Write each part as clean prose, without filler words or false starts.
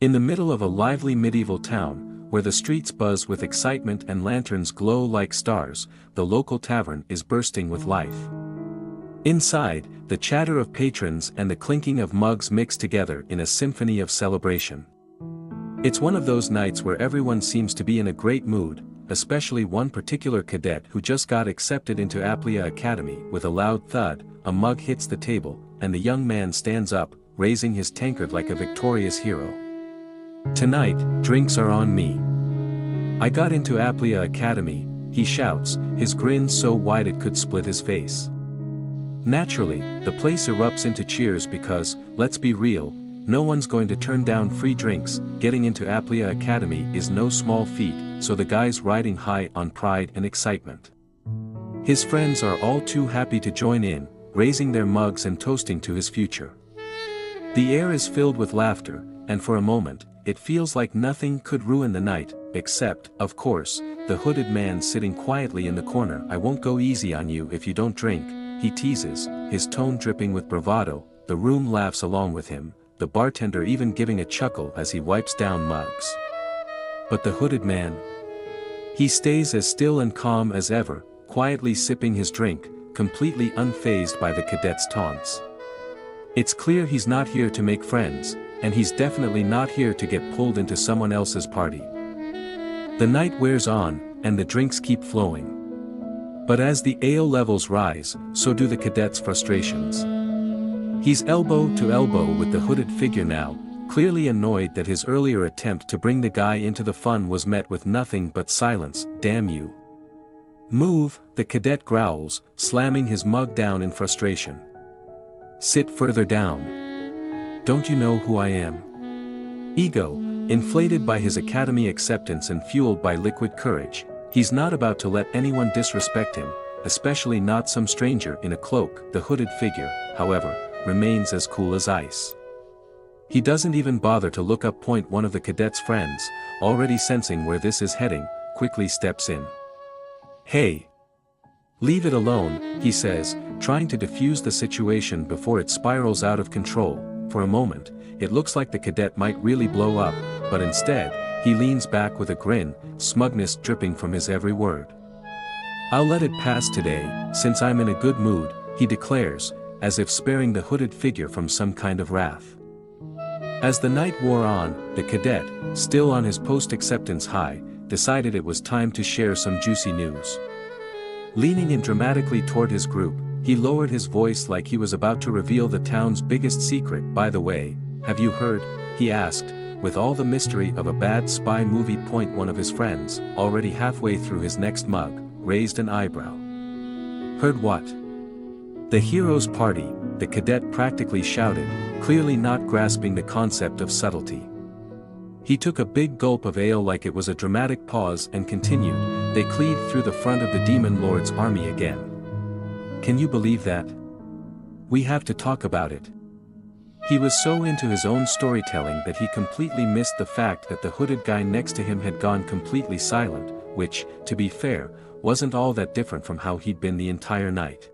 In the middle of a lively medieval town, where the streets buzz with excitement and lanterns glow like stars, the local tavern is bursting with life. Inside, the chatter of patrons and the clinking of mugs mix together in a symphony of celebration. It's one of those nights where everyone seems to be in a great mood, especially one particular cadet who just got accepted into Aplia Academy. With a loud thud, a mug hits the table, and the young man stands up, raising his tankard like a victorious hero. "Tonight, drinks are on me. I got into Aplia Academy," he shouts, his grin so wide it could split his face. Naturally, the place erupts into cheers because, let's be real, no one's going to turn down free drinks. Getting into Aplia Academy is no small feat, so the guy's riding high on pride and excitement. His friends are all too happy to join in, raising their mugs and toasting to his future. The air is filled with laughter, and for a moment, it feels like nothing could ruin the night, except, of course, the hooded man sitting quietly in the corner. "I won't go easy on you if you don't drink," he teases, his tone dripping with bravado. The room laughs along with him, the bartender even giving a chuckle as he wipes down mugs. But the hooded man? He stays as still and calm as ever, quietly sipping his drink, completely unfazed by the cadet's taunts. It's clear he's not here to make friends, and he's definitely not here to get pulled into someone else's party. The night wears on, and the drinks keep flowing. But as the ale levels rise, so do the cadet's frustrations. He's elbow to elbow with the hooded figure now, clearly annoyed that his earlier attempt to bring the guy into the fun was met with nothing but silence. "Damn you. Move," the cadet growls, slamming his mug down in frustration. "Sit further down. Don't you know who I am?" Ego, inflated by his academy acceptance and fueled by liquid courage, he's not about to let anyone disrespect him, especially not some stranger in a cloak. The hooded figure, however, remains as cool as ice. He doesn't even bother to look up. One of the cadet's friends, already sensing where this is heading, quickly steps in. "Hey! Leave it alone," he says, trying to defuse the situation before it spirals out of control. For a moment, it looks like the cadet might really blow up, but instead, he leans back with a grin, smugness dripping from his every word. "I'll let it pass today, since I'm in a good mood," he declares, as if sparing the hooded figure from some kind of wrath. As the night wore on, the cadet, still on his post-acceptance high, decided it was time to share some juicy news. Leaning in dramatically toward his group, he lowered his voice like he was about to reveal the town's biggest secret. "By the way, have you heard?" he asked, with all the mystery of a bad spy movie. One of his friends, already halfway through his next mug, raised an eyebrow. "Heard what?" "The hero's party," the cadet practically shouted, clearly not grasping the concept of subtlety. He took a big gulp of ale like it was a dramatic pause and continued, "They cleaved through the front of the demon lord's army again. Can you believe that? We have to talk about it." He was so into his own storytelling that he completely missed the fact that the hooded guy next to him had gone completely silent, which, to be fair, wasn't all that different from how he'd been the entire night.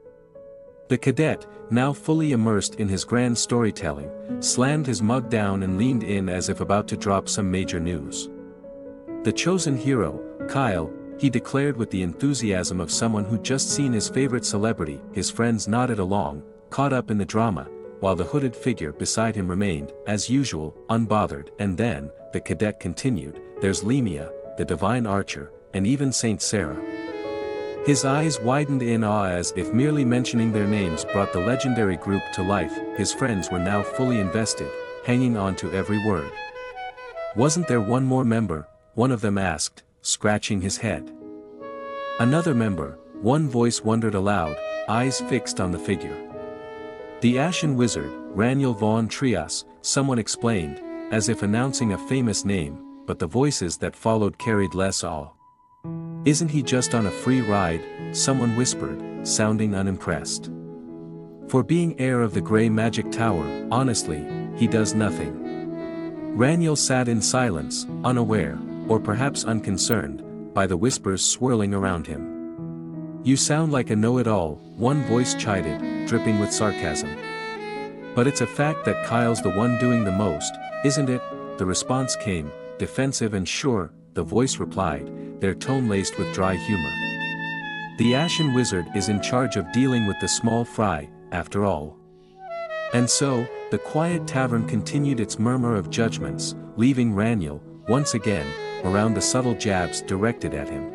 The cadet, now fully immersed in his grand storytelling, slammed his mug down and leaned in as if about to drop some major news. "The chosen hero, Kyle," he declared with the enthusiasm of someone who'd just seen his favorite celebrity. His friends nodded along, caught up in the drama, while the hooded figure beside him remained, as usual, unbothered. "And then," the cadet continued, "there's Lemia, the divine archer, and even Saint Sarah." His eyes widened in awe as if merely mentioning their names brought the legendary group to life. His friends were now fully invested, hanging on to every word. "Wasn't there one more member?" one of them asked, scratching his head. "Another member," one voice wondered aloud, eyes fixed on the figure. "The Ashen Wizard, Raniel Vaughn Trias," someone explained, as if announcing a famous name, but the voices that followed carried less awe. "Isn't he just on a free ride?" someone whispered, sounding unimpressed. "For being heir of the Grey Magic Tower, honestly, he does nothing." Raniel sat in silence, unaware, or perhaps unconcerned, by the whispers swirling around him. "You sound like a know-it-all," one voice chided, dripping with sarcasm. "But it's a fact that Kyle's the one doing the most, isn't it?" the response came, defensive and sure, the voice replied, their tone laced with dry humor. The Ashen Wizard is in charge of dealing with the small fry, after all. And so, the quiet tavern continued its murmur of judgments, leaving Raniel, once again, around the subtle jabs directed at him.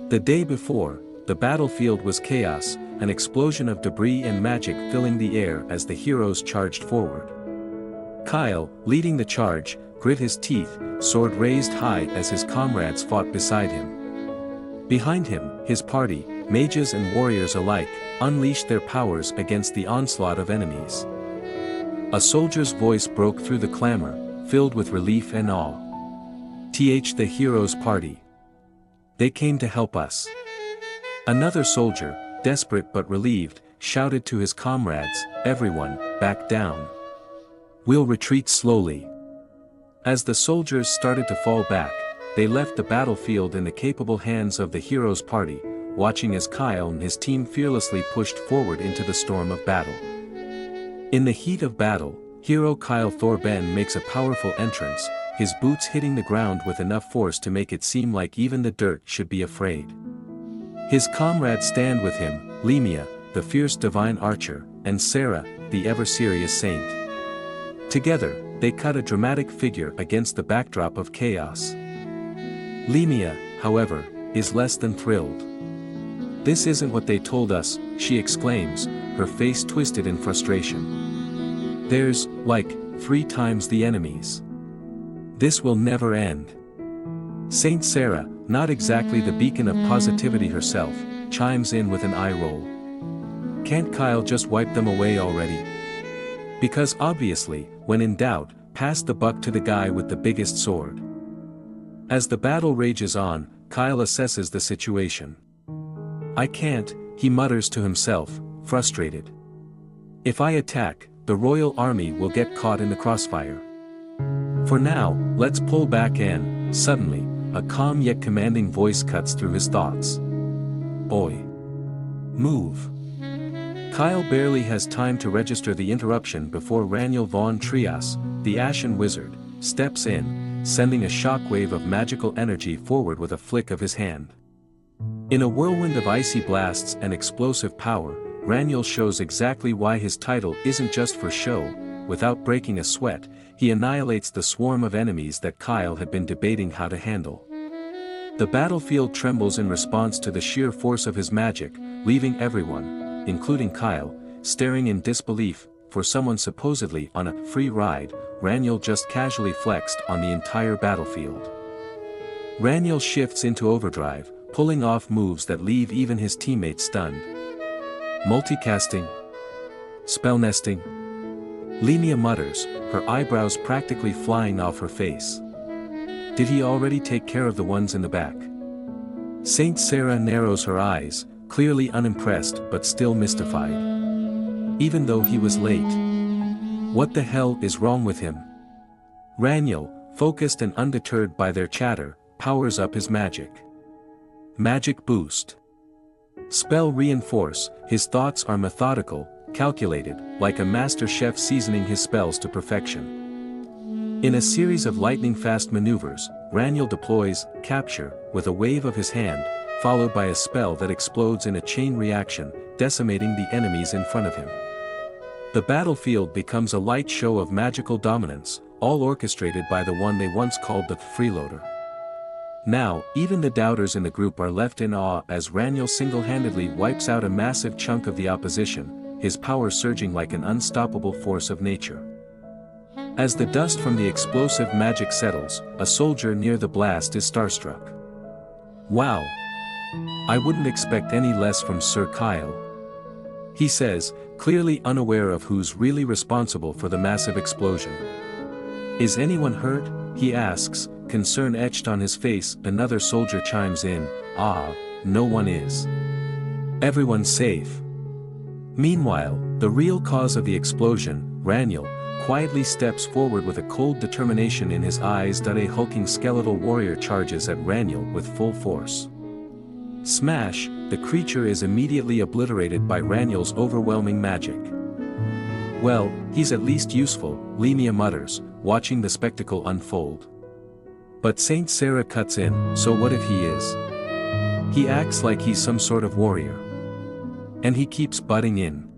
The day before, the battlefield was chaos, an explosion of debris and magic filling the air as the heroes charged forward. Kyle, leading the charge, grit his teeth, sword raised high as his comrades fought beside him. Behind him, his party, mages and warriors alike, unleashed their powers against the onslaught of enemies. A soldier's voice broke through the clamor, filled with relief and awe. The hero's party. They came to help us. Another soldier, desperate but relieved, shouted to his comrades, everyone, back down. We'll retreat slowly. As the soldiers started to fall back, they left the battlefield in the capable hands of the hero's party, watching as Kyle and his team fearlessly pushed forward into the storm of battle. In the heat of battle, hero Kyle Thorben makes a powerful entrance, his boots hitting the ground with enough force to make it seem like even the dirt should be afraid. His comrades stand with him, Lemia, the fierce divine archer, and Sarah, the ever-serious saint. Together, they cut a dramatic figure against the backdrop of chaos. Lemia, however, is less than thrilled. This isn't what they told us, she exclaims, her face twisted in frustration. There's, like, 3 times the enemies. This will never end. Saint Sarah, not exactly the beacon of positivity herself, chimes in with an eye roll. Can't Kyle just wipe them away already? Because obviously, when in doubt, pass the buck to the guy with the biggest sword. As the battle rages on, Kyle assesses the situation. I can't, he mutters to himself, frustrated. If I attack, the royal army will get caught in the crossfire. For now, let's pull back and, suddenly, a calm yet commanding voice cuts through his thoughts. Oi. Move. Kyle barely has time to register the interruption before Raniel von Trias, the Ashen Wizard, steps in, sending a shockwave of magical energy forward with a flick of his hand. In a whirlwind of icy blasts and explosive power, Raniel shows exactly why his title isn't just for show. Without breaking a sweat, he annihilates the swarm of enemies that Kyle had been debating how to handle. The battlefield trembles in response to the sheer force of his magic, leaving everyone, including Kyle, staring in disbelief. For someone supposedly on a free ride, Raniel just casually flexed on the entire battlefield. Raniel shifts into overdrive, pulling off moves that leave even his teammates stunned. Multicasting. Spell nesting. Lemia mutters, her eyebrows practically flying off her face. Did he already take care of the ones in the back? Saint Sarah narrows her eyes, clearly unimpressed but still mystified. Even though he was late. What the hell is wrong with him? Raniel, focused and undeterred by their chatter, powers up his magic. Magic boost. Spell reinforce, his thoughts are methodical, calculated, like a master chef seasoning his spells to perfection. In a series of lightning-fast maneuvers, Raniel deploys capture with a wave of his hand, followed by a spell that explodes in a chain reaction, decimating the enemies in front of him. The battlefield becomes a light show of magical dominance, all orchestrated by the one they once called the freeloader. Now, even the doubters in the group are left in awe as Raniel single-handedly wipes out a massive chunk of the opposition, his power surging like an unstoppable force of nature. As the dust from the explosive magic settles, a soldier near the blast is starstruck. Wow! I wouldn't expect any less from Sir Kyle. He says, clearly unaware of who's really responsible for the massive explosion. Is anyone hurt? He asks, concern etched on his face. Another soldier chimes in, no one is. Everyone's safe. Meanwhile, the real cause of the explosion, Raniel, quietly steps forward with a cold determination in his eyes. A hulking skeletal warrior charges at Raniel with full force. Smash, the creature is immediately obliterated by Raniel's overwhelming magic. Well, he's at least useful, Lemia mutters, watching the spectacle unfold. But Saint Sarah cuts in, so what if he is? He acts like he's some sort of warrior. And he keeps butting in.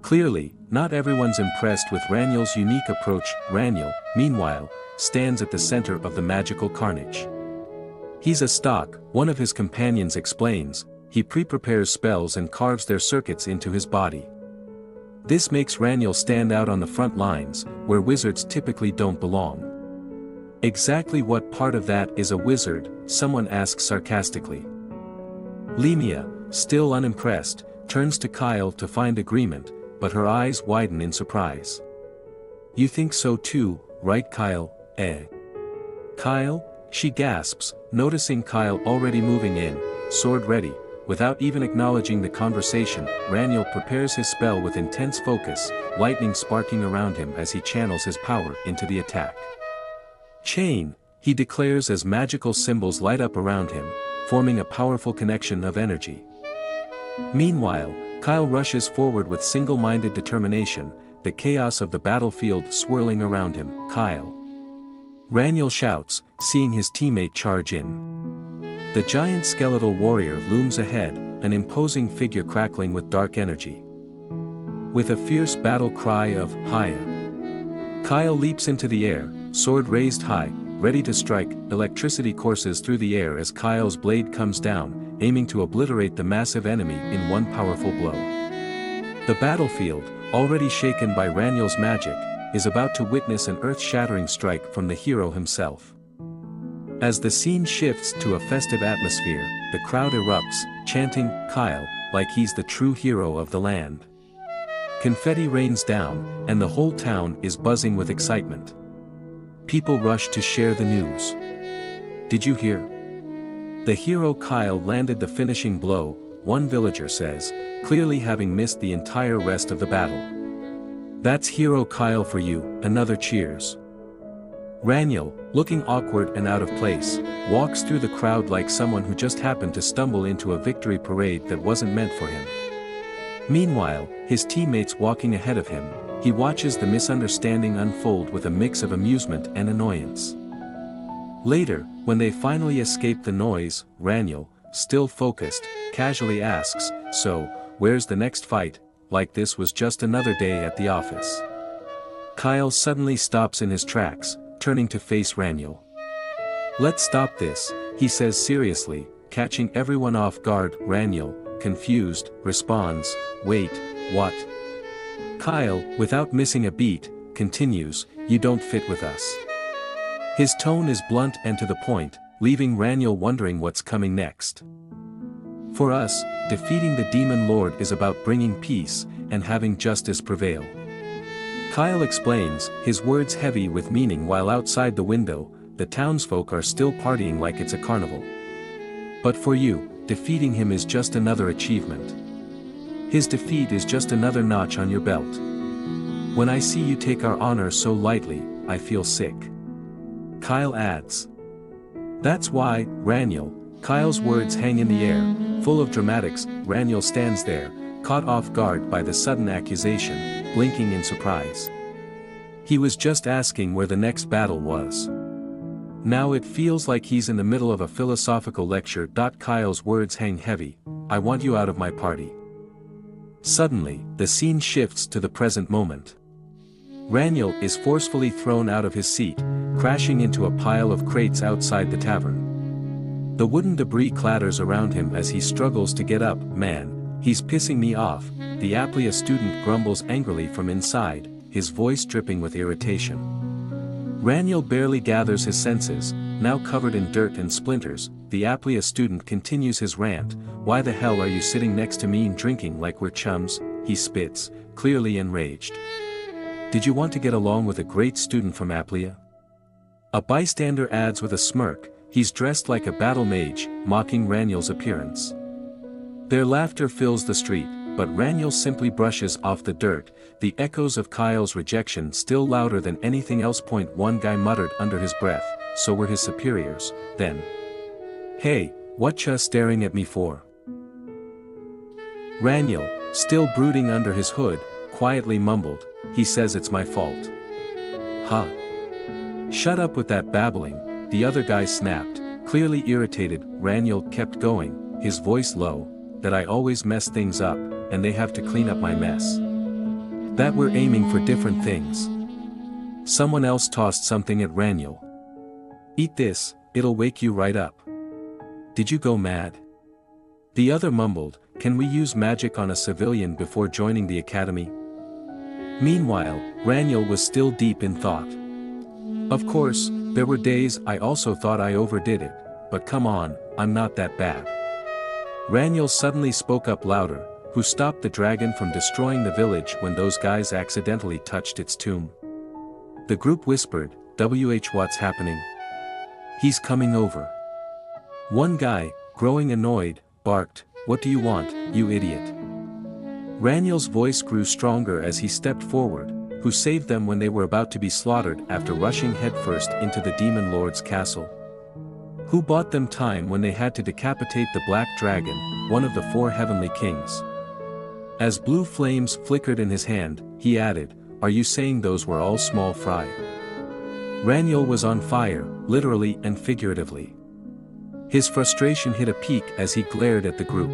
Clearly, not everyone's impressed with Raniel's unique approach. Raniel, meanwhile, stands at the center of the magical carnage. He's a stock, one of his companions explains. He pre-prepares spells and carves their circuits into his body. This makes Raniel stand out on the front lines, where wizards typically don't belong. Exactly what part of that is a wizard, someone asks sarcastically. Lemia, still unimpressed, turns to Kyle to find agreement, but her eyes widen in surprise. You think so too, right Kyle, eh? Kyle? She gasps, noticing Kyle already moving in, sword ready. Without even acknowledging the conversation, Raniel prepares his spell with intense focus, lightning sparking around him as he channels his power into the attack. Chain, he declares as magical symbols light up around him, forming a powerful connection of energy. Meanwhile, Kyle rushes forward with single-minded determination, the chaos of the battlefield swirling around him. Kyle. Raniel shouts, seeing his teammate charge in. The giant skeletal warrior looms ahead, an imposing figure crackling with dark energy. With a fierce battle cry of, Haya! Kyle leaps into the air, sword raised high, ready to strike. Electricity courses through the air as Kyle's blade comes down, aiming to obliterate the massive enemy in one powerful blow. The battlefield, already shaken by Raniel's magic, is about to witness an earth-shattering strike from the hero himself. As the scene shifts to a festive atmosphere, the crowd erupts, chanting, Kyle, like he's the true hero of the land. Confetti rains down, and the whole town is buzzing with excitement. People rush to share the news. Did you hear? The hero Kyle landed the finishing blow, one villager says, clearly having missed the entire rest of the battle. That's hero Kyle for you, another cheers. Raniel, looking awkward and out of place, walks through the crowd like someone who just happened to stumble into a victory parade that wasn't meant for him. Meanwhile, his teammates walking ahead of him, he watches the misunderstanding unfold with a mix of amusement and annoyance. Later, when they finally escape the noise, Raniel, still focused, casually asks, so, where's the next fight? Like this was just another day at the office. Kyle suddenly stops in his tracks, turning to face Raniel. Let's stop this, he says seriously, catching everyone off guard. Raniel, confused, responds, wait, what? Kyle, without missing a beat, continues, you don't fit with us. His tone is blunt and to the point, leaving Raniel wondering what's coming next. For us, defeating the Demon Lord is about bringing peace, and having justice prevail. Kyle explains, his words heavy with meaning while outside the window, the townsfolk are still partying like it's a carnival. But for you, defeating him is just another achievement. His defeat is just another notch on your belt. When I see you take our honor so lightly, I feel sick. Kyle adds. That's why, Raniel, Kyle's words hang in the air, full of dramatics. Raniel stands there, caught off guard by the sudden accusation, blinking in surprise. He was just asking where the next battle was. Now it feels like he's in the middle of a philosophical lecture. Kyle's words hang heavy, I want you out of my party. Suddenly, the scene shifts to the present moment. Raniel is forcefully thrown out of his seat, crashing into a pile of crates outside the tavern. The wooden debris clatters around him as he struggles to get up. Man, he's pissing me off, the Aplia student grumbles angrily from inside, his voice dripping with irritation. Raniel barely gathers his senses, now covered in dirt and splinters. The Aplia student continues his rant, why the hell are you sitting next to me and drinking like we're chums? He spits, clearly enraged. Did you want to get along with a great student from Aplia? A bystander adds with a smirk, he's dressed like a battle mage, mocking Raniel's appearance. Their laughter fills the street, but Raniel simply brushes off the dirt, the echoes of Kyle's rejection still louder than anything else. One guy muttered under his breath, so were his superiors, then. Hey, what ya staring at me for? Raniel, still brooding under his hood, quietly mumbled, he says it's my fault. Huh? Shut up with that babbling, the other guy snapped, clearly irritated. Raniel kept going, his voice low, that I always mess things up, and they have to clean up my mess. That we're aiming for different things. Someone else tossed something at Raniel. Eat this, it'll wake you right up. Did you go mad? The other mumbled, can we use magic on a civilian before joining the academy? Meanwhile, Raniel was still deep in thought. Of course, there were days I also thought I overdid it, but come on, I'm not that bad. Raniel suddenly spoke up louder, who stopped the dragon from destroying the village when those guys accidentally touched its tomb. The group whispered, what's happening? He's coming over. One guy, growing annoyed, barked, what do you want, you idiot? Raniel's voice grew stronger as he stepped forward, who saved them when they were about to be slaughtered after rushing headfirst into the demon lord's castle. Who bought them time when they had to decapitate the black dragon, one of the 4 heavenly kings. As blue flames flickered in his hand, he added, are you saying those were all small fry? Raniel was on fire, literally and figuratively. His frustration hit a peak as he glared at the group.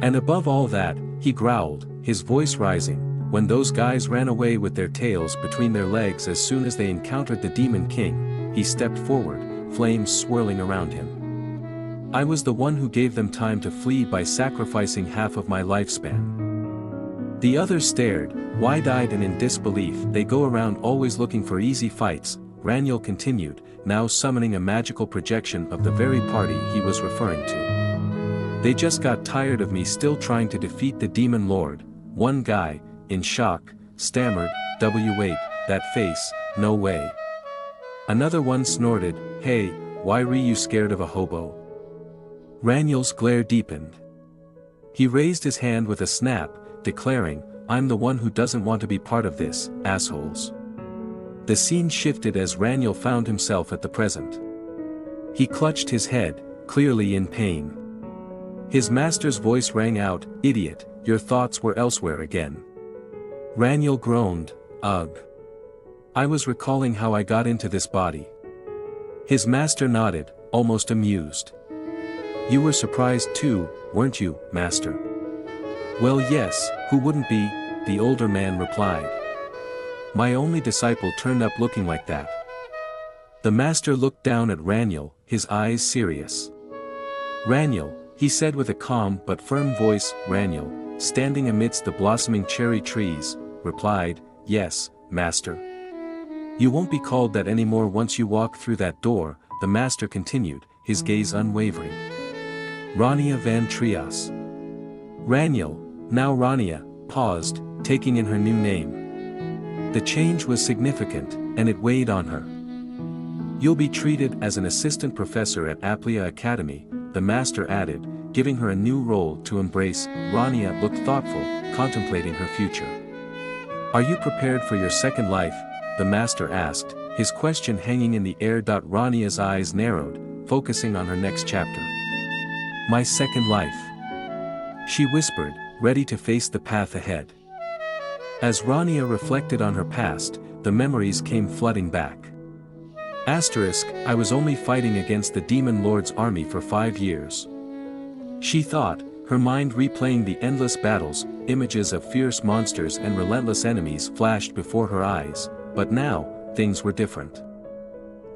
And above all that, he growled, his voice rising, when those guys ran away with their tails between their legs as soon as they encountered the Demon King, he stepped forward, flames swirling around him. I was the one who gave them time to flee by sacrificing half of my lifespan. The others stared, wide-eyed and in disbelief. They go around always looking for easy fights, Raniel continued, now summoning a magical projection of the very party he was referring to. They just got tired of me still trying to defeat the Demon Lord. One guy, in shock, stammered, wait, that face, no way. Another one snorted, hey, why were you scared of a hobo? Raniel's glare deepened. He raised his hand with a snap, declaring, I'm the one who doesn't want to be part of this, assholes. The scene shifted as Raniel found himself at the present. He clutched his head, clearly in pain. His master's voice rang out, idiot, your thoughts were elsewhere again. Raniel groaned, ugh. I was recalling how I got into this body. His master nodded, almost amused. You were surprised too, weren't you, master? Well yes, who wouldn't be, the older man replied. My only disciple turned up looking like that. The master looked down at Raniel, his eyes serious. Raniel, he said with a calm but firm voice, Raniel, standing amidst the blossoming cherry trees, replied, yes, master. You won't be called that anymore once you walk through that door, the master continued, his gaze unwavering. Rania van Trias. Raniel, now Rania, paused, taking in her new name. The change was significant, and it weighed on her. You'll be treated as an assistant professor at Aplia Academy, the master added, giving her a new role to embrace. Rania looked thoughtful, contemplating her future. Are you prepared for your second life? The master asked, his question hanging in the air. Rania's eyes narrowed, focusing on her next chapter. My second life. She whispered, ready to face the path ahead. As Rania reflected on her past, the memories came flooding back. I was only fighting against the Demon Lord's army for 5 years. She thought, her mind replaying the endless battles. Images of fierce monsters and relentless enemies flashed before her eyes, but now, things were different.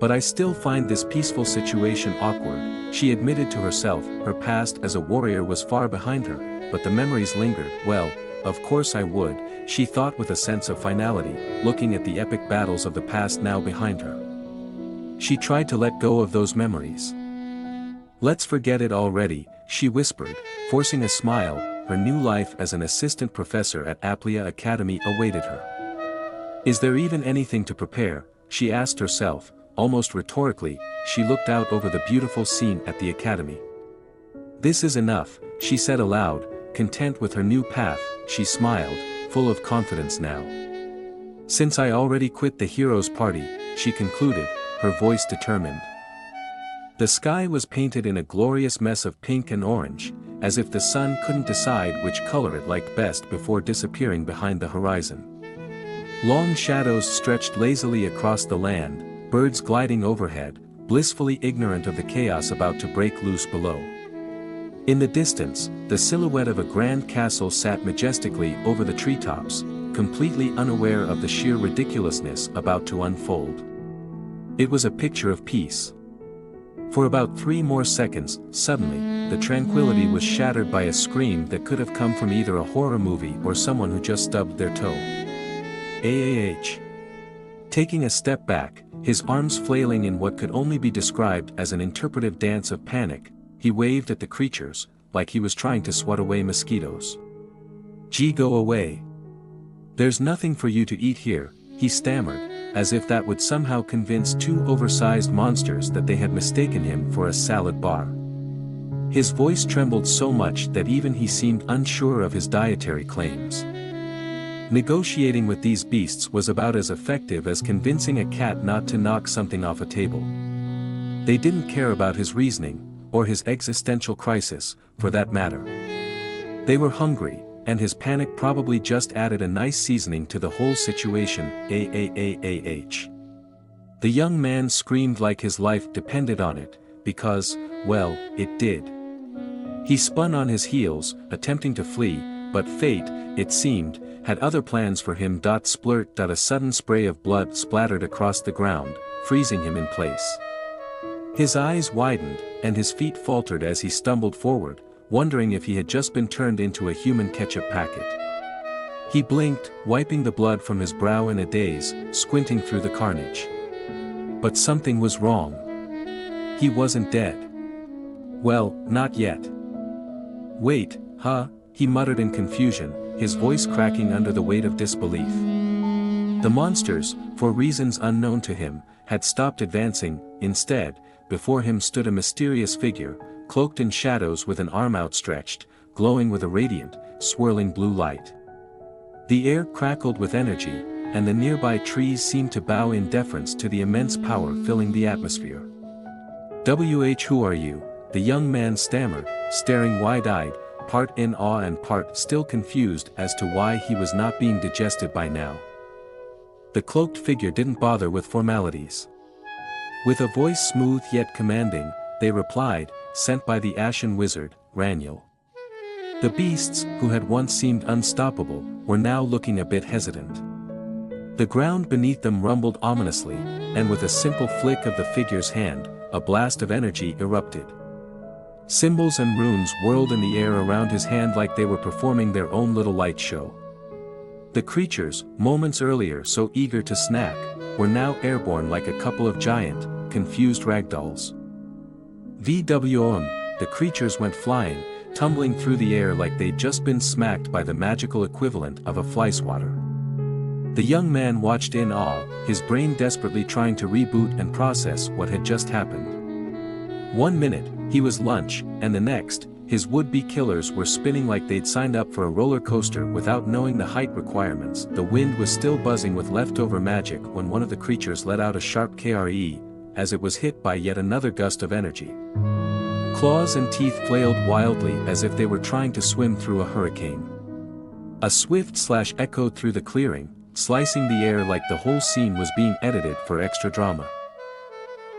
But I still find this peaceful situation awkward, she admitted to herself. Her past as a warrior was far behind her, but the memories lingered. Well, of course I would, she thought with a sense of finality, looking at the epic battles of the past now behind her. She tried to let go of those memories. Let's forget it already, she whispered, forcing a smile. Her new life as an assistant professor at Aplia Academy awaited her. Is there even anything to prepare? She asked herself, almost rhetorically. She looked out over the beautiful scene at the academy. This is enough, she said aloud, content with her new path. She smiled, full of confidence now. Since I already quit the hero's party, she concluded, her voice determined. The sky was painted in a glorious mess of pink and orange, as if the sun couldn't decide which color it liked best before disappearing behind the horizon. Long shadows stretched lazily across the land, birds gliding overhead, blissfully ignorant of the chaos about to break loose below. In the distance, the silhouette of a grand castle sat majestically over the treetops, completely unaware of the sheer ridiculousness about to unfold. It was a picture of peace. For about 3 more seconds, suddenly, the tranquility was shattered by a scream that could have come from either a horror movie or someone who just stubbed their toe. AAH. Taking a step back, his arms flailing in what could only be described as an interpretive dance of panic, he waved at the creatures, like he was trying to swat away mosquitoes. "Gee, go away. There's nothing for you to eat here," he stammered, as if that would somehow convince 2 oversized monsters that they had mistaken him for a salad bar. His voice trembled so much that even he seemed unsure of his dietary claims. Negotiating with these beasts was about as effective as convincing a cat not to knock something off a table. They didn't care about his reasoning, or his existential crisis, for that matter. They were hungry, and his panic probably just added a nice seasoning to the whole situation. AAAAH. The young man screamed like his life depended on it, because, well, it did. He spun on his heels, attempting to flee, but fate, it seemed, had other plans for him. Splurt. A sudden spray of blood splattered across the ground, freezing him in place. His eyes widened, and his feet faltered as he stumbled forward, wondering if he had just been turned into a human ketchup packet. He blinked, wiping the blood from his brow in a daze, squinting through the carnage. But something was wrong. He wasn't dead. Well, not yet. "Wait, huh?" he muttered in confusion, his voice cracking under the weight of disbelief. The monsters, for reasons unknown to him, had stopped advancing. Instead, before him stood a mysterious figure, cloaked in shadows with an arm outstretched, glowing with a radiant, swirling blue light. The air crackled with energy, and the nearby trees seemed to bow in deference to the immense power filling the atmosphere. "Who are you?" the young man stammered, staring wide-eyed, part in awe and part still confused as to why he was not being digested by now. The cloaked figure didn't bother with formalities. With a voice smooth yet commanding, they replied, sent by the Ashen Wizard, Raniel. The beasts, who had once seemed unstoppable, were now looking a bit hesitant. The ground beneath them rumbled ominously, and with a simple flick of the figure's hand, a blast of energy erupted. Symbols and runes whirled in the air around his hand like they were performing their own little light show. The creatures, moments earlier so eager to snack, were now airborne like a couple of giant, confused ragdolls. VWM, the creatures went flying, tumbling through the air like they'd just been smacked by the magical equivalent of a fly swatter. The young man watched in awe, his brain desperately trying to reboot and process what had just happened. 1 minute, he was lunch, and the next, his would-be killers were spinning like they'd signed up for a roller coaster without knowing the height requirements. The wind was still buzzing with leftover magic when one of the creatures let out a sharp KRE, as it was hit by yet another gust of energy. Claws and teeth flailed wildly as if they were trying to swim through a hurricane. A swift slash echoed through the clearing, slicing the air like the whole scene was being edited for extra drama.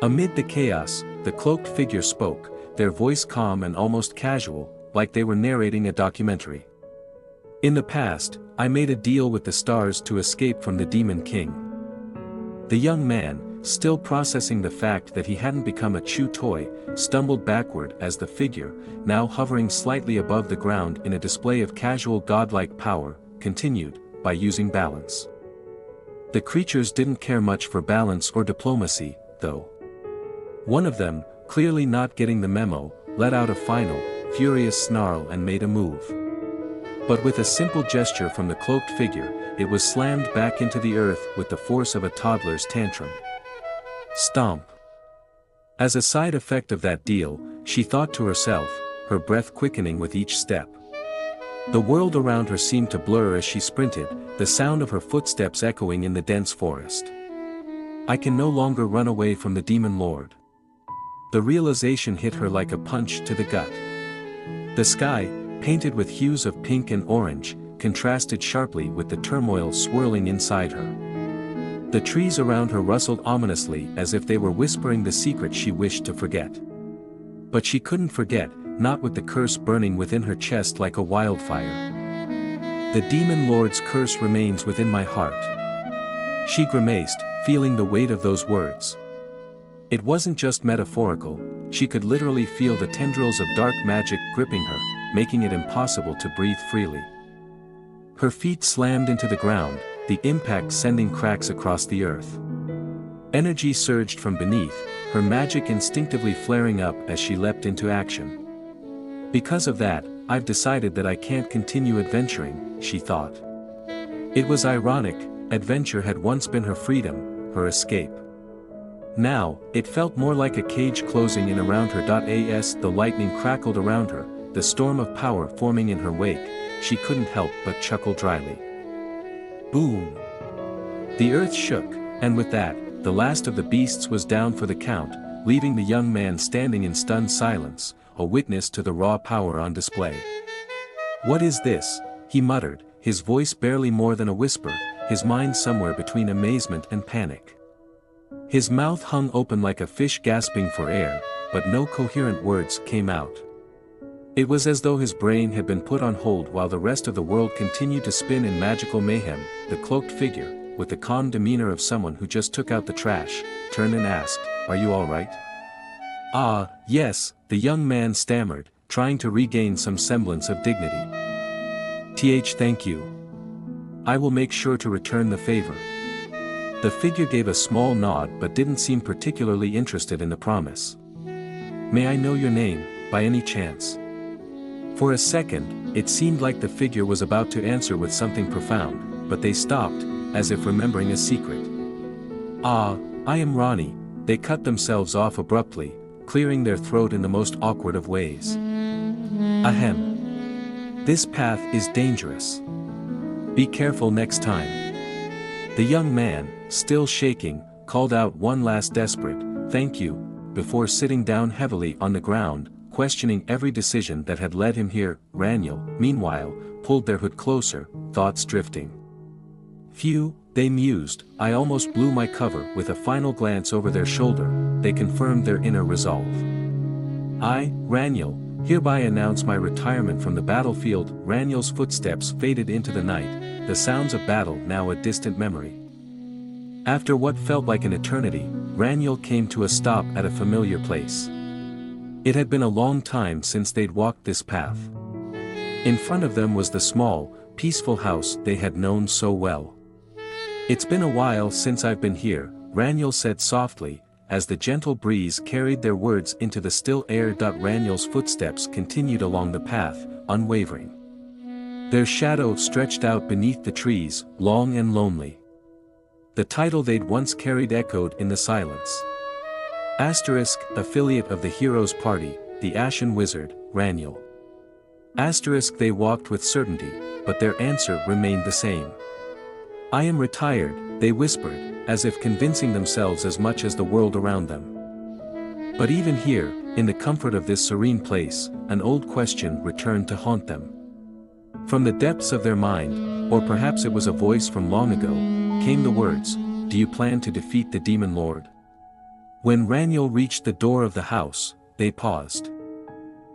Amid the chaos, the cloaked figure spoke, their voice calm and almost casual, like they were narrating a documentary. "In the past, I made a deal with the stars to escape from the Demon King." The young man, still processing the fact that he hadn't become a chew toy, stumbled backward as the figure, now hovering slightly above the ground in a display of casual godlike power, continued, by using balance. The creatures didn't care much for balance or diplomacy, though. One of them, clearly not getting the memo, let out a final, furious snarl and made a move. But with a simple gesture from the cloaked figure, it was slammed back into the earth with the force of a toddler's tantrum. Stomp. As a side effect of that deal, she thought to herself, her breath quickening with each step. The world around her seemed to blur as she sprinted, the sound of her footsteps echoing in the dense forest. I can no longer run away from the Demon Lord. The realization hit her like a punch to the gut. The sky, painted with hues of pink and orange, contrasted sharply with the turmoil swirling inside her. The trees around her rustled ominously as if they were whispering the secret she wished to forget. But she couldn't forget, not with the curse burning within her chest like a wildfire. The demon lord's curse remains within my heart. She grimaced, feeling the weight of those words. It wasn't just metaphorical, she could literally feel the tendrils of dark magic gripping her, making it impossible to breathe freely. Her feet slammed into the ground, the impact sending cracks across the earth. Energy surged from beneath, her magic instinctively flaring up as she leapt into action. Because of that, I've decided that I can't continue adventuring, she thought. It was ironic, adventure had once been her freedom, her escape. Now, it felt more like a cage closing in around her. As the lightning crackled around her, the storm of power forming in her wake, she couldn't help but chuckle dryly. Boom! The earth shook, and with that, the last of the beasts was down for the count, leaving the young man standing in stunned silence, a witness to the raw power on display. "What is this?" he muttered, his voice barely more than a whisper, his mind somewhere between amazement and panic. His mouth hung open like a fish gasping for air, but no coherent words came out. It was as though his brain had been put on hold while the rest of the world continued to spin in magical mayhem. The cloaked figure, with the calm demeanor of someone who just took out the trash, turned and asked, "Are you all right?" "Ah, yes," the young man stammered, trying to regain some semblance of dignity. Thank you. I will make sure to return the favor." The figure gave a small nod but didn't seem particularly interested in the promise. "May I know your name, by any chance?" For a second, it seemed like the figure was about to answer with something profound, but they stopped, as if remembering a secret. "Ah, I am Ronnie," they cut themselves off abruptly, clearing their throat in the most awkward of ways. "Ahem. This path is dangerous. Be careful next time." The young man, still shaking, called out one last desperate, "Thank you," before sitting down heavily on the ground, questioning every decision that had led him here. Raniel, meanwhile, pulled their hood closer, thoughts drifting. "Phew," they mused, "I almost blew my cover." With a final glance over their shoulder, they confirmed their inner resolve. "I, Raniel, hereby announce my retirement from the battlefield." Raniel's footsteps faded into the night, the sounds of battle now a distant memory. After what felt like an eternity, Raniel came to a stop at a familiar place. It had been a long time since they'd walked this path. In front of them was the small, peaceful house they had known so well. "It's been a while since I've been here," Raniel said softly, as the gentle breeze carried their words into the still air. Raniel's footsteps continued along the path, unwavering. Their shadow stretched out beneath the trees, long and lonely. The title they'd once carried echoed in the silence. Asterisk, affiliate of the hero's party, the Ashen Wizard, Raniel. Asterisk, they walked with certainty, but their answer remained the same. "I am retired," they whispered, as if convincing themselves as much as the world around them. But even here, in the comfort of this serene place, an old question returned to haunt them. From the depths of their mind, or perhaps it was a voice from long ago, came the words, "Do you plan to defeat the Demon Lord?" When Raniel reached the door of the house, they paused.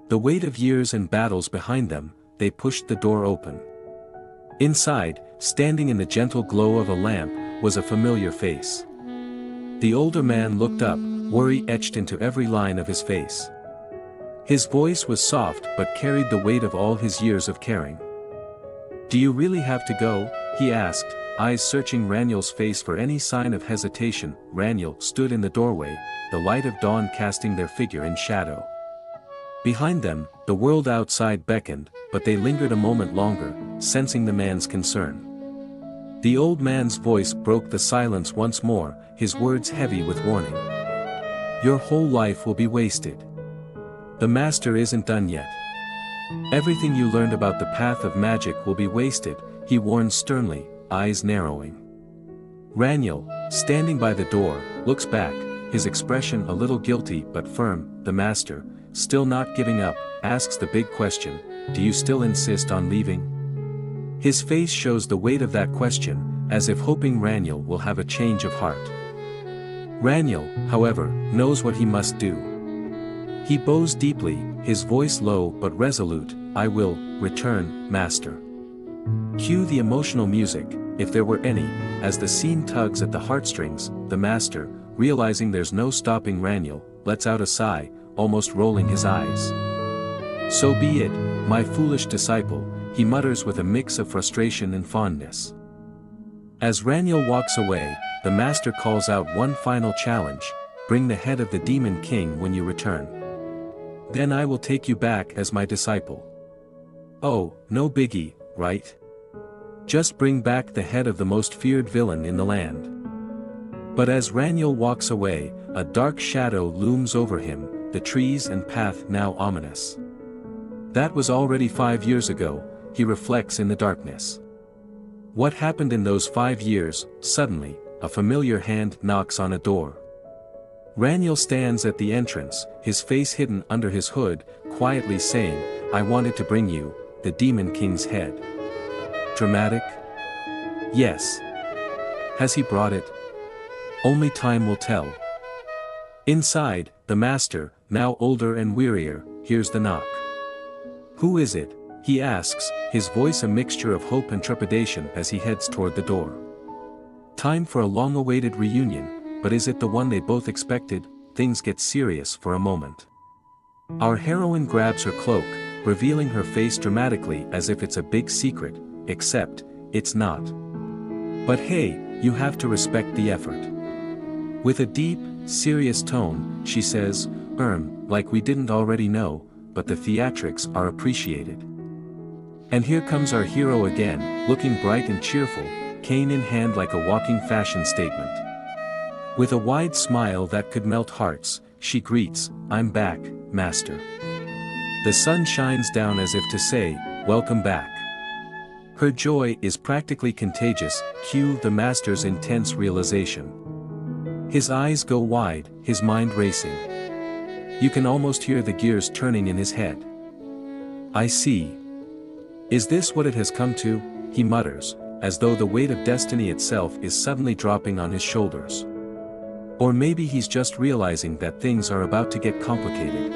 The weight of years and battles behind them, they pushed the door open. Inside, standing in the gentle glow of a lamp, was a familiar face. The older man looked up, worry etched into every line of his face. His voice was soft but carried the weight of all his years of caring. "Do you really have to go?" he asked, eyes searching Raniel's face for any sign of hesitation. Raniel stood in the doorway, the light of dawn casting their figure in shadow. Behind them, the world outside beckoned, but they lingered a moment longer, sensing the man's concern. The old man's voice broke the silence once more, his words heavy with warning. "Your whole life will be wasted. The master isn't done yet. Everything you learned about the path of magic will be wasted," he warned sternly, eyes narrowing. Raniel, standing by the door, looks back, his expression a little guilty but firm. The master, still not giving up, asks the big question, "Do you still insist on leaving?" His face shows the weight of that question, as if hoping Raniel will have a change of heart. Raniel, however, knows what he must do. He bows deeply, his voice low but resolute, "I will return, master." Cue the emotional music, if there were any, as the scene tugs at the heartstrings. The master, realizing there's no stopping Raniel, lets out a sigh, almost rolling his eyes. "So be it, my foolish disciple," he mutters with a mix of frustration and fondness. As Raniel walks away, the master calls out one final challenge: "Bring the head of the Demon King when you return. Then I will take you back as my disciple." Oh, no biggie, right? Just bring back the head of the most feared villain in the land. But as Raniel walks away, a dark shadow looms over him, the trees and path now ominous. That was already 5 years ago, he reflects in the darkness. What happened in those 5 years? Suddenly, a familiar hand knocks on a door. Raniel stands at the entrance, his face hidden under his hood, quietly saying, "I wanted to bring you the Demon King's head." Dramatic? Yes. Has he brought it? Only time will tell. Inside, the master, now older and wearier, hears the knock. "Who is it?" he asks, his voice a mixture of hope and trepidation as he heads toward the door. Time for a long-awaited reunion, but is it the one they both expected? Things get serious for a moment. Our heroine grabs her cloak, revealing her face dramatically as if it's a big secret, except, it's not. But hey, you have to respect the effort. With a deep, serious tone, she says, like we didn't already know, but the theatrics are appreciated." And here comes our hero again, looking bright and cheerful, cane in hand like a walking fashion statement. With a wide smile that could melt hearts, she greets, "I'm back, master." The sun shines down as if to say, "Welcome back." Her joy is practically contagious, cue the master's intense realization. His eyes go wide, his mind racing. You can almost hear the gears turning in his head. "I see. Is this what it has come to?" he mutters, as though the weight of destiny itself is suddenly dropping on his shoulders. Or maybe he's just realizing that things are about to get complicated.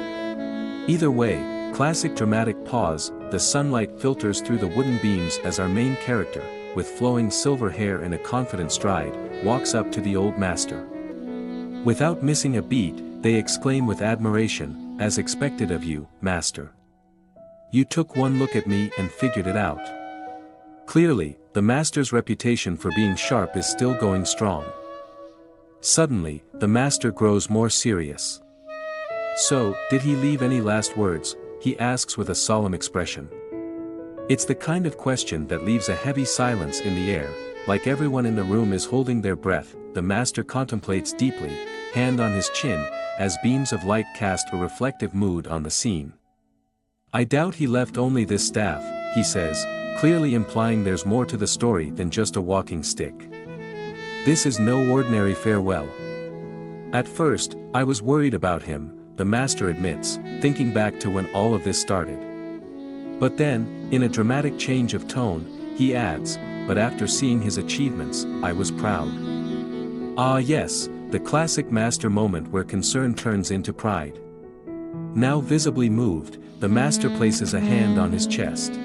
Either way, classic dramatic pause, the sunlight filters through the wooden beams as our main character, with flowing silver hair and a confident stride, walks up to the old master. Without missing a beat, they exclaim with admiration, "As expected of you, master. You took one look at me and figured it out." Clearly, the master's reputation for being sharp is still going strong. Suddenly, the master grows more serious. "So, did he leave any last words?" he asks with a solemn expression. It's the kind of question that leaves a heavy silence in the air, like everyone in the room is holding their breath. The master contemplates deeply, hand on his chin, as beams of light cast a reflective mood on the scene. "I doubt he left only this staff," he says, clearly implying there's more to the story than just a walking stick. "This is no ordinary farewell. At first, I was worried about him," the master admits, thinking back to when all of this started. But then, in a dramatic change of tone, he adds, "But after seeing his achievements, I was proud." Ah yes, the classic master moment where concern turns into pride. Now visibly moved, the master places a hand on his chest.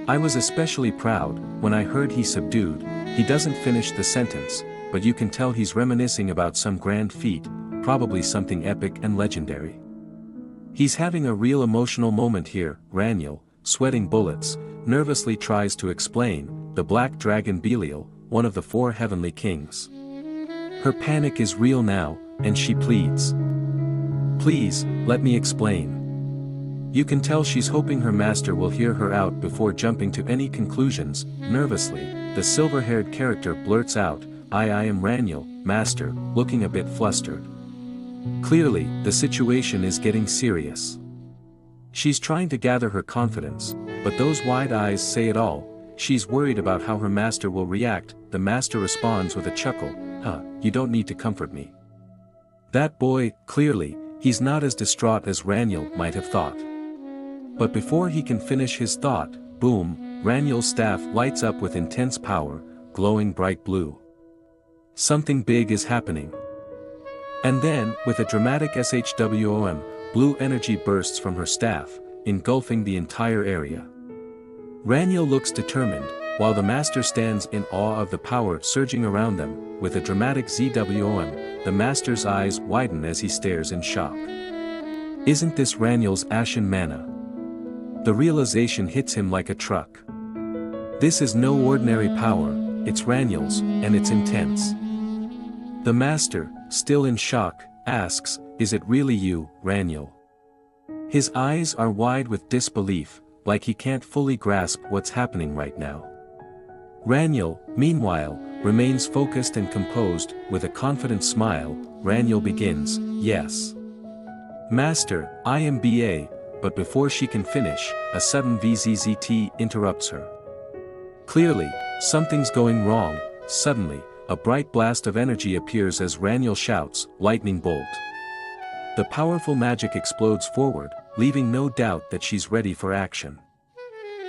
"I was especially proud, when I heard he subdued," he doesn't finish the sentence, but you can tell he's reminiscing about some grand feat, probably something epic and legendary. He's having a real emotional moment here. Raniel, sweating bullets, nervously tries to explain, the black dragon Belial, one of the 4 heavenly kings. Her panic is real now, and she pleads. "Please, let me explain." You can tell she's hoping her master will hear her out before jumping to any conclusions. Nervously, the silver-haired character blurts out, I am Raniel, master," looking a bit flustered. Clearly, the situation is getting serious. She's trying to gather her confidence, but those wide eyes say it all. She's worried about how her master will react. The master responds with a chuckle, "You don't need to comfort me." That boy, clearly, he's not as distraught as Raniel might have thought. But before he can finish his thought, boom, Raniel's staff lights up with intense power, glowing bright blue. Something big is happening. And then, with a dramatic SHWOM, blue energy bursts from her staff, engulfing the entire area. Raniel looks determined, while the master stands in awe of the power surging around them. With a dramatic ZWOM, the master's eyes widen as he stares in shock. Isn't this Raniel's ashen mana? The realization hits him like a truck. This is no ordinary power, it's Raniel's, and it's intense. The master, still in shock, asks, "Is it really you, Raniel?" His eyes are wide with disbelief, like he can't fully grasp what's happening right now. Raniel, meanwhile, remains focused and composed. With a confident smile, Raniel begins, "Yes. Master, I am BA," but before she can finish, a sudden VZZT interrupts her. Clearly, something's going wrong. Suddenly, a bright blast of energy appears as Raniel shouts, "Lightning bolt." The powerful magic explodes forward, leaving no doubt that she's ready for action.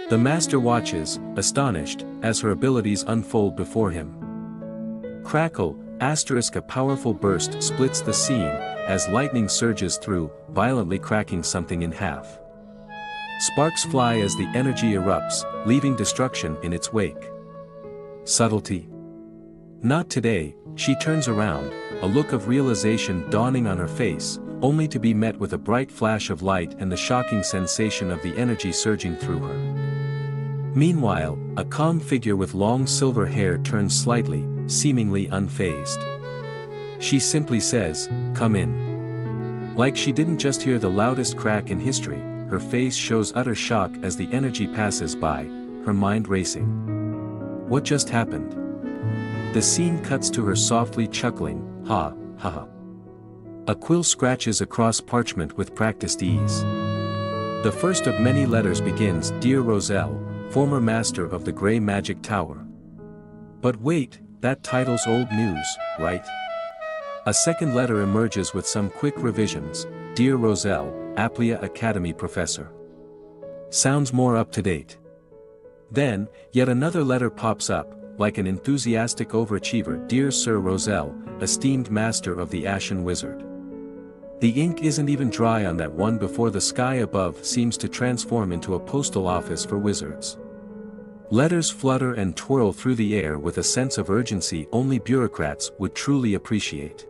The master watches, astonished, as her abilities unfold before him. Crackle, a powerful burst splits the scene, as lightning surges through, violently cracking something in half. Sparks fly as the energy erupts, leaving destruction in its wake. Subtlety? Not today. She turns around, a look of realization dawning on her face, only to be met with a bright flash of light and the shocking sensation of the energy surging through her. Meanwhile, a calm figure with long silver hair turns slightly, seemingly unfazed. She simply says, "Come in." Like she didn't just hear the loudest crack in history, her face shows utter shock as the energy passes by, her mind racing. What just happened? The scene cuts to her softly chuckling, "Ha, ha ha." A quill scratches across parchment with practiced ease. The first of many letters begins, "Dear Roselle, former master of the Grey Magic Tower." But wait, that title's old news, right? A second letter emerges with some quick revisions, "Dear Roselle, Aplia Academy Professor." Sounds more up to date. Then, yet another letter pops up, like an enthusiastic overachiever, "Dear Sir Roselle, esteemed master of the Ashen Wizard." The ink isn't even dry on that one before the sky above seems to transform into a postal office for wizards. Letters flutter and twirl through the air with a sense of urgency only bureaucrats would truly appreciate.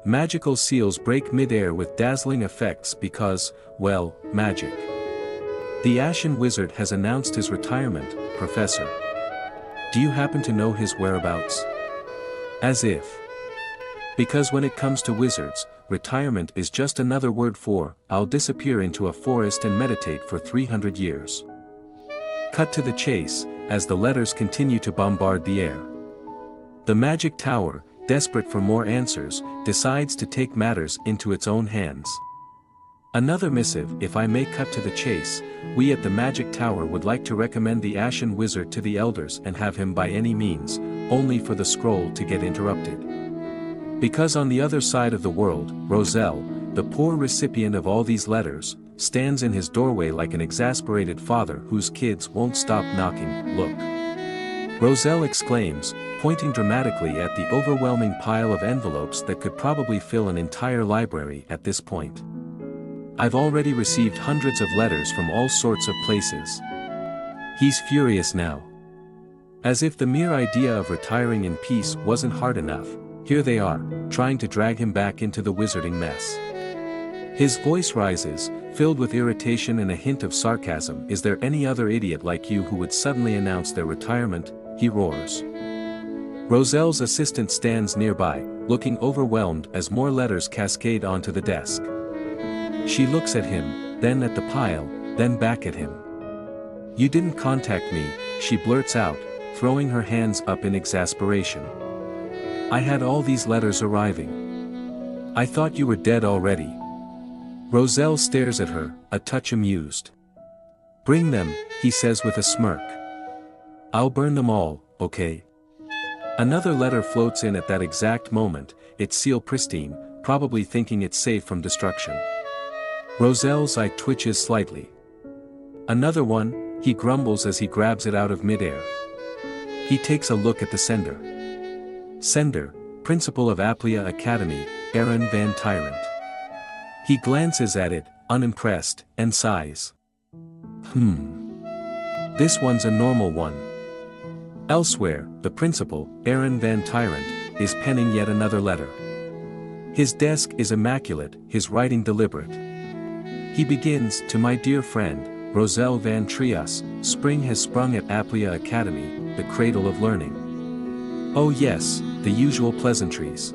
Magical seals break mid-air with dazzling effects because, well, magic. The Ashen Wizard has announced his retirement, Professor. Do you happen to know his whereabouts? As if. Because when it comes to wizards, retirement is just another word for, "I'll disappear into a forest and meditate for 300 years. Cut to the chase, as the letters continue to bombard the air. The Magic Tower, desperate for more answers, decides to take matters into its own hands. Another missive. "If I may cut to the chase, we at the Magic Tower would like to recommend the Ashen Wizard to the elders and have him by any means, only for the scroll to get interrupted. Because on the other side of the world, Roselle, the poor recipient of all these letters, stands in his doorway like an exasperated father whose kids won't stop knocking. Look." Roselle exclaims, pointing dramatically at the overwhelming pile of envelopes that could probably fill an entire library at this point. "I've already received hundreds of letters from all sorts of places." He's furious now. As if the mere idea of retiring in peace wasn't hard enough, here they are, trying to drag him back into the wizarding mess. His voice rises, filled with irritation and a hint of sarcasm. "Is there any other idiot like you who would suddenly announce their retirement?" he roars. Roselle's assistant stands nearby, looking overwhelmed as more letters cascade onto the desk. She looks at him, then at the pile, then back at him. "You didn't contact me," she blurts out, throwing her hands up in exasperation. "I had all these letters arriving. I thought you were dead already." Roselle stares at her, a touch amused. "Bring them," he says with a smirk. "I'll burn them all, okay?" Another letter floats in at that exact moment, its seal pristine, probably thinking it's safe from destruction. Roselle's eye twitches slightly. "Another one? He grumbles as he grabs it out of midair. He takes a look at the sender. Sender, Principal of Aplia Academy, Aaron Van Tyrant. He glances at it, unimpressed, and sighs. This one's a normal one. Elsewhere, the principal, Aaron Van Tyrant, is penning yet another letter. His desk is immaculate, his writing deliberate. He begins, to my dear friend, Roselle Van Trias, spring has sprung at Aplia Academy, the cradle of learning. Oh yes, the usual pleasantries.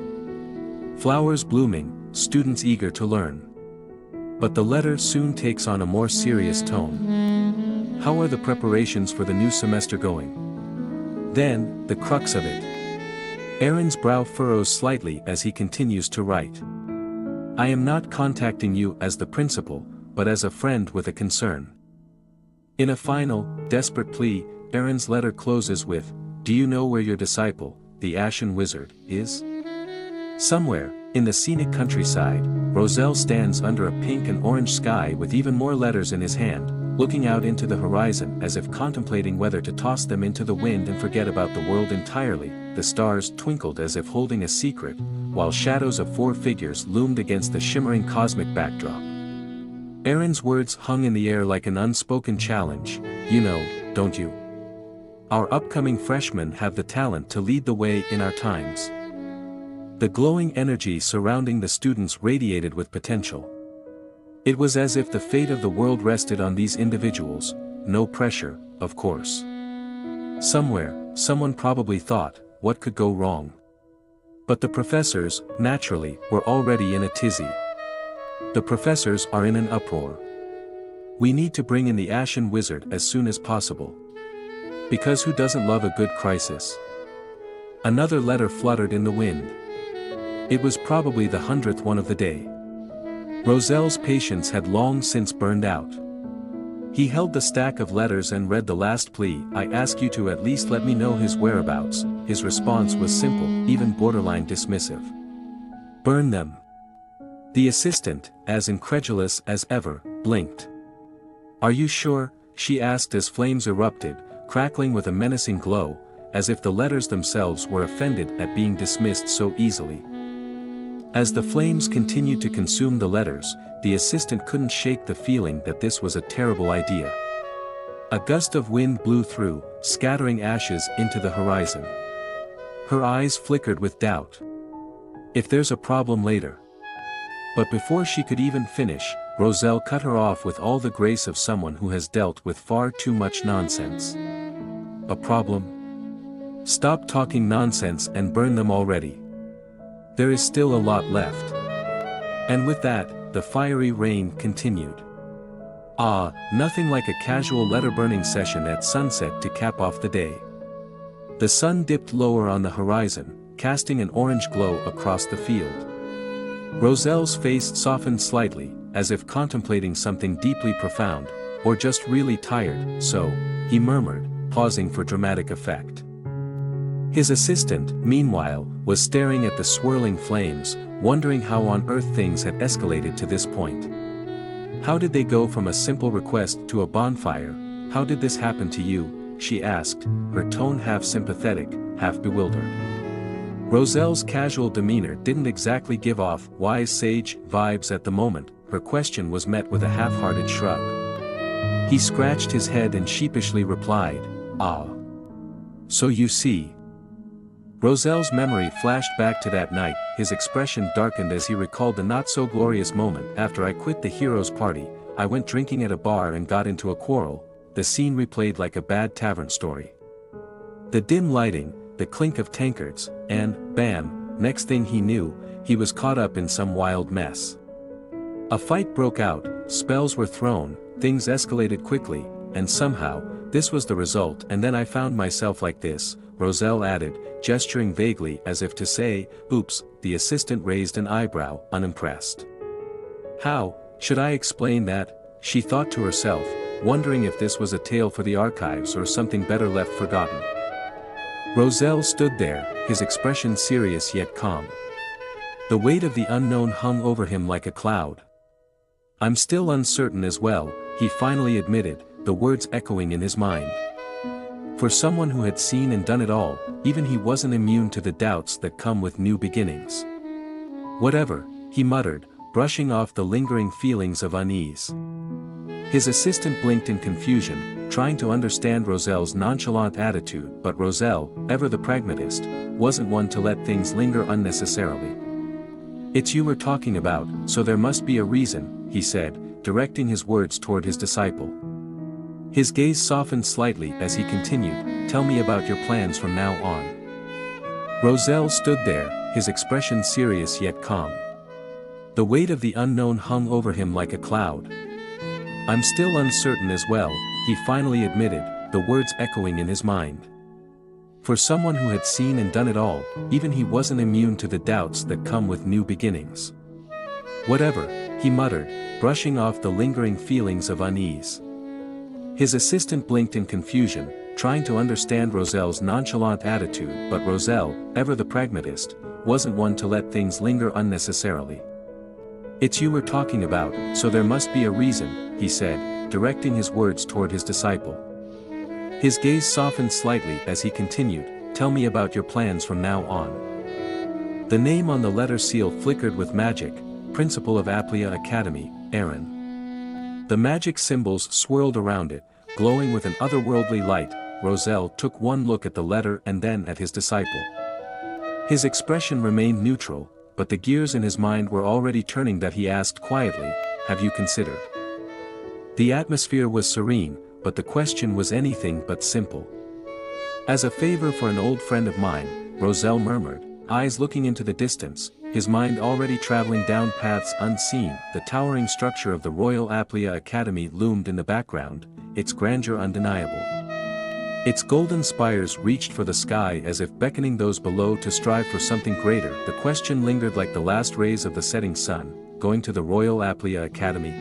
Flowers blooming, students eager to learn. But the letter soon takes on a more serious tone. How are the preparations for the new semester going? Then, the crux of it. Aaron's brow furrows slightly as he continues to write. I am not contacting you as the principal, but as a friend with a concern. In a final, desperate plea, Aaron's letter closes with, do you know where your disciple, the Ashen Wizard, is? Somewhere, in the scenic countryside, Roselle stands under a pink and orange sky with even more letters in his hand, looking out into the horizon as if contemplating whether to toss them into the wind and forget about the world entirely. The stars twinkled as if holding a secret, while shadows of 4 figures loomed against the shimmering cosmic backdrop. Aaron's words hung in the air like an unspoken challenge. You know, don't you? Our upcoming freshmen have the talent to lead the way in our times. The glowing energy surrounding the students radiated with potential. It was as if the fate of the world rested on these individuals, no pressure, of course. Somewhere, someone probably thought, what could go wrong? But the professors, naturally, were already in a tizzy. The professors are in an uproar. We need to bring in the Ashen Wizard as soon as possible. Because who doesn't love a good crisis? Another letter fluttered in the wind. It was probably the 100th one of the day. Roselle's patience had long since burned out. He held the stack of letters and read the last plea. I ask you to at least let me know his whereabouts. His response was simple, even borderline dismissive. Burn them. The assistant, as incredulous as ever, blinked. Are you sure? She asked as flames erupted, crackling with a menacing glow, as if the letters themselves were offended at being dismissed so easily. As the flames continued to consume the letters, the assistant couldn't shake the feeling that this was a terrible idea. A gust of wind blew through, scattering ashes into the horizon. Her eyes flickered with doubt. If there's a problem later. But before she could even finish, Roselle cut her off with all the grace of someone who has dealt with far too much nonsense. A problem? Stop talking nonsense and burn them already. There is still a lot left. And with that, the fiery rain continued. Nothing like a casual letter-burning session at sunset to cap off the day. The sun dipped lower on the horizon, casting an orange glow across the field. Roselle's face softened slightly, as if contemplating something deeply profound, or just really tired, so, he murmured, pausing for dramatic effect. His assistant, meanwhile, was staring at the swirling flames, wondering how on earth things had escalated to this point. How did they go from a simple request to a bonfire? How did this happen to you? She asked, her tone half sympathetic, half bewildered. Roselle's casual demeanor didn't exactly give off wise sage vibes at the moment. Her question was met with a half-hearted shrug. He scratched his head and sheepishly replied, So you see. Roselle's memory flashed back to that night, his expression darkened as he recalled the not-so-glorious moment. After I quit the hero's party, I went drinking at a bar and got into a quarrel, the scene replayed like a bad tavern story. The dim lighting, the clink of tankards, and, bam, next thing he knew, he was caught up in some wild mess. A fight broke out, spells were thrown, things escalated quickly, and somehow, this was the result. And then I found myself like this, Roselle added, gesturing vaguely as if to say, oops. The assistant raised an eyebrow, unimpressed. How should I explain that? She thought to herself, wondering if this was a tale for the archives or something better left forgotten. Roselle stood there, his expression serious yet calm. The weight of the unknown hung over him like a cloud. I'm still uncertain as well, he finally admitted, the words echoing in his mind. For someone who had seen and done it all, even he wasn't immune to the doubts that come with new beginnings. Whatever, he muttered, brushing off the lingering feelings of unease. His assistant blinked in confusion, trying to understand Roselle's nonchalant attitude, but Roselle, ever the pragmatist, wasn't one to let things linger unnecessarily. "It's you we're talking about, so there must be a reason," he said, directing his words toward his disciple. His gaze softened slightly as he continued, "Tell me about your plans from now on." Roselle stood there, his expression serious yet calm. The weight of the unknown hung over him like a cloud. "I'm still uncertain as well," he finally admitted, the words echoing in his mind. For someone who had seen and done it all, even he wasn't immune to the doubts that come with new beginnings. "Whatever," he muttered, brushing off the lingering feelings of unease. His assistant blinked in confusion, trying to understand Roselle's nonchalant attitude, but Roselle, ever the pragmatist, wasn't one to let things linger unnecessarily. "It's you we're talking about, so there must be a reason," he said, directing his words toward his disciple. His gaze softened slightly as he continued, "Tell me about your plans from now on." The name on the letter seal flickered with magic, Principal of Aplia Academy, Aaron. The magic symbols swirled around it, glowing with an otherworldly light. Roselle took one look at the letter and then at his disciple. His expression remained neutral, but the gears in his mind were already turning that he asked quietly, "Have you considered?" The atmosphere was serene, but the question was anything but simple. "As a favor for an old friend of mine," Roselle murmured, eyes looking into the distance, his mind already traveling down paths unseen. The towering structure of the Royal Aplia Academy loomed in the background, its grandeur undeniable. Its golden spires reached for the sky as if beckoning those below to strive for something greater. The question lingered like the last rays of the setting sun, "Going to the Royal Aplia Academy?"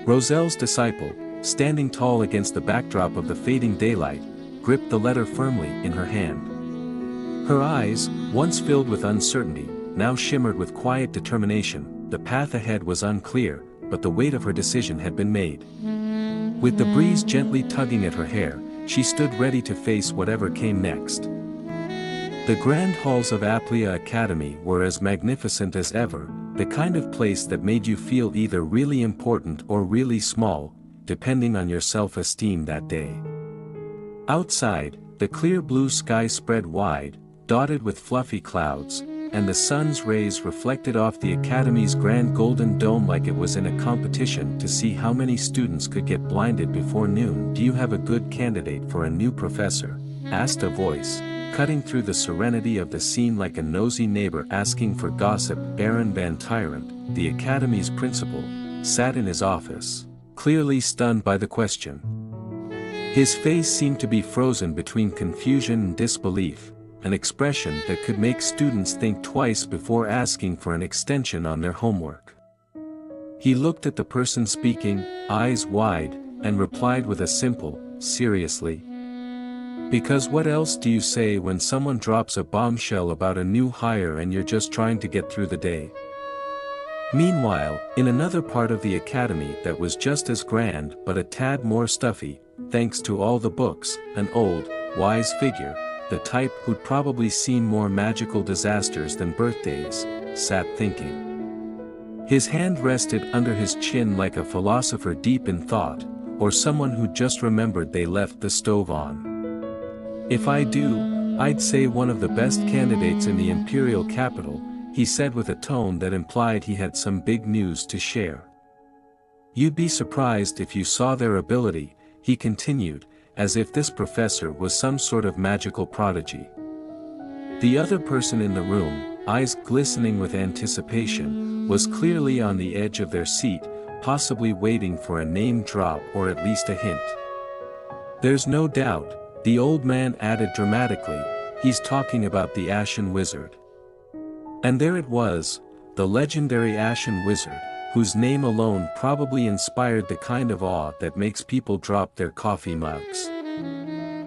Roselle's disciple, standing tall against the backdrop of the fading daylight, gripped the letter firmly in her hand. Her eyes, once filled with uncertainty, now shimmered with quiet determination. The path ahead was unclear, but the weight of her decision had been made. With the breeze gently tugging at her hair, she stood ready to face whatever came next. The grand halls of Aplia Academy were as magnificent as ever, the kind of place that made you feel either really important or really small, depending on your self-esteem that day. Outside, the clear blue sky spread wide, dotted with fluffy clouds, and the sun's rays reflected off the Academy's grand golden dome like it was in a competition to see how many students could get blinded before noon. "Do you have a good candidate for a new professor?" asked a voice, cutting through the serenity of the scene like a nosy neighbor asking for gossip. Baron Van Tyrant, the Academy's principal, sat in his office, clearly stunned by the question. His face seemed to be frozen between confusion and disbelief, an expression that could make students think twice before asking for an extension on their homework. He looked at the person speaking, eyes wide, and replied with a simple, "Seriously?" Because what else do you say when someone drops a bombshell about a new hire and you're just trying to get through the day? Meanwhile, in another part of the academy that was just as grand but a tad more stuffy, thanks to all the books, an old, wise figure, the type who'd probably seen more magical disasters than birthdays, sat thinking. His hand rested under his chin like a philosopher deep in thought, or someone who just remembered they left the stove on. "If I do, I'd say one of the best candidates in the imperial capital," he said with a tone that implied he had some big news to share. "You'd be surprised if you saw their ability," he continued, as if this professor was some sort of magical prodigy. The other person in the room, eyes glistening with anticipation, was clearly on the edge of their seat, possibly waiting for a name drop or at least a hint. "There's no doubt," the old man added dramatically, "he's talking about the Ashen Wizard." And there it was, the legendary Ashen Wizard, whose name alone probably inspired the kind of awe that makes people drop their coffee mugs.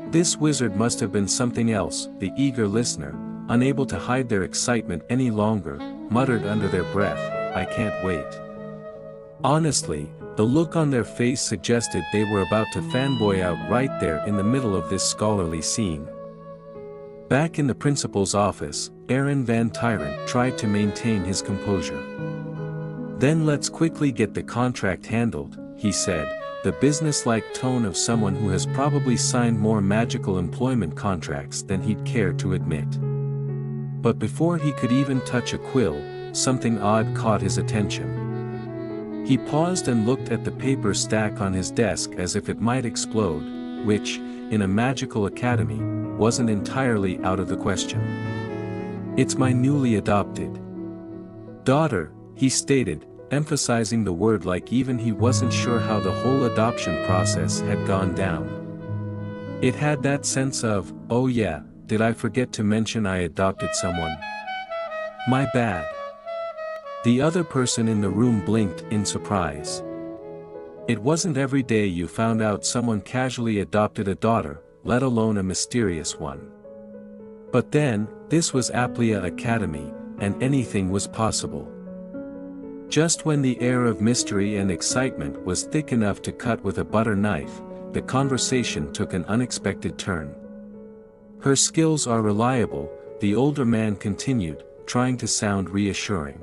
This wizard must have been something else. The eager listener, unable to hide their excitement any longer, muttered under their breath, "I can't wait." Honestly, the look on their face suggested they were about to fanboy out right there in the middle of this scholarly scene. Back in the principal's office, Aaron Van Tyrant tried to maintain his composure. "Then let's quickly get the contract handled," he said, the businesslike tone of someone who has probably signed more magical employment contracts than he'd care to admit. But before he could even touch a quill, something odd caught his attention. He paused and looked at the paper stack on his desk as if it might explode, which, in a magical academy, wasn't entirely out of the question. "It's my newly adopted daughter," he stated, emphasizing the word like even he wasn't sure how the whole adoption process had gone down. It had that sense of, "Oh yeah, did I forget to mention I adopted someone? My bad." The other person in the room blinked in surprise. It wasn't every day you found out someone casually adopted a daughter, let alone a mysterious one. But then, this was Aplia Academy, and anything was possible. Just when the air of mystery and excitement was thick enough to cut with a butter knife, the conversation took an unexpected turn. "Her skills are reliable," the older man continued, trying to sound reassuring.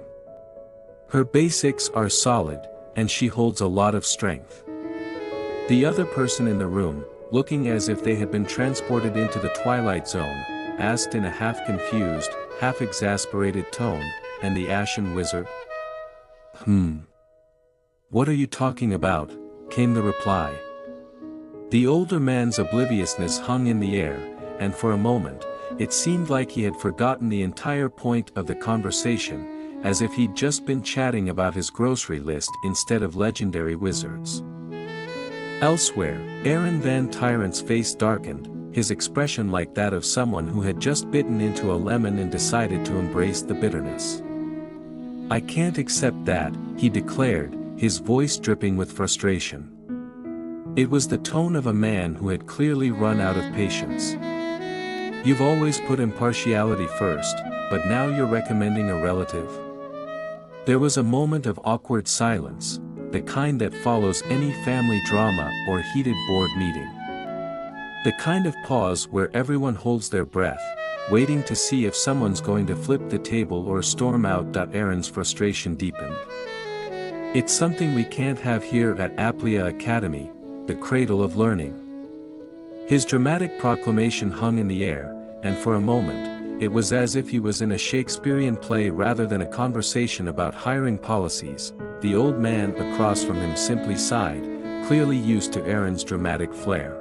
"Her basics are solid, and she holds a lot of strength." The other person in the room, looking as if they had been transported into the Twilight Zone, asked in a half-confused, half-exasperated tone, "And the Ashen Wizard?" "What are you talking about?" came the reply. The older man's obliviousness hung in the air, and for a moment, it seemed like he had forgotten the entire point of the conversation, as if he'd just been chatting about his grocery list instead of legendary wizards. Elsewhere, Aaron Van Tyrant's face darkened, his expression like that of someone who had just bitten into a lemon and decided to embrace the bitterness. "I can't accept that," he declared, his voice dripping with frustration. It was the tone of a man who had clearly run out of patience. "You've always put impartiality first, but now you're recommending a relative?" There was a moment of awkward silence, the kind that follows any family drama or heated board meeting. The kind of pause where everyone holds their breath, waiting to see if someone's going to flip the table or storm out. Aaron's frustration deepened. "It's something we can't have here at Aplia Academy, the cradle of learning." His dramatic proclamation hung in the air, and for a moment, it was as if he was in a Shakespearean play rather than a conversation about hiring policies. The old man across from him simply sighed, clearly used to Aaron's dramatic flair.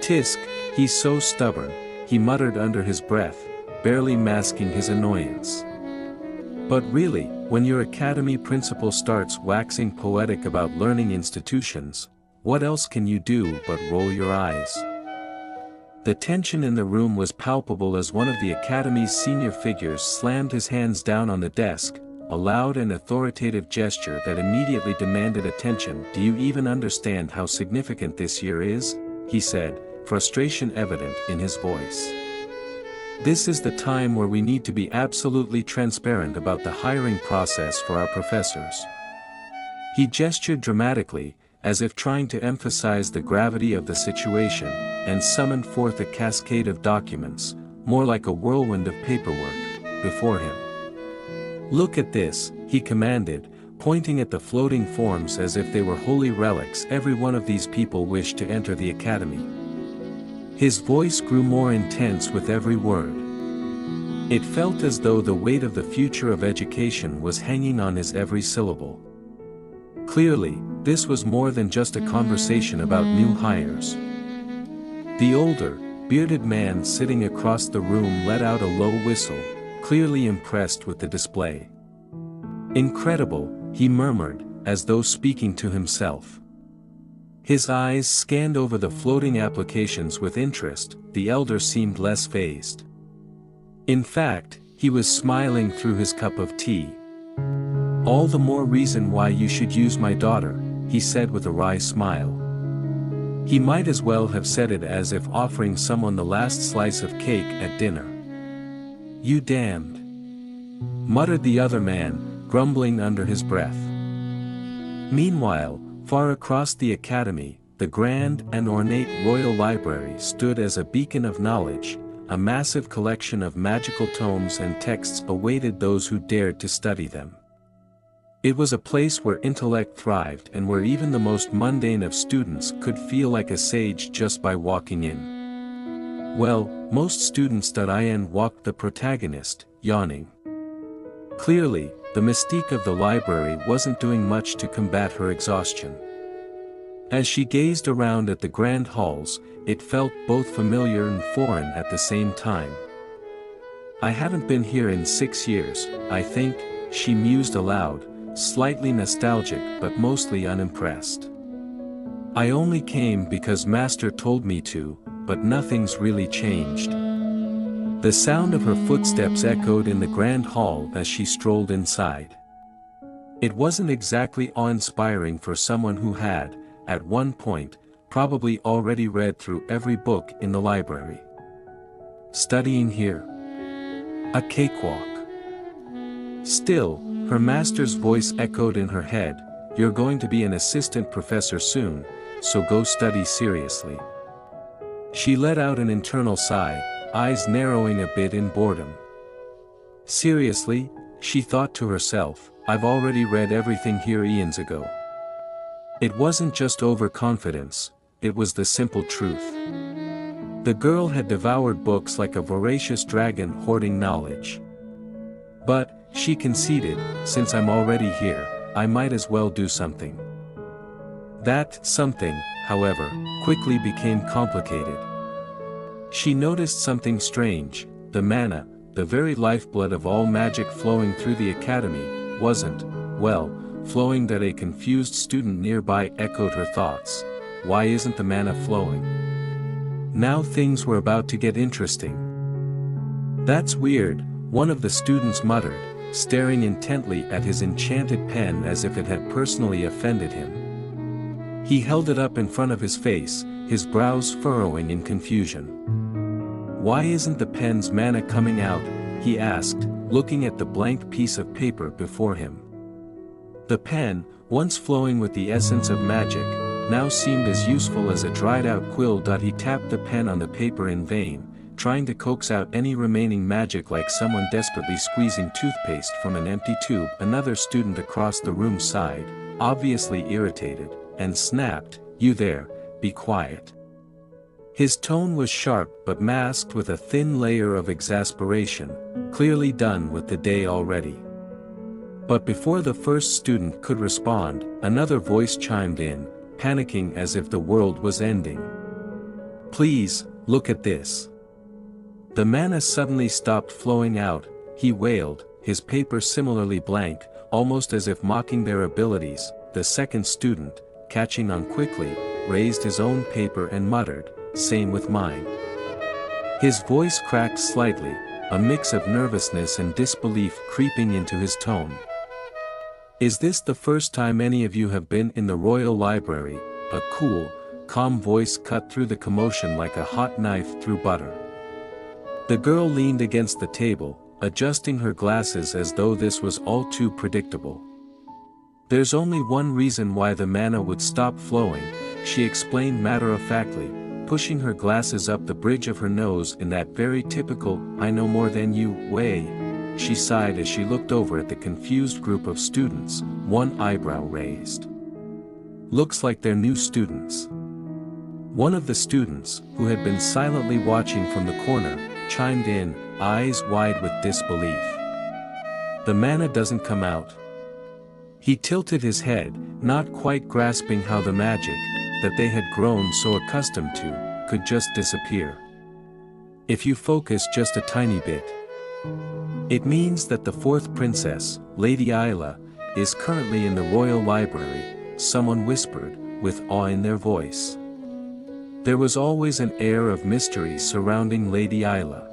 "Tisk, he's so stubborn," he muttered under his breath, barely masking his annoyance. But really, when your academy principal starts waxing poetic about learning institutions, what else can you do but roll your eyes? The tension in the room was palpable as one of the academy's senior figures slammed his hands down on the desk, a loud and authoritative gesture that immediately demanded attention. "Do you even understand how significant this year is?" he said, frustration evident in his voice. "This is the time where we need to be absolutely transparent about the hiring process for our professors." He gestured dramatically, as if trying to emphasize the gravity of the situation, and summoned forth a cascade of documents, more like a whirlwind of paperwork, before him. "Look at this," he commanded, pointing at the floating forms as if they were holy relics. "Every one of these people wished to enter the academy." His voice grew more intense with every word. It felt as though the weight of the future of education was hanging on his every syllable. Clearly, this was more than just a conversation about new hires. The older, bearded man sitting across the room let out a low whistle, clearly impressed with the display. "Incredible," he murmured, as though speaking to himself. His eyes scanned over the floating applications with interest. The elder seemed less fazed. In fact, he was smiling through his cup of tea. "All the more reason why you should use my daughter," he said with a wry smile. He might as well have said it as if offering someone the last slice of cake at dinner. "You damned," muttered the other man, grumbling under his breath. Meanwhile, far across the academy, the grand and ornate royal library stood as a beacon of knowledge. A massive collection of magical tomes and texts awaited those who dared to study them. It was a place where intellect thrived and where even the most mundane of students could feel like a sage just by walking in. Well, most students.in walked the protagonist, yawning. Clearly, the mystique of the library wasn't doing much to combat her exhaustion. As she gazed around at the grand halls, it felt both familiar and foreign at the same time. I haven't been here in 6 years, I think, she mused aloud, slightly nostalgic but mostly unimpressed. I only came because Master told me to, but nothing's really changed. The sound of her footsteps echoed in the grand hall as she strolled inside. It wasn't exactly awe-inspiring for someone who had, at one point, probably already read through every book in the library. Studying here? A cakewalk. Still, her master's voice echoed in her head, "You're going to be an assistant professor soon, so go study seriously." She let out an internal sigh, eyes narrowing a bit in boredom. Seriously, she thought to herself, I've already read everything here eons ago. It wasn't just overconfidence, it was the simple truth. The girl had devoured books like a voracious dragon hoarding knowledge. But, she conceded, since I'm already here, I might as well do something. That something, however, quickly became complicated. She noticed something strange. The mana, the very lifeblood of all magic flowing through the academy, wasn't, well, flowing. That a confused student nearby echoed her thoughts. Why isn't the mana flowing? Now things were about to get interesting. That's weird, one of the students muttered, staring intently at his enchanted pen as if it had personally offended him. He held it up in front of his face, his brows furrowing in confusion. Why isn't the pen's mana coming out? He asked, looking at the blank piece of paper before him. The pen, once flowing with the essence of magic, now seemed as useful as a dried-out quill. He tapped the pen on the paper in vain, trying to coax out any remaining magic like someone desperately squeezing toothpaste from an empty tube. Another student across the room sighed, obviously irritated, and snapped, "You there, be quiet." His tone was sharp but masked with a thin layer of exasperation, clearly done with the day already. But before the first student could respond, another voice chimed in, panicking as if the world was ending. "Please, look at this." The mana suddenly stopped flowing out, he wailed, his paper similarly blank, almost as if mocking their abilities. The second student, catching on quickly, raised his own paper and muttered, "Same with mine." His voice cracked slightly, a mix of nervousness and disbelief creeping into his tone. "Is this the first time any of you have been in the Royal Library?" A cool, calm voice cut through the commotion like a hot knife through butter. The girl leaned against the table, adjusting her glasses as though this was all too predictable. "There's only one reason why the mana would stop flowing," she explained matter-of-factly, pushing her glasses up the bridge of her nose in that very typical, "I know more than you" way. She sighed as she looked over at the confused group of students, one eyebrow raised. "Looks like they're new students." One of the students, who had been silently watching from the corner, chimed in, eyes wide with disbelief. "The mana doesn't come out." He tilted his head, not quite grasping how the magic, that they had grown so accustomed to, could just disappear. "If you focus just a tiny bit. It means that the fourth princess, Lady Yahello, is currently in the Royal Library," someone whispered, with awe in their voice. There was always an air of mystery surrounding Lady Yahello.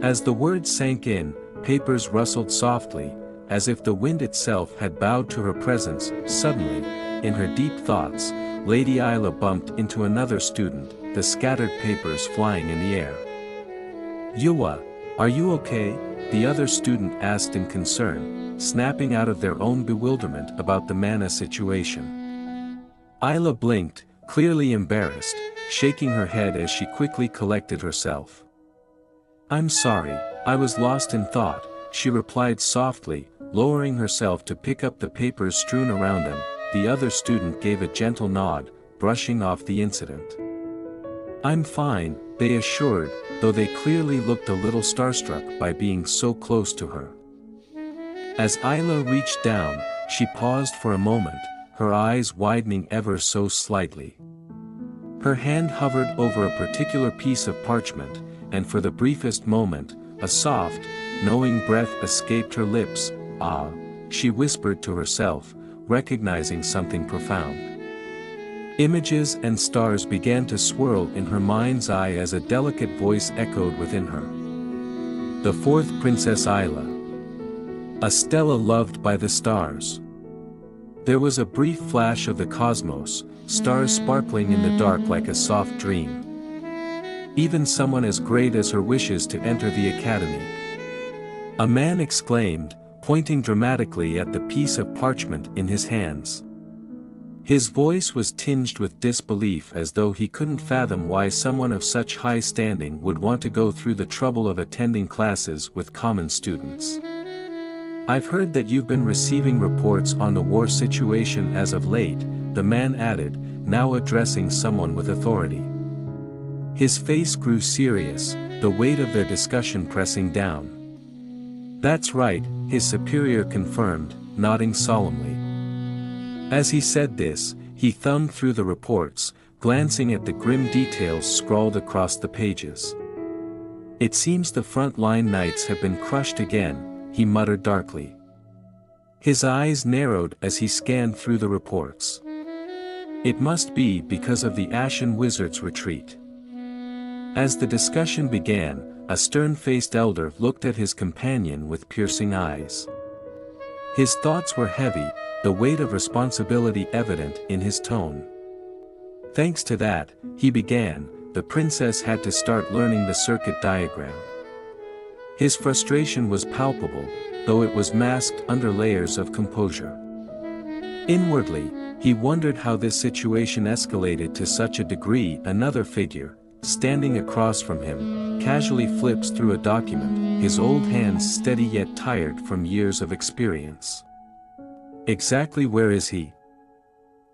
As the words sank in, papers rustled softly, as if the wind itself had bowed to her presence. Suddenly, in her deep thoughts, Lady Yahello bumped into another student, the scattered papers flying in the air. "Yuwa, are you okay?" the other student asked in concern, snapping out of their own bewilderment about the mana situation. Isla blinked, clearly embarrassed, shaking her head as she quickly collected herself. "I'm sorry, I was lost in thought," she replied softly, lowering herself to pick up the papers strewn around them. The other student gave a gentle nod, brushing off the incident. "I'm fine," they assured, though they clearly looked a little starstruck by being so close to her. As Isla reached down, she paused for a moment, her eyes widening ever so slightly. Her hand hovered over a particular piece of parchment, and for the briefest moment, a soft, knowing breath escaped her lips. "Ah," she whispered to herself, recognizing something profound. Images and stars began to swirl in her mind's eye as a delicate voice echoed within her. The fourth Princess Isla. A stella loved by the stars. There was a brief flash of the cosmos, stars sparkling in the dark like a soft dream. Even someone as great as her wishes to enter the academy. A man exclaimed, pointing dramatically at the piece of parchment in his hands. His voice was tinged with disbelief, as though he couldn't fathom why someone of such high standing would want to go through the trouble of attending classes with common students. "I've heard that you've been receiving reports on the war situation as of late," the man added, now addressing someone with authority. His face grew serious, the weight of their discussion pressing down. "That's right," his superior confirmed, nodding solemnly. As he said this, he thumbed through the reports, glancing at the grim details scrawled across the pages. "It seems the front-line knights have been crushed again," he muttered darkly. His eyes narrowed as he scanned through the reports. It must be because of the Ashen Wizard's retreat. As the discussion began, a stern-faced elder looked at his companion with piercing eyes. His thoughts were heavy, the weight of responsibility evident in his tone. "Thanks to that," he began, "the princess had to start learning the circuit diagram." His frustration was palpable, though it was masked under layers of composure. Inwardly, he wondered how this situation escalated to such a degree. Another figure, standing across from him, casually flips through a document, his old hands steady yet tired from years of experience. "Exactly where is he?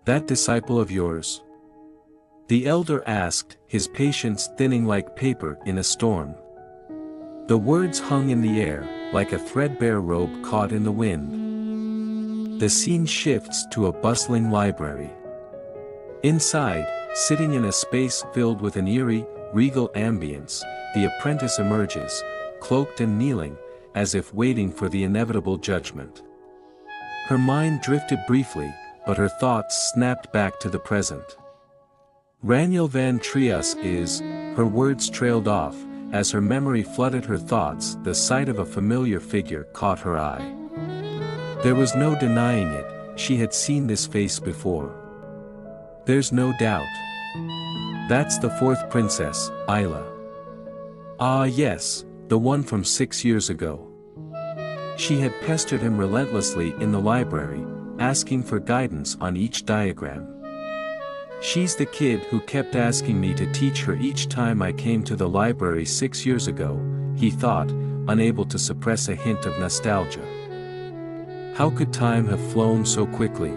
That disciple of yours?" the elder asked, his patience thinning like paper in a storm. The words hung in the air, like a threadbare robe caught in the wind. The scene shifts to a bustling library. Inside, sitting in a space filled with an eerie, regal ambience, the apprentice emerges, cloaked and kneeling, as if waiting for the inevitable judgment. Her mind drifted briefly, but her thoughts snapped back to the present. "Raniel van Trias is," her words trailed off, as her memory flooded her thoughts. The sight of a familiar figure caught her eye. There was no denying it, she had seen this face before. There's no doubt. That's the fourth princess, Isla. Ah yes, the one from 6 years ago. She had pestered him relentlessly in the library, asking for guidance on each diagram. She's the kid who kept asking me to teach her each time I came to the library 6 years ago, he thought, unable to suppress a hint of nostalgia. How could time have flown so quickly?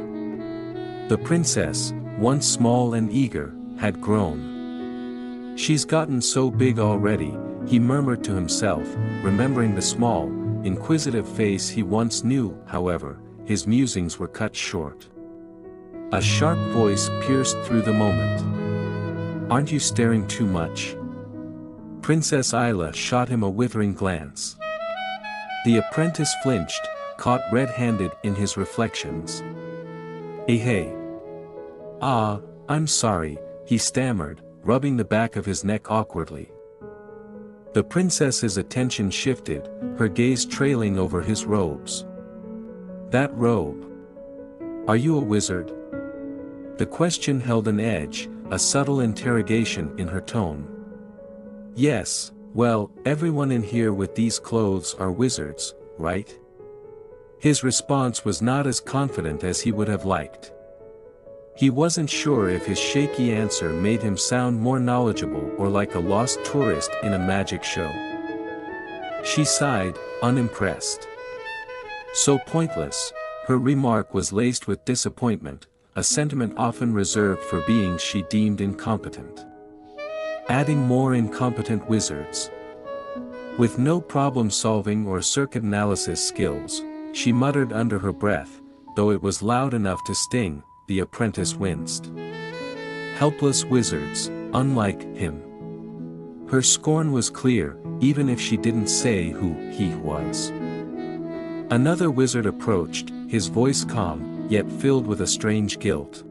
The princess, once small and eager, had grown. She's gotten so big already, he murmured to himself, remembering the small, inquisitive face he once knew. However, his musings were cut short. A sharp voice pierced through the moment. "Aren't you staring too much?" Princess Isla shot him a withering glance. The apprentice flinched, caught red-handed in his reflections. Hey. "Ah, I'm sorry," he stammered, rubbing the back of his neck awkwardly. The princess's attention shifted, her gaze trailing over his robes. "That robe. Are you a wizard?" The question held an edge, a subtle interrogation in her tone. "Yes, well, everyone in here with these clothes are wizards, right?" His response was not as confident as he would have liked. He wasn't sure if his shaky answer made him sound more knowledgeable or like a lost tourist in a magic show. She sighed, unimpressed. So pointless. Her remark was laced with disappointment, a sentiment often reserved for beings she deemed incompetent. Adding more incompetent wizards. With no problem-solving or circuit analysis skills, she muttered under her breath, though it was loud enough to sting. The apprentice winced. Helpless wizards, unlike him. Her scorn was clear, even if she didn't say who he was. Another wizard approached, his voice calm, yet filled with a strange guilt.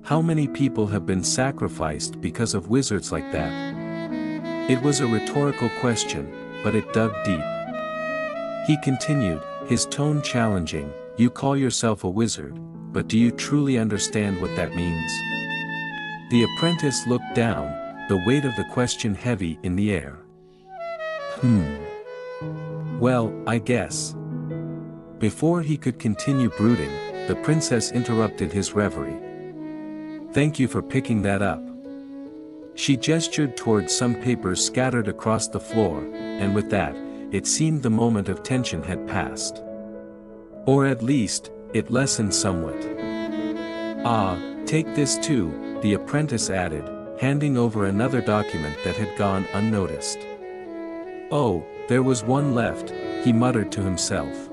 How many people have been sacrificed because of wizards like that? It was a rhetorical question, but it dug deep. He continued, his tone challenging, "You call yourself a wizard, but do you truly understand what that means?" The apprentice looked down, the weight of the question heavy in the air. Well, I guess. Before he could continue brooding, the princess interrupted his reverie. "Thank you for picking that up." She gestured towards some papers scattered across the floor, and with that, it seemed the moment of tension had passed. Or at least, it lessened somewhat. "Ah, take this too," the apprentice added, handing over another document that had gone unnoticed. "Oh, there was one left," he muttered to himself.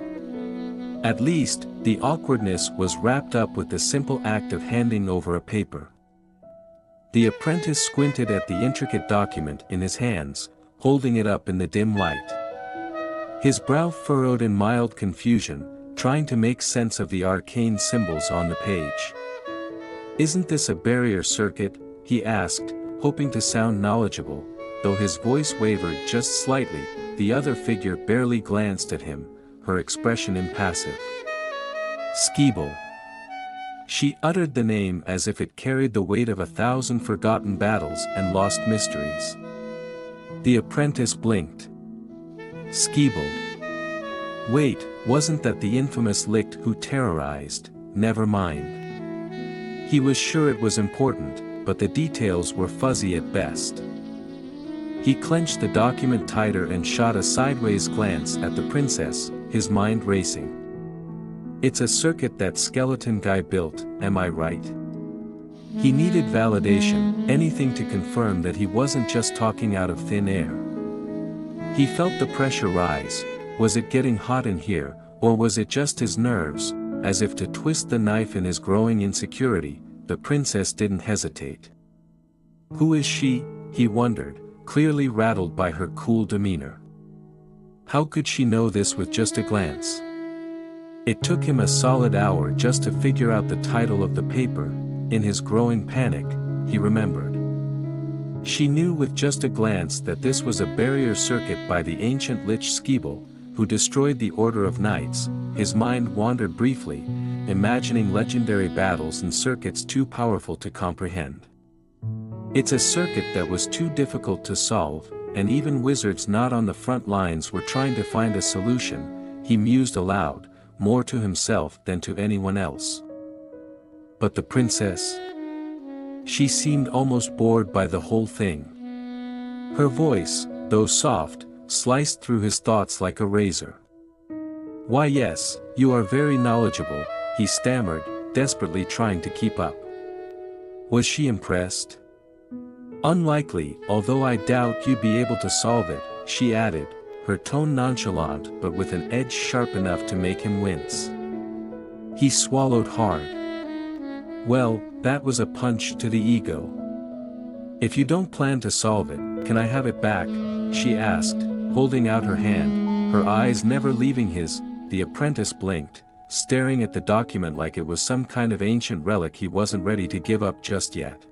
At least, the awkwardness was wrapped up with the simple act of handing over a paper. The apprentice squinted at the intricate document in his hands, holding it up in the dim light. His brow furrowed in mild confusion, trying to make sense of the arcane symbols on the page. "Isn't this a barrier circuit?" he asked, hoping to sound knowledgeable, though his voice wavered just slightly. The other figure barely glanced at him, her expression impassive. "Skeeble." She uttered the name as if it carried the weight of 1,000 forgotten battles and lost mysteries. The apprentice blinked. Skeeble. Wait, wasn't that the infamous Licht who terrorized? Never mind. He was sure it was important, but the details were fuzzy at best. He clenched the document tighter and shot a sideways glance at the princess, his mind racing. "It's a circuit that skeleton guy built, am I right?" He needed validation, anything to confirm that he wasn't just talking out of thin air. He felt the pressure rise. Was it getting hot in here, or was it just his nerves? As if to twist the knife in his growing insecurity, the princess didn't hesitate. Who is she? He wondered, clearly rattled by her cool demeanor. How could she know this with just a glance? It took him a solid hour just to figure out the title of the paper. In his growing panic, he remembered. She knew with just a glance that this was a barrier circuit by the ancient Lich Skeeble, who destroyed the Order of Knights. His mind wandered briefly, imagining legendary battles and circuits too powerful to comprehend. It's a circuit that was too difficult to solve, and even wizards not on the front lines were trying to find a solution, he mused aloud, more to himself than to anyone else. But the princess? She seemed almost bored by the whole thing. Her voice, though soft, sliced through his thoughts like a razor. "Why yes, you are very knowledgeable," he stammered, desperately trying to keep up. Was she impressed? "Unlikely, although I doubt you'd be able to solve it," she added, her tone nonchalant but with an edge sharp enough to make him wince. He swallowed hard. Well, that was a punch to the ego. "If you don't plan to solve it, can I have it back?" she asked, holding out her hand, her eyes never leaving his. The apprentice blinked, staring at the document like it was some kind of ancient relic he wasn't ready to give up just yet.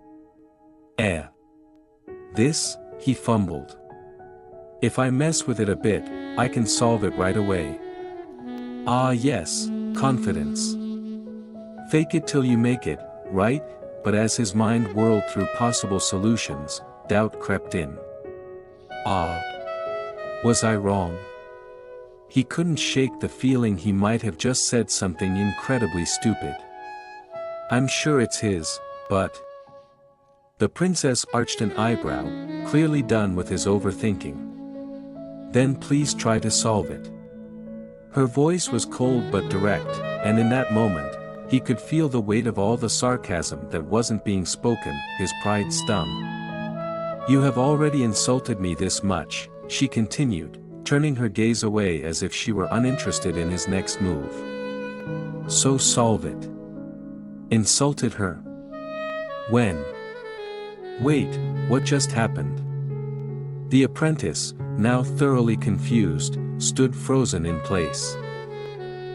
This?" he fumbled. "If I mess with it a bit, I can solve it right away." "Ah yes, confidence. Fake it till you make it, right?" But as his mind whirled through possible solutions, doubt crept in. Was I wrong? He couldn't shake the feeling he might have just said something incredibly stupid. I'm sure it's his, but... The princess arched an eyebrow, clearly done with his overthinking. Then please try to solve it. Her voice was cold but direct, and in that moment, he could feel the weight of all the sarcasm that wasn't being spoken. His pride stung. You have already insulted me this much, she continued, turning her gaze away as if she were uninterested in his next move. So solve it. Insulted her? When? Wait, what just happened? The apprentice, now thoroughly confused, stood frozen in place.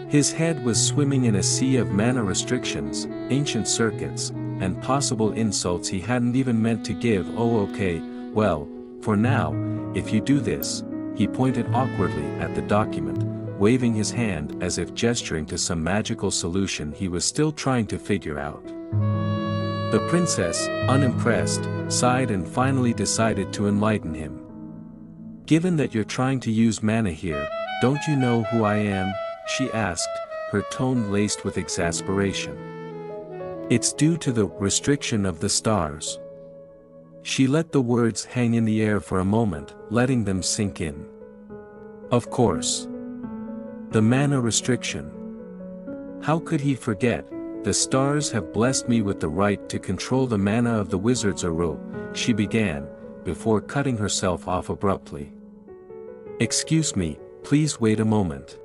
His head was swimming in a sea of mana restrictions, ancient circuits, and possible insults he hadn't even meant to give. Oh okay, well, for now, if you do this, he pointed awkwardly at the document, waving his hand as if gesturing to some magical solution he was still trying to figure out. The princess, unimpressed, sighed and finally decided to enlighten him. Given that you're trying to use mana here, don't you know who I am? She asked, her tone laced with exasperation. It's due to the restriction of the stars. She let the words hang in the air for a moment, letting them sink in. Of course. The mana restriction. How could he forget? The stars have blessed me with the right to control the mana of the wizard's Asura, she began, before cutting herself off abruptly. Excuse me, please wait a moment.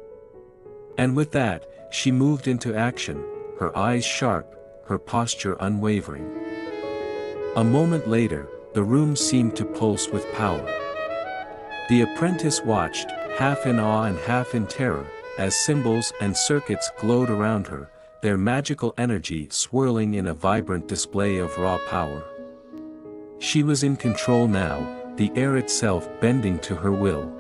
And with that, she moved into action, her eyes sharp, her posture unwavering. A moment later, the room seemed to pulse with power. The apprentice watched, half in awe and half in terror, as symbols and circuits glowed around her, their magical energy swirling in a vibrant display of raw power. She was in control now, the air itself bending to her will.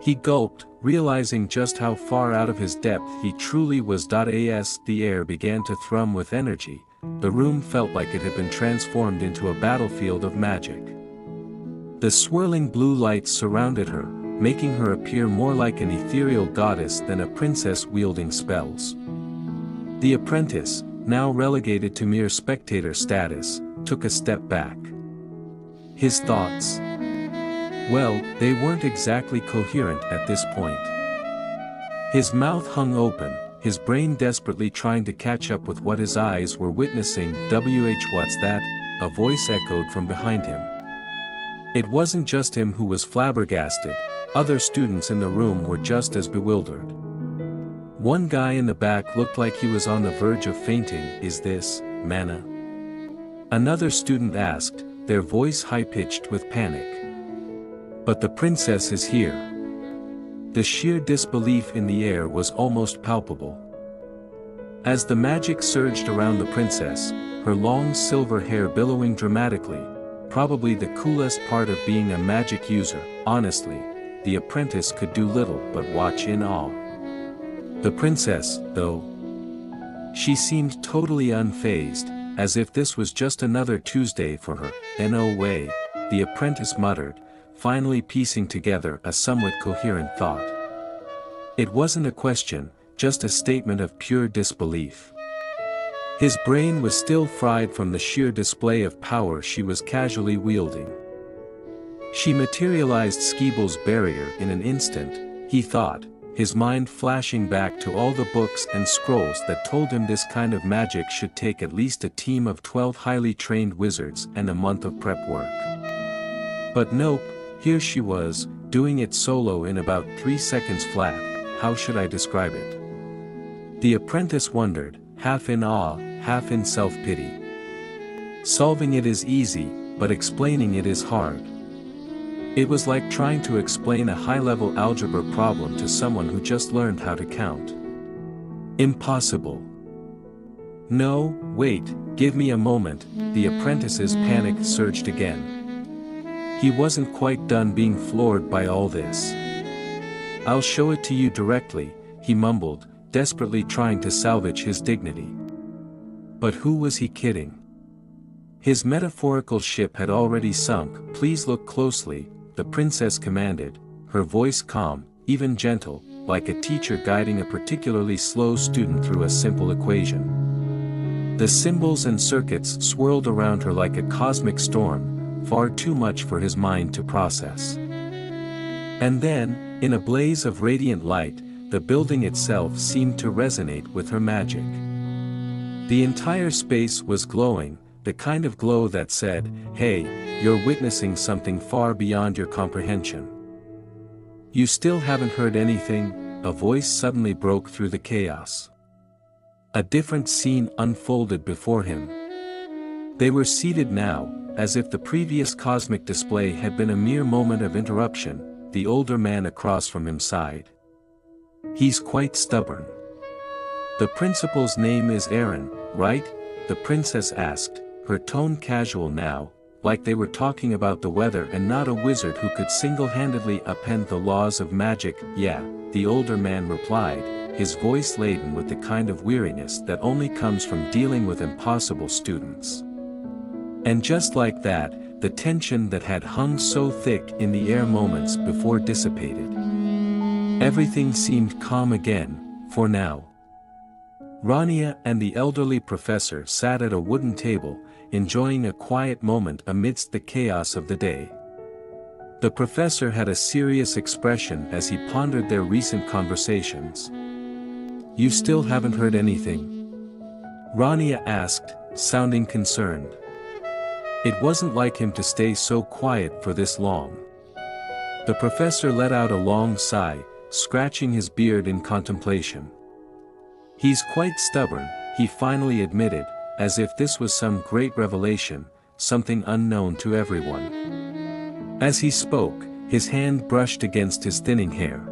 He gulped, realizing just how far out of his depth he truly was. As the air began to thrum with energy, the room felt like it had been transformed into a battlefield of magic. The swirling blue lights surrounded her, making her appear more like an ethereal goddess than a princess wielding spells. The apprentice, now relegated to mere spectator status, took a step back. His thoughts? Well, they weren't exactly coherent at this point. His mouth hung open, his brain desperately trying to catch up with what his eyes were witnessing. What's that? A voice echoed from behind him. It wasn't just him who was flabbergasted, other students in the room were just as bewildered. One guy in the back looked like he was on the verge of fainting. Is this mana? Another student asked, their voice high-pitched with panic. But the princess is here. The sheer disbelief in the air was almost palpable. As the magic surged around the princess, her long silver hair billowing dramatically, probably the coolest part of being a magic user. Honestly, the apprentice could do little but watch in awe. The princess, though, she seemed totally unfazed, as if this was just another Tuesday for her. No way, the apprentice muttered, finally piecing together a somewhat coherent thought. It wasn't a question, just a statement of pure disbelief. His brain was still fried from the sheer display of power she was casually wielding. She materialized Skeeble's barrier in an instant, he thought, his mind flashing back to all the books and scrolls that told him this kind of magic should take at least a team of 12 highly trained wizards and a month of prep work. But nope, here she was, doing it solo in about 3 seconds flat. How should I describe it? The apprentice wondered, half in awe, half in self-pity. Solving it is easy, but explaining it is hard. It was like trying to explain a high-level algebra problem to someone who just learned how to count. Impossible. No, wait, give me a moment. The apprentice's panic surged again. He wasn't quite done being floored by all this. I'll show it to you directly, he mumbled, desperately trying to salvage his dignity. But who was he kidding? His metaphorical ship had already sunk. Please look closely, the princess commanded, her voice calm, even gentle, like a teacher guiding a particularly slow student through a simple equation. The symbols and circuits swirled around her like a cosmic storm, far too much for his mind to process. And then, in a blaze of radiant light, the building itself seemed to resonate with her magic. The entire space was glowing, the kind of glow that said, "Hey, you're witnessing something far beyond your comprehension." "You still haven't heard anything?" a voice suddenly broke through the chaos. A different scene unfolded before him. They were seated now, as if the previous cosmic display had been a mere moment of interruption. The older man across from him sighed. "He's quite stubborn." "The principal's name is Aaron, right?" the princess asked, her tone casual now, like they were talking about the weather and not a wizard who could single-handedly upend the laws of magic. "Yeah," the older man replied, his voice laden with the kind of weariness that only comes from dealing with impossible students. And just like that, the tension that had hung so thick in the air moments before dissipated. Everything seemed calm again, for now. Rania and the elderly professor sat at a wooden table, enjoying a quiet moment amidst the chaos of the day. The professor had a serious expression as he pondered their recent conversations. "You still haven't heard anything?" Rania asked, sounding concerned. It wasn't like him to stay so quiet for this long. The professor let out a long sigh, scratching his beard in contemplation. "He's quite stubborn," he finally admitted, as if this was some great revelation, something unknown to everyone. As he spoke, his hand brushed against his thinning hair.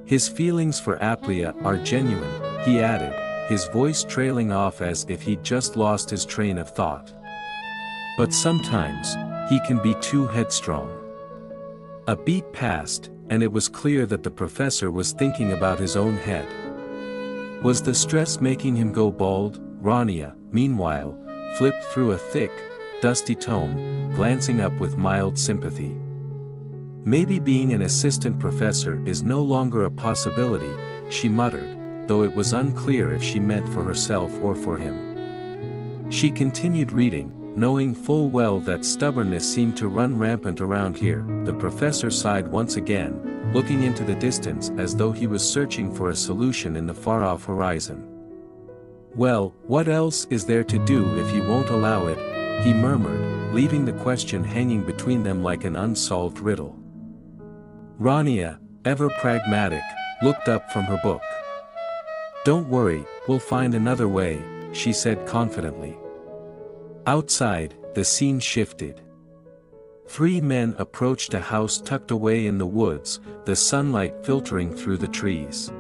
"His feelings for Aplia are genuine," he added, his voice trailing off as if he'd just lost his train of thought. "But sometimes, he can be too headstrong." A beat passed, and it was clear that the professor was thinking about his own head. Was the stress making him go bald? Rania, meanwhile, flipped through a thick, dusty tome, glancing up with mild sympathy. "Maybe being an assistant professor is no longer a possibility," she muttered, though it was unclear if she meant for herself or for him. She continued reading, knowing full well that stubbornness seemed to run rampant around here. The professor sighed once again, looking into the distance as though he was searching for a solution in the far-off horizon. "Well, what else is there to do if you won't allow it?" he murmured, leaving the question hanging between them like an unsolved riddle. Rania, ever pragmatic, looked up from her book. "Don't worry, we'll find another way," she said confidently. Outside, the scene shifted. Three men approached a house tucked away in the woods, the sunlight filtering through the trees.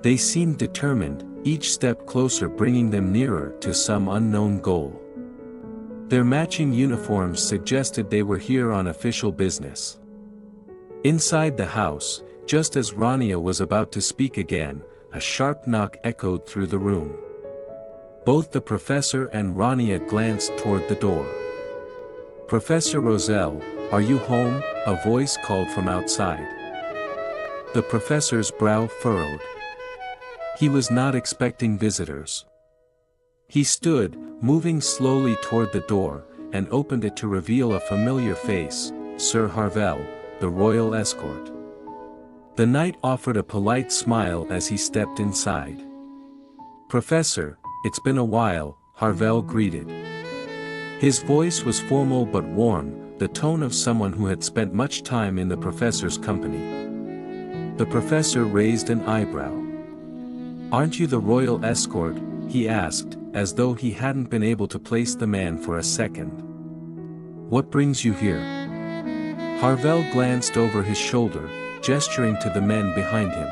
They seemed determined, each step closer bringing them nearer to some unknown goal. Their matching uniforms suggested they were here on official business. Inside the house, just as Rania was about to speak again, a sharp knock echoed through the room. Both the professor and Rania glanced toward the door. "Professor Roselle, are you home?" a voice called from outside. The professor's brow furrowed. He was not expecting visitors. He stood, moving slowly toward the door, and opened it to reveal a familiar face, Sir Harvel, the royal escort. The knight offered a polite smile as he stepped inside. "Professor, it's been a while," Harvel greeted. His voice was formal but warm, the tone of someone who had spent much time in the professor's company. The professor raised an eyebrow. "Aren't you the royal escort?" he asked, as though he hadn't been able to place the man for a second. "What brings you here?" Harvel glanced over his shoulder, gesturing to the men behind him.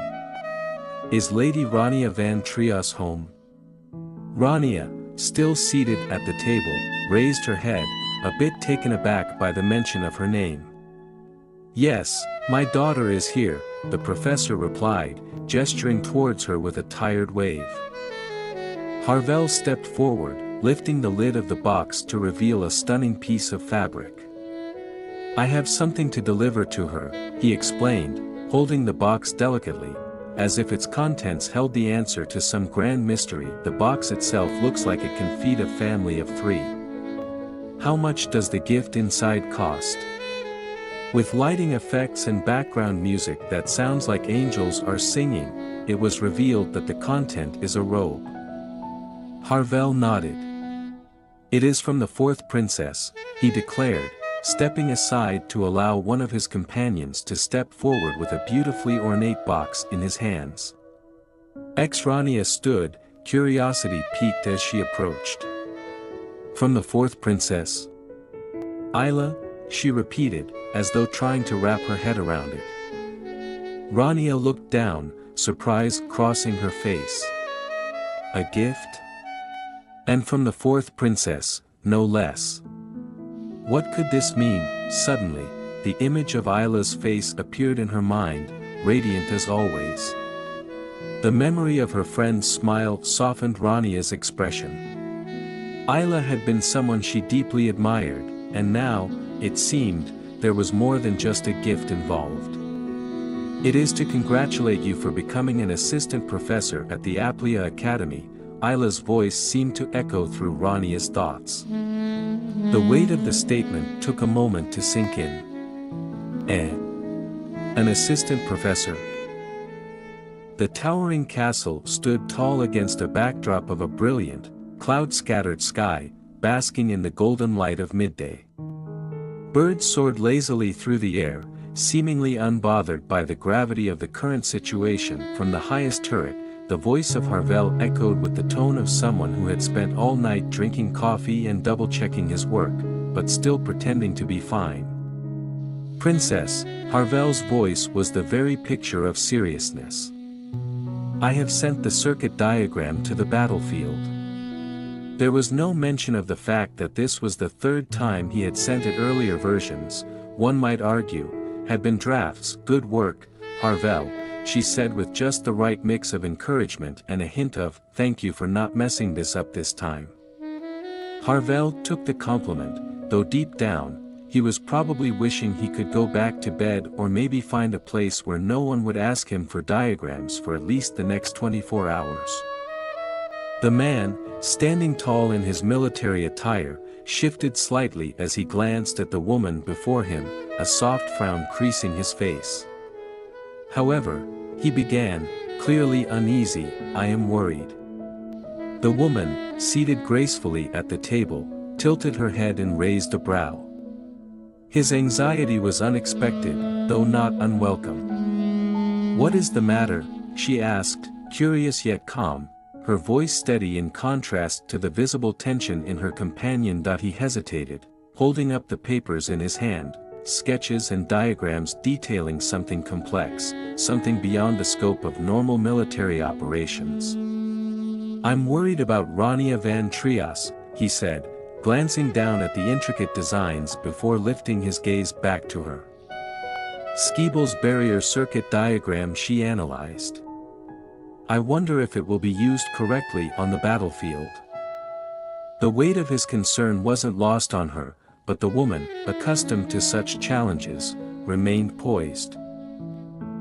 "Is Lady Rania van Trias home?" Rania, still seated at the table, raised her head, a bit taken aback by the mention of her name. "Yes, my daughter is here," the professor replied, gesturing towards her with a tired wave. Harvel stepped forward, lifting the lid of the box to reveal a stunning piece of fabric. "I have something to deliver to her," he explained, holding the box delicately, as if its contents held the answer to some grand mystery. The box itself looks like it can feed a family of 3. How much does the gift inside cost? With lighting effects and background music that sounds like angels are singing, it was revealed that the content is a robe. Harvel nodded. It is from the 4th princess, he declared, stepping aside to allow one of his companions to step forward with a beautifully ornate box in his hands. Rania stood, curiosity piqued as she approached. From the 4th princess? Isla, she repeated, as though trying to wrap her head around it. Rania looked down, surprise crossing her face. A gift? And from the 4th princess, no less. What could this mean? Suddenly, the image of Isla's face appeared in her mind, radiant as always. The memory of her friend's smile softened Rania's expression. Isla had been someone she deeply admired, and now, it seemed, there was more than just a gift involved. It is to congratulate you for becoming an assistant professor at the Aplia Academy. Isla's voice seemed to echo through Rania's thoughts. The weight of the statement took a moment to sink in. An assistant professor? The towering castle stood tall against a backdrop of a brilliant, cloud-scattered sky, basking in the golden light of midday. Birds soared lazily through the air, seemingly unbothered by the gravity of the current situation. From the highest turret, the voice of Harvel echoed with the tone of someone who had spent all night drinking coffee and double-checking his work, but still pretending to be fine. Princess, Harvel's voice was the very picture of seriousness. I have sent the circuit diagram to the battlefield. There was no mention of the fact that this was the 3rd time he had sent it. Earlier versions, one might argue, had been drafts. Good work, Harvel, she said with just the right mix of encouragement and a hint of, thank you for not messing this up this time. Harvel took the compliment, though deep down, he was probably wishing he could go back to bed or maybe find a place where no one would ask him for diagrams for at least the next 24 hours. The man, standing tall in his military attire, shifted slightly as he glanced at the woman before him, a soft frown creasing his face. However, he began, clearly uneasy, I am worried. The woman, seated gracefully at the table, tilted her head and raised a brow. His anxiety was unexpected, though not unwelcome. What is the matter? She asked, curious yet calm, her voice steady in contrast to the visible tension in her companion. He hesitated, holding up the papers in his hand, sketches and diagrams detailing something complex, something beyond the scope of normal military operations. I'm worried about Rania van Trias, he said, glancing down at the intricate designs before lifting his gaze back to her. Skeeble's barrier circuit diagram she analyzed. I wonder if it will be used correctly on the battlefield. The weight of his concern wasn't lost on her, but the woman, accustomed to such challenges, remained poised.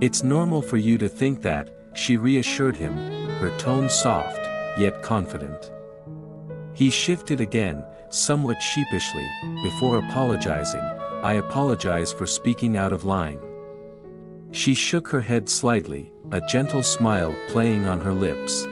It's normal for you to think that, she reassured him, her tone soft, yet confident. He shifted again, somewhat sheepishly, before apologizing, I apologize for speaking out of line. She shook her head slightly, a gentle smile playing on her lips.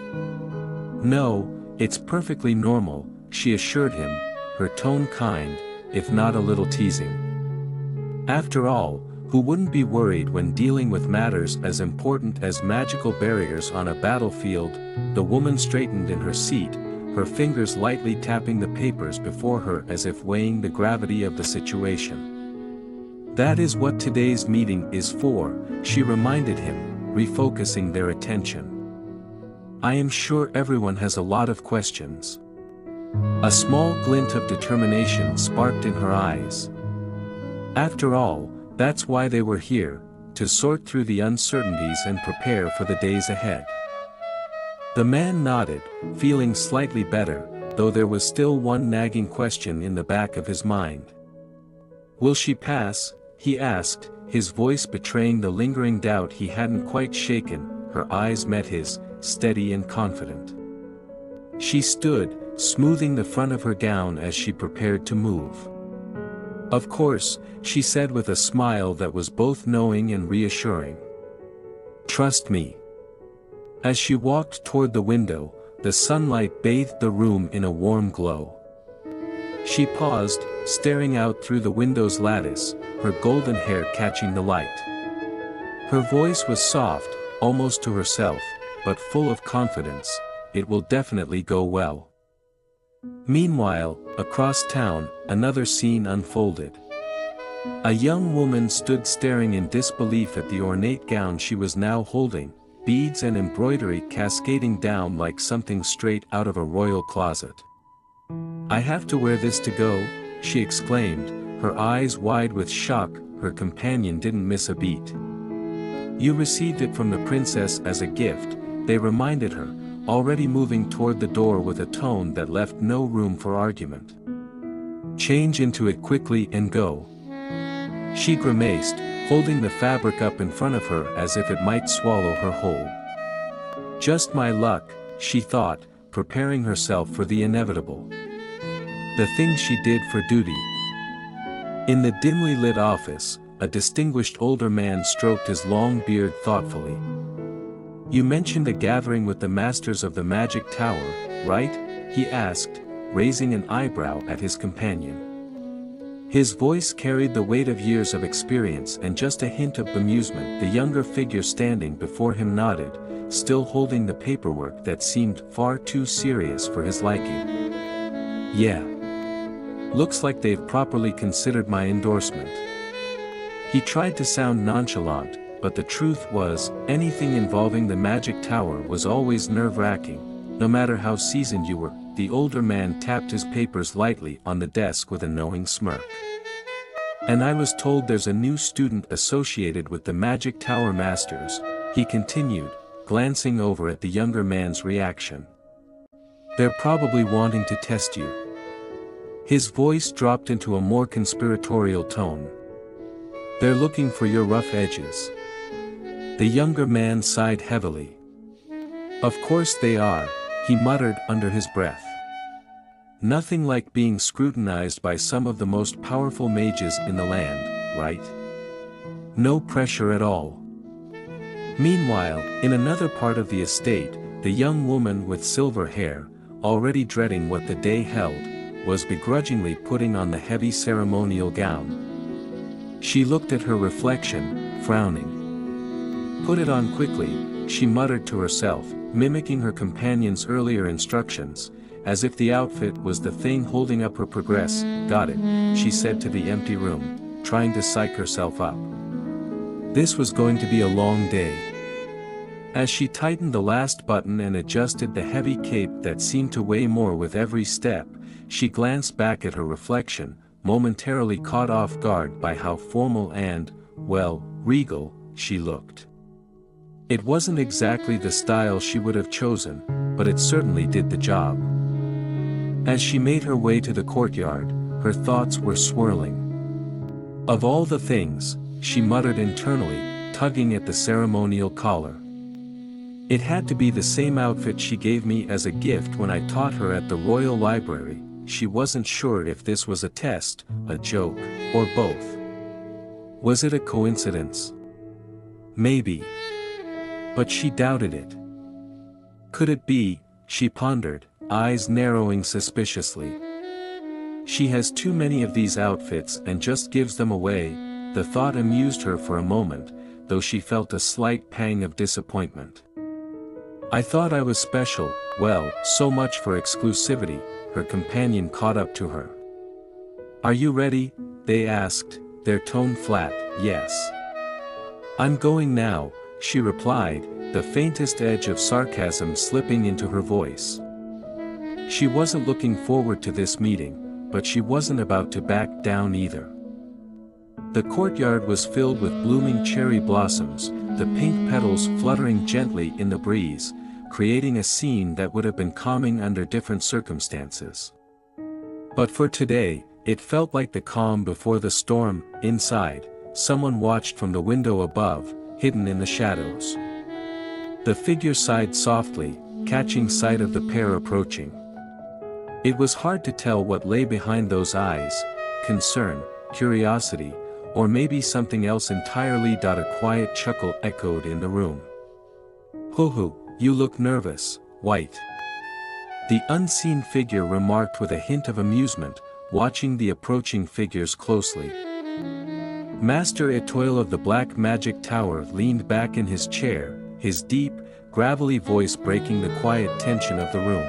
No, it's perfectly normal, she assured him, her tone kind, if not a little teasing. After all, who wouldn't be worried when dealing with matters as important as magical barriers on a battlefield? The woman straightened in her seat, her fingers lightly tapping the papers before her as if weighing the gravity of the situation. That is what today's meeting is for, she reminded him, refocusing their attention. I am sure everyone has a lot of questions. A small glint of determination sparked in her eyes. After all, that's why they were here, to sort through the uncertainties and prepare for the days ahead. The man nodded, feeling slightly better, though there was still one nagging question in the back of his mind. Will she pass? He asked, his voice betraying the lingering doubt he hadn't quite shaken. Her eyes met his, steady and confident. She stood, smoothing the front of her gown as she prepared to move. "Of course," she said with a smile that was both knowing and reassuring. "Trust me." As she walked toward the window, the sunlight bathed the room in a warm glow. She paused, staring out through the window's lattice, her golden hair catching the light. Her voice was soft, almost to herself, but full of confidence. "It will definitely go well." Meanwhile, across town, another scene unfolded. A young woman stood staring in disbelief at the ornate gown she was now holding, beads and embroidery cascading down like something straight out of a royal closet. "I have to wear this to go," she exclaimed, her eyes wide with shock. Her companion didn't miss a beat. "You received it from the princess as a gift," they reminded her, already moving toward the door with a tone that left no room for argument. "Change into it quickly and go." She grimaced, holding the fabric up in front of her as if it might swallow her whole. Just my luck, she thought, preparing herself for the inevitable. The thing she did for duty. In the dimly lit office, a distinguished older man stroked his long beard thoughtfully. "You mentioned a gathering with the masters of the magic tower, right?" he asked, raising an eyebrow at his companion. His voice carried the weight of years of experience and just a hint of bemusement. The younger figure standing before him nodded, still holding the paperwork that seemed far too serious for his liking. "Yeah. Looks like they've properly considered my endorsement." He tried to sound nonchalant, but the truth was, anything involving the magic tower was always nerve-wracking, no matter how seasoned you were. The older man tapped his papers lightly on the desk with a knowing smirk. "And I was told there's a new student associated with the magic tower masters," he continued, glancing over at the younger man's reaction. "They're probably wanting to test you." His voice dropped into a more conspiratorial tone. "They're looking for your rough edges." The younger man sighed heavily. "Of course they are," he muttered under his breath. "Nothing like being scrutinized by some of the most powerful mages in the land, right? No pressure at all." Meanwhile, in another part of the estate, the young woman with silver hair, already dreading what the day held, was begrudgingly putting on the heavy ceremonial gown. She looked at her reflection, frowning. "Put it on quickly," she muttered to herself, mimicking her companion's earlier instructions, as if the outfit was the thing holding up her progress. "Got it," she said to the empty room, trying to psych herself up. This was going to be a long day. As she tightened the last button and adjusted the heavy cape that seemed to weigh more with every step, she glanced back at her reflection, momentarily caught off guard by how formal and, well, regal, she looked. It wasn't exactly the style she would have chosen, but it certainly did the job. As she made her way to the courtyard, her thoughts were swirling. "Of all the things," she muttered internally, tugging at the ceremonial collar. "It had to be the same outfit she gave me as a gift when I taught her at the Royal Library." She wasn't sure if this was a test, a joke, or both. Was it a coincidence? Maybe. But she doubted it. Could it be, she pondered, eyes narrowing suspiciously. She has too many of these outfits and just gives them away. The thought amused her for a moment, though she felt a slight pang of disappointment. "I thought I was special." "Well, so much for exclusivity," her companion caught up to her. "Are you ready?" they asked, their tone flat. "Yes. I'm going now," she replied, the faintest edge of sarcasm slipping into her voice. She wasn't looking forward to this meeting, but she wasn't about to back down either. The courtyard was filled with blooming cherry blossoms, the pink petals fluttering gently in the breeze, creating a scene that would have been calming under different circumstances. But for today, it felt like the calm before the storm. Inside, someone watched from the window above, hidden in the shadows. The figure sighed softly, catching sight of the pair approaching. It was hard to tell what lay behind those eyes, concern, curiosity, or maybe something else entirely. A quiet chuckle echoed in the room. "Hoo-hoo, you look nervous, White," the unseen figure remarked with a hint of amusement, watching the approaching figures closely. Master Etoile of the Black Magic Tower leaned back in his chair, his deep, gravelly voice breaking the quiet tension of the room.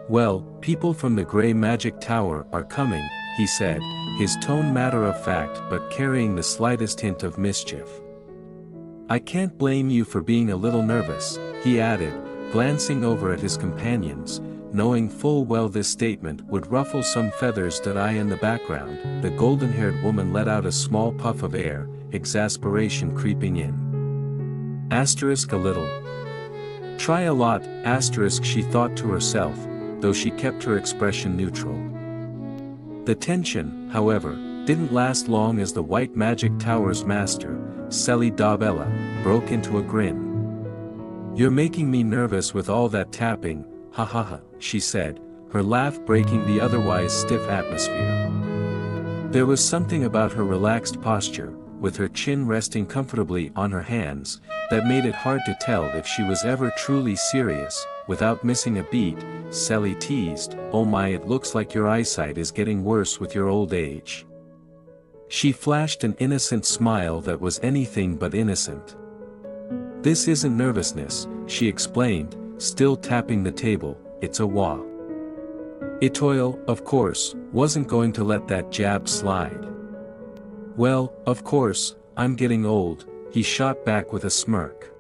"Well, people from the Grey Magic Tower are coming," he said, his tone matter-of-fact but carrying the slightest hint of mischief. "I can't blame you for being a little nervous," he added, glancing over at his companions, knowing full well this statement would ruffle some feathers. In the background, the golden-haired woman let out a small puff of air, exasperation creeping in. A little. Try a lot, she thought to herself, though she kept her expression neutral. The tension, however, didn't last long as the White Magic Tower's master, Selly Dobella, broke into a grin. "You're making me nervous with all that tapping, ha ha ha," she said, her laugh breaking the otherwise stiff atmosphere. There was something about her relaxed posture, with her chin resting comfortably on her hands, that made it hard to tell if she was ever truly serious. Without missing a beat, Selly teased, "Oh my, it looks like your eyesight is getting worse with your old age." She flashed an innocent smile that was anything but innocent. "This isn't nervousness," she explained, still tapping the table, "it's a wah." Etoile, of course, wasn't going to let that jab slide. "Well, of course, I'm getting old," he shot back with a smirk.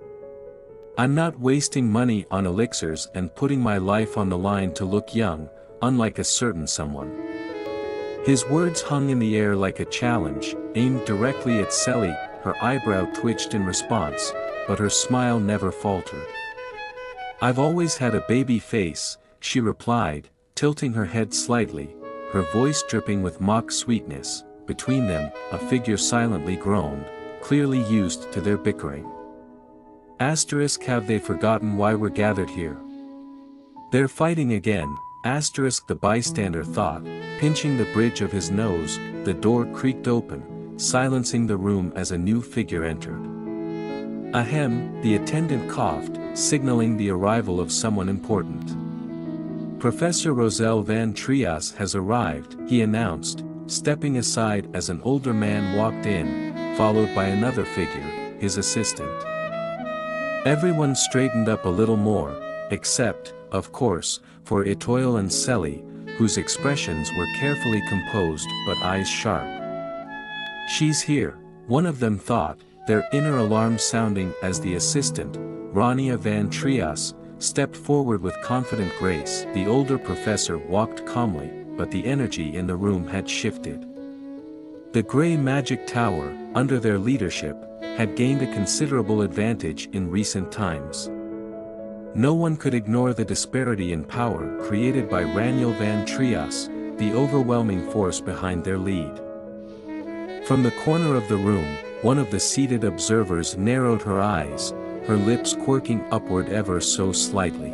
"I'm not wasting money on elixirs and putting my life on the line to look young, unlike a certain someone." His words hung in the air like a challenge, aimed directly at Selly. Her eyebrow twitched in response, but her smile never faltered. "I've always had a baby face," she replied, tilting her head slightly, her voice dripping with mock sweetness. Between them, a figure silently groaned, clearly used to their bickering. Have they forgotten why we're gathered here? They're fighting again, the bystander thought, pinching the bridge of his nose. The door creaked open, silencing the room as a new figure entered. "Ahem," the attendant coughed, signaling the arrival of someone important. "Professor Roselle Van Trias has arrived," he announced, stepping aside as an older man walked in, followed by another figure, his assistant. Everyone straightened up a little more, except, of course, for Etoile and Selly, whose expressions were carefully composed but eyes sharp. "She's here," one of them thought, their inner alarm sounding as the assistant, Rania Van Trias, stepped forward with confident grace. The older professor walked calmly, but the energy in the room had shifted. The Grey Magic Tower, under their leadership, had gained a considerable advantage in recent times. No one could ignore the disparity in power created by Raniel Van Trias, the overwhelming force behind their lead. From the corner of the room, one of the seated observers narrowed her eyes, her lips quirking upward ever so slightly.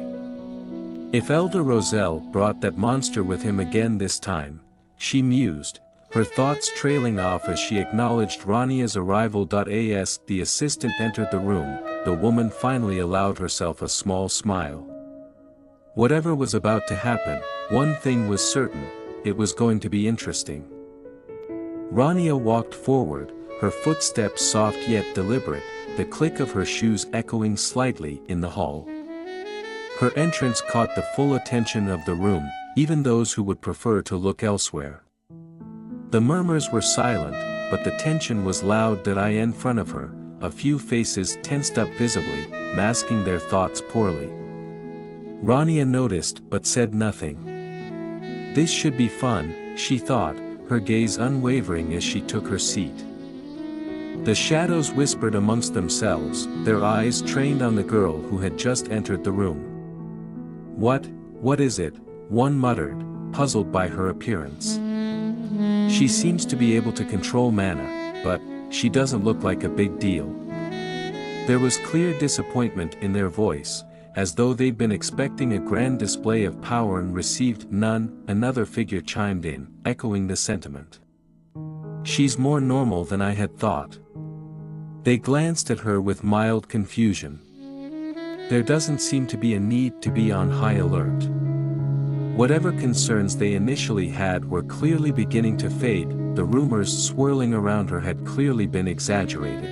If Elder Roselle brought that monster with him again this time, she mused, her thoughts trailing off as she acknowledged Rania's arrival. As the assistant entered the room, the woman finally allowed herself a small smile. Whatever was about to happen, one thing was certain, it was going to be interesting. Rania walked forward, her footsteps soft yet deliberate, the click of her shoes echoing slightly in the hall. Her entrance caught the full attention of the room, even those who would prefer to look elsewhere. The murmurs were silent, but the tension was loud. In front of her, a few faces tensed up visibly, masking their thoughts poorly. Rania noticed but said nothing. This should be fun, she thought, her gaze unwavering as she took her seat. The shadows whispered amongst themselves, their eyes trained on the girl who had just entered the room. What is it?" one muttered, puzzled by her appearance. "She seems to be able to control mana, but, she doesn't look like a big deal. There was clear disappointment in their voice, as though they'd been expecting a grand display of power and received none. Another figure chimed in, echoing the sentiment. She's more normal than I had thought. They glanced at her with mild confusion. There doesn't seem to be a need to be on high alert. Whatever concerns they initially had were clearly beginning to fade. The rumors swirling around her had clearly been exaggerated.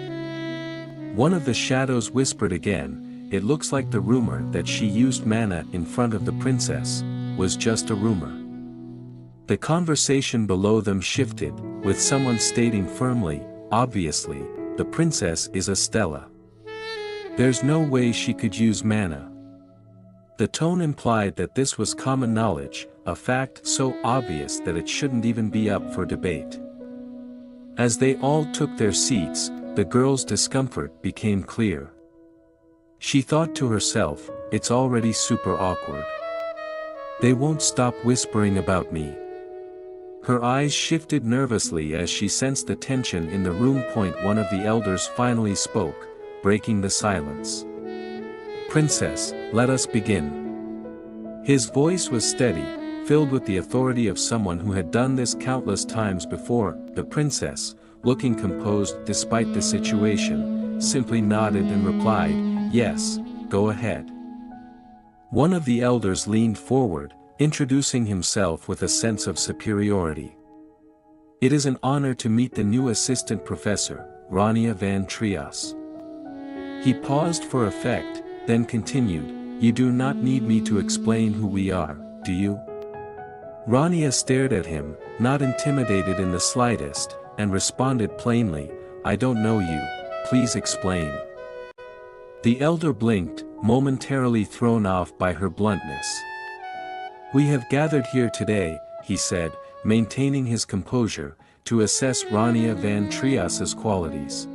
One of the shadows whispered again, "It looks like the rumor that she used mana in front of the princess was just a rumor." The conversation below them shifted, with someone stating firmly, "Obviously, the princess is a Stella. There's no way she could use mana." The tone implied that this was common knowledge, a fact so obvious that it shouldn't even be up for debate. As they all took their seats, the girl's discomfort became clear. She thought to herself, "It's already super awkward. They won't stop whispering about me." Her eyes shifted nervously as she sensed the tension in the room. One of the elders finally spoke, breaking the silence. "Princess, let us begin." His voice was steady, filled with the authority of someone who had done this countless times before. The princess, looking composed despite the situation, simply nodded and replied, "Yes, go ahead." One of the elders leaned forward, introducing himself with a sense of superiority. "It is an honor to meet the new assistant professor, Rania van Trias." He paused for effect, then continued, "You do not need me to explain who we are, do you?" Rania stared at him, not intimidated in the slightest, and responded plainly, "I don't know you, please explain." The elder blinked, momentarily thrown off by her bluntness. "We have gathered here today," he said, maintaining his composure, "to assess Rania van Trias's qualities."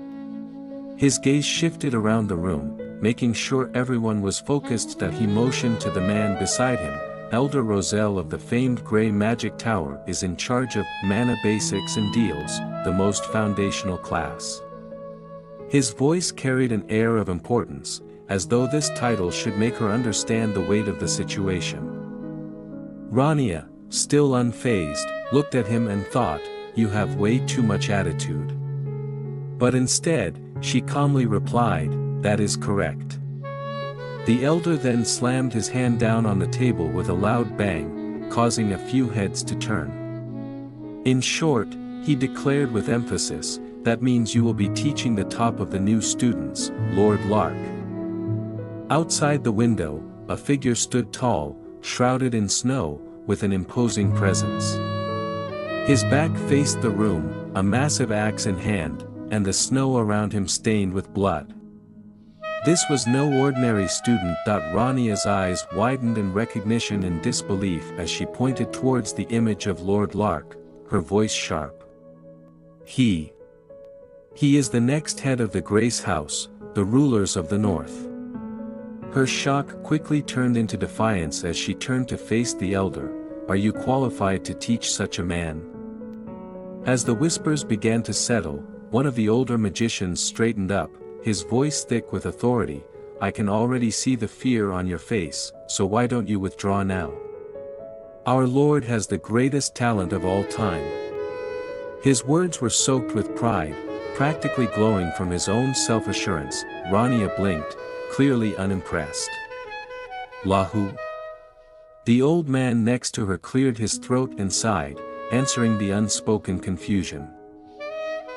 His gaze shifted around the room, making sure everyone was focused. That he motioned to the man beside him. "Elder Roselle of the famed Grey Magic Tower is in charge of mana basics and deals, the most foundational class." His voice carried an air of importance, as though this title should make her understand the weight of the situation. Rania, still unfazed, looked at him and thought, "You have way too much attitude." But instead, she calmly replied, "That is correct." The elder then slammed his hand down on the table with a loud bang, causing a few heads to turn. "In short," he declared with emphasis, "that means you will be teaching the top of the new students, Lord Lark." Outside the window, a figure stood tall, shrouded in snow, with an imposing presence. His back faced the room, a massive axe in hand, and the snow around him stained with blood. This was no ordinary student. Rania's eyes widened in recognition and disbelief as she pointed towards the image of Lord Lark, her voice sharp. He is the next head of the Grace House, the rulers of the North." Her shock quickly turned into defiance as she turned to face the elder. "Are you qualified to teach such a man?" As the whispers began to settle, one of the older magicians straightened up, his voice thick with authority. "I can already see the fear on your face, so why don't you withdraw now? Our Lord has the greatest talent of all time." His words were soaked with pride, practically glowing from his own self-assurance. Rania blinked, clearly unimpressed. "Lahu?" The old man next to her cleared his throat and sighed, answering the unspoken confusion.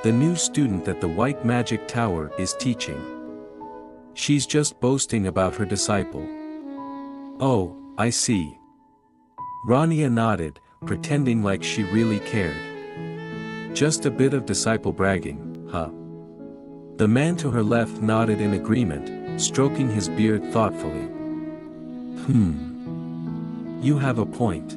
"The new student that the White Magic Tower is teaching. She's just boasting about her disciple." "Oh, I see." Rania nodded, pretending like she really cared. "Just a bit of disciple bragging, huh?" The man to her left nodded in agreement, stroking his beard thoughtfully. You have a point."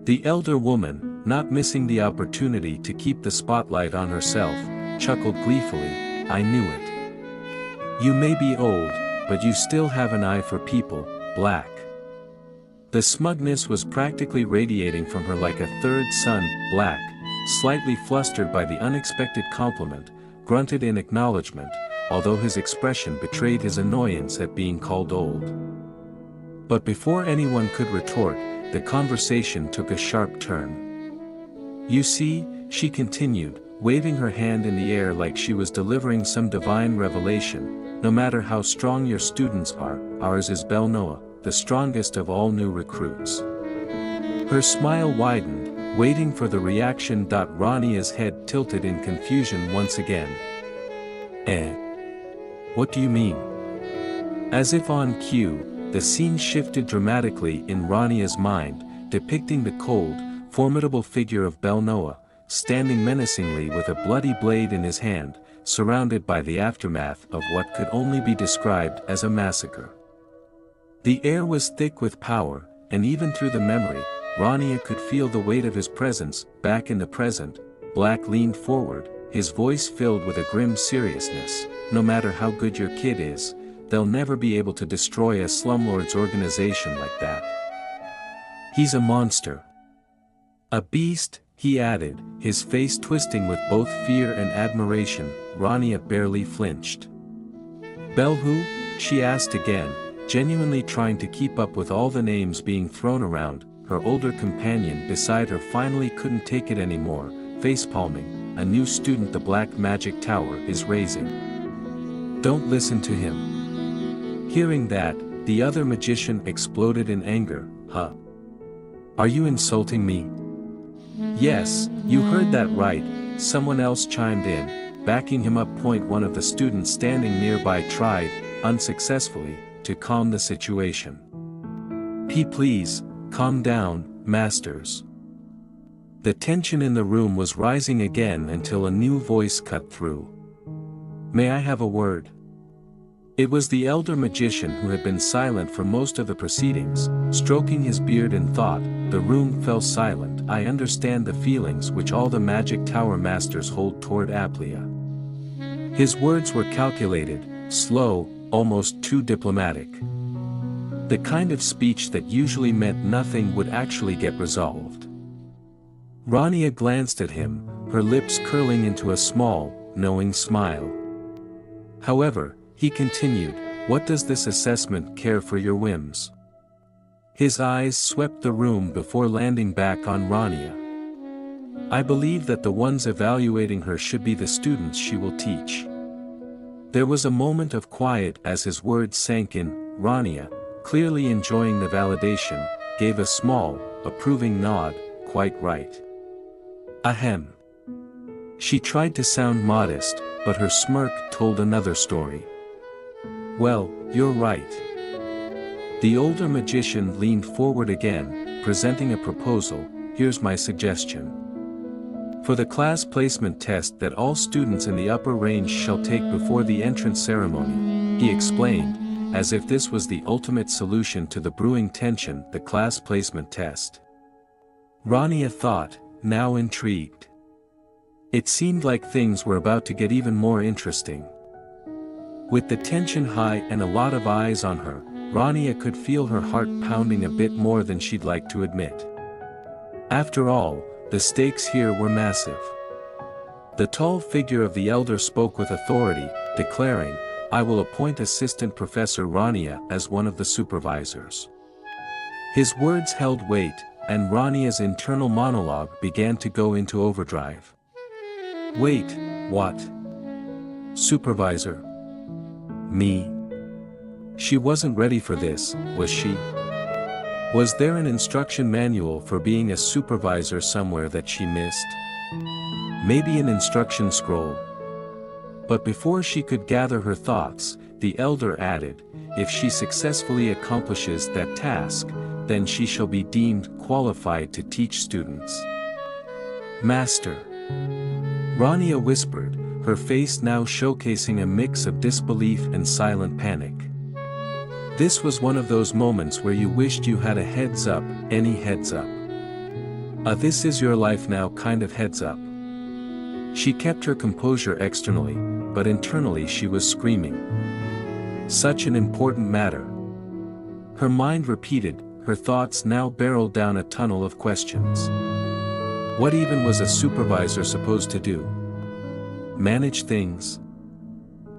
The elder woman, not missing the opportunity to keep the spotlight on herself, chuckled gleefully, "I knew it. You may be old, but you still have an eye for people, Black." The smugness was practically radiating from her like a third sun. Black, slightly flustered by the unexpected compliment, grunted in acknowledgement, although his expression betrayed his annoyance at being called old. But before anyone could retort, the conversation took a sharp turn. "You see," she continued, waving her hand in the air like she was delivering some divine revelation, "no matter how strong your students are, ours is Belnoa, the strongest of all new recruits." Her smile widened, waiting for the reaction. Rania's head tilted in confusion once again. What do you mean?" As if on cue, the scene shifted dramatically in Rania's mind, depicting the cold, formidable figure of Belnoa, standing menacingly with a bloody blade in his hand, surrounded by the aftermath of what could only be described as a massacre. The air was thick with power, and even through the memory, Rania could feel the weight of his presence. Back in the present, Black leaned forward, his voice filled with a grim seriousness. "No matter how good your kid is, they'll never be able to destroy a slumlord's organization like that. He's a monster. A beast," he added, his face twisting with both fear and admiration. Rania barely flinched. "Bel who?" she asked again, genuinely trying to keep up with all the names being thrown around. Her older companion beside her finally couldn't take it anymore, facepalming. "A new student the Black Magic Tower is raising. Don't listen to him." Hearing that, the other magician exploded in anger. "Huh? Are you insulting me?" "Yes, you heard that right," someone else chimed in, backing him up. One of the students standing nearby tried, unsuccessfully, to calm the situation. Please, calm down, masters." The tension in the room was rising again until a new voice cut through. "May I have a word?" It was the elder magician who had been silent for most of the proceedings, stroking his beard in thought. The room fell silent. "I understand the feelings which all the Magic Tower masters hold toward Aplia." His words were calculated, slow, almost too diplomatic. The kind of speech that usually meant nothing would actually get resolved. Rania glanced at him, her lips curling into a small, knowing smile. "However," he continued, "what does this assessment care for your whims?" His eyes swept the room before landing back on Rania. "I believe that the ones evaluating her should be the students she will teach." There was a moment of quiet as his words sank in. Rania, clearly enjoying the validation, gave a small, approving nod. "Quite right." "Ahem." She tried to sound modest, but her smirk told another story. "Well, you're right." The older magician leaned forward again, presenting a proposal. "Here's my suggestion. For the class placement test that all students in the upper range shall take before the entrance ceremony," he explained, as if this was the ultimate solution to the brewing tension. "The class placement test." Rania thought, now intrigued. It seemed like things were about to get even more interesting. With the tension high and a lot of eyes on her, Rania could feel her heart pounding a bit more than she'd like to admit. After all, the stakes here were massive. The tall figure of the elder spoke with authority, declaring, "I will appoint Assistant Professor Rania as one of the supervisors." His words held weight, and Rania's internal monologue began to go into overdrive. "Wait, what? Supervisor? Me?" She wasn't ready for this, was she? Was there an instruction manual for being a supervisor somewhere that she missed? Maybe an instruction scroll. But before she could gather her thoughts, the elder added, "If she successfully accomplishes that task, then she shall be deemed qualified to teach students." "Master," Rania whispered, her face now showcasing a mix of disbelief and silent panic. This was one of those moments where you wished you had a heads up, any heads up. A "this is your life now" kind of heads up. She kept her composure externally, but internally she was screaming. Such an important matter. Her mind repeated, her thoughts now barreled down a tunnel of questions. What even was a supervisor supposed to do? manage things,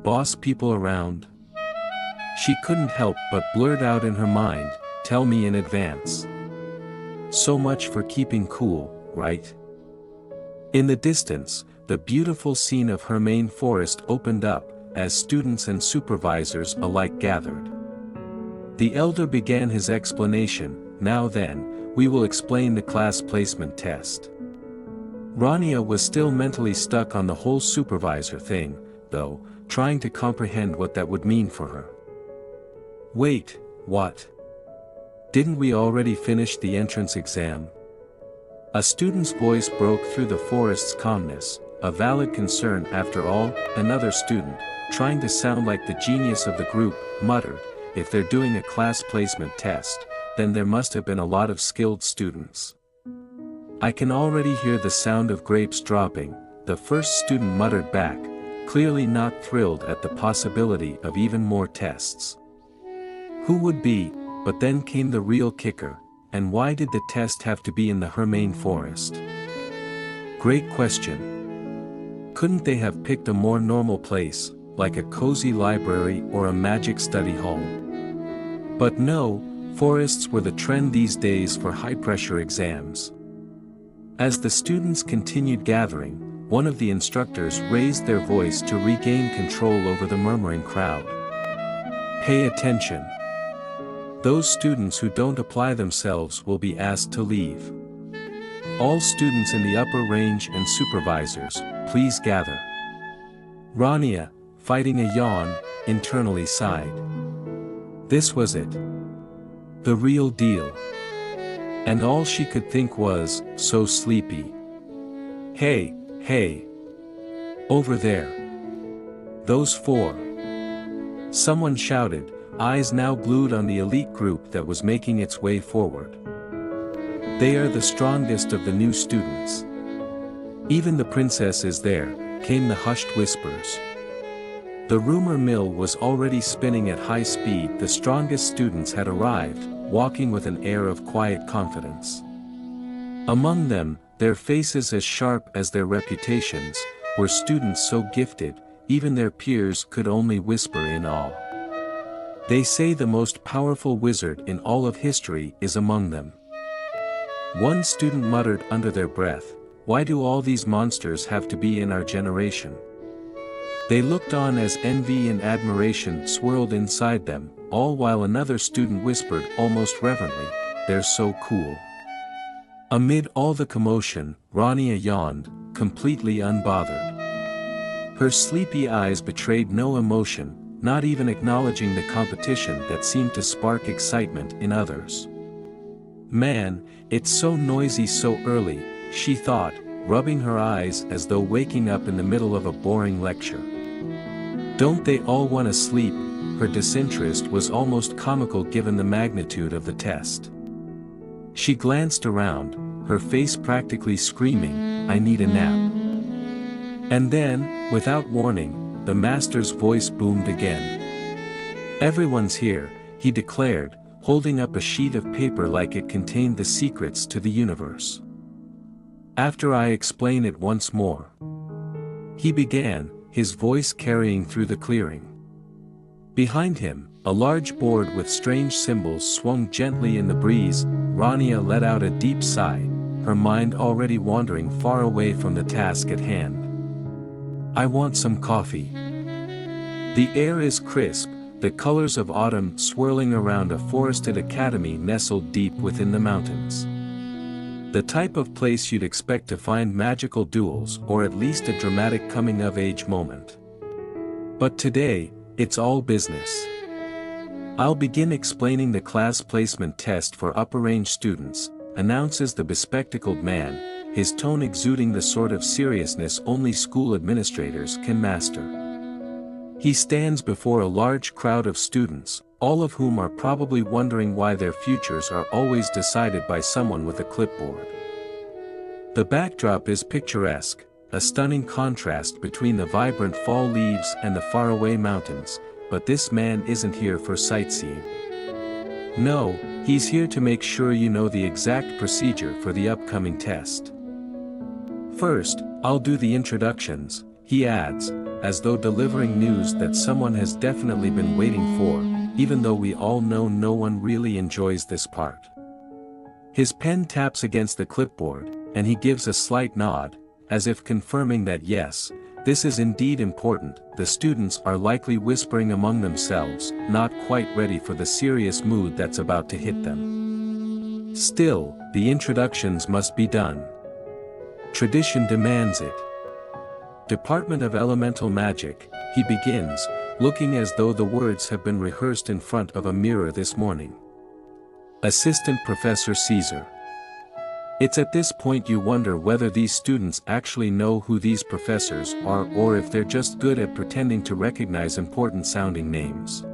boss people around. She couldn't help but blurt out in her mind, "Tell me in advance." So much for keeping cool, right? In the distance, the beautiful scene of her main forest opened up, as students and supervisors alike gathered. The elder began his explanation. "Now then, we will explain the class placement test." Rania was still mentally stuck on the whole supervisor thing, though, trying to comprehend what that would mean for her. Wait, what? Didn't we already finish the entrance exam? A student's voice broke through the forest's calmness, a valid concern after all. Another student, trying to sound like the genius of the group, muttered, "If they're doing a class placement test, then there must have been a lot of skilled students." "I can already hear the sound of grapes dropping," the first student muttered back, clearly not thrilled at the possibility of even more tests. Who would be? But then came the real kicker. And why did the test have to be in the Hermain forest? Great question. Couldn't they have picked a more normal place, like a cozy library or a magic study hall? But no, forests were the trend these days for high-pressure exams. As the students continued gathering, one of the instructors raised their voice to regain control over the murmuring crowd. "Pay attention. Those students who don't apply themselves will be asked to leave. All students in the upper range and supervisors, please gather." Rania, fighting a yawn, internally sighed. This was it. The real deal. And all she could think was, "So sleepy. Hey, hey. Over there. Those four." Someone shouted, eyes now glued on the elite group that was making its way forward. "They are the strongest of the new students. Even the princess is there," came the hushed whispers. The rumor mill was already spinning at high speed. The strongest students had arrived, walking with an air of quiet confidence. Among them, their faces as sharp as their reputations, were students so gifted, even their peers could only whisper in awe. "They say the most powerful wizard in all of history is among them." One student muttered under their breath, "Why do all these monsters have to be in our generation?" They looked on as envy and admiration swirled inside them, all while another student whispered almost reverently, "They're so cool." Amid all the commotion, Rania yawned, completely unbothered. Her sleepy eyes betrayed no emotion, not even acknowledging the competition that seemed to spark excitement in others. "Man, it's so noisy so early," she thought, rubbing her eyes as though waking up in the middle of a boring lecture. "Don't they all want to sleep?" Her disinterest was almost comical given the magnitude of the test. She glanced around, her face practically screaming, "I need a nap." And then, without warning, the master's voice boomed again. "Everyone's here," he declared, holding up a sheet of paper like it contained the secrets to the universe. "After I explain it once more," he began, his voice carrying through the clearing. Behind him, a large board with strange symbols swung gently in the breeze. Rania let out a deep sigh, her mind already wandering far away from the task at hand. "I want some coffee." The air is crisp, the colors of autumn swirling around a forested academy nestled deep within the mountains. The type of place you'd expect to find magical duels or at least a dramatic coming-of-age moment. But today, it's all business. "I'll begin explaining the class placement test for upper-range students," announces the bespectacled man, his tone exuding the sort of seriousness only school administrators can master. He stands before a large crowd of students, all of whom are probably wondering why their futures are always decided by someone with a clipboard. The backdrop is picturesque, a stunning contrast between the vibrant fall leaves and the faraway mountains, but this man isn't here for sightseeing. No, he's here to make sure you know the exact procedure for the upcoming test. "First, I'll do the introductions," he adds, as though delivering news that someone has definitely been waiting for, even though we all know no one really enjoys this part. His pen taps against the clipboard, and he gives a slight nod, as if confirming that yes, this is indeed important. The students are likely whispering among themselves, not quite ready for the serious mood that's about to hit them. Still, the introductions must be done. Tradition demands it. Department of Elemental Magic, he begins, looking as though the words have been rehearsed in front of a mirror this morning. Assistant Professor Caesar. It's at this point you wonder whether these students actually know who these professors are or if they're just good at pretending to recognize important sounding names.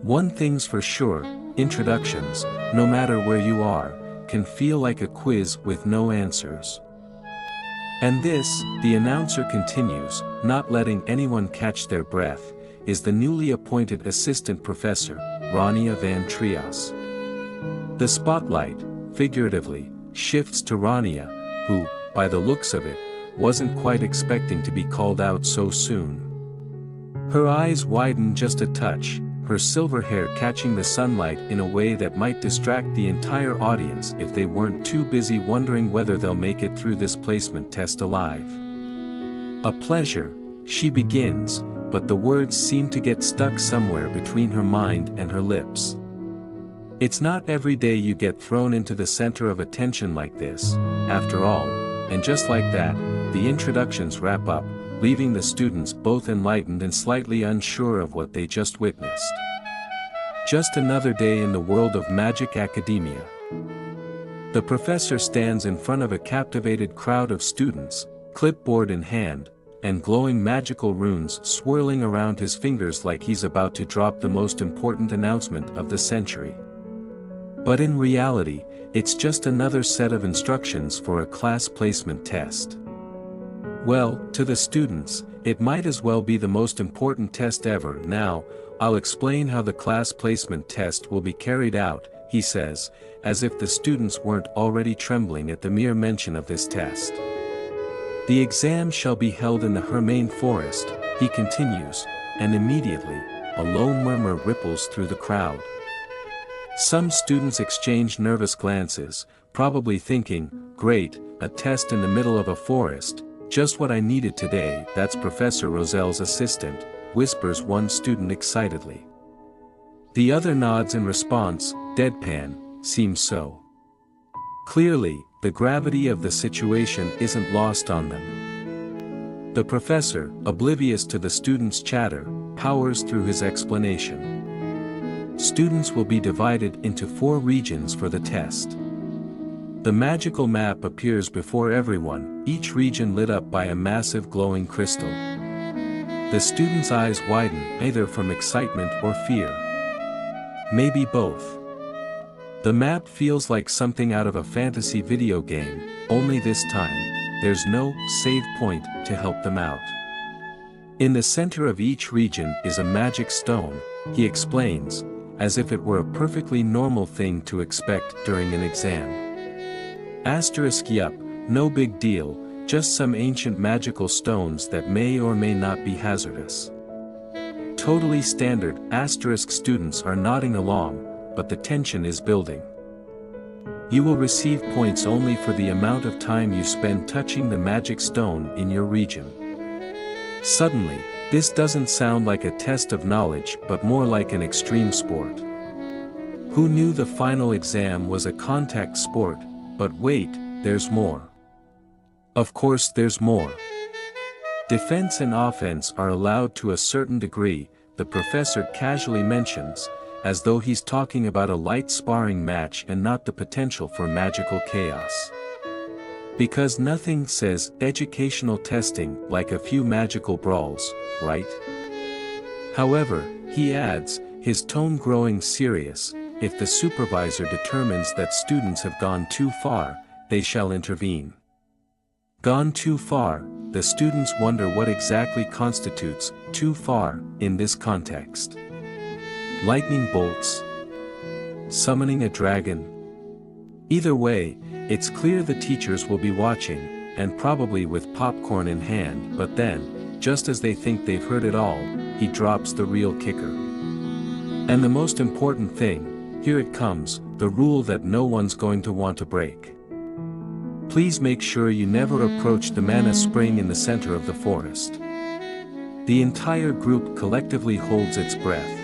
One thing's for sure, introductions, no matter where you are, can feel like a quiz with no answers. And this, the announcer continues, not letting anyone catch their breath, is the newly appointed assistant professor, Rania van Trias. The spotlight, figuratively, shifts to Rania, who, by the looks of it, wasn't quite expecting to be called out so soon. Her eyes widen just a touch, her silver hair catching the sunlight in a way that might distract the entire audience if they weren't too busy wondering whether they'll make it through this placement test alive. A pleasure, she begins, but the words seem to get stuck somewhere between her mind and her lips. It's not every day you get thrown into the center of attention like this, after all, and just like that, the introductions wrap up, leaving the students both enlightened and slightly unsure of what they just witnessed. Just another day in the world of magic academia. The professor stands in front of a captivated crowd of students, clipboard in hand, and glowing magical runes swirling around his fingers like he's about to drop the most important announcement of the century. But in reality, it's just another set of instructions for a class placement test. Well, to the students, it might as well be the most important test ever. Now, I'll explain how the class placement test will be carried out, he says, as if the students weren't already trembling at the mere mention of this test. The exam shall be held in the Hermain Forest, he continues, and immediately, a low murmur ripples through the crowd. Some students exchange nervous glances, probably thinking, great, a test in the middle of a forest, just what I needed today. That's Professor Roselle's assistant, whispers one student excitedly. The other nods in response, deadpan, seems so. Clearly, the gravity of the situation isn't lost on them. The professor, oblivious to the students' chatter, powers through his explanation. Students will be divided into 4 regions for the test. The magical map appears before everyone, each region lit up by a massive glowing crystal. The students' eyes widen, either from excitement or fear. Maybe both. The map feels like something out of a fantasy video game, only this time, there's no save point to help them out. In the center of each region is a magic stone, he explains, as if it were a perfectly normal thing to expect during an exam. Asterisk yup, no big deal, just some ancient magical stones that may or may not be hazardous. Totally standard. Asterisk students are nodding along, but the tension is building. You will receive points only for the amount of time you spend touching the magic stone in your region. Suddenly, this doesn't sound like a test of knowledge but more like an extreme sport. Who knew the final exam was a contact sport? But wait, there's more. Of course there's more. Defense and offense are allowed to a certain degree, the professor casually mentions, as though he's talking about a light sparring match and not the potential for magical chaos. Because nothing says educational testing like a few magical brawls, right? However, he adds, his tone growing serious, if the supervisor determines that students have gone too far, they shall intervene. Gone too far, the students wonder what exactly constitutes too far in this context. Lightning bolts? Summoning a dragon? Either way, it's clear the teachers will be watching, and probably with popcorn in hand, but then, just as they think they've heard it all, he drops the real kicker. And the most important thing, here it comes, the rule that no one's going to want to break. Please make sure you never approach the mana spring in the center of the forest. The entire group collectively holds its breath.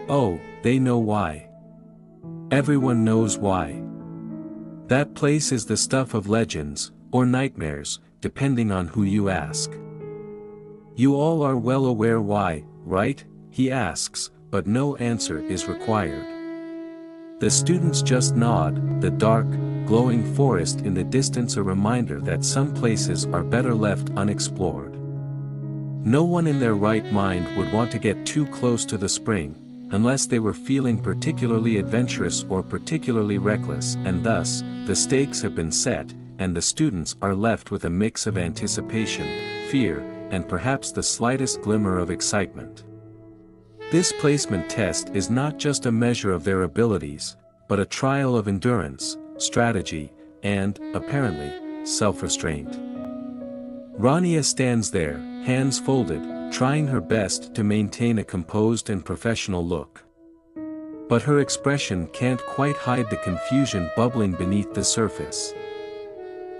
Oh, they know why. Everyone knows why. That place is the stuff of legends, or nightmares, depending on who you ask. You all are well aware why, right? He asks, but no answer is required. The students just nod, the dark, glowing forest in the distance a reminder that some places are better left unexplored. No one in their right mind would want to get too close to the spring, unless they were feeling particularly adventurous or particularly reckless, and thus, the stakes have been set, and the students are left with a mix of anticipation, fear, and perhaps the slightest glimmer of excitement. This placement test is not just a measure of their abilities, but a trial of endurance, strategy, and, apparently, self-restraint. Rania stands there, hands folded, trying her best to maintain a composed and professional look. But her expression can't quite hide the confusion bubbling beneath the surface.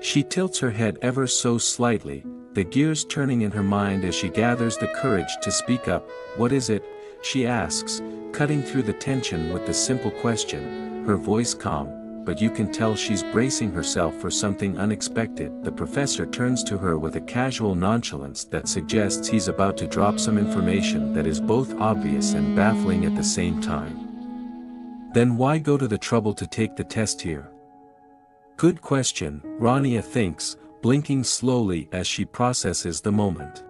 She tilts her head ever so slightly, the gears turning in her mind as she gathers the courage to speak up. "What is it?" she asks, cutting through the tension with the simple question, her voice calm, but you can tell she's bracing herself for something unexpected. The professor turns to her with a casual nonchalance that suggests he's about to drop some information that is both obvious and baffling at the same time. Then why go to the trouble to take the test here? Good question, Rania thinks, blinking slowly as she processes the moment.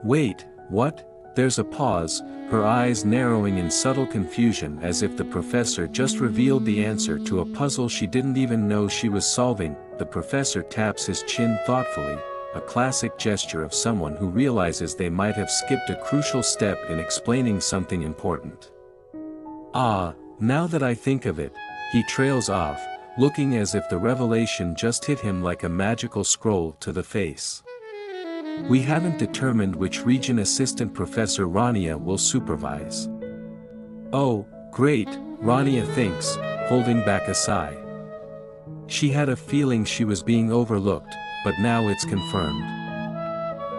Wait, what? There's a pause, her eyes narrowing in subtle confusion as if the professor just revealed the answer to a puzzle she didn't even know she was solving. The professor taps his chin thoughtfully, a classic gesture of someone who realizes they might have skipped a crucial step in explaining something important. "Ah, now that I think of it," he trails off, looking as if the revelation just hit him like a magical scroll to the face. "We haven't determined which region Assistant Professor Rania will supervise." "Oh, great," Rania thinks, holding back a sigh. She had a feeling she was being overlooked, but now it's confirmed.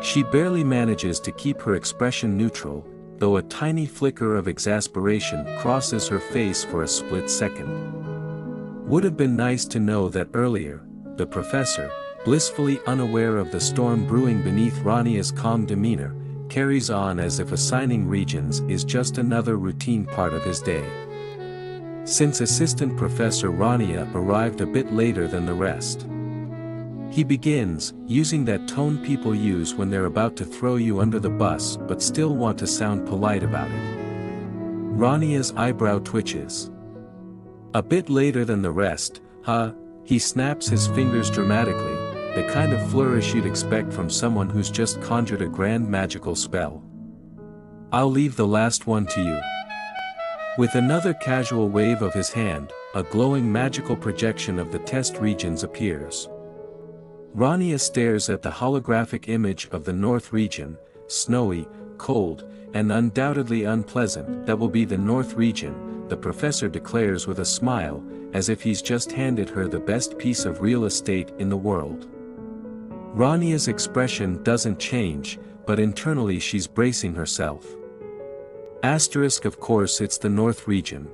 She barely manages to keep her expression neutral, though a tiny flicker of exasperation crosses her face for a split second. Would have been nice to know that earlier. The professor, blissfully unaware of the storm brewing beneath Rania's calm demeanor, carries on as if assigning regions is just another routine part of his day. Since Assistant Professor Rania arrived a bit later than the rest, he begins, using that tone people use when they're about to throw you under the bus but still want to sound polite about it. Rania's eyebrow twitches. "A bit later than the rest, huh?" He snaps his fingers dramatically, the kind of flourish you'd expect from someone who's just conjured a grand magical spell. "I'll leave the last one to you." With another casual wave of his hand, a glowing magical projection of the test regions appears. Rania stares at the holographic image of the North region, snowy, cold, and undoubtedly unpleasant. "That will be the North region," the professor declares with a smile, as if he's just handed her the best piece of real estate in the world. Rania's expression doesn't change, but internally she's bracing herself. Asterisk, of course it's the North region.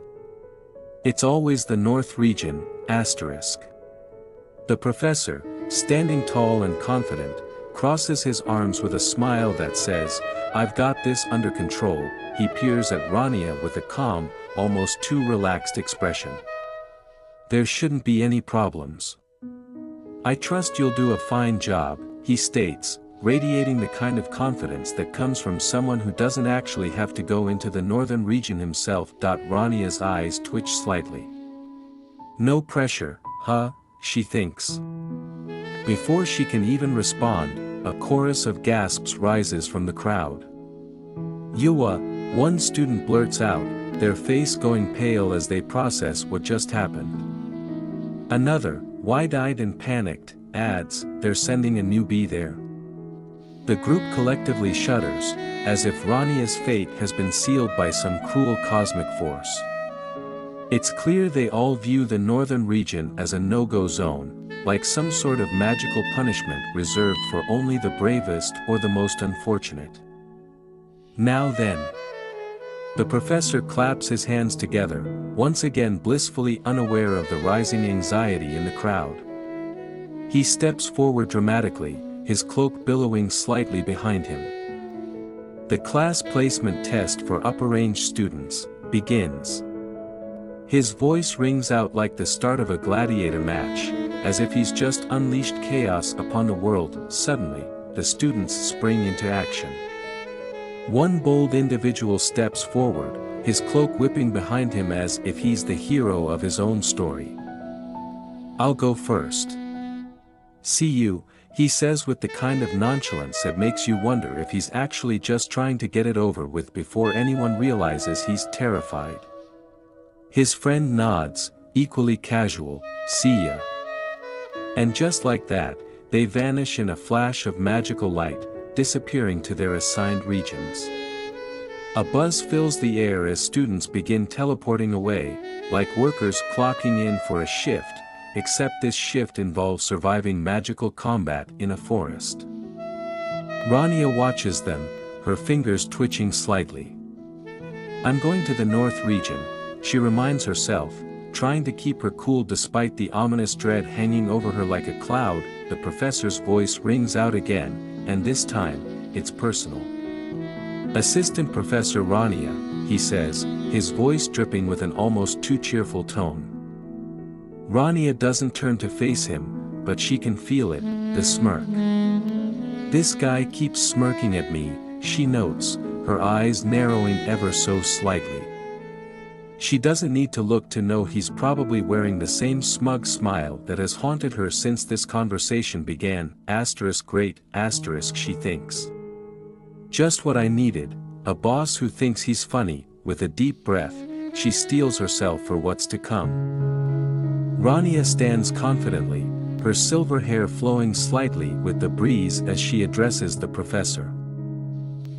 It's always the North region, asterisk. The professor, standing tall and confident, crosses his arms with a smile that says, "I've got this under control." He peers at Rania with a calm, almost too relaxed expression. "There shouldn't be any problems. I trust you'll do a fine job," he states, radiating the kind of confidence that comes from someone who doesn't actually have to go into the northern region himself. Rania's eyes twitch slightly. "No pressure, huh?" she thinks. Before she can even respond, a chorus of gasps rises from the crowd. "Yuwa," one student blurts out, their face going pale as they process what just happened. Another, wide-eyed and panicked, adds, "They're sending a new bee there." The group collectively shudders, as if Rania's fate has been sealed by some cruel cosmic force. It's clear they all view the northern region as a no-go zone, like some sort of magical punishment reserved for only the bravest or the most unfortunate. Now then. The professor claps his hands together, once again blissfully unaware of the rising anxiety in the crowd. He steps forward dramatically, his cloak billowing slightly behind him. The class placement test for upper range students begins. His voice rings out like the start of a gladiator match, as if he's just unleashed chaos upon the world. Suddenly, the students spring into action. One bold individual steps forward, his cloak whipping behind him as if he's the hero of his own story. "I'll go first." "See you," he says with the kind of nonchalance that makes you wonder if he's actually just trying to get it over with before anyone realizes he's terrified. His friend nods, equally casual, "See ya." And just like that, they vanish in a flash of magical light, disappearing to their assigned regions. A buzz fills the air as students begin teleporting away, like workers clocking in for a shift, except this shift involves surviving magical combat in a forest. Rania watches them, her fingers twitching slightly. "I'm going to the north region," she reminds herself, trying to keep her cool despite the ominous dread hanging over her like a cloud. The professor's voice rings out again, and this time, it's personal. "Assistant Professor Rania," he says, his voice dripping with an almost too cheerful tone. Rania doesn't turn to face him, but she can feel it, the smirk. "This guy keeps smirking at me," she notes, her eyes narrowing ever so slightly. She doesn't need to look to know he's probably wearing the same smug smile that has haunted her since this conversation began. Great, she thinks. Just what I needed, a boss who thinks he's funny. With a deep breath, she steels herself for what's to come. Rania stands confidently, her silver hair flowing slightly with the breeze as she addresses the professor.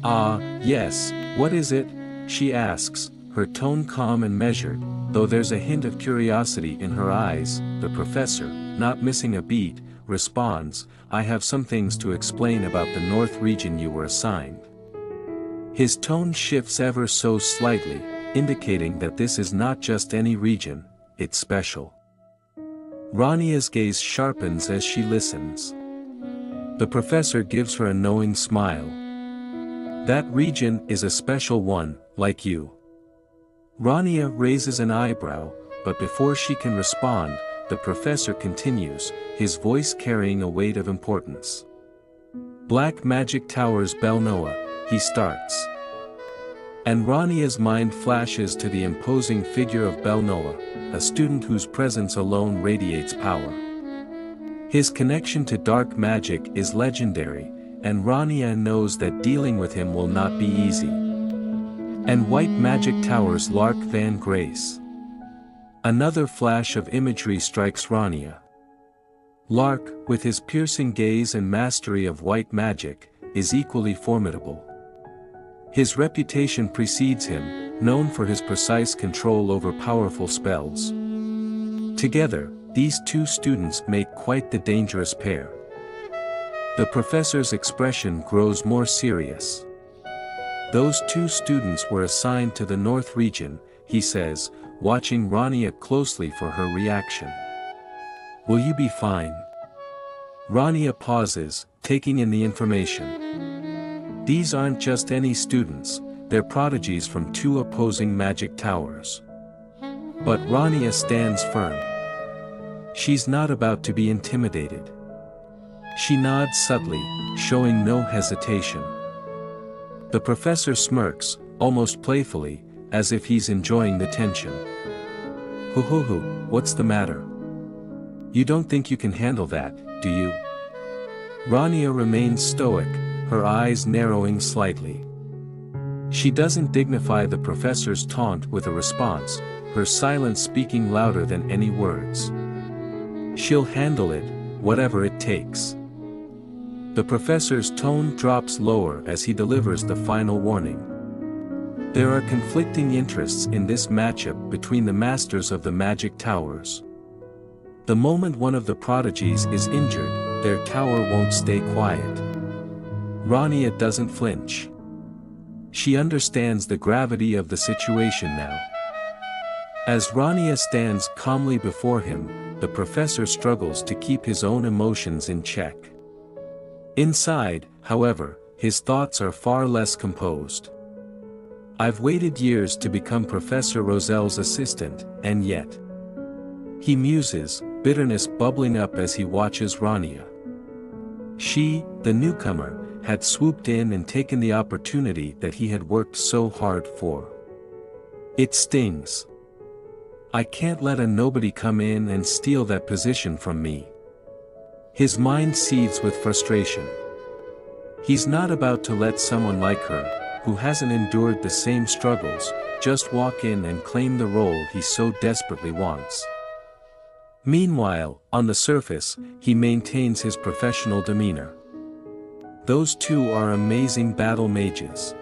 "Ah, yes, what is it?" she asks, her tone calm and measured, though there's a hint of curiosity in her eyes. The professor, not missing a beat, responds, "I have some things to explain about the north region you were assigned." His tone shifts ever so slightly, indicating that this is not just any region, it's special. Rania's gaze sharpens as she listens. The professor gives her a knowing smile. "That region is a special one, like you." Rania raises an eyebrow, but before she can respond, the professor continues, his voice carrying a weight of importance. "Black Magic Towers Belnoa," he starts. And Rania's mind flashes to the imposing figure of Belnoa, a student whose presence alone radiates power. His connection to dark magic is legendary, and Rania knows that dealing with him will not be easy. And White Magic Towers Lark Van Grace. Another flash of imagery strikes Rania. Lark, with his piercing gaze and mastery of white magic, is equally formidable. His reputation precedes him, known for his precise control over powerful spells. Together, these two students make quite the dangerous pair. The professor's expression grows more serious. "Those two students were assigned to the north region," he says, watching Rania closely for her reaction. "Will you be fine?" Rania pauses, taking in the information. These aren't just any students, they're prodigies from two opposing magic towers. But Rania stands firm. She's not about to be intimidated. She nods subtly, showing no hesitation. The professor smirks, almost playfully, as if he's enjoying the tension. "Hoo, what's the matter? You don't think you can handle that, do you?" Rania remains stoic, her eyes narrowing slightly. She doesn't dignify the professor's taunt with a response, her silence speaking louder than any words. "She'll handle it," whatever it takes. The professor's tone drops lower as he delivers the final warning. There are conflicting interests in this matchup between the masters of the magic towers. The moment one of the prodigies is injured, their tower won't stay quiet. Rania doesn't flinch. She understands the gravity of the situation now. As Rania stands calmly before him, the professor struggles to keep his own emotions in check. Inside, however, his thoughts are far less composed. I've waited years to become Professor Roselle's assistant, and yet. He muses, bitterness bubbling up as he watches Rania. She, the newcomer, had swooped in and taken the opportunity that he had worked so hard for. It stings. I can't let a nobody come in and steal that position from me. His mind seethes with frustration. He's not about to let someone like her, who hasn't endured the same struggles, just walk in and claim the role he so desperately wants. Meanwhile, on the surface, he maintains his professional demeanor. Those two are amazing battle mages.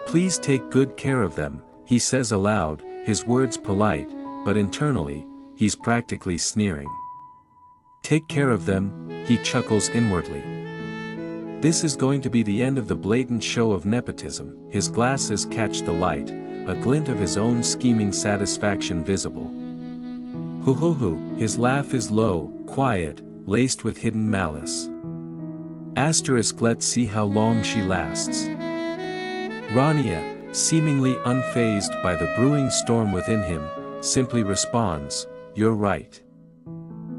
Please take good care of them, he says aloud, his words polite, but internally, he's practically sneering. Take care of them, he chuckles inwardly. This is going to be the end of the blatant show of nepotism. His glasses catch the light, a glint of his own scheming satisfaction visible. Hoo hoo hoo, his laugh is low, quiet, laced with hidden malice. Let's see how long she lasts. Rania, seemingly unfazed by the brewing storm within him, simply responds, "You're right."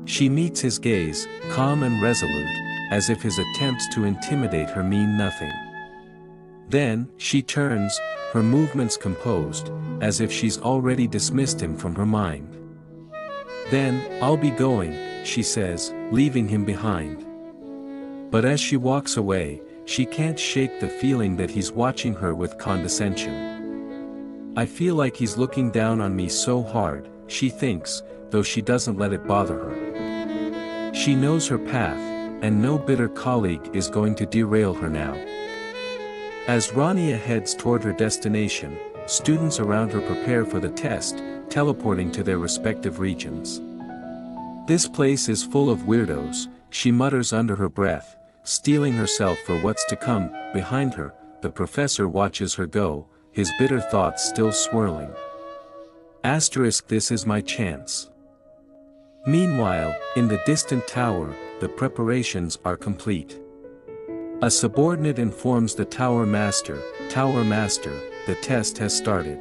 She meets his gaze, calm and resolute, as if his attempts to intimidate her mean nothing. Then, she turns, her movements composed, as if she's already dismissed him from her mind. Then, "I'll be going," she says, leaving him behind. But as she walks away, she can't shake the feeling that he's watching her with condescension. I feel like he's looking down on me so hard, she thinks, though she doesn't let it bother her. She knows her path, and no bitter colleague is going to derail her now. As Rania heads toward her destination, students around her prepare for the test, teleporting to their respective regions. This place is full of weirdos, she mutters under her breath, steeling herself for what's to come. Behind her, the professor watches her go, his bitter thoughts still swirling. This is my chance. Meanwhile, in the distant tower, the preparations are complete. A subordinate informs the Tower Master, the test has started.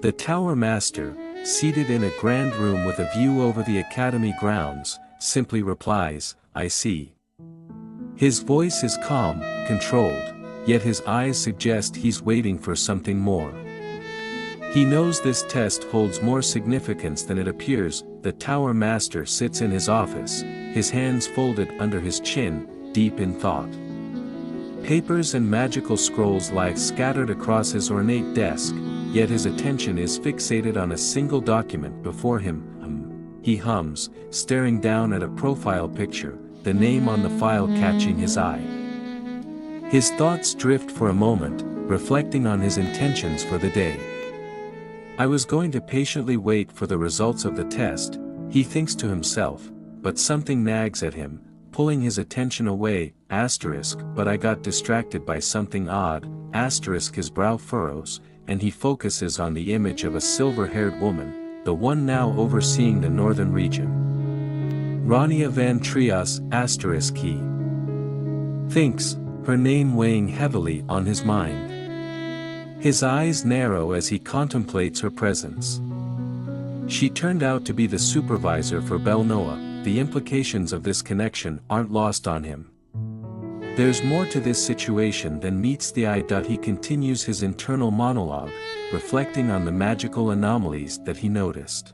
The Tower Master, seated in a grand room with a view over the academy grounds, simply replies, "I see." His voice is calm, controlled, yet his eyes suggest he's waiting for something more. He knows this test holds more significance than it appears. The Tower Master sits in his office, his hands folded under his chin, deep in thought. Papers and magical scrolls lie scattered across his ornate desk, yet his attention is fixated on a single document before him. He hums, staring down at a profile picture, the name on the file catching his eye. His thoughts drift for a moment, reflecting on his intentions for the day. I was going to patiently wait for the results of the test, he thinks to himself, but something nags at him, pulling his attention away, but I got distracted by something odd, his brow furrows, and he focuses on the image of a silver-haired woman, the one now overseeing the northern region. Rania Van Trias, he thinks, her name weighing heavily on his mind. His eyes narrow as he contemplates her presence. She turned out to be the supervisor for Belnoa. The implications of this connection aren't lost on him. There's more to this situation than meets the eye. He continues his internal monologue, reflecting on the magical anomalies that he noticed.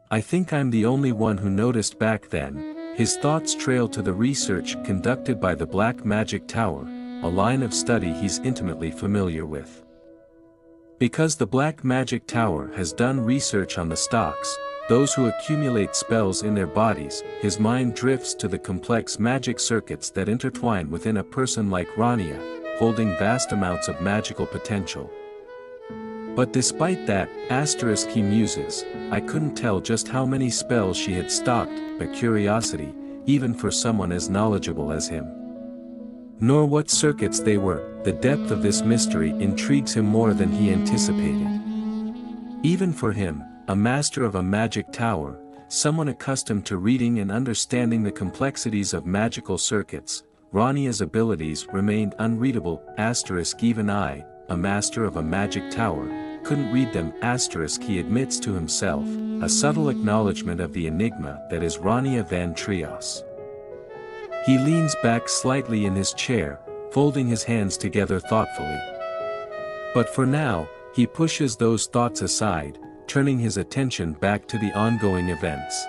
I think I'm the only one who noticed back then. His thoughts trail to the research conducted by the Black Magic Tower, a line of study he's intimately familiar with. Because the Black Magic Tower has done research on the stocks, those who accumulate spells in their bodies. His mind drifts to the complex magic circuits that intertwine within a person like Rania, holding vast amounts of magical potential. But despite that, he muses, I couldn't tell just how many spells she had stocked, but curiosity, even for someone as knowledgeable as him. Nor what circuits they were. The depth of this mystery intrigues him more than he anticipated. Even for him, a master of a magic tower, someone accustomed to reading and understanding the complexities of magical circuits, Rania's abilities remained unreadable. Even I, a master of a magic tower, couldn't read them. He admits to himself, a subtle acknowledgement of the enigma that is Rania van Trios. He leans back slightly in his chair, folding his hands together thoughtfully. But for now, he pushes those thoughts aside, turning his attention back to the ongoing events.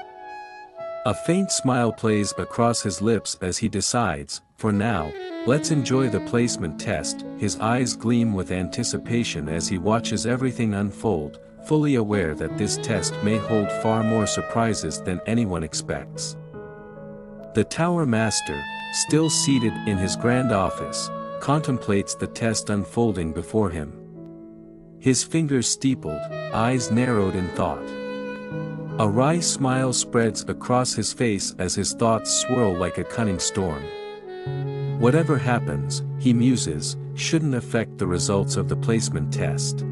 A faint smile plays across his lips as he decides, for now, let's enjoy the placement test. His eyes gleam with anticipation as he watches everything unfold, fully aware that this test may hold far more surprises than anyone expects. The Tower Master, still seated in his grand office, contemplates the test unfolding before him. His fingers steepled, eyes narrowed in thought. A wry smile spreads across his face as his thoughts swirl like a cunning storm. Whatever happens, he muses, shouldn't affect the results of the placement test.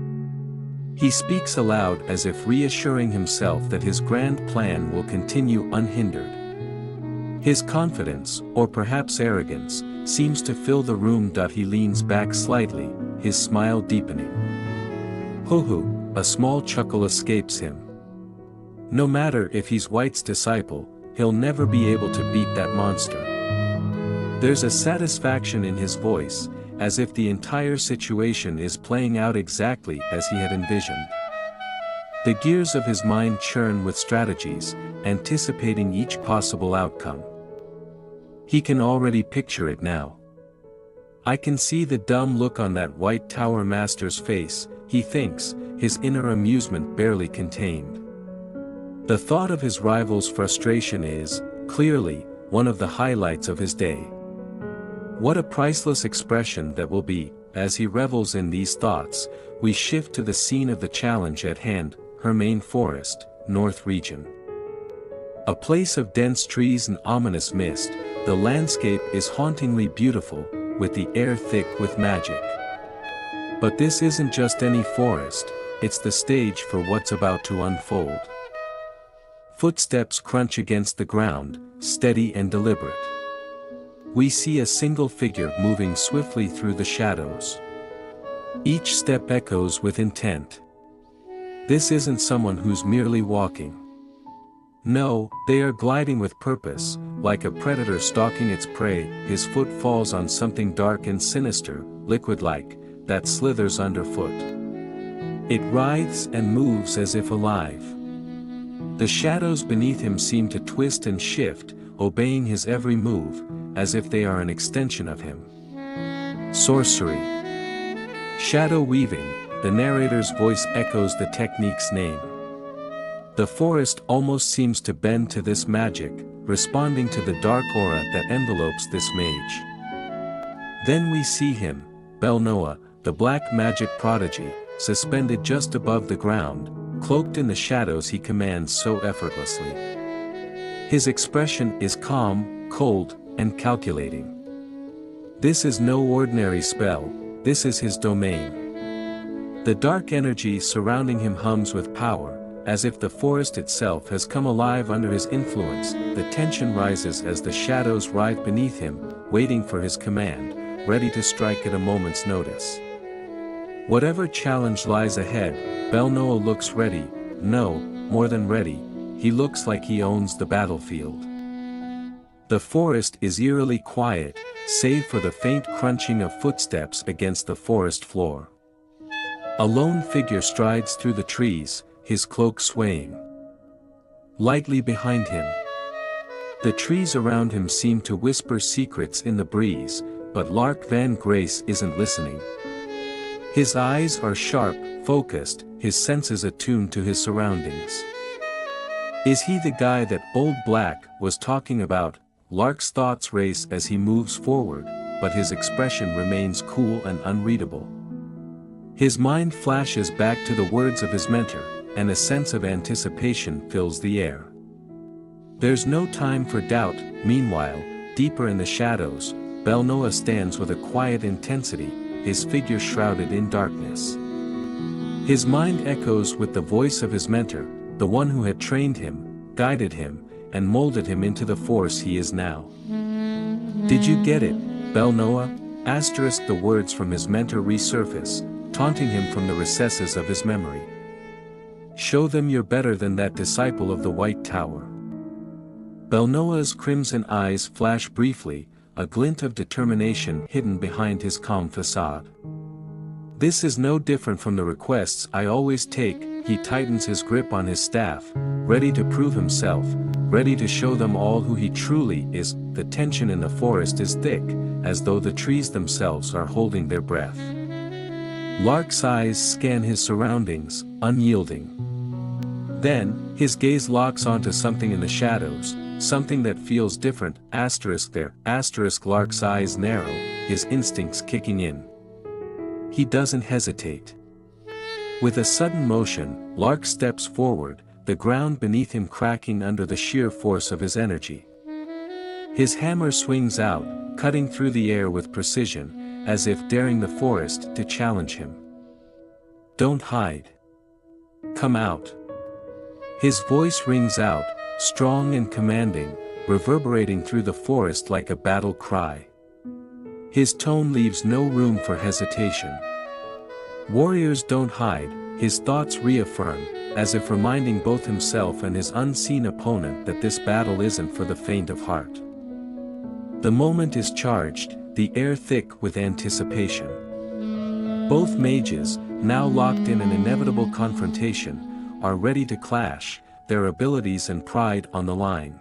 He speaks aloud as if reassuring himself that his grand plan will continue unhindered. His confidence, or perhaps arrogance, seems to fill the room. He leans back slightly, his smile deepening. Hoo-hoo, a small chuckle escapes him. No matter if he's White's disciple, he'll never be able to beat that monster. There's a satisfaction in his voice, as if the entire situation is playing out exactly as he had envisioned. The gears of his mind churn with strategies, anticipating each possible outcome. He can already picture it now. I can see the dumb look on that White Tower Master's face, he thinks, his inner amusement barely contained. The thought of his rival's frustration is, clearly, one of the highlights of his day. What a priceless expression that will be. As he revels in these thoughts, we shift to the scene of the challenge at hand, Hermain Forest, North Region. A place of dense trees and ominous mist, the landscape is hauntingly beautiful, with the air thick with magic. But this isn't just any forest, it's the stage for what's about to unfold. Footsteps crunch against the ground, steady and deliberate. We see a single figure moving swiftly through the shadows. Each step echoes with intent. This isn't someone who's merely walking. No, they are gliding with purpose, like a predator stalking its prey. His foot falls on something dark and sinister, liquid-like, that slithers underfoot. It writhes and moves as if alive. The shadows beneath him seem to twist and shift, obeying his every move, as if they are an extension of him. Sorcery. Shadow weaving, the narrator's voice echoes the technique's name. The forest almost seems to bend to this magic, responding to the dark aura that envelopes this mage. Then we see him, Belnoa, the black magic prodigy, suspended just above the ground, cloaked in the shadows he commands so effortlessly. His expression is calm, cold, and calculating. This is no ordinary spell, this is his domain. The dark energy surrounding him hums with power, as if the forest itself has come alive under his influence. The tension rises as the shadows writhe beneath him, waiting for his command, ready to strike at a moment's notice. Whatever challenge lies ahead, Belnoa looks ready, no, more than ready, he looks like he owns the battlefield. The forest is eerily quiet, save for the faint crunching of footsteps against the forest floor. A lone figure strides through the trees, his cloak swaying lightly behind him. The trees around him seem to whisper secrets in the breeze, but Lark Van Grace isn't listening. His eyes are sharp, focused, his senses attuned to his surroundings. Is he the guy that Old Black was talking about? Lark's thoughts race as he moves forward, but his expression remains cool and unreadable. His mind flashes back to the words of his mentor, and a sense of anticipation fills the air. There's no time for doubt. Meanwhile, deeper in the shadows, Belnoa stands with a quiet intensity, his figure shrouded in darkness. His mind echoes with the voice of his mentor, the one who had trained him, guided him, and molded him into the force he is now. Did you get it, Belnoa? Asterisk. The words from his mentor resurface, taunting him from the recesses of his memory. Show them you're better than that disciple of the White Tower. Belnoa's crimson eyes flash briefly, a glint of determination hidden behind his calm facade. This is no different from the requests I always take. He tightens his grip on his staff, ready to prove himself, ready to show them all who he truly is. The tension in the forest is thick, as though the trees themselves are holding their breath. Lark's eyes scan his surroundings, unyielding. Then, his gaze locks onto something in the shadows, something that feels different. There. Lark's eyes narrow, his instincts kicking in. He doesn't hesitate. With a sudden motion, Lark steps forward, the ground beneath him cracking under the sheer force of his energy. His hammer swings out, cutting through the air with precision, as if daring the forest to challenge him. Don't hide. Come out. His voice rings out, strong and commanding, reverberating through the forest like a battle cry. His tone leaves no room for hesitation. Warriors don't hide, his thoughts reaffirm, as if reminding both himself and his unseen opponent that this battle isn't for the faint of heart. The moment is charged, the air thick with anticipation. Both mages, now locked in an inevitable confrontation, are ready to clash, their abilities and pride on the line.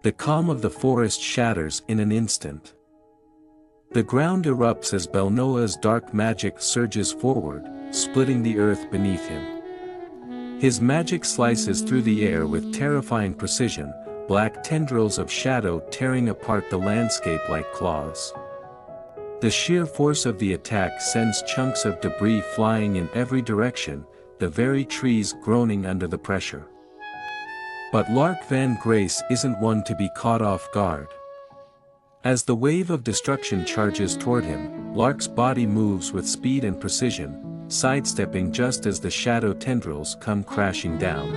The calm of the forest shatters in an instant. The ground erupts as Belnoa's dark magic surges forward, splitting the earth beneath him. His magic slices through the air with terrifying precision, black tendrils of shadow tearing apart the landscape like claws. The sheer force of the attack sends chunks of debris flying in every direction, the very trees groaning under the pressure. But Lark Van Grace isn't one to be caught off guard. As the wave of destruction charges toward him, Lark's body moves with speed and precision, sidestepping just as the shadow tendrils come crashing down.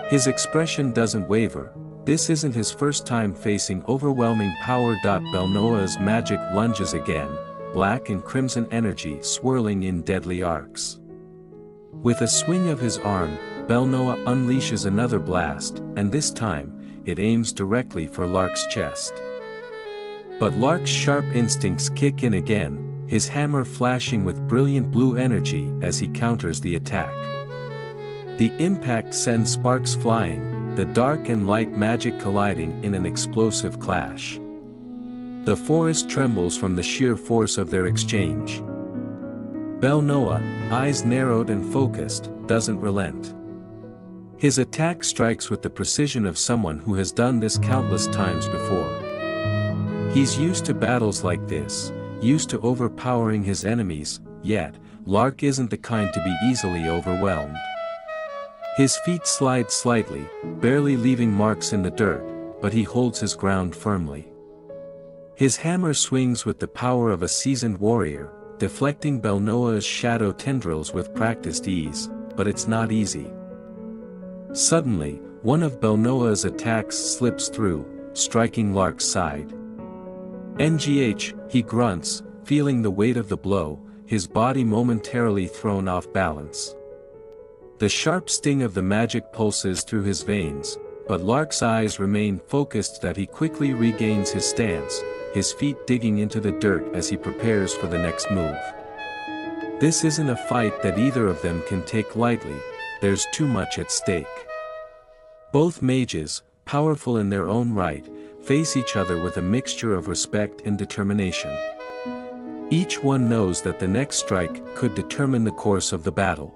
His expression doesn't waver. This isn't his first time facing overwhelming power. Belnoa's magic lunges again, black and crimson energy swirling in deadly arcs. With a swing of his arm, Belnoa unleashes another blast, and this time, it aims directly for Lark's chest. But Lark's sharp instincts kick in again, his hammer flashing with brilliant blue energy as he counters the attack. The impact sends sparks flying, the dark and light magic colliding in an explosive clash. The forest trembles from the sheer force of their exchange. Belnoa, eyes narrowed and focused, doesn't relent. His attack strikes with the precision of someone who has done this countless times before. He's used to battles like this, used to overpowering his enemies, yet, Lark isn't the kind to be easily overwhelmed. His feet slide slightly, barely leaving marks in the dirt, but he holds his ground firmly. His hammer swings with the power of a seasoned warrior, deflecting Belnoa's shadow tendrils with practiced ease, but it's not easy. Suddenly, one of Belnoa's attacks slips through, striking Lark's side. He grunts, feeling the weight of the blow, his body momentarily thrown off balance. The sharp sting of the magic pulses through his veins, but Lark's eyes remain focused that he quickly regains his stance, his feet digging into the dirt as he prepares for the next move. This isn't a fight that either of them can take lightly, there's too much at stake. Both mages, powerful in their own right, face each other with a mixture of respect and determination. Each one knows that the next strike could determine the course of the battle.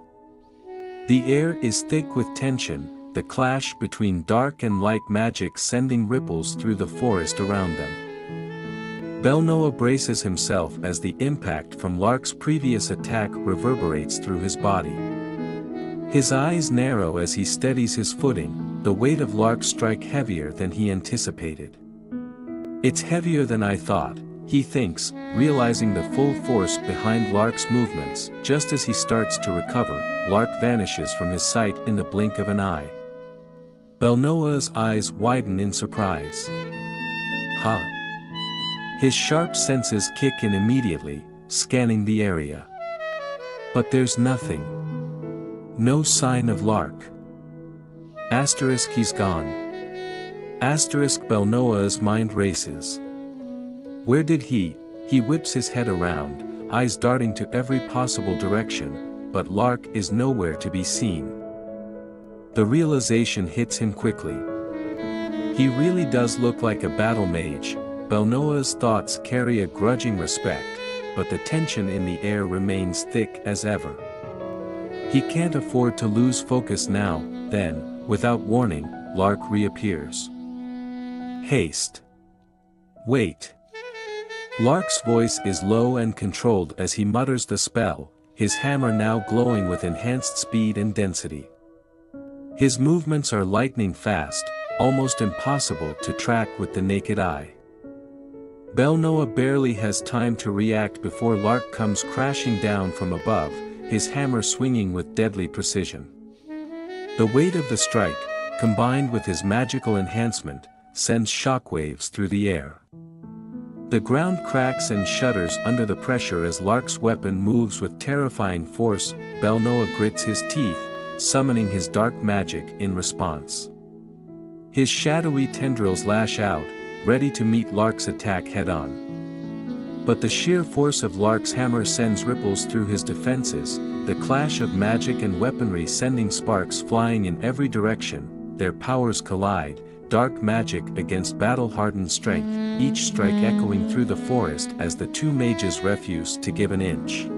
The air is thick with tension, the clash between dark and light magic sending ripples through the forest around them. Belnoa braces himself as the impact from Lark's previous attack reverberates through his body. His eyes narrow as he steadies his footing, the weight of Lark's strike heavier than he anticipated. "It's heavier than I thought," he thinks, realizing the full force behind Lark's movements. Just as he starts to recover, Lark vanishes from his sight in the blink of an eye. Belnoa's eyes widen in surprise. "Huh?" His sharp senses kick in immediately, scanning the area. But there's nothing. No sign of Lark. He's gone. Belnoa's mind races. Where did he whips his head around, eyes darting to every possible direction, but Lark is nowhere to be seen. The realization hits him quickly. He really does look like a battle mage. Belnoa's thoughts carry a grudging respect, but the tension in the air remains thick as ever. He can't afford to lose focus now. Then, without warning, Lark reappears. Haste. Wait. Lark's voice is low and controlled as he mutters the spell, his hammer now glowing with enhanced speed and density. His movements are lightning fast, almost impossible to track with the naked eye. Belnoa barely has time to react before Lark comes crashing down from above, his hammer swinging with deadly precision. The weight of the strike, combined with his magical enhancement, sends shockwaves through the air. The ground cracks and shudders under the pressure as Lark's weapon moves with terrifying force. Belnoa grits his teeth, summoning his dark magic in response. His shadowy tendrils lash out, ready to meet Lark's attack head-on. But the sheer force of Lark's hammer sends ripples through his defenses, the clash of magic and weaponry sending sparks flying in every direction. Their powers collide, dark magic against battle-hardened strength, each strike echoing through the forest as the two mages refuse to give an inch.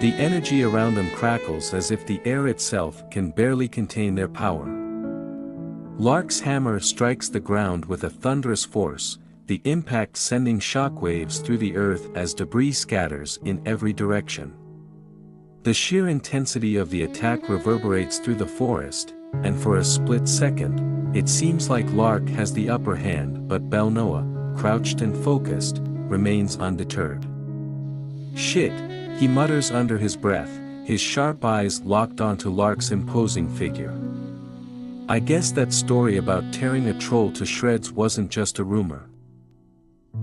The energy around them crackles as if the air itself can barely contain their power. Lark's hammer strikes the ground with a thunderous force, the impact sending shockwaves through the earth as debris scatters in every direction. The sheer intensity of the attack reverberates through the forest, and for a split second, it seems like Lark has the upper hand, but Belnoa, crouched and focused, remains undeterred. "Shit," he mutters under his breath, his sharp eyes locked onto Lark's imposing figure. "I guess that story about tearing a troll to shreds wasn't just a rumor."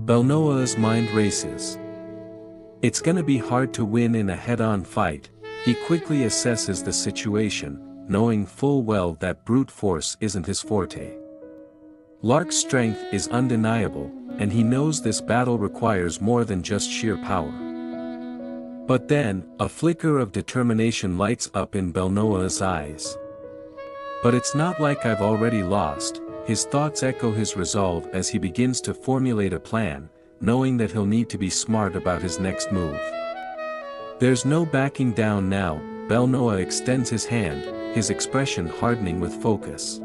Belnoa's mind races. It's gonna be hard to win in a head-on fight. He quickly assesses the situation, knowing full well that brute force isn't his forte. Lark's strength is undeniable, and he knows this battle requires more than just sheer power. But then, a flicker of determination lights up in Belnoa's eyes. "But it's not like I've already lost." His thoughts echo his resolve as he begins to formulate a plan, knowing that he'll need to be smart about his next move. There's no backing down now. Belnoa extends his hand, his expression hardening with focus.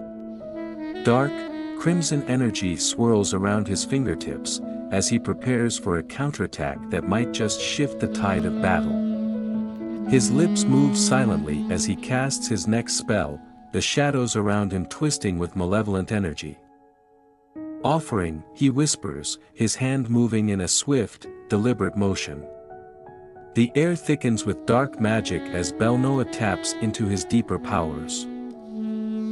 Dark, crimson energy swirls around his fingertips, as he prepares for a counterattack that might just shift the tide of battle. His lips move silently as he casts his next spell, the shadows around him twisting with malevolent energy. "Offering," he whispers, his hand moving in a swift, deliberate motion. The air thickens with dark magic as Belnoa taps into his deeper powers.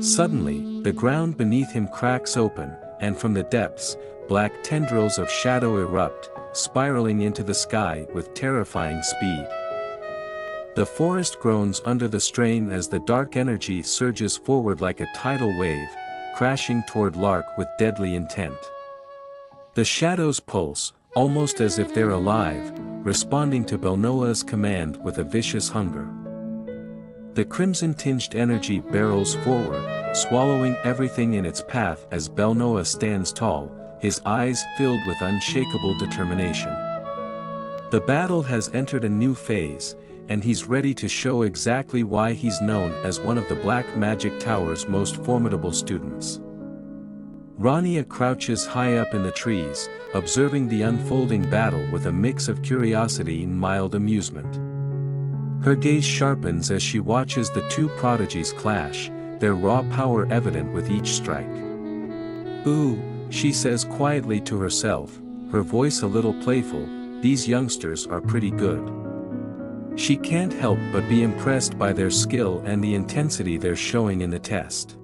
Suddenly, the ground beneath him cracks open, and from the depths, black tendrils of shadow erupt, spiraling into the sky with terrifying speed. The forest groans under the strain as the dark energy surges forward like a tidal wave, crashing toward Lark with deadly intent. The shadows pulse, almost as if they're alive, responding to Belnoa's command with a vicious hunger. The crimson-tinged energy barrels forward, swallowing everything in its path as Belnoa stands tall, his eyes filled with unshakable determination. The battle has entered a new phase. and he's ready to show exactly why he's known as one of the Black Magic Tower's most formidable students. Rania crouches high up in the trees, observing the unfolding battle with a mix of curiosity and mild amusement. Her gaze sharpens as she watches the two prodigies clash, their raw power evident with each strike. "Ooh," she says quietly to herself, her voice a little playful, "these youngsters are pretty good." She can't help but be impressed by their skill and the intensity they're showing in the test.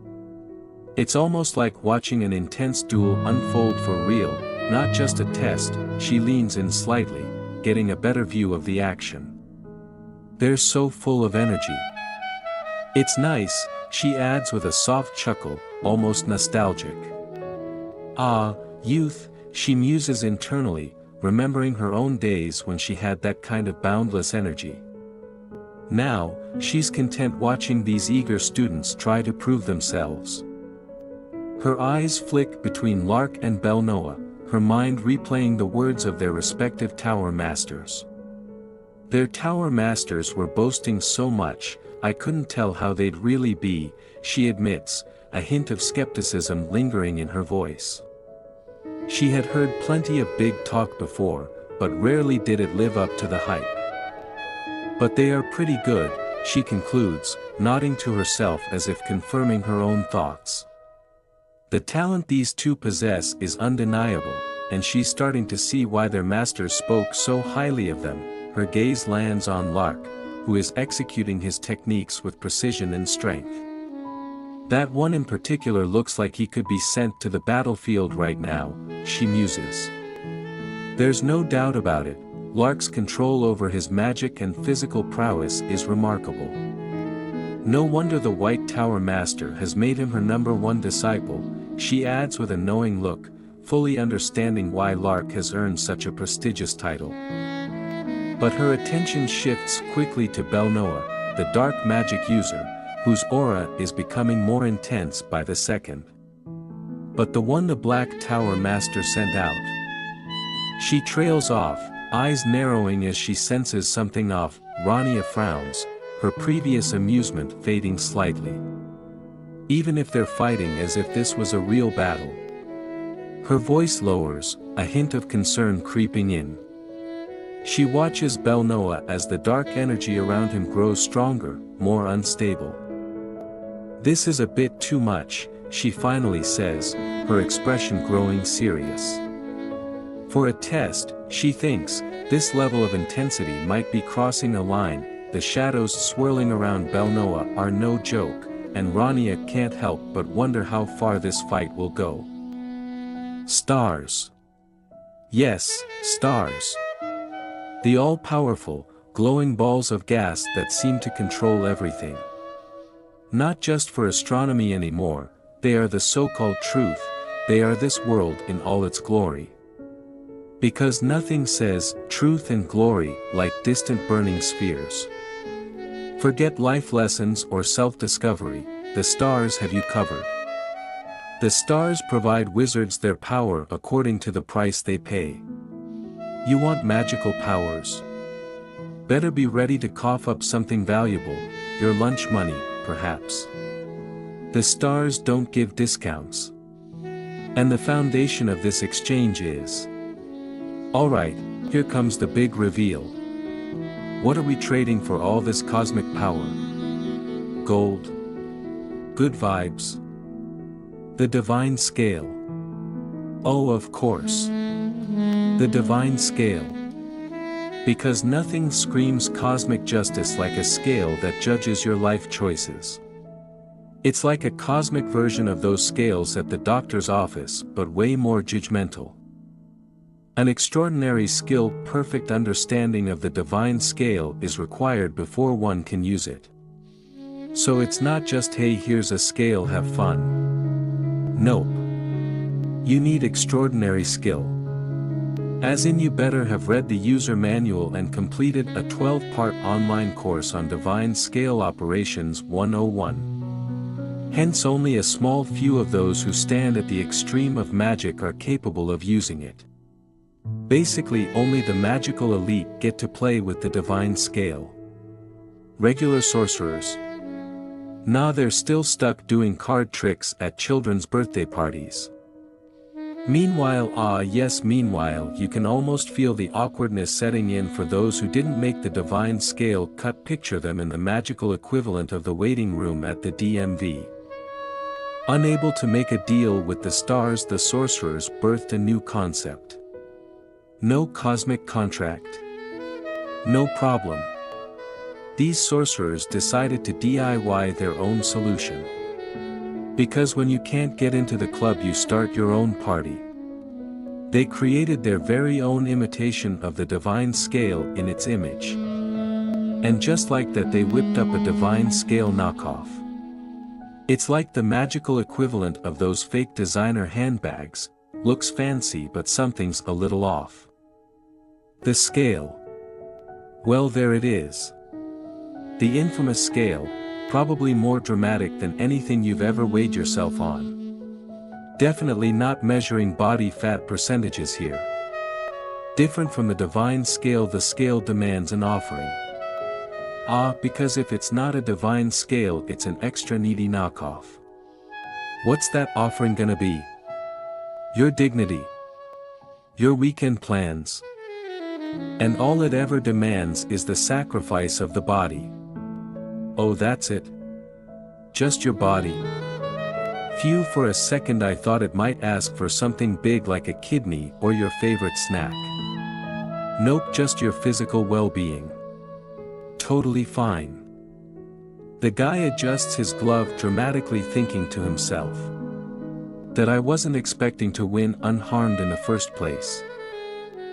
It's almost like watching an intense duel unfold for real, not just a test. She leans in slightly, getting a better view of the action. They're so full of energy. "It's nice," she adds with a soft chuckle, almost nostalgic. "Ah, youth," she muses internally, remembering her own days when she had that kind of boundless energy. Now, she's content watching these eager students try to prove themselves. Her eyes flick between Lark and Belnoa, her mind replaying the words of their respective tower masters. Their tower masters were boasting so much, I couldn't tell how they'd really be, she admits, a hint of skepticism lingering in her voice. She had heard plenty of big talk before, but rarely did it live up to the hype. "But they are pretty good," she concludes, nodding to herself as if confirming her own thoughts. The talent these two possess is undeniable, and she's starting to see why their masters spoke so highly of them. Her gaze lands on Lark, who is executing his techniques with precision and strength. "That one in particular looks like he could be sent to the battlefield right now," she muses. There's no doubt about it, Lark's control over his magic and physical prowess is remarkable. No wonder the White Tower Master has made him her #1 disciple, she adds with a knowing look, fully understanding why Lark has earned such a prestigious title. But her attention shifts quickly to Belnoa, the dark magic user, whose aura is becoming more intense by the second. "But the one the Black Tower Master sent out." She trails off, eyes narrowing as she senses something off. Rania frowns, her previous amusement fading slightly. "Even if they're fighting as if this was a real battle." Her voice lowers, a hint of concern creeping in. She watches Belnoa as the dark energy around him grows stronger, more unstable. "This is a bit too much," she finally says, her expression growing serious. For a test, she thinks, this level of intensity might be crossing a line. The shadows swirling around Belnoa are no joke, and Rania can't help but wonder how far this fight will go. Stars. Yes, stars. The all-powerful, glowing balls of gas that seem to control everything. Not just for astronomy anymore, they are the so-called truth, they are this world in all its glory. Because nothing says truth and glory like distant burning spheres. Forget life lessons or self-discovery, the stars have you covered. The stars provide wizards their power according to the price they pay. You want magical powers? Better be ready to cough up something valuable, your lunch money, perhaps. The stars don't give discounts. And the foundation of this exchange is... Alright, here comes the big reveal. What are we trading for all this cosmic power? Gold. Good vibes. The divine scale. Oh, of course. The divine scale. Because nothing screams cosmic justice like a scale that judges your life choices. It's like a cosmic version of those scales at the doctor's office, but way more judgmental. An extraordinary skill, perfect understanding of the divine scale is required before one can use it. So it's not just hey here's a scale have fun. Nope. You need extraordinary skill. As in you better have read the user manual and completed a 12-part online course on Divine Scale Operations 101. Hence only a small few of those who stand at the extreme of magic are capable of using it. Basically only the magical elite get to play with the divine scale. Regular sorcerers? Nah, they're still stuck doing card tricks at children's birthday parties. Meanwhile, you can almost feel the awkwardness setting in for those who didn't make the divine scale cut. Picture them in the magical equivalent of the waiting room at the DMV. Unable to make a deal with the stars, the sorcerers birthed a new concept. No cosmic contract. No problem. These sorcerers decided to DIY their own solution. Because when you can't get into the club, you start your own party. They created their very own imitation of the divine scale in its image. And just like that, they whipped up a divine scale knockoff. It's like the magical equivalent of those fake designer handbags. Looks fancy, but something's a little off. The scale. Well, there it is. The infamous scale, probably more dramatic than anything you've ever weighed yourself on. Definitely not measuring body fat percentages here. Different from the divine scale, the scale demands an offering. Because if it's not a divine scale, it's an extra needy knockoff. What's that offering gonna be? Your dignity. Your weekend plans. And all it ever demands is the sacrifice of the body. Oh, that's it? Just your body? Phew, for a second I thought it might ask for something big like a kidney or your favorite snack. Nope, just your physical well-being. Totally fine. The guy adjusts his glove dramatically, thinking to himself that I wasn't expecting to win unharmed in the first place.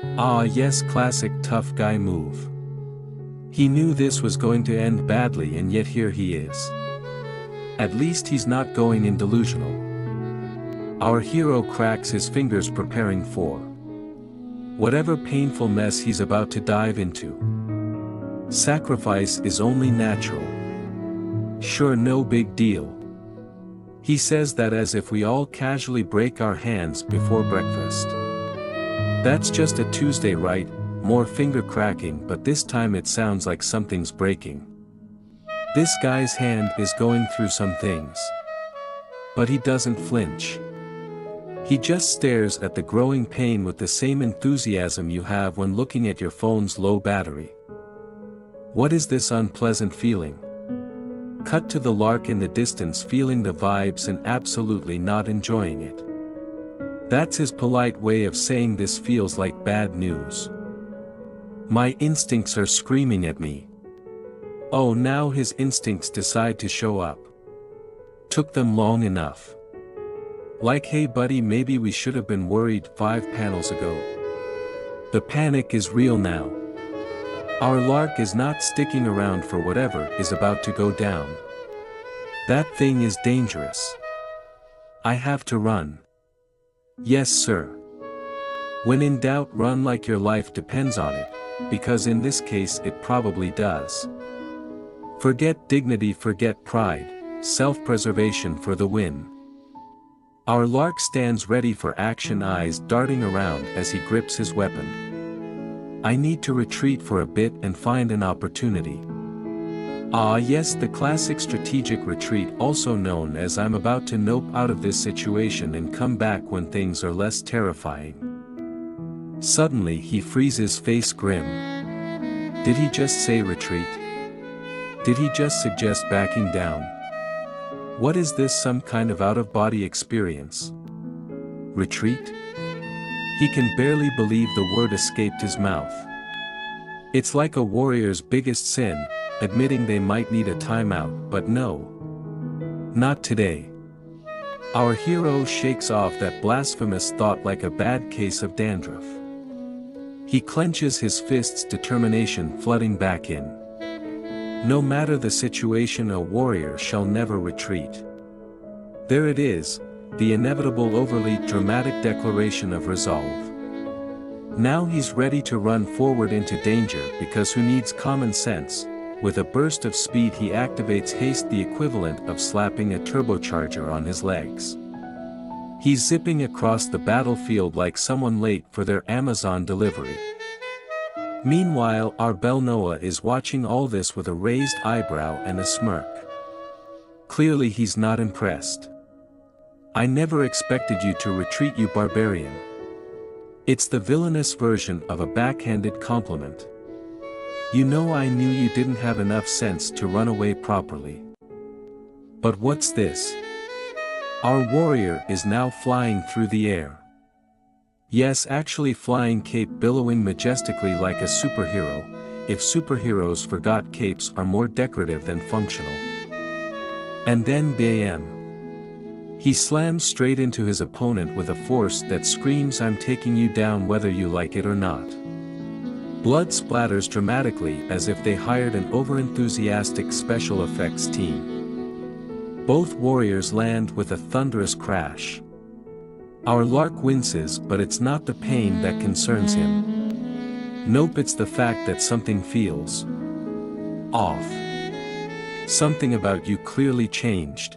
Yes, classic tough guy move. He knew this was going to end badly, and yet here he is. At least he's not going in delusional. Our hero cracks his fingers, preparing for whatever painful mess he's about to dive into. Sacrifice is only natural. Sure, no big deal. He says that as if we all casually break our hands before breakfast. That's just a Tuesday, right? More finger cracking, but this time it sounds like something's breaking. This guy's hand is going through some things. But he doesn't flinch. He just stares at the growing pain with the same enthusiasm you have when looking at your phone's low battery. What is this unpleasant feeling? Cut to the lark in the distance, feeling the vibes and absolutely not enjoying it. That's his polite way of saying this feels like bad news. My instincts are screaming at me. Oh, now his instincts decide to show up. Took them long enough. Like, hey buddy, maybe we should have been worried 5 panels ago. The panic is real now. Our lark is not sticking around for whatever is about to go down. That thing is dangerous. I have to run. Yes, sir. When in doubt, run like your life depends on it, because in this case it probably does. Forget dignity, forget pride, self-preservation for the win. Our lark stands ready for action, eyes darting around as he grips his weapon. I need to retreat for a bit and find an opportunity. Yes, the classic strategic retreat, also known as I'm about to nope out of this situation and come back when things are less terrifying. Suddenly he freezes, face grim. Did he just say retreat? Did he just suggest backing down? What is this, some kind of out-of-body experience? Retreat? He can barely believe the word escaped his mouth. It's like a warrior's biggest sin, admitting they might need a timeout, but no. Not today. Our hero shakes off that blasphemous thought like a bad case of dandruff. He clenches his fists, determination flooding back in. No matter the situation, a warrior shall never retreat. There it is, the inevitable, overly dramatic declaration of resolve. Now he's ready to run forward into danger, because who needs common sense? With a burst of speed he activates haste, the equivalent of slapping a turbocharger on his legs. He's zipping across the battlefield like someone late for their Amazon delivery. Meanwhile, our Belnoa is watching all this with a raised eyebrow and a smirk. Clearly he's not impressed. I never expected you to retreat, you barbarian. It's the villainous version of a backhanded compliment. You know, I knew you didn't have enough sense to run away properly. But what's this? Our warrior is now flying through the air. Yes, actually flying, cape billowing majestically like a superhero, if superheroes forgot capes are more decorative than functional. And then bam! He slams straight into his opponent with a force that screams, I'm taking you down whether you like it or not. Blood splatters dramatically as if they hired an overenthusiastic special effects team. Both warriors land with a thunderous crash. Our lark winces, but it's not the pain that concerns him. Nope, it's the fact that something feels off. Something about you clearly changed.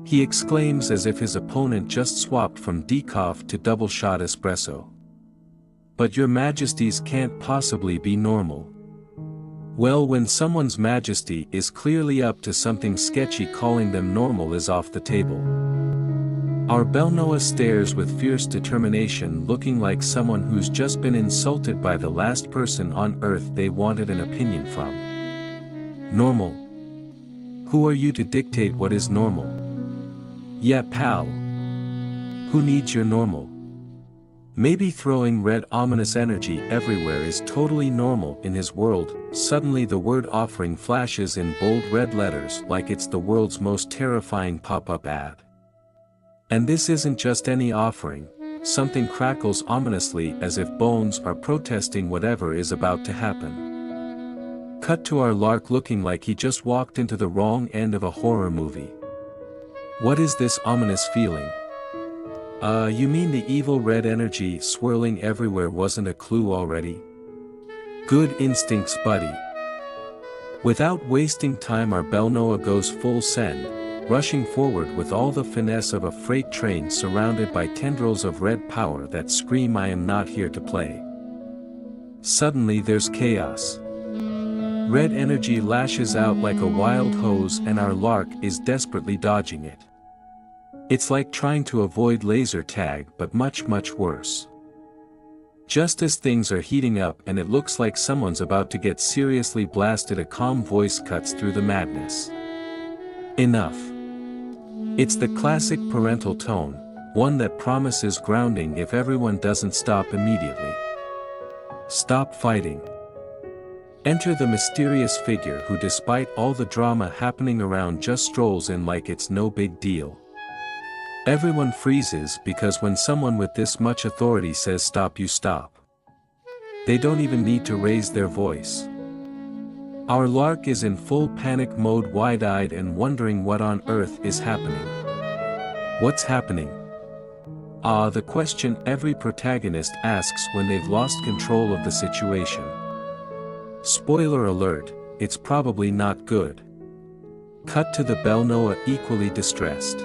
He exclaims as if his opponent just swapped from decaf to double shot espresso. But your majesties can't possibly be normal. Well, when someone's majesty is clearly up to something sketchy, calling them normal is off the table. Our Belnoa stares with fierce determination, looking like someone who's just been insulted by the last person on earth they wanted an opinion from. Normal? Who are you to dictate what is normal? Yeah, pal. Who needs your normal? Maybe throwing red ominous energy everywhere is totally normal in his world. Suddenly the word offering flashes in bold red letters like it's the world's most terrifying pop-up ad. And this isn't just any offering, something crackles ominously as if bones are protesting whatever is about to happen. Cut to our lark looking like he just walked into the wrong end of a horror movie. What is this ominous feeling? You mean the evil red energy swirling everywhere wasn't a clue already? Good instincts, buddy. Without wasting time, our Belnoa goes full send, rushing forward with all the finesse of a freight train surrounded by tendrils of red power that scream, I am not here to play. Suddenly there's chaos. Red energy lashes out like a wild hose and our lark is desperately dodging it. It's like trying to avoid laser tag, but much worse. Just as things are heating up and it looks like someone's about to get seriously blasted, a calm voice cuts through the madness. Enough. It's the classic parental tone, one that promises grounding if everyone doesn't stop immediately. Stop fighting. Enter the mysterious figure who, despite all the drama happening around, just strolls in like it's no big deal. Everyone freezes because when someone with this much authority says stop, you stop. They don't even need to raise their voice. Our lark is in full panic mode, wide-eyed and wondering what on earth is happening. What's happening? The question every protagonist asks when they've lost control of the situation. Spoiler alert, it's probably not good. Cut to the Belnoa equally distressed.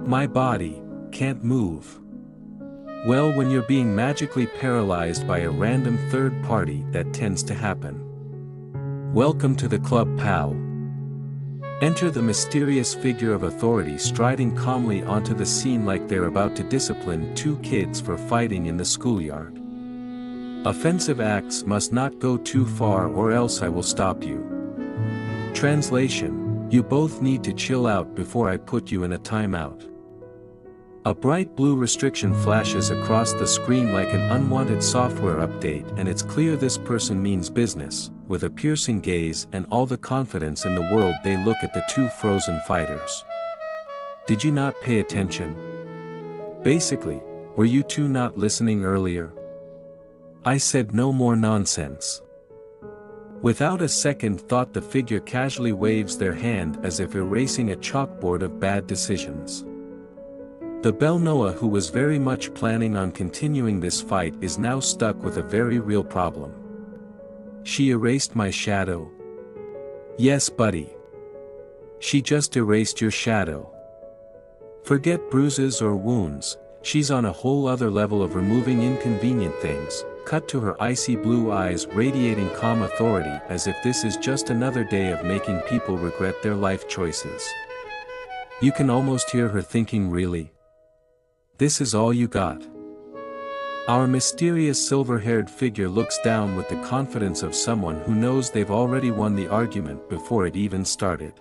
My body can't move. Well, when you're being magically paralyzed by a random third party, that tends to happen. Welcome to the club, pal. Enter the mysterious figure of authority striding calmly onto the scene like they're about to discipline two kids for fighting in the schoolyard. Offensive acts must not go too far or else I will stop you. Translation: you both need to chill out before I put you in a timeout. A bright blue restriction flashes across the screen like an unwanted software update, and it's clear this person means business. With a piercing gaze and all the confidence in the world, they look at the two frozen fighters. Did you not pay attention? Basically, were you two not listening earlier? I said no more nonsense. Without a second thought, the figure casually waves their hand as if erasing a chalkboard of bad decisions. The Belnoa, who was very much planning on continuing this fight, is now stuck with a very real problem. She erased my shadow. Yes, buddy. She just erased your shadow. Forget bruises or wounds, she's on a whole other level of removing inconvenient things. Cut to her icy blue eyes radiating calm authority as if this is just another day of making people regret their life choices. You can almost hear her thinking, really? This is all you got? Our mysterious silver-haired figure looks down with the confidence of someone who knows they've already won the argument before it even started.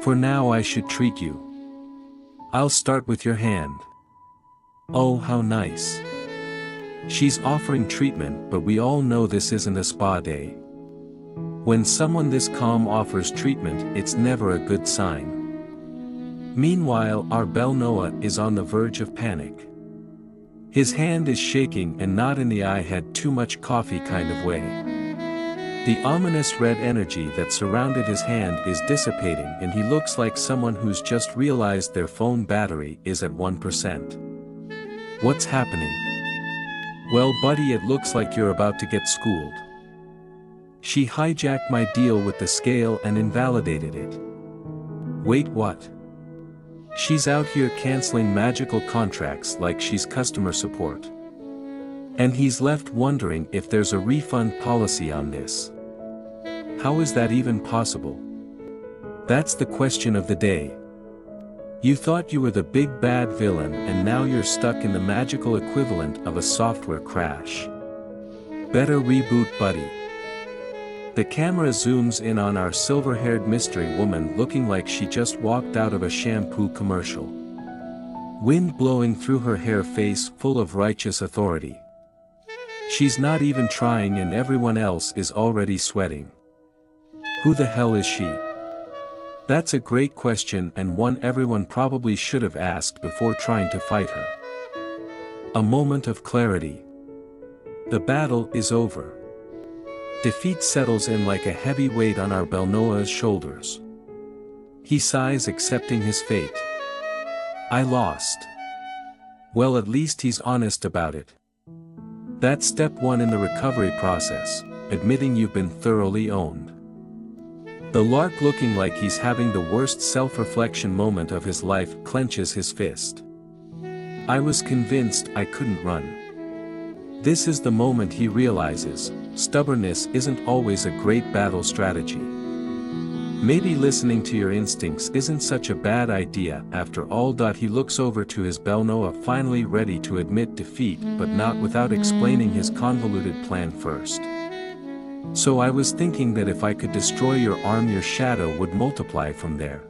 For now I should treat you. I'll start with your hand. Oh, how nice. She's offering treatment, but we all know this isn't a spa day. When someone this calm offers treatment, it's never a good sign. Meanwhile, our Bel Noah is on the verge of panic. His hand is shaking and not in the "I had too much coffee" kind of way. The ominous red energy that surrounded his hand is dissipating and he looks like someone who's just realized their phone battery is at 1%. What's happening? Well, buddy, it looks like you're about to get schooled. She hijacked my deal with the scale and invalidated it. Wait, what? She's out here canceling magical contracts like she's customer support. And he's left wondering if there's a refund policy on this. How is that even possible? That's the question of the day. You thought you were the big bad villain and now you're stuck in the magical equivalent of a software crash. Better reboot, buddy. The camera zooms in on our silver-haired mystery woman looking like she just walked out of a shampoo commercial. Wind blowing through her hair, face full of righteous authority. She's not even trying and everyone else is already sweating. Who the hell is she? That's a great question and one everyone probably should have asked before trying to fight her. A moment of clarity. The battle is over. Defeat settles in like a heavy weight on our Bel Noah's shoulders. He sighs, accepting his fate. I lost. Well, at least he's honest about it. That's step one in the recovery process, admitting you've been thoroughly owned. The lark, looking like he's having the worst self-reflection moment of his life, clenches his fist. I was convinced I couldn't run. This is the moment he realizes, stubbornness isn't always a great battle strategy. Maybe listening to your instincts isn't such a bad idea after all. He looks over to his Bel Noah, finally ready to admit defeat, but not without explaining his convoluted plan first. So I was thinking that if I could destroy your arm, your shadow would multiply from there.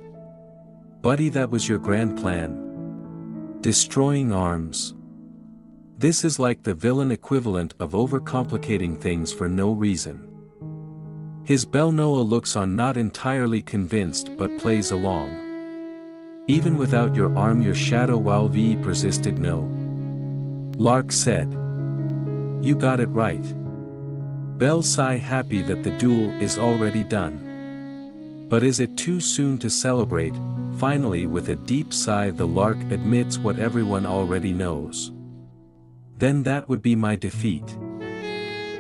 Buddy, that was your grand plan? Destroying arms? This is like the villain equivalent of overcomplicating things for no reason. His Bel Noah looks on, not entirely convinced, but plays along. Even without your arm, your shadow, while V persisted. No. Lark said. You got it right. Bel sigh, happy that the duel is already done. But is it too soon to celebrate? Finally, with a deep sigh, the lark admits what everyone already knows. Then that would be my defeat.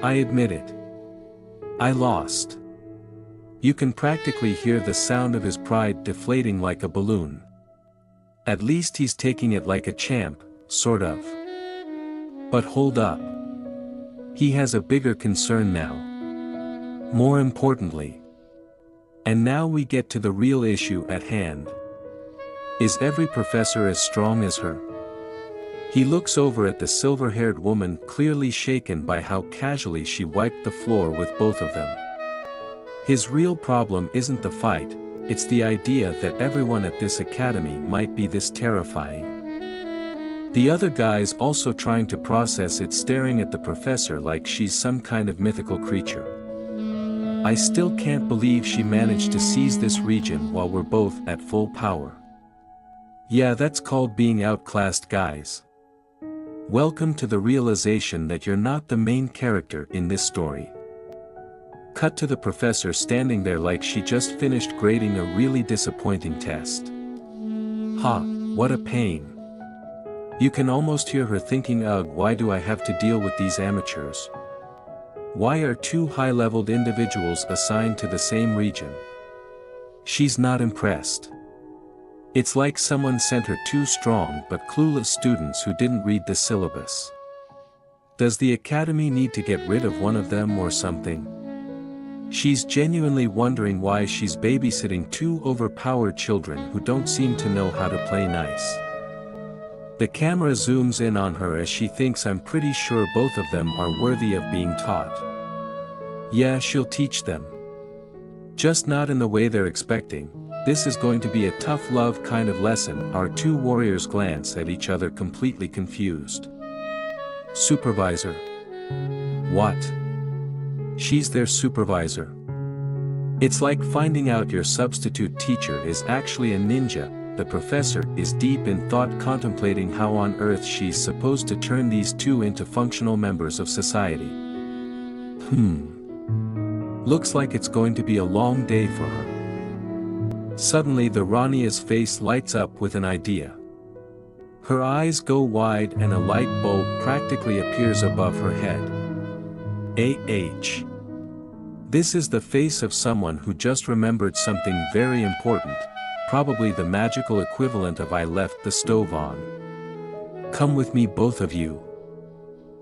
I admit it. I lost. You can practically hear the sound of his pride deflating like a balloon. At least he's taking it like a champ, sort of. But hold up. He has a bigger concern now. More importantly. And now we get to the real issue at hand. Is every professor as strong as her? He looks over at the silver-haired woman, clearly shaken by how casually she wiped the floor with both of them. His real problem isn't the fight, it's the idea that everyone at this academy might be this terrifying. The other guy's also trying to process it, staring at the professor like she's some kind of mythical creature. I still can't believe she managed to seize this region while we're both at full power. Yeah, that's called being outclassed, guys. Welcome to the realization that you're not the main character in this story. Cut to the professor standing there like she just finished grading a really disappointing test. Ha, what a pain. You can almost hear her thinking, ugh, why do I have to deal with these amateurs? Why are two high-leveled individuals assigned to the same region? She's not impressed. It's like someone sent her two strong but clueless students who didn't read the syllabus. Does the academy need to get rid of one of them or something? She's genuinely wondering why she's babysitting two overpowered children who don't seem to know how to play nice. The camera zooms in on her as she thinks I'm pretty sure both of them are worthy of being taught. Yeah, she'll teach them. Just not in the way they're expecting. This is going to be a tough love kind of lesson. Our two warriors glance at each other completely confused. Supervisor. What? She's their supervisor. It's like finding out your substitute teacher is actually a ninja. The professor is deep in thought, contemplating how on earth she's supposed to turn these two into functional members of society. Looks like it's going to be a long day for her. Suddenly the Rania's face lights up with an idea. Her eyes go wide and a light bulb practically appears above her head. This is the face of someone who just remembered something very important, probably the magical equivalent of I left the stove on. Come with me, both of you.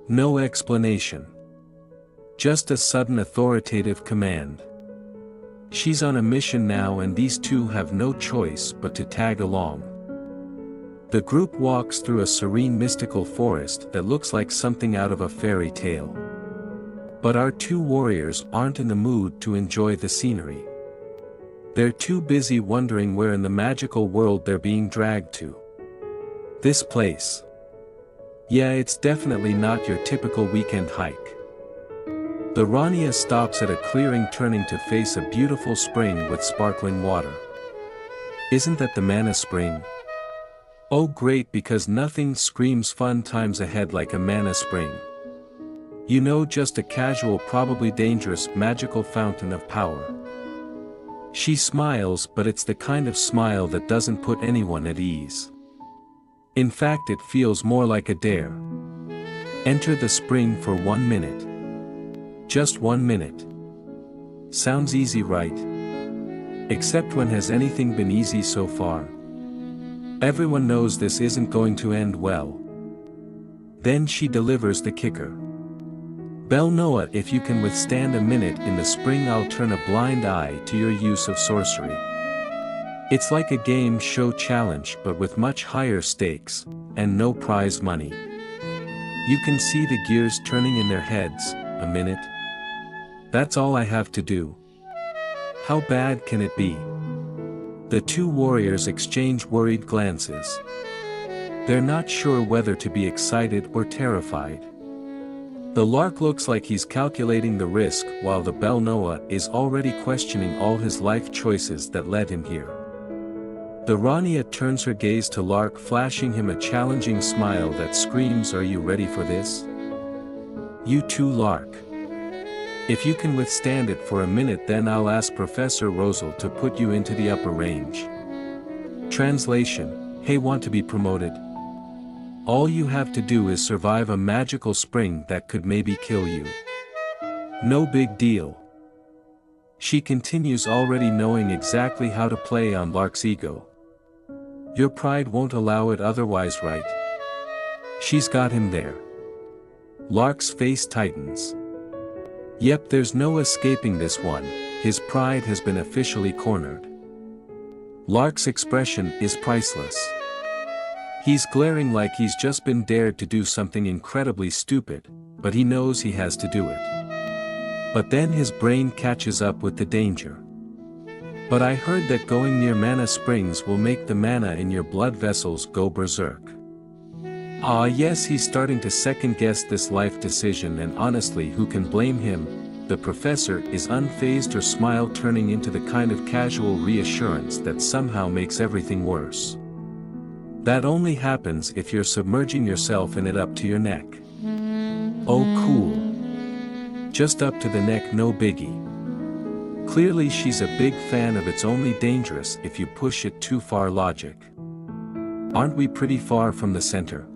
No explanation. Just a sudden authoritative command. She's on a mission now and these two have no choice but to tag along. The group walks through a serene mystical forest that looks like something out of a fairy tale. But our two warriors aren't in the mood to enjoy the scenery. They're too busy wondering where in the magical world they're being dragged to. This place. Yeah, it's definitely not your typical weekend hike. The Rania stops at a clearing, turning to face a beautiful spring with sparkling water. Isn't that the mana spring? Oh great, because nothing screams fun times ahead like a mana spring. You know, just a casual, probably dangerous, magical fountain of power. She smiles, but it's the kind of smile that doesn't put anyone at ease. In fact, it feels more like a dare. Enter the spring for 1 minute. Just 1 minute. Sounds easy, right? Except when has anything been easy so far? Everyone knows this isn't going to end well. Then she delivers the kicker. Bell Noah, if you can withstand a minute in the spring, I'll turn a blind eye to your use of sorcery. It's like a game show challenge but with much higher stakes, and no prize money. You can see the gears turning in their heads. A minute? That's all I have to do. How bad can it be? The two warriors exchange worried glances. They're not sure whether to be excited or terrified. The lark looks like he's calculating the risk, while the Bell Noah is already questioning all his life choices that led him here. The Rania turns her gaze to Lark, flashing him a challenging smile that screams, "Are you ready for this? You too, Lark. If you can withstand it for a minute, then I'll ask Professor Rosal to put you into the upper range." Translation: Hey, want to be promoted? All you have to do is survive a magical spring that could maybe kill you. No big deal. She continues, already knowing exactly how to play on Lark's ego. Your pride won't allow it otherwise, right? She's got him there. Lark's face tightens. Yep, there's no escaping this one. His pride has been officially cornered. Lark's expression is priceless. He's glaring like he's just been dared to do something incredibly stupid, but he knows he has to do it. But then his brain catches up with the danger. But I heard that going near mana springs will make the mana in your blood vessels go berserk. Ah yes, he's starting to second-guess this life decision, and honestly, who can blame him? The professor is unfazed, her smile turning into the kind of casual reassurance that somehow makes everything worse. That only happens if you're submerging yourself in it up to your neck. Oh cool. Just up to the neck, no biggie. Clearly she's a big fan of it's only dangerous if you push it too far logic. Aren't we pretty far from the center?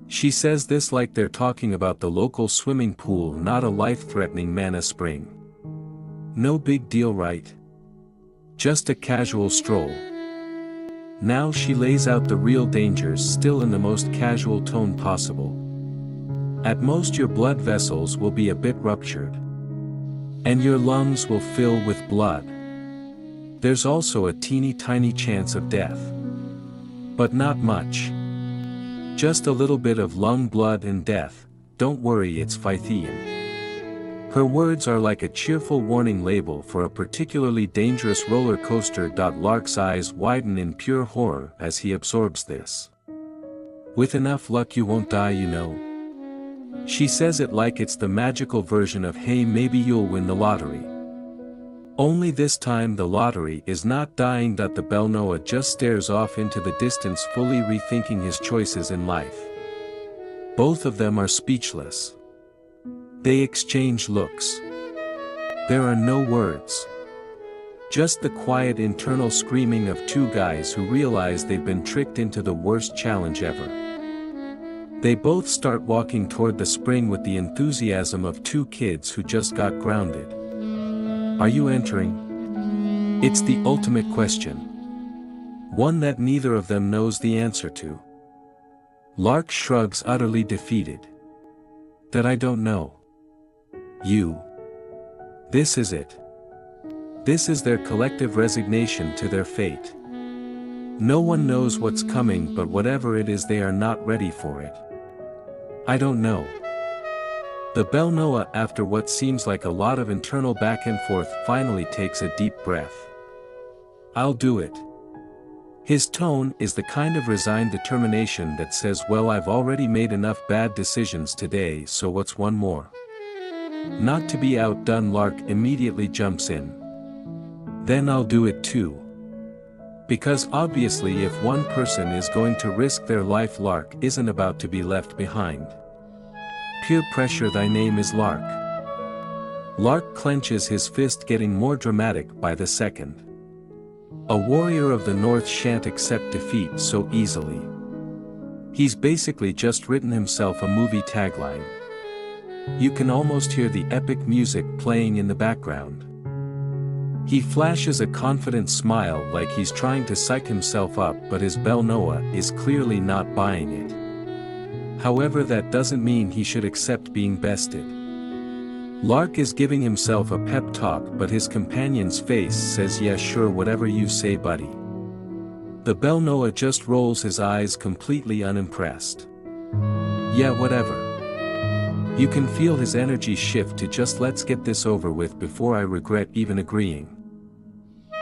She says this like they're talking about the local swimming pool, not a life-threatening mana spring. No big deal, right? Just a casual stroll. Now she lays out the real dangers, still in the most casual tone possible. At most your blood vessels will be a bit ruptured. And your lungs will fill with blood. There's also a teeny tiny chance of death. But not much. Just a little bit of lung blood and death. Don't worry, it's Phythian. Her words are like a cheerful warning label for a particularly dangerous roller coaster. Lark's eyes widen in pure horror as he absorbs this. With enough luck you won't die, you know. She says it like it's the magical version of hey, maybe you'll win the lottery. Only this time the lottery is not dying. The Belnoa just stares off into the distance, fully rethinking his choices in life. Both of them are speechless. They exchange looks. There are no words. Just the quiet internal screaming of two guys who realize they've been tricked into the worst challenge ever. They both start walking toward the spring with the enthusiasm of two kids who just got grounded. Are you entering? It's the ultimate question. One that neither of them knows the answer to. Lark shrugs, utterly defeated. That I don't know. You. This is it. This is their collective resignation to their fate. No one knows what's coming, but whatever it is they are not ready for it. I don't know. The Belnoa, after what seems like a lot of internal back and forth, finally takes a deep breath. I'll do it. His tone is the kind of resigned determination that says, well, I've already made enough bad decisions today, so what's one more? Not to be outdone, Lark immediately jumps in. Then I'll do it too. Because obviously if one person is going to risk their life, Lark isn't about to be left behind. Peer pressure. Thy name is Lark. Lark clenches his fist, getting more dramatic by the second. A warrior of the North shan't accept defeat so easily. He's basically just written himself a movie tagline. You can almost hear the epic music playing in the background. He flashes a confident smile like he's trying to psych himself up, but his Belnoa is clearly not buying it. However, that doesn't mean he should accept being bested. Lark is giving himself a pep talk, but his companion's face says, yeah, sure, whatever you say, buddy. The Belnoa just rolls his eyes, completely unimpressed. Yeah, whatever. You can feel his energy shift to just let's get this over with before I regret even agreeing.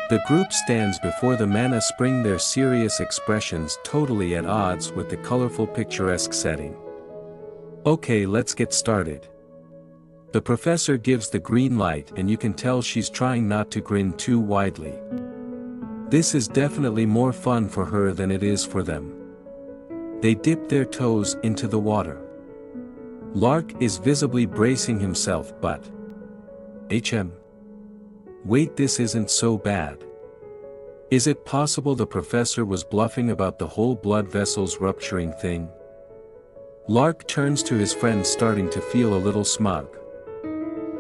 The group stands before the mana spring, their serious expressions totally at odds with the colorful picturesque setting. Okay, let's get started. The professor gives the green light, and you can tell she's trying not to grin too widely. This is definitely more fun for her than it is for them. They dip their toes into the water. Lark is visibly bracing himself, but... Wait, this isn't so bad. Is it possible the professor was bluffing about the whole blood vessels rupturing thing? Lark turns to his friend, starting to feel a little smug.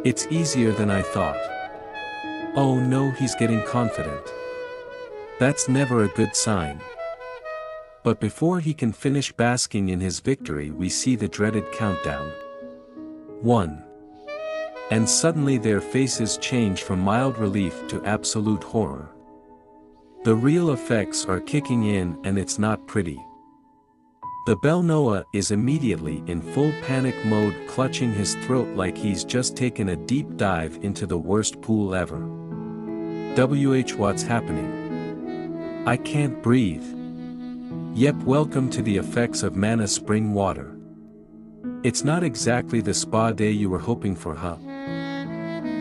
It's easier than I thought. Oh no, he's getting confident. That's never a good sign. But before he can finish basking in his victory, we see the dreaded countdown. 1. And suddenly their faces change from mild relief to absolute horror. The real effects are kicking in, and it's not pretty. The Belnoa is immediately in full panic mode, clutching his throat like he's just taken a deep dive into the worst pool ever. What's happening? I can't breathe. Yep, welcome to the effects of mana spring water. It's not exactly the spa day you were hoping for, huh?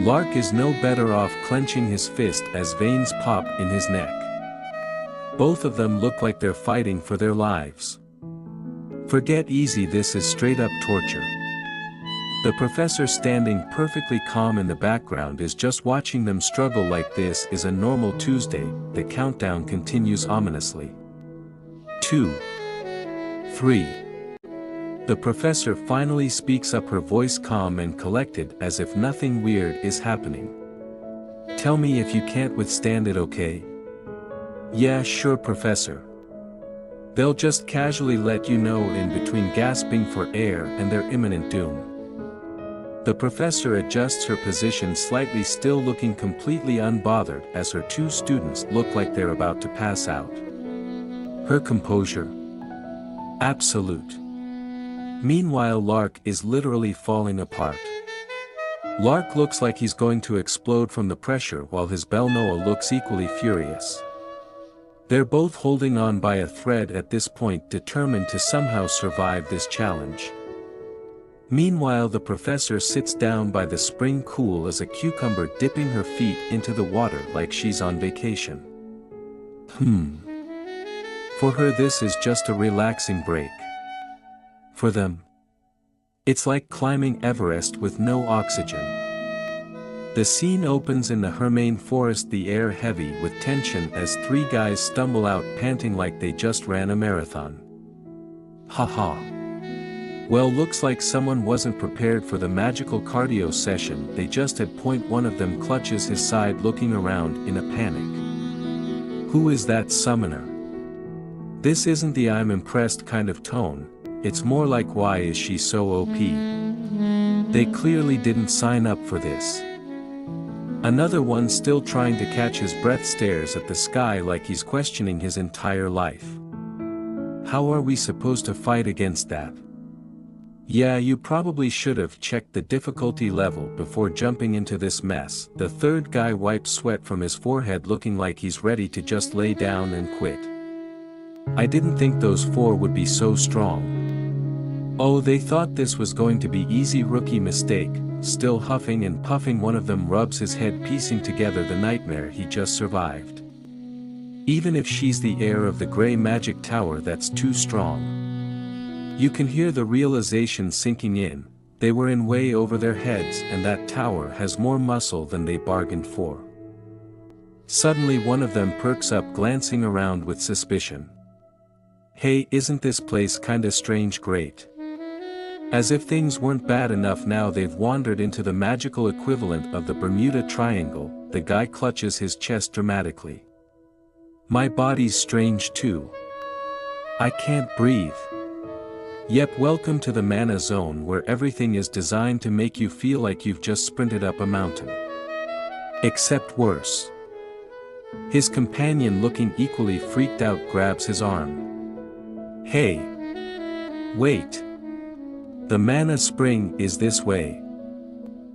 Lark is no better off, clenching his fist as veins pop in his neck. Both of them look like they're fighting for their lives. Forget easy, this is straight up torture. The professor, standing perfectly calm in the background, is just watching them struggle like this is a normal Tuesday. The countdown continues ominously. 2. 3. The professor finally speaks up, her voice calm and collected as if nothing weird is happening. Tell me if you can't withstand it, okay? Yeah, sure, professor. They'll just casually let you know in between gasping for air and their imminent doom. The professor adjusts her position slightly, still looking completely unbothered as her two students look like they're about to pass out. Her composure? Absolute. Meanwhile, Lark is literally falling apart. Lark looks like he's going to explode from the pressure, while his belle Noah looks equally furious. They're both holding on by a thread at this point, determined to somehow survive this challenge. Meanwhile, the professor sits down by the spring, cool as a cucumber, dipping her feet into the water like she's on vacation. For her, this is just a relaxing break. For them, it's like climbing Everest with no oxygen. The scene opens in the Hermain forest, the air heavy with tension as three guys stumble out panting like they just ran a marathon. Haha. Well, looks like someone wasn't prepared for the magical cardio session they just had. One of them clutches his side, looking around in a panic. Who is that summoner? This isn't the "I'm impressed" kind of tone, it's more like, why is she so OP? They clearly didn't sign up for this. Another one, still trying to catch his breath, stares at the sky like he's questioning his entire life. How are we supposed to fight against that? Yeah, you probably should have checked the difficulty level before jumping into this mess. The third guy wipes sweat from his forehead, looking like he's ready to just lay down and quit. I didn't think those four would be so strong. Oh, they thought this was going to be easy. Rookie mistake. Still huffing and puffing, one of them rubs his head, piecing together the nightmare he just survived. Even if she's the heir of the gray magic tower, that's too strong. You can hear the realization sinking in, they were in way over their heads, and that tower has more muscle than they bargained for. Suddenly one of them perks up, glancing around with suspicion. Hey, isn't this place kinda strange? Great. As if things weren't bad enough, now they've wandered into the magical equivalent of the Bermuda Triangle. The guy clutches his chest dramatically. My body's strange too. I can't breathe. Yep, welcome to the mana zone, where everything is designed to make you feel like you've just sprinted up a mountain. Except worse. His companion, looking equally freaked out, grabs his arm. Hey! Wait! The mana spring is this way.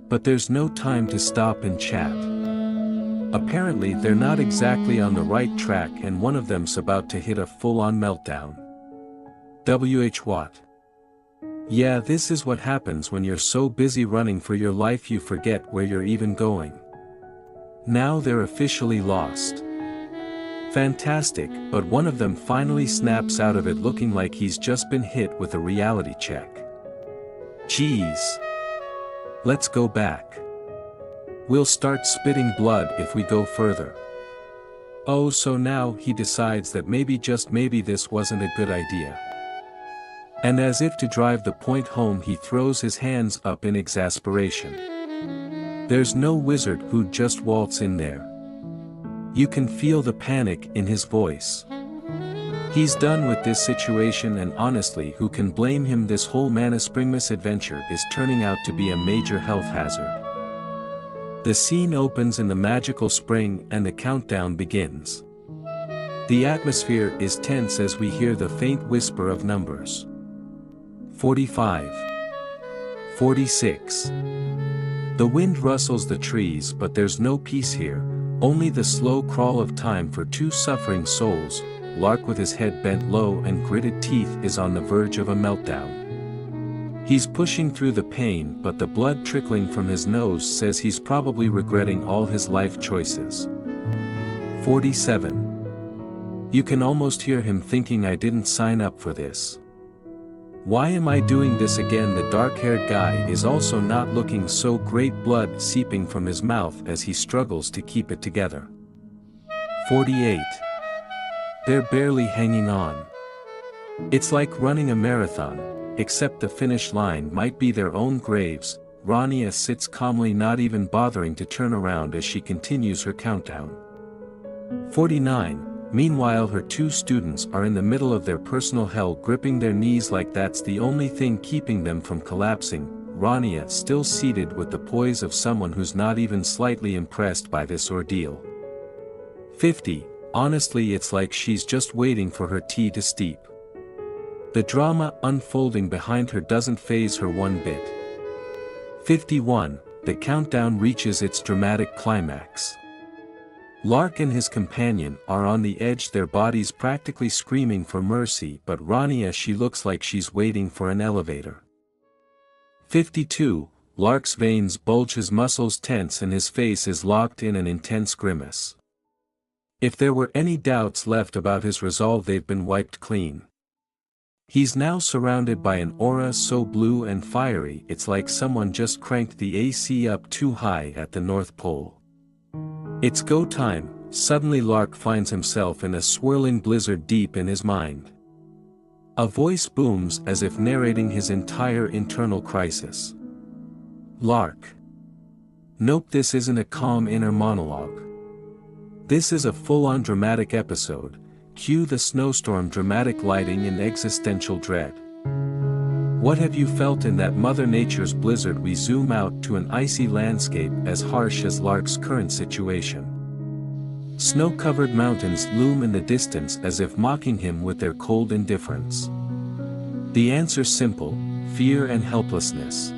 But there's no time to stop and chat. Apparently they're not exactly on the right track, and one of them's about to hit a full-on meltdown. What? Yeah, this is what happens when you're so busy running for your life you forget where you're even going. Now they're officially lost. Fantastic, but one of them finally snaps out of it, looking like he's just been hit with a reality check. Jeez. Let's go back. We'll start spitting blood if we go further. Oh, so now he decides that maybe, just maybe, this wasn't a good idea. And as if to drive the point home, he throws his hands up in exasperation. There's no wizard who'd just waltz in there. You can feel the panic in his voice. He's done with this situation, and honestly, who can blame him? This whole Mana Spring misadventure is turning out to be a major health hazard. The scene opens in the magical spring and the countdown begins. The atmosphere is tense as we hear the faint whisper of numbers. 45. 46. The wind rustles the trees, but there's no peace here, only the slow crawl of time for two suffering souls. Lark, with his head bent low and gritted teeth, is on the verge of a meltdown. He's pushing through the pain, but the blood trickling from his nose says he's probably regretting all his life choices. 47. You can almost hear him thinking, I didn't sign up for this. Why am I doing this again? The dark-haired guy is also not looking so great, blood seeping from his mouth as he struggles to keep it together. 48. They're barely hanging on. It's like running a marathon, except the finish line might be their own graves. Rania sits calmly, not even bothering to turn around as she continues her countdown. 49. Meanwhile her two students are in the middle of their personal hell, gripping their knees like that's the only thing keeping them from collapsing. Rania still seated with the poise of someone who's not even slightly impressed by this ordeal. 50. Honestly, it's like she's just waiting for her tea to steep. The drama unfolding behind her doesn't faze her one bit. 51. The countdown reaches its dramatic climax. Lark and his companion are on the edge, their bodies practically screaming for mercy, but Rania, she looks like she's waiting for an elevator. 52. Lark's veins bulge, his muscles tense, and his face is locked in an intense grimace. If there were any doubts left about his resolve, they've been wiped clean. He's now surrounded by an aura so blue and fiery it's like someone just cranked the AC up too high at the North Pole. It's go time. Suddenly Lark finds himself in a swirling blizzard deep in his mind. A voice booms as if narrating his entire internal crisis. Lark. Nope, this isn't a calm inner monologue. This is a full-on dramatic episode. Cue the snowstorm, dramatic lighting and existential dread. What have you felt in that Mother Nature's blizzard? We zoom out to an icy landscape as harsh as Lark's current situation. Snow-covered mountains loom in the distance as if mocking him with their cold indifference. The answer's simple: fear and helplessness.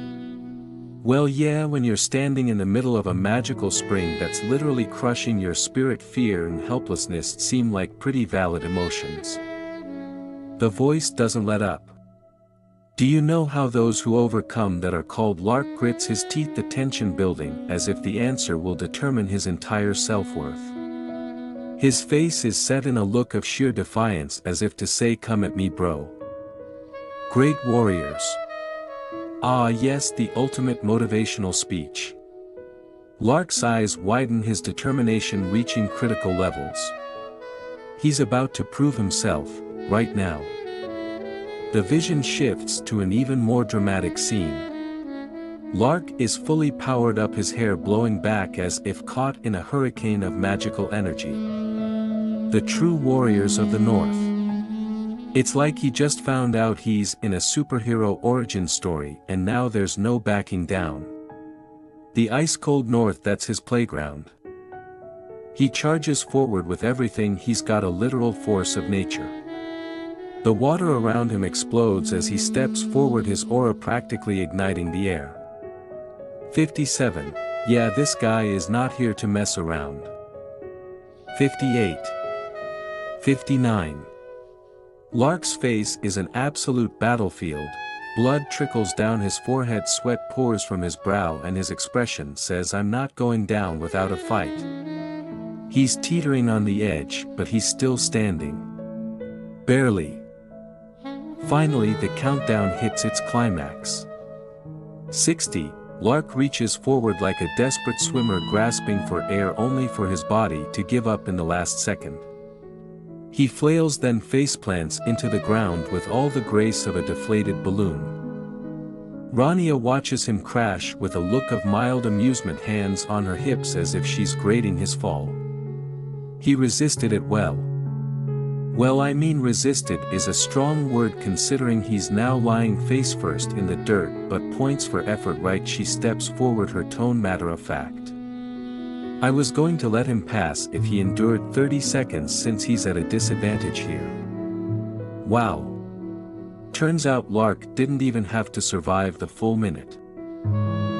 Well, yeah, when you're standing in the middle of a magical spring that's literally crushing your spirit, fear and helplessness seem like pretty valid emotions. The voice doesn't let up. Do you know how those who overcome that are called? Lark grits his teeth, the tension building as if the answer will determine his entire self-worth. His face is set in a look of sheer defiance as if to say, come at me, bro. Great warriors. Ah yes, the ultimate motivational speech. Lark's eyes widen, his determination reaching critical levels. He's about to prove himself, right now. The vision shifts to an even more dramatic scene. Lark is fully powered up, his hair blowing back as if caught in a hurricane of magical energy. The true warriors of the North. It's like he just found out he's in a superhero origin story and now there's no backing down. The ice-cold North, that's his playground. He charges forward with everything he's got, a literal force of nature. The water around him explodes as he steps forward, his aura practically igniting the air. 57. Yeah, this guy is not here to mess around. 58. 59. Lark's face is an absolute battlefield. Blood trickles down his forehead, sweat pours from his brow, and his expression says, I'm not going down without a fight. He's teetering on the edge, but he's still standing. Barely. Finally, the countdown hits its climax. 60. Lark reaches forward like a desperate swimmer grasping for air, only for his body to give up in the last second. He flails, then faceplants into the ground with all the grace of a deflated balloon. Rania watches him crash with a look of mild amusement, hands on her hips as if she's grading his fall. He resisted it well. Well, I mean, resisted is a strong word considering he's now lying face first in the dirt, but points for effort, right? She steps forward, her tone matter of fact. I was going to let him pass if he endured 30 seconds since he's at a disadvantage here. Wow. Turns out Lark didn't even have to survive the full minute.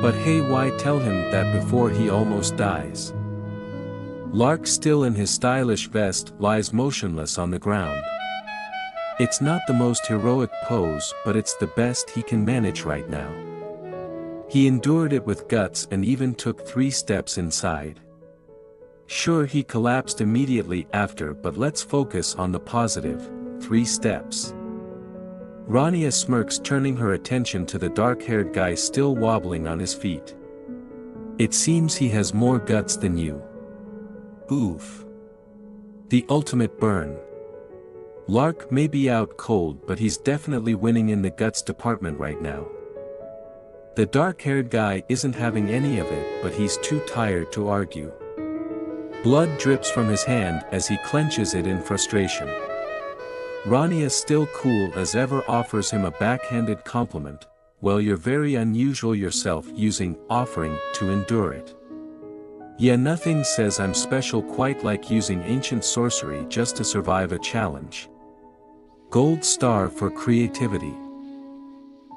But hey, why tell him that before he almost dies? Lark, still in his stylish vest, lies motionless on the ground. It's not the most heroic pose, but it's the best he can manage right now. He endured it with guts and even took 3 steps inside. Sure, he collapsed immediately after, but let's focus on the positive: 3 steps. Rania smirks, turning her attention to the dark-haired guy still wobbling on his feet. It seems he has more guts than you. Oof. The ultimate burn. Lark may be out cold, but he's definitely winning in the guts department right now. The dark-haired guy isn't having any of it, but he's too tired to argue. Blood drips from his hand as he clenches it in frustration. Rania, still cool as ever, offers him a backhanded compliment. "Well, you're very unusual yourself, using offering to endure it." "Yeah, nothing says I'm special quite like using ancient sorcery just to survive a challenge. Gold star for creativity."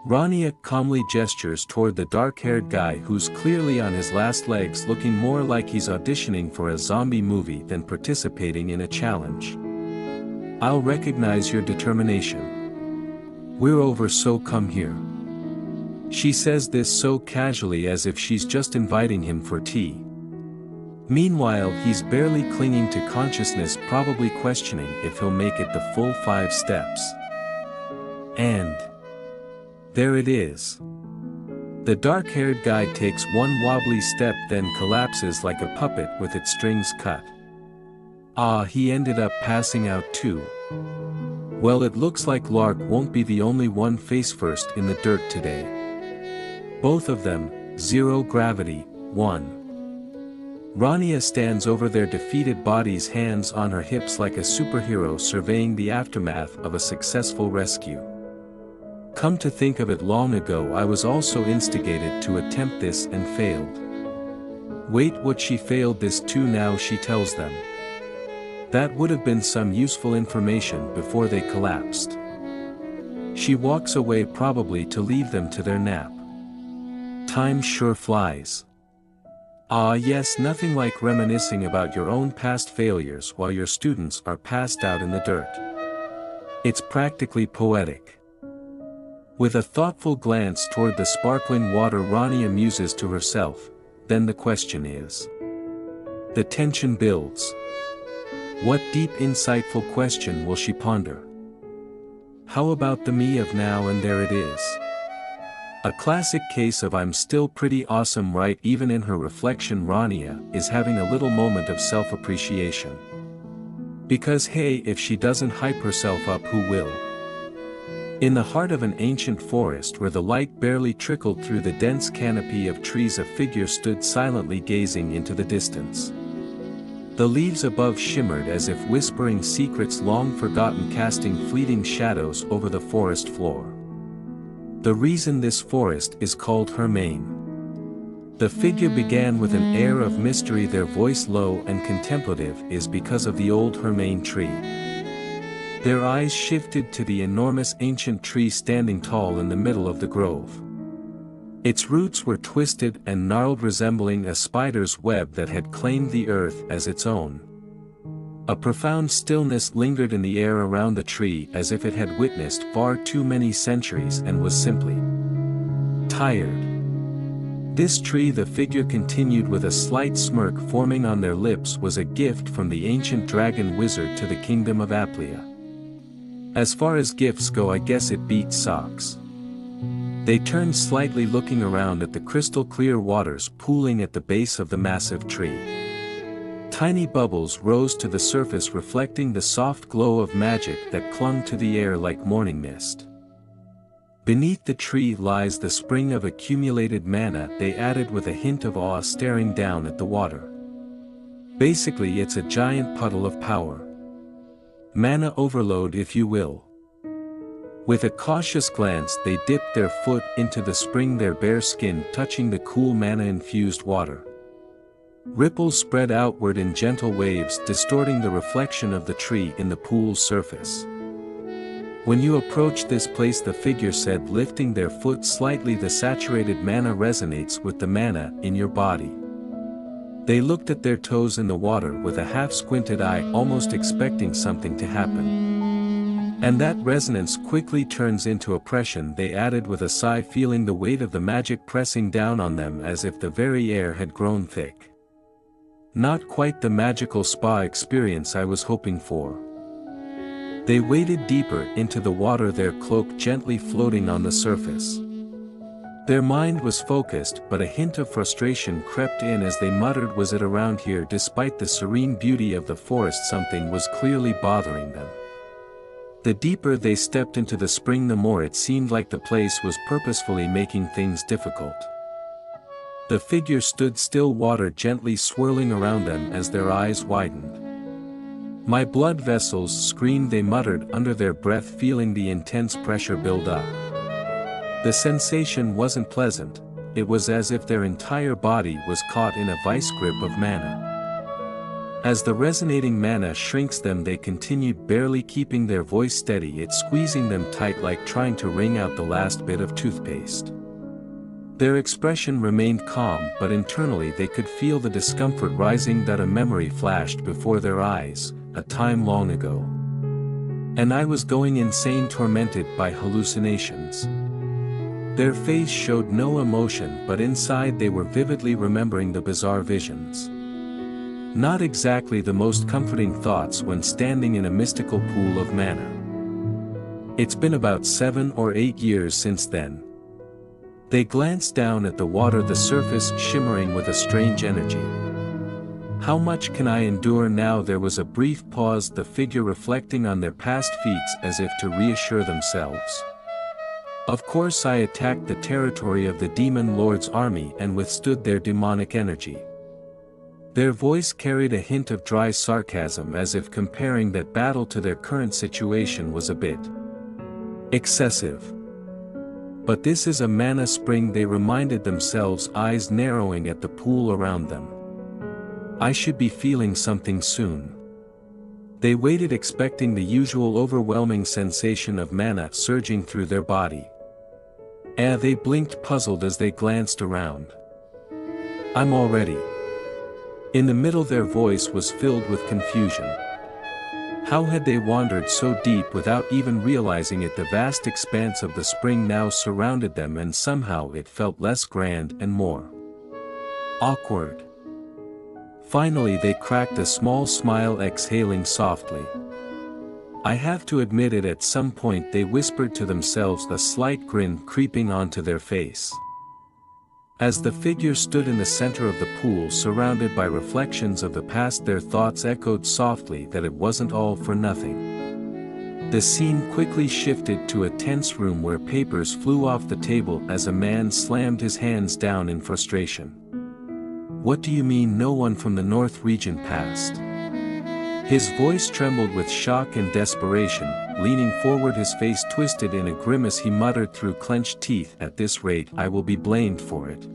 Rania calmly gestures toward the dark-haired guy who's clearly on his last legs, looking more like he's auditioning for a zombie movie than participating in a challenge. "I'll recognize your determination. We're over, so come here." She says this so casually as if she's just inviting him for tea. Meanwhile, he's barely clinging to consciousness, probably questioning if he'll make it the full 5 steps. And there it is. The dark-haired guy takes one wobbly step, then collapses like a puppet with its strings cut. He ended up passing out too. Well, it looks like Lark won't be the only one face first in the dirt today. Both of them, 0 gravity, 1. Rania stands over their defeated bodies, hands on her hips like a superhero surveying the aftermath of a successful rescue. "Come to think of it, long ago I was also instigated to attempt this and failed." Wait, what? She failed this too now, she tells them. That would have been some useful information before they collapsed. She walks away, probably to leave them to their nap. Time sure flies. Yes, nothing like reminiscing about your own past failures while your students are passed out in the dirt. It's practically poetic. With a thoughtful glance toward the sparkling water, Rania muses to herself, then the question is. The tension builds. What deep, insightful question will she ponder? How about the me of now and there it is? A classic case of I'm still pretty awesome, right? Even in her reflection, Rania is having a little moment of self-appreciation. Because hey, if she doesn't hype herself up, who will? In the heart of an ancient forest where the light barely trickled through the dense canopy of trees, a figure stood silently gazing into the distance. The leaves above shimmered as if whispering secrets long forgotten, casting fleeting shadows over the forest floor. The reason this forest is called Hermain. The figure began with an air of mystery, their voice low and contemplative, is because of the old Hermain tree. Their eyes shifted to the enormous ancient tree standing tall in the middle of the grove. Its roots were twisted and gnarled, resembling a spider's web that had claimed the earth as its own. A profound stillness lingered in the air around the tree, as if it had witnessed far too many centuries and was simply tired. This tree, the figure continued with a slight smirk forming on their lips, was a gift from the ancient dragon wizard to the kingdom of Aplia. As far as gifts go, I guess it beats socks. They turned slightly, looking around at the crystal-clear waters pooling at the base of the massive tree. Tiny bubbles rose to the surface, reflecting the soft glow of magic that clung to the air like morning mist. Beneath the tree lies the spring of accumulated mana, they added with a hint of awe, staring down at the water. Basically, it's a giant puddle of power. Mana overload, if you will. With a cautious glance, they dipped their foot into the spring, their bare skin touching the cool mana-infused water. Ripples spread outward in gentle waves, distorting the reflection of the tree in the pool's surface. When you approach this place, the figure said, lifting their foot slightly, the saturated mana resonates with the mana in your body. They looked at their toes in the water with a half-squinted eye, almost expecting something to happen. And that resonance quickly turns into oppression, they added with a sigh, feeling the weight of the magic pressing down on them as if the very air had grown thick. Not quite the magical spa experience I was hoping for. They waded deeper into the water, their cloak gently floating on the surface. Their mind was focused, but a hint of frustration crept in as they muttered, was it around here? Despite the serene beauty of the forest, something was clearly bothering them. The deeper they stepped into the spring, the more it seemed like the place was purposefully making things difficult. The figure stood still, water gently swirling around them as their eyes widened. My blood vessels screamed, they muttered under their breath, feeling the intense pressure build up. The sensation wasn't pleasant, it was as if their entire body was caught in a vice grip of mana. As the resonating mana shrinks them, they continued, barely keeping their voice steady, it squeezing them tight like trying to wring out the last bit of toothpaste. Their expression remained calm, but internally they could feel the discomfort rising. That a memory flashed before their eyes, a time long ago. And I was going insane, tormented by hallucinations. Their face showed no emotion, but inside they were vividly remembering the bizarre visions. Not exactly the most comforting thoughts when standing in a mystical pool of mana. It's been about 7 or 8 years since then. They glanced down at the water, the surface shimmering with a strange energy. How much can I endure now? There was a brief pause, the figure reflecting on their past feats as if to reassure themselves. Of course I attacked the territory of the Demon Lord's army and withstood their demonic energy. Their voice carried a hint of dry sarcasm, as if comparing that battle to their current situation was a bit excessive. But this is a mana spring, they reminded themselves, eyes narrowing at the pool around them. I should be feeling something soon. They waited, expecting the usual overwhelming sensation of mana surging through their body. They blinked, puzzled as they glanced around. I'm all ready. In the middle their voice was filled with confusion. How had they wandered so deep without even realizing it? The vast expanse of the spring now surrounded them, and somehow it felt less grand and more awkward. Finally they cracked a small smile, exhaling softly. I have to admit it, at some point they whispered to themselves, a slight grin creeping onto their face. As the figure stood in the center of the pool, surrounded by reflections of the past, their thoughts echoed softly that it wasn't all for nothing. The scene quickly shifted to a tense room where papers flew off the table as a man slammed his hands down in frustration. What do you mean no one from the North region passed? His voice trembled with shock and desperation. Leaning forward, his face twisted in a grimace, he muttered through clenched teeth, at this rate I will be blamed for it.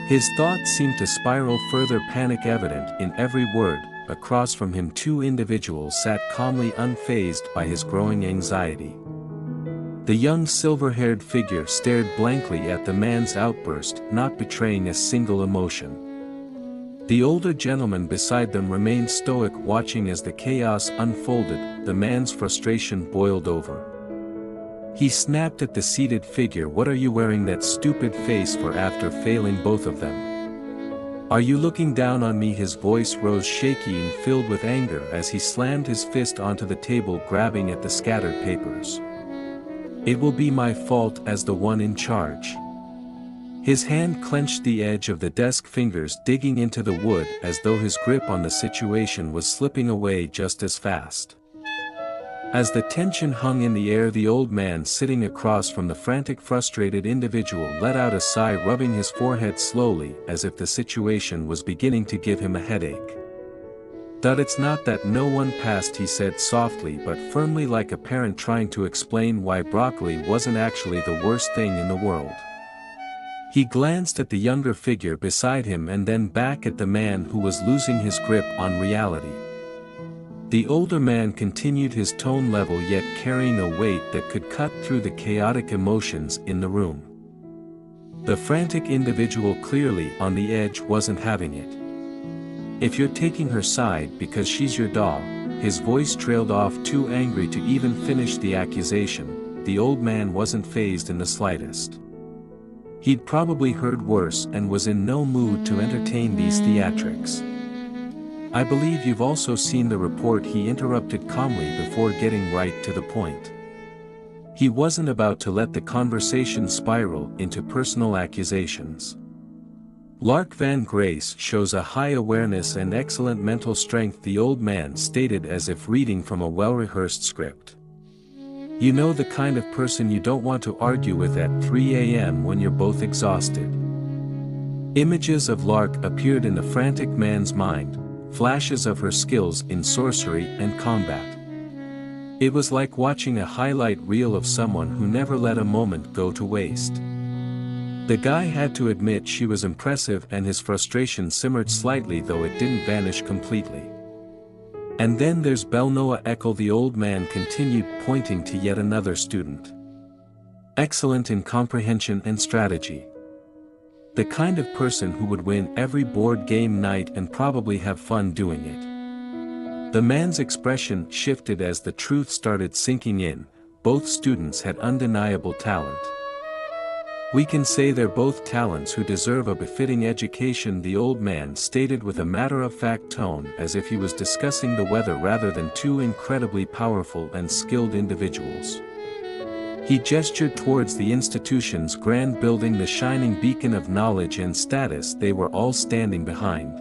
His thoughts seemed to spiral further, panic evident in every word. Across from him 2 individuals sat calmly, unfazed by his growing anxiety. The young silver-haired figure stared blankly at the man's outburst, not betraying a single emotion. The older gentleman beside them remained stoic, watching as the chaos unfolded. The man's frustration boiled over. He snapped at the seated figure, what are you wearing that stupid face for after failing both of them? Are you looking down on me? His voice rose shaky and filled with anger as he slammed his fist onto the table, grabbing at the scattered papers. It will be my fault as the one in charge. His hand clenched the edge of the desk, fingers digging into the wood as though his grip on the situation was slipping away just as fast. As the tension hung in the air, the old man sitting across from the frantic, frustrated individual let out a sigh, rubbing his forehead slowly as if the situation was beginning to give him a headache. It's not that no one passed, he said softly but firmly, like a parent trying to explain why broccoli wasn't actually the worst thing in the world. He glanced at the younger figure beside him and then back at the man who was losing his grip on reality. The older man continued, his tone level yet carrying a weight that could cut through the chaotic emotions in the room. The frantic individual, clearly on the edge, wasn't having it. If you're taking her side because she's your dog, his voice trailed off, too angry to even finish the accusation. The old man wasn't fazed in the slightest. He'd probably heard worse and was in no mood to entertain these theatrics. I believe you've also seen the report, he interrupted calmly before getting right to the point. He wasn't about to let the conversation spiral into personal accusations. Lark Van Grace shows a high awareness and excellent mental strength, the old man stated as if reading from a well-rehearsed script. You know, the kind of person you don't want to argue with at 3 a.m. when you're both exhausted. Images of Lark appeared in the frantic man's mind, flashes of her skills in sorcery and combat. It was like watching a highlight reel of someone who never let a moment go to waste. The guy had to admit she was impressive, and his frustration simmered slightly, though it didn't vanish completely. And then there's Belnoa Ekel, the old man continued, pointing to yet another student. Excellent in comprehension and strategy. The kind of person who would win every board game night and probably have fun doing it. The man's expression shifted as the truth started sinking in. Both students had undeniable talent. We can say they're both talents who deserve a befitting education, the old man stated with a matter-of-fact tone, as if he was discussing the weather rather than two incredibly powerful and skilled individuals. He gestured towards the institution's grand building, the shining beacon of knowledge and status they were all standing behind.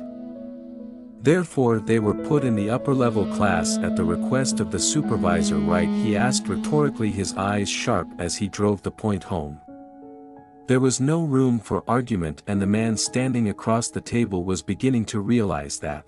Therefore they were put in the upper-level class at the request of the supervisor, right? He asked rhetorically, his eyes sharp as he drove the point home. There was no room for argument, and the man standing across the table was beginning to realize that.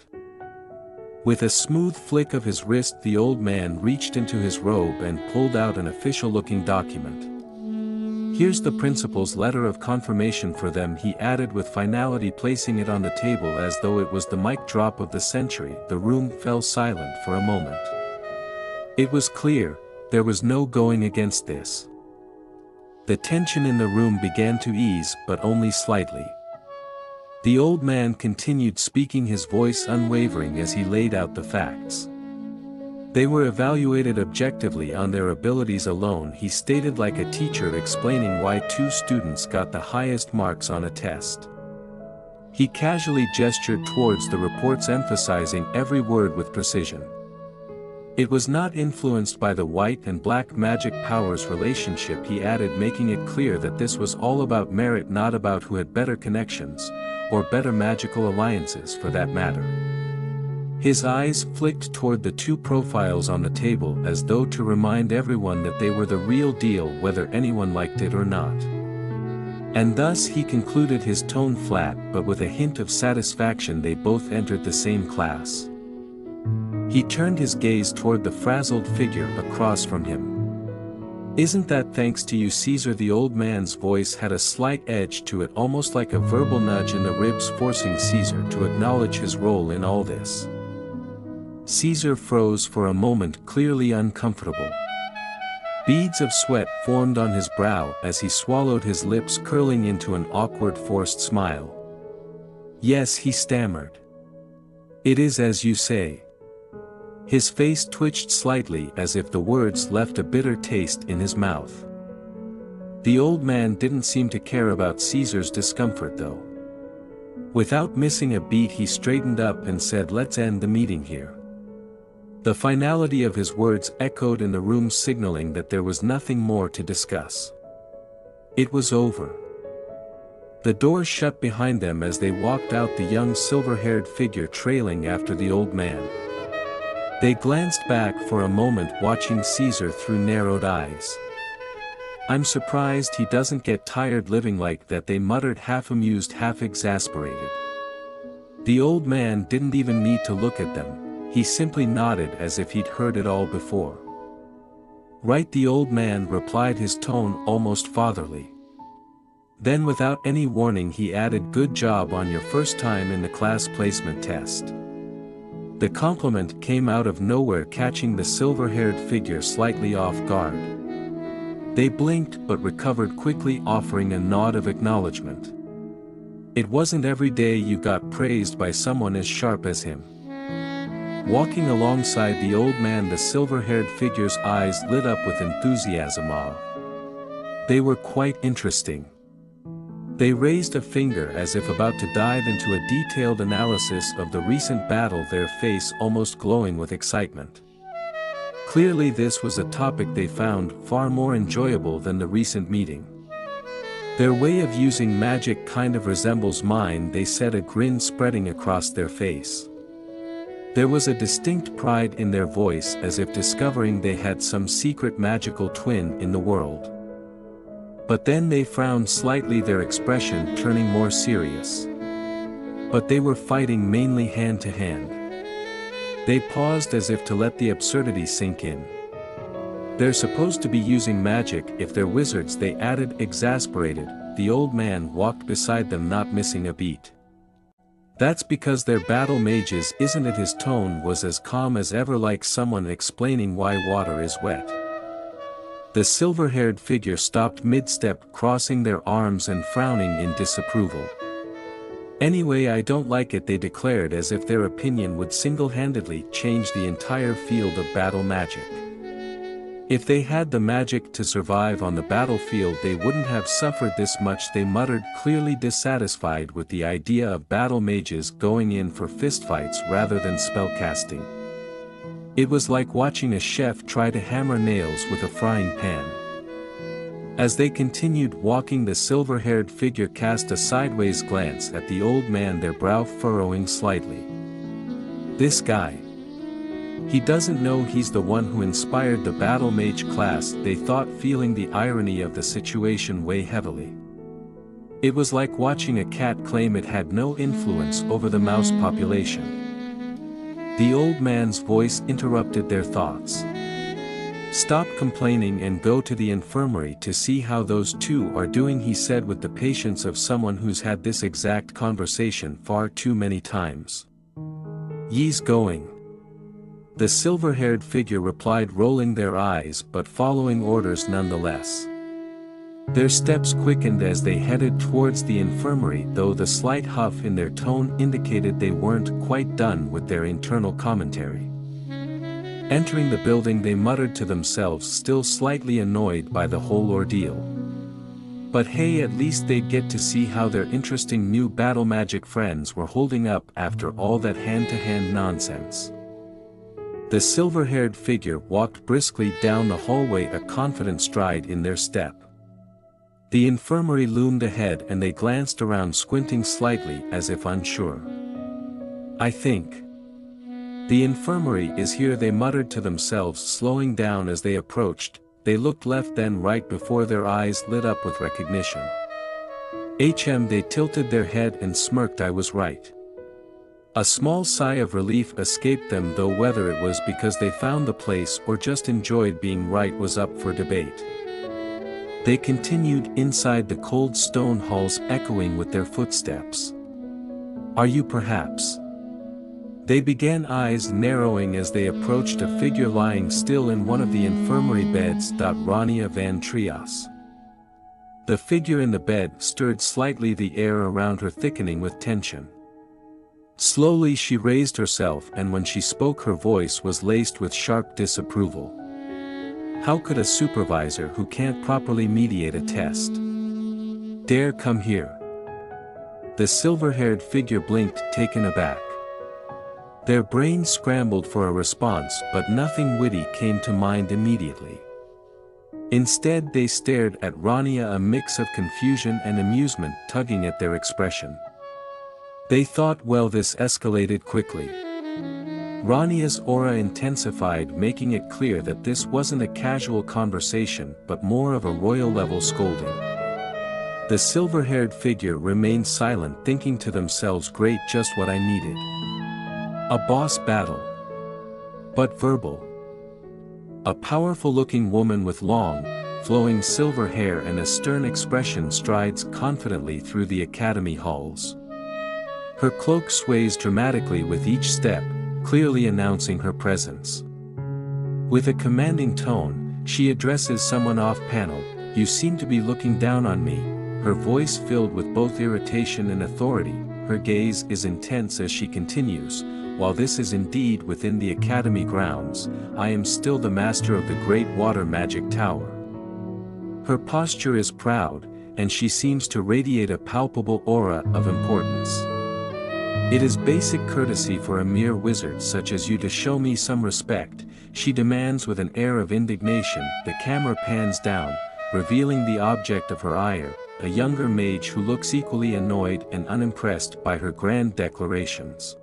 With a smooth flick of his wrist, the old man reached into his robe and pulled out an official-looking document. Here's the principal's letter of confirmation for them, he added with finality, placing it on the table as though it was the mic drop of the century. The room fell silent for a moment. It was clear, there was no going against this. The tension in the room began to ease, but only slightly. The old man continued speaking, his voice unwavering as he laid out the facts. They were evaluated objectively on their abilities alone, he stated, like a teacher explaining why two students got the highest marks on a test. He casually gestured towards the reports, emphasizing every word with precision. It was not influenced by the white and black magic powers relationship, he added, making it clear that this was all about merit, not about who had better connections, or better magical alliances for that matter. His eyes flicked toward the two profiles on the table as though to remind everyone that they were the real deal, whether anyone liked it or not. And thus he concluded, his tone flat but with a hint of satisfaction, they both entered the same class. He turned his gaze toward the frazzled figure across from him. Isn't that thanks to you, Caesar? The old man's voice had a slight edge to it, almost like a verbal nudge in the ribs, forcing Caesar to acknowledge his role in all this. Caesar froze for a moment, clearly uncomfortable. Beads of sweat formed on his brow as he swallowed, his lips curling into an awkward, forced smile. Yes, he stammered. It is as you say. His face twitched slightly as if the words left a bitter taste in his mouth. The old man didn't seem to care about Caesar's discomfort, though. Without missing a beat, he straightened up and said, "Let's end the meeting here." The finality of his words echoed in the room, signaling that there was nothing more to discuss. It was over. The door shut behind them as they walked out, the young silver-haired figure trailing after the old man. They glanced back for a moment, watching Caesar through narrowed eyes. "I'm surprised he doesn't get tired living like that," they muttered, half amused, half exasperated. The old man didn't even need to look at them, he simply nodded as if he'd heard it all before. "Right," the old man replied, his tone almost fatherly. Then without any warning he added, "Good job on your first time in the class placement test." The compliment came out of nowhere, catching the silver-haired figure slightly off guard. They blinked but recovered quickly, offering a nod of acknowledgement. It wasn't every day you got praised by someone as sharp as him. Walking alongside the old man, the silver-haired figure's eyes lit up with enthusiasm. They were quite interesting. They raised a finger as if about to dive into a detailed analysis of the recent battle, their face almost glowing with excitement. Clearly this was a topic they found far more enjoyable than the recent meeting. Their way of using magic kind of resembles mine, they said, a grin spreading across their face. There was a distinct pride in their voice, as if discovering they had some secret magical twin in the world. But then they frowned slightly, their expression turning more serious. But they were fighting mainly hand to hand. They paused as if to let the absurdity sink in. They're supposed to be using magic. If they're wizards, they added, exasperated. The old man walked beside them, not missing a beat. That's because they're battle mages, isn't it? His tone was as calm as ever, like someone explaining why water is wet. The silver-haired figure stopped mid-step, crossing their arms and frowning in disapproval. Anyway, I don't like it, they declared, as if their opinion would single-handedly change the entire field of battle magic. If they had the magic to survive on the battlefield, they wouldn't have suffered this much, they muttered, clearly dissatisfied with the idea of battle mages going in for fistfights rather than spellcasting. It was like watching a chef try to hammer nails with a frying pan. As they continued walking, the silver-haired figure cast a sideways glance at the old man, their brow furrowing slightly. This guy. He doesn't know he's the one who inspired the battle mage class, they thought, feeling the irony of the situation weigh heavily. It was like watching a cat claim it had no influence over the mouse population. The old man's voice interrupted their thoughts. Stop complaining and go to the infirmary to see how those two are doing, he said with the patience of someone who's had this exact conversation far too many times. Ye's going. The silver-haired figure replied, rolling their eyes but following orders nonetheless. Their steps quickened as they headed towards the infirmary, though the slight huff in their tone indicated they weren't quite done with their internal commentary. Entering the building, they muttered to themselves, still slightly annoyed by the whole ordeal. But hey, at least they'd get to see how their interesting new battle magic friends were holding up after all that hand-to-hand nonsense. The silver-haired figure walked briskly down the hallway, a confident stride in their step. The infirmary loomed ahead and they glanced around, squinting slightly as if unsure. I think the infirmary is here, they muttered to themselves, slowing down as they approached. They looked left then right before their eyes lit up with recognition. They tilted their head and smirked. I was right. A small sigh of relief escaped them, though whether it was because they found the place or just enjoyed being right was up for debate. They continued inside the cold stone halls, echoing with their footsteps. Are you perhaps? They began, eyes narrowing as they approached a figure lying still in one of the infirmary beds. Rania van Trias. The figure in the bed stirred slightly, the air around her thickening with tension. Slowly she raised herself, and when she spoke her voice was laced with sharp disapproval. How could a supervisor who can't properly mediate a test dare come here? The silver-haired figure blinked, taken aback. Their brains scrambled for a response, but nothing witty came to mind immediately. Instead they stared at Rania, a mix of confusion and amusement tugging at their expression. They thought, well, this escalated quickly. Rania's aura intensified, making it clear that this wasn't a casual conversation but more of a royal-level scolding. The silver-haired figure remained silent, thinking to themselves, great, just what I needed. A boss battle. But verbal. A powerful-looking woman with long, flowing silver hair and a stern expression strides confidently through the academy halls. Her cloak sways dramatically with each step, clearly announcing her presence. With a commanding tone, she addresses someone off-panel. You seem to be looking down on me. Her voice filled with both irritation and authority. Her gaze is intense as she continues. While this is indeed within the academy grounds, I am still the master of the great water magic tower. Her posture is proud, and she seems to radiate a palpable aura of importance. It is basic courtesy for a mere wizard such as you to show me some respect, she demands with an air of indignation. The camera pans down, revealing the object of her ire, a younger mage who looks equally annoyed and unimpressed by her grand declarations.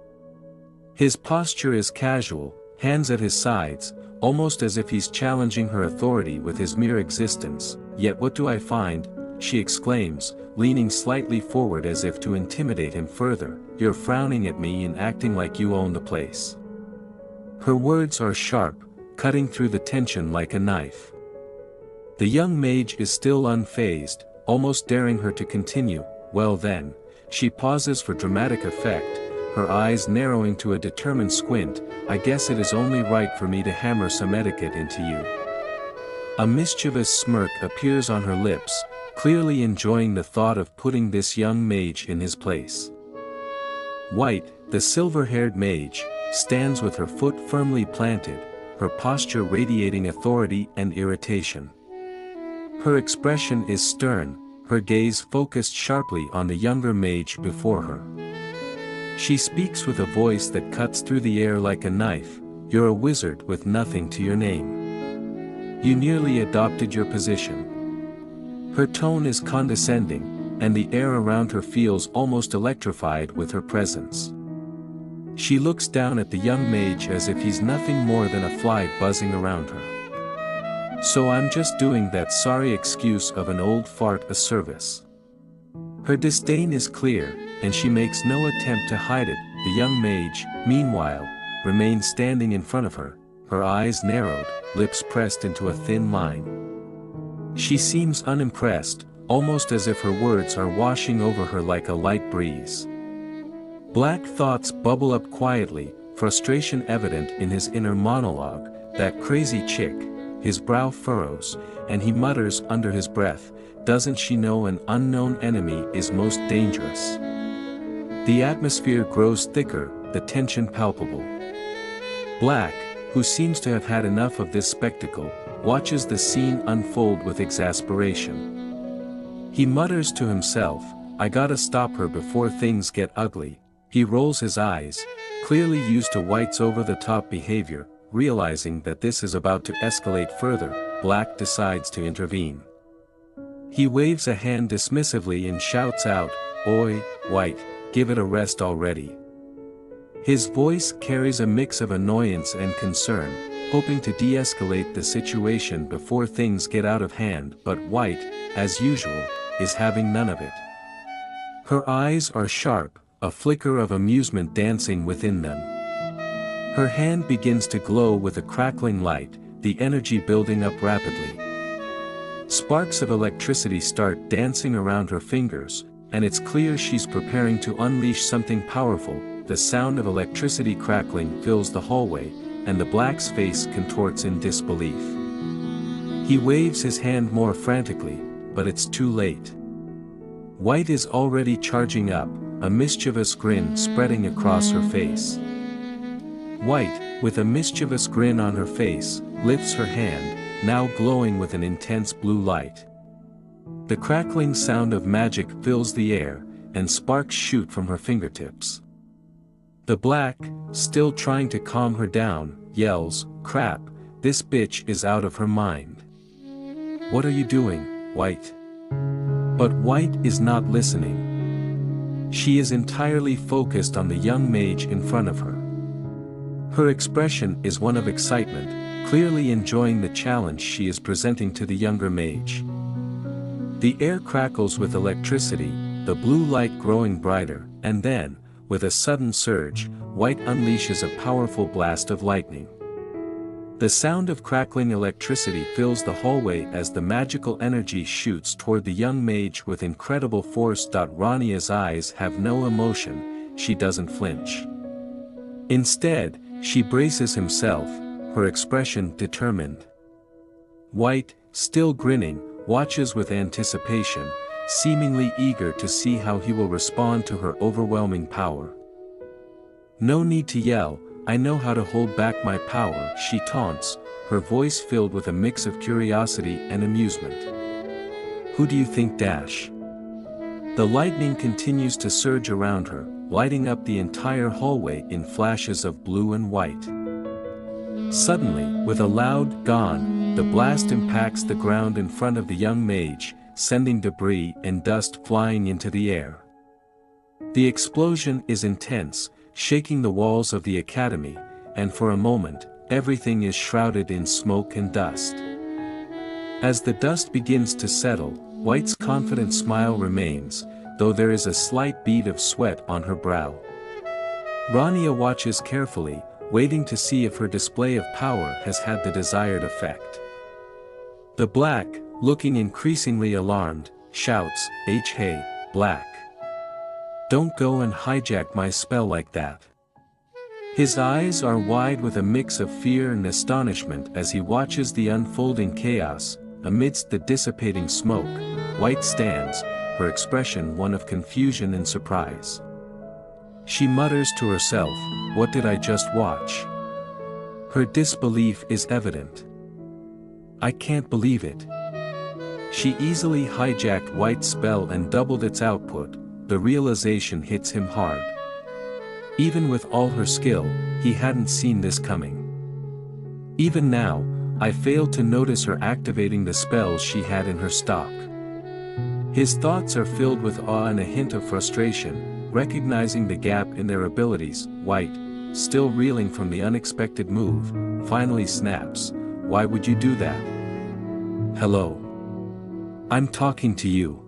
His posture is casual, hands at his sides, almost as if he's challenging her authority with his mere existence. Yet what do I find? she exclaims, leaning slightly forward as if to intimidate him further, "You're frowning at me and acting like you own the place." Her words are sharp, cutting through the tension like a knife. The young mage is still unfazed, almost daring her to continue. "Well then," she pauses for dramatic effect, her eyes narrowing to a determined squint, "I guess it is only right for me to hammer some etiquette into you." A mischievous smirk appears on her lips, clearly enjoying the thought of putting this young mage in his place. White, the silver-haired mage, stands with her foot firmly planted, her posture radiating authority and irritation. Her expression is stern, her gaze focused sharply on the younger mage before her. She speaks with a voice that cuts through the air like a knife, "You're a wizard with nothing to your name. You nearly adopted your position." Her tone is condescending, and the air around her feels almost electrified with her presence. She looks down at the young mage as if he's nothing more than a fly buzzing around her. "So I'm just doing that sorry excuse of an old fart a service." Her disdain is clear, and she makes no attempt to hide it. The young mage, meanwhile, remains standing in front of her, her eyes narrowed, lips pressed into a thin line. She seems unimpressed, almost as if her words are washing over her like a light breeze. Black thoughts bubble up quietly, frustration evident in his inner monologue, "That crazy chick," his brow furrows, and he mutters under his breath, "Doesn't she know an unknown enemy is most dangerous?" The atmosphere grows thicker, the tension palpable. Black, who seems to have had enough of this spectacle, watches the scene unfold with exasperation. He mutters to himself, "I gotta stop her before things get ugly." He rolls his eyes, clearly used to White's over-the-top behavior, realizing that this is about to escalate further. Black decides to intervene. He waves a hand dismissively and shouts out, "Oi, White, give it a rest already." His voice carries a mix of annoyance and concern, hoping to de-escalate the situation before things get out of hand, but White, as usual, is having none of it. Her eyes are sharp, a flicker of amusement dancing within them. Her hand begins to glow with a crackling light, the energy building up rapidly. Sparks of electricity start dancing around her fingers, and it's clear she's preparing to unleash something powerful. The sound of electricity crackling fills the hallway, and the Black's face contorts in disbelief. He waves his hand more frantically, but it's too late. White is already charging up, a mischievous grin spreading across her face. White, with a mischievous grin on her face, lifts her hand, now glowing with an intense blue light. The crackling sound of magic fills the air, and sparks shoot from her fingertips. The Black, still trying to calm her down, yells, "Crap, this bitch is out of her mind. What are you doing, White?" But White is not listening. She is entirely focused on the young mage in front of her. Her expression is one of excitement, clearly enjoying the challenge she is presenting to the younger mage. The air crackles with electricity, the blue light growing brighter, and then, with a sudden surge, White unleashes a powerful blast of lightning. The sound of crackling electricity fills the hallway as the magical energy shoots toward the young mage with incredible force. Rania's eyes have no emotion, she doesn't flinch. Instead, she braces himself, her expression determined. White, still grinning, watches with anticipation, seemingly eager to see how he will respond to her overwhelming power. "No need to yell, I know how to hold back my power," she taunts, her voice filled with a mix of curiosity and amusement. "Who do you think dash?" The lightning continues to surge around her, lighting up the entire hallway in flashes of blue and white. Suddenly, with a loud "gone," the blast impacts the ground in front of the young mage, sending debris and dust flying into the air. The explosion is intense, shaking the walls of the academy, and for a moment, everything is shrouded in smoke and dust. As the dust begins to settle, White's confident smile remains, though there is a slight bead of sweat on her brow. Rania watches carefully, waiting to see if her display of power has had the desired effect. The Black, looking increasingly alarmed, shouts, Hey, Black. Don't go and hijack my spell like that. His eyes are wide with a mix of fear and astonishment as he watches the unfolding chaos. Amidst the dissipating smoke, White stands, her expression one of confusion and surprise. She mutters to herself, "What did I just watch?" Her disbelief is evident. "I can't believe it." She easily hijacked White's spell and doubled its output. The realization hits him hard. Even with all her skill, he hadn't seen this coming. Even now, I failed to notice her activating the spells she had in her stock. His thoughts are filled with awe and a hint of frustration, recognizing the gap in their abilities. White, still reeling from the unexpected move, finally snaps, "Why would you do that?" "Hello. I'm talking to you."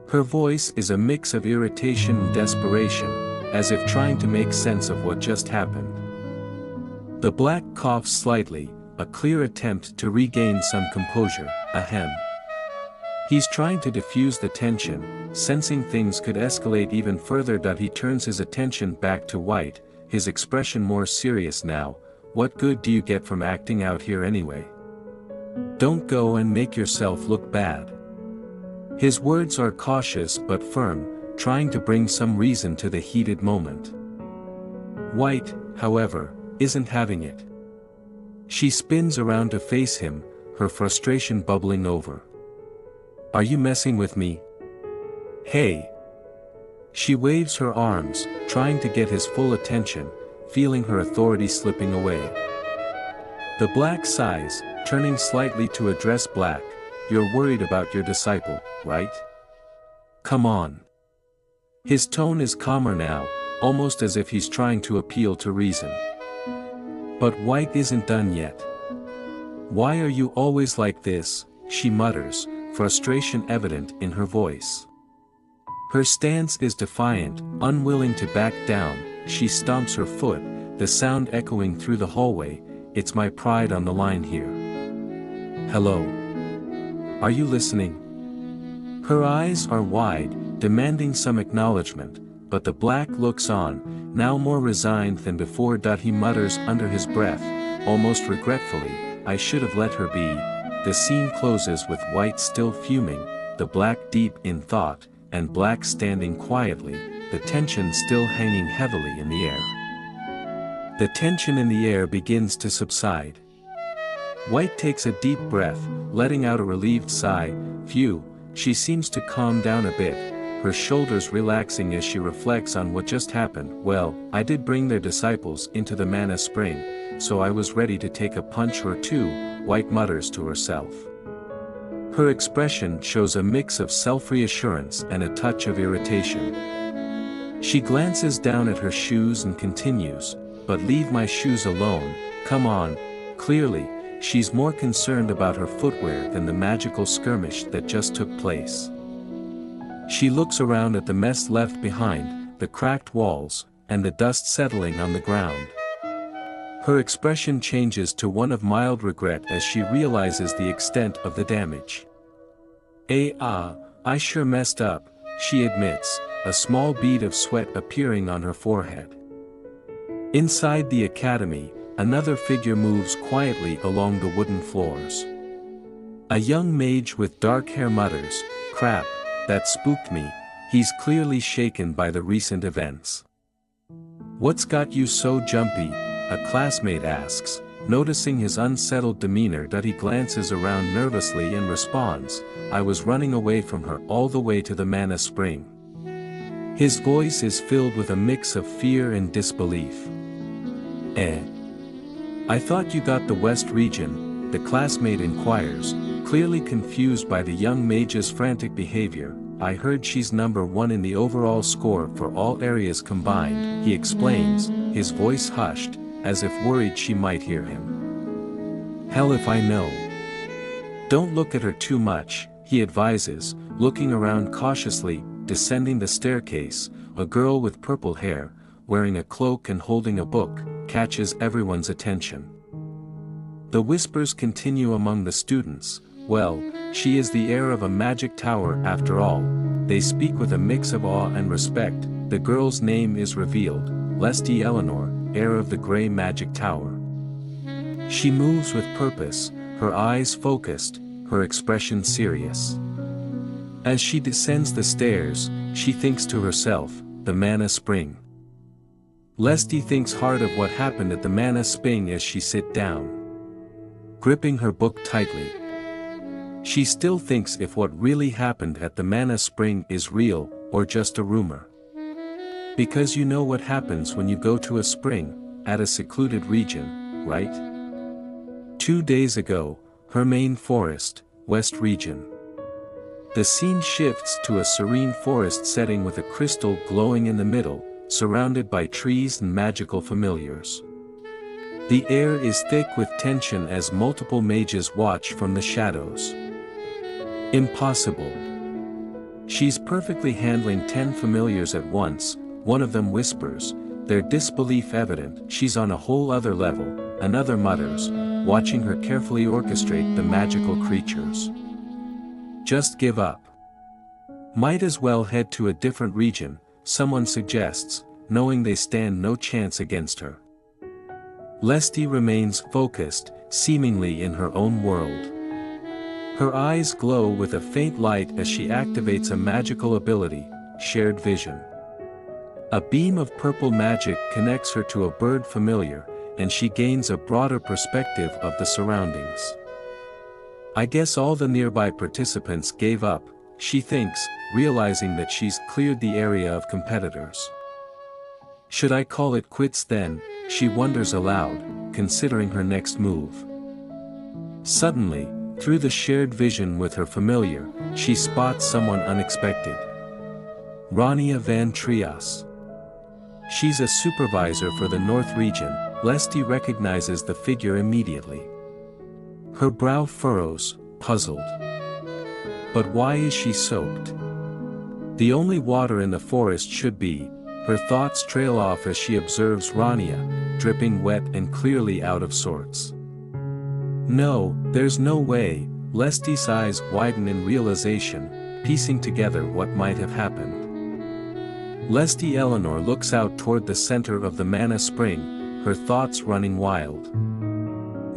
Her voice is a mix of irritation and desperation, as if trying to make sense of what just happened. The Black coughs slightly, a clear attempt to regain some composure. Ahem. He's trying to diffuse the tension, sensing things could escalate even further. He turns his attention back to White, his expression more serious now. "What good do you get from acting out here anyway? Don't go and make yourself look bad." His words are cautious but firm, trying to bring some reason to the heated moment. White, however, isn't having it. She spins around to face him, her frustration bubbling over. "Are you messing with me? Hey!" She waves her arms, trying to get his full attention, feeling her authority slipping away. The Black sighs, turning slightly to address Black. "You're worried about your disciple, right? Come on." His tone is calmer now, almost as if he's trying to appeal to reason. But White isn't done yet. "Why are you always like this?" she mutters, frustration evident in her voice. Her stance is defiant, unwilling to back down. She stomps her foot, the sound echoing through the hallway. "It's my pride on the line here. Hello. Are you listening?" Her eyes are wide, demanding some acknowledgement, but the Black looks on, now more resigned than before. He mutters under his breath, almost regretfully, "I should have let her be." The scene closes with White still fuming, the Black deep in thought, and Black standing quietly, the tension still hanging heavily in the air. The tension in the air begins to subside. White takes a deep breath, letting out a relieved sigh. Phew, she seems to calm down a bit, her shoulders relaxing as she reflects on what just happened. "Well, I did bring their disciples into the mana spring, so I was ready to take a punch or two," White mutters to herself. Her expression shows a mix of self-reassurance and a touch of irritation. She glances down at her shoes and continues, "But leave my shoes alone, come on." Clearly, she's more concerned about her footwear than the magical skirmish that just took place. She looks around at the mess left behind, the cracked walls, and the dust settling on the ground. Her expression changes to one of mild regret as she realizes the extent of the damage. I sure messed up," she admits, a small bead of sweat appearing on her forehead. Inside the academy, another figure moves quietly along the wooden floors. A young mage with dark hair mutters, "Crap, that spooked me." He's clearly shaken by the recent events. "What's got you so jumpy?" a classmate asks, noticing his unsettled demeanor. He glances around nervously and responds, "I was running away from her all the way to the mana spring." His voice is filled with a mix of fear and disbelief. I thought you got the West region," the classmate inquires, clearly confused by the young mage's frantic behavior. "I heard she's number 1 in the overall score for all areas combined," he explains, his voice hushed, as if worried she might hear him. "Hell if I know." "Don't look at her too much," he advises, looking around cautiously. Descending the staircase, a girl with purple hair, wearing a cloak and holding a book, catches everyone's attention. The whispers continue among the students. Well, she is the heir of a magic tower after all. They speak with a mix of awe and respect. The girl's name is revealed, Lesty Eleanor, heir of the Grey Magic Tower. She moves with purpose, her eyes focused, her expression serious. As she descends the stairs, she thinks to herself, the Mana Spring. Lesty thinks hard of what happened at the Mana Spring as she sit down, gripping her book tightly. She still thinks if what really happened at the Mana Spring is real, or just a rumor. Because you know what happens when you go to a spring, at a secluded region, right? 2 days ago, her main forest, West Region. The scene shifts to a serene forest setting with a crystal glowing in the middle, surrounded by trees and magical familiars. The air is thick with tension as multiple mages watch from the shadows. Impossible. She's perfectly handling 10 familiars at once, one of them whispers, their disbelief evident. She's on a whole other level, another mutters, watching her carefully orchestrate the magical creatures. Just give up. Might as well head to a different region, someone suggests, knowing they stand no chance against her. Lesty remains focused, seemingly in her own world. Her eyes glow with a faint light as she activates a magical ability, Shared Vision. A beam of purple magic connects her to a bird familiar, and she gains a broader perspective of the surroundings. I guess all the nearby participants gave up, she thinks, realizing that she's cleared the area of competitors. Should I call it quits then, she wonders aloud, considering her next move. Suddenly, through the shared vision with her familiar, she spots someone unexpected. Rania van Trias. She's a supervisor for the North region. Lesty recognizes the figure immediately. Her brow furrows, puzzled. But why is she soaked? The only water in the forest should be. Her thoughts trail off as she observes Rania, dripping wet and clearly out of sorts. No, there's no way. Lesty's eyes widen in realization, piecing together what might have happened. Lesty Eleanor looks out toward the center of the Mana Spring, her thoughts running wild.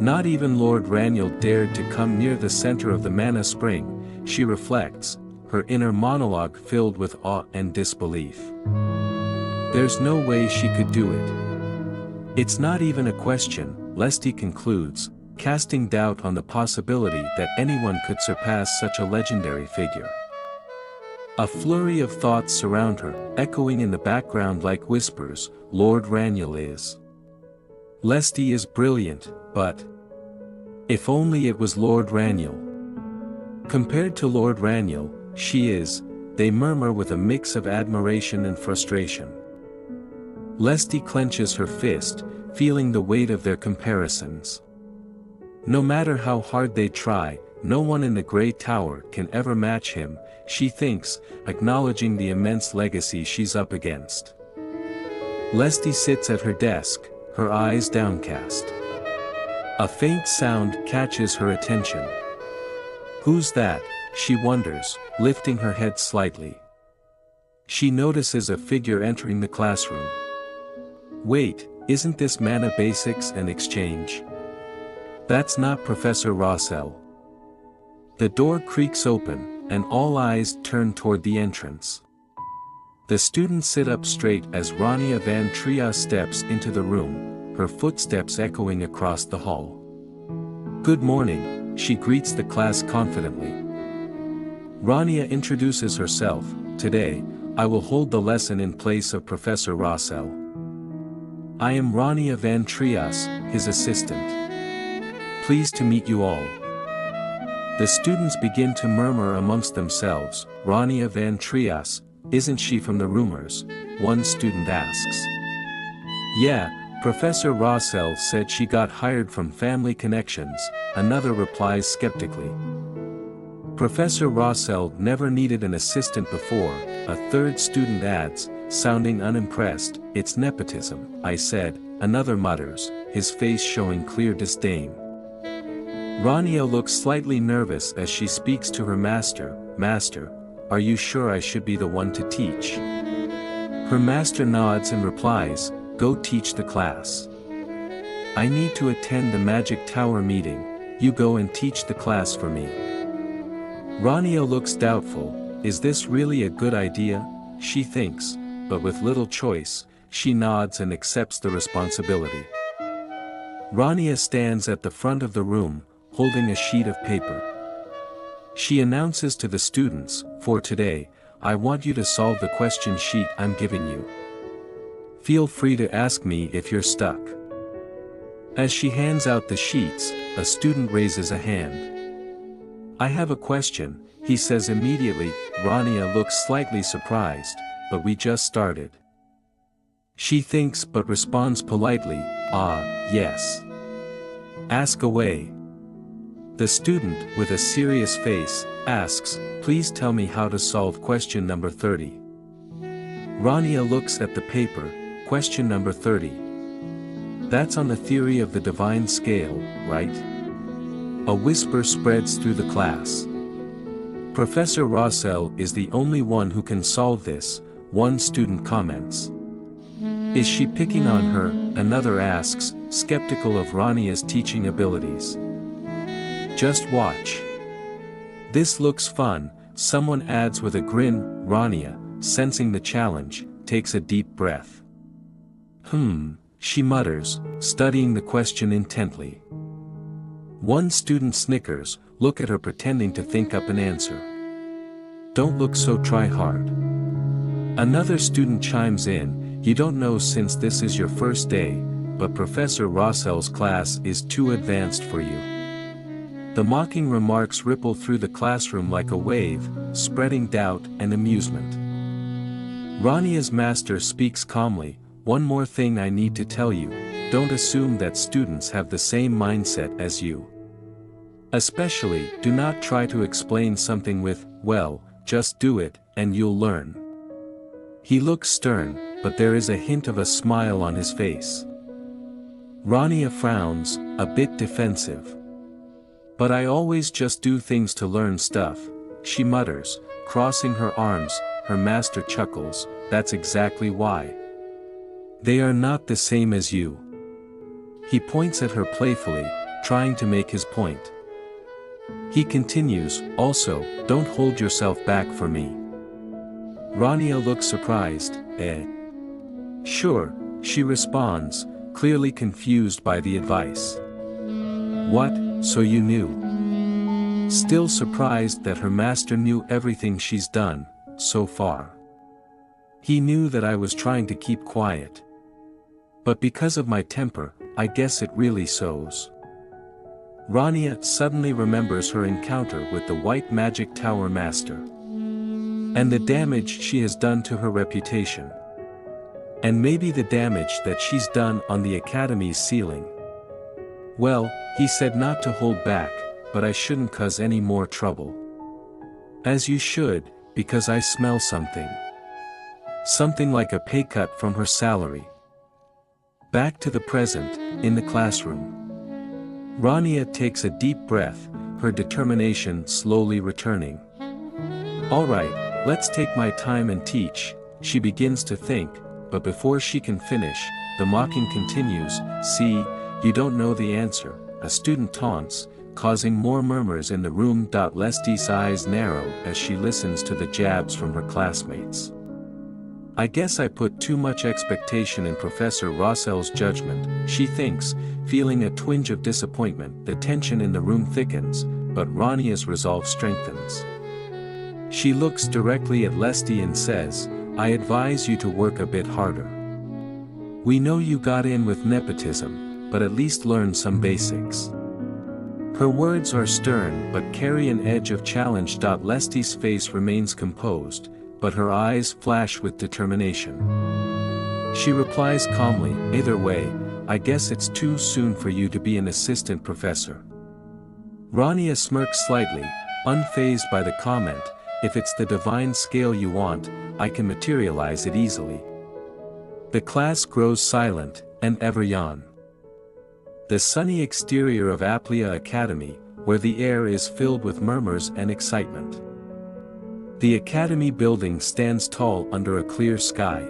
Not even Lord Raniel dared to come near the center of the Mana Spring, she reflects, her inner monologue filled with awe and disbelief. There's no way she could do it. It's not even a question, Lesty concludes, casting doubt on the possibility that anyone could surpass such a legendary figure. A flurry of thoughts surround her, echoing in the background like whispers. Lord Raniel is. Lesty is brilliant, but if only it was Lord Raniel. Compared to Lord Raniel, she is, they murmur with a mix of admiration and frustration. Lesty clenches her fist, feeling the weight of their comparisons. No matter how hard they try, no one in the Grey Tower can ever match him, she thinks, acknowledging the immense legacy she's up against. Lesty sits at her desk, her eyes downcast. A faint sound catches her attention. Who's that? She wonders, lifting her head slightly. She notices a figure entering the classroom. Wait, isn't this Mana Basics and Exchange? That's not Professor Rossell. The door creaks open, and all eyes turn toward the entrance. The students sit up straight as Rania van Trias steps into the room, her footsteps echoing across the hall. Good morning, she greets the class confidently. Rania introduces herself. Today, I will hold the lesson in place of Professor Rossell. I am Rania van Trias, his assistant. Pleased to meet you all. The students begin to murmur amongst themselves. Rania van Trias, isn't she from the rumors? One student asks. Yeah, Professor Rossell said she got hired from family connections, another replies skeptically. Professor Rossell never needed an assistant before, a third student adds, sounding unimpressed. It's nepotism, I said, another mutters, his face showing clear disdain. Rania looks slightly nervous as she speaks to her master. Master, are you sure I should be the one to teach? Her master nods and replies, go teach the class. I need to attend the Magic Tower meeting, you go and teach the class for me. Rania looks doubtful, is this really a good idea? She thinks, but with little choice, she nods and accepts the responsibility. Rania stands at the front of the room, holding a sheet of paper. She announces to the students, for today, I want you to solve the question sheet I'm giving you. Feel free to ask me if you're stuck. As she hands out the sheets, a student raises a hand. I have a question, he says immediately. Rania looks slightly surprised, but we just started. She thinks but responds politely, yes. Ask away. The student, with a serious face, asks, please tell me how to solve question number 30. Rania looks at the paper, question number 30. That's on the theory of the divine scale, right? A whisper spreads through the class. Professor Rossell is the only one who can solve this, one student comments. Is she picking on her? Another asks, skeptical of Rania's teaching abilities. Just watch. This looks fun, someone adds with a grin. Rania, sensing the challenge, takes a deep breath. She mutters, studying the question intently. One student snickers, look at her pretending to think up an answer. Don't look so try hard. Another student chimes in, you don't know since this is your first day, but Professor Rossell's class is too advanced for you. The mocking remarks ripple through the classroom like a wave, spreading doubt and amusement. Rania's master speaks calmly, one more thing I need to tell you, don't assume that students have the same mindset as you. Especially, do not try to explain something with, well, just do it, and you'll learn. He looks stern, but there is a hint of a smile on his face. Rania frowns, a bit defensive. But I always just do things to learn stuff, she mutters, crossing her arms. Her master chuckles, that's exactly why. They are not the same as you. He points at her playfully, trying to make his point. He continues, also, don't hold yourself back for me. Rania looks surprised, Sure, she responds, clearly confused by the advice. What, so you knew? Still surprised that her master knew everything she's done, so far. He knew that I was trying to keep quiet. But because of my temper, I guess it really shows. Rania suddenly remembers her encounter with the White Magic Tower Master. And the damage she has done to her reputation. And maybe the damage that she's done on the Academy's ceiling. Well, he said not to hold back, but I shouldn't cause any more trouble. As you should, because I smell something. Something like a pay cut from her salary. Back to the present, in the classroom. Rania takes a deep breath, her determination slowly returning. Alright, let's take my time and teach, she begins to think, but before she can finish, the mocking continues, see, you don't know the answer, a student taunts, causing more murmurs in the room. Leslie's eyes narrow as she listens to the jabs from her classmates. I guess I put too much expectation in Professor Rossell's judgment, she thinks, feeling a twinge of disappointment. The tension in the room thickens, but Rania's resolve strengthens. She looks directly at Leslie and says, I advise you to work a bit harder. We know you got in with nepotism, but at least learn some basics. Her words are stern but carry an edge of challenge. Leslie's face remains composed, but her eyes flash with determination. She replies calmly, either way, I guess it's too soon for you to be an assistant professor. Rania smirks slightly, unfazed by the comment, "If it's the divine scale you want, I can materialize it easily." The class grows silent, and ever yawn. The sunny exterior of Aplia Academy, where the air is filled with murmurs and excitement. The academy building stands tall under a clear sky.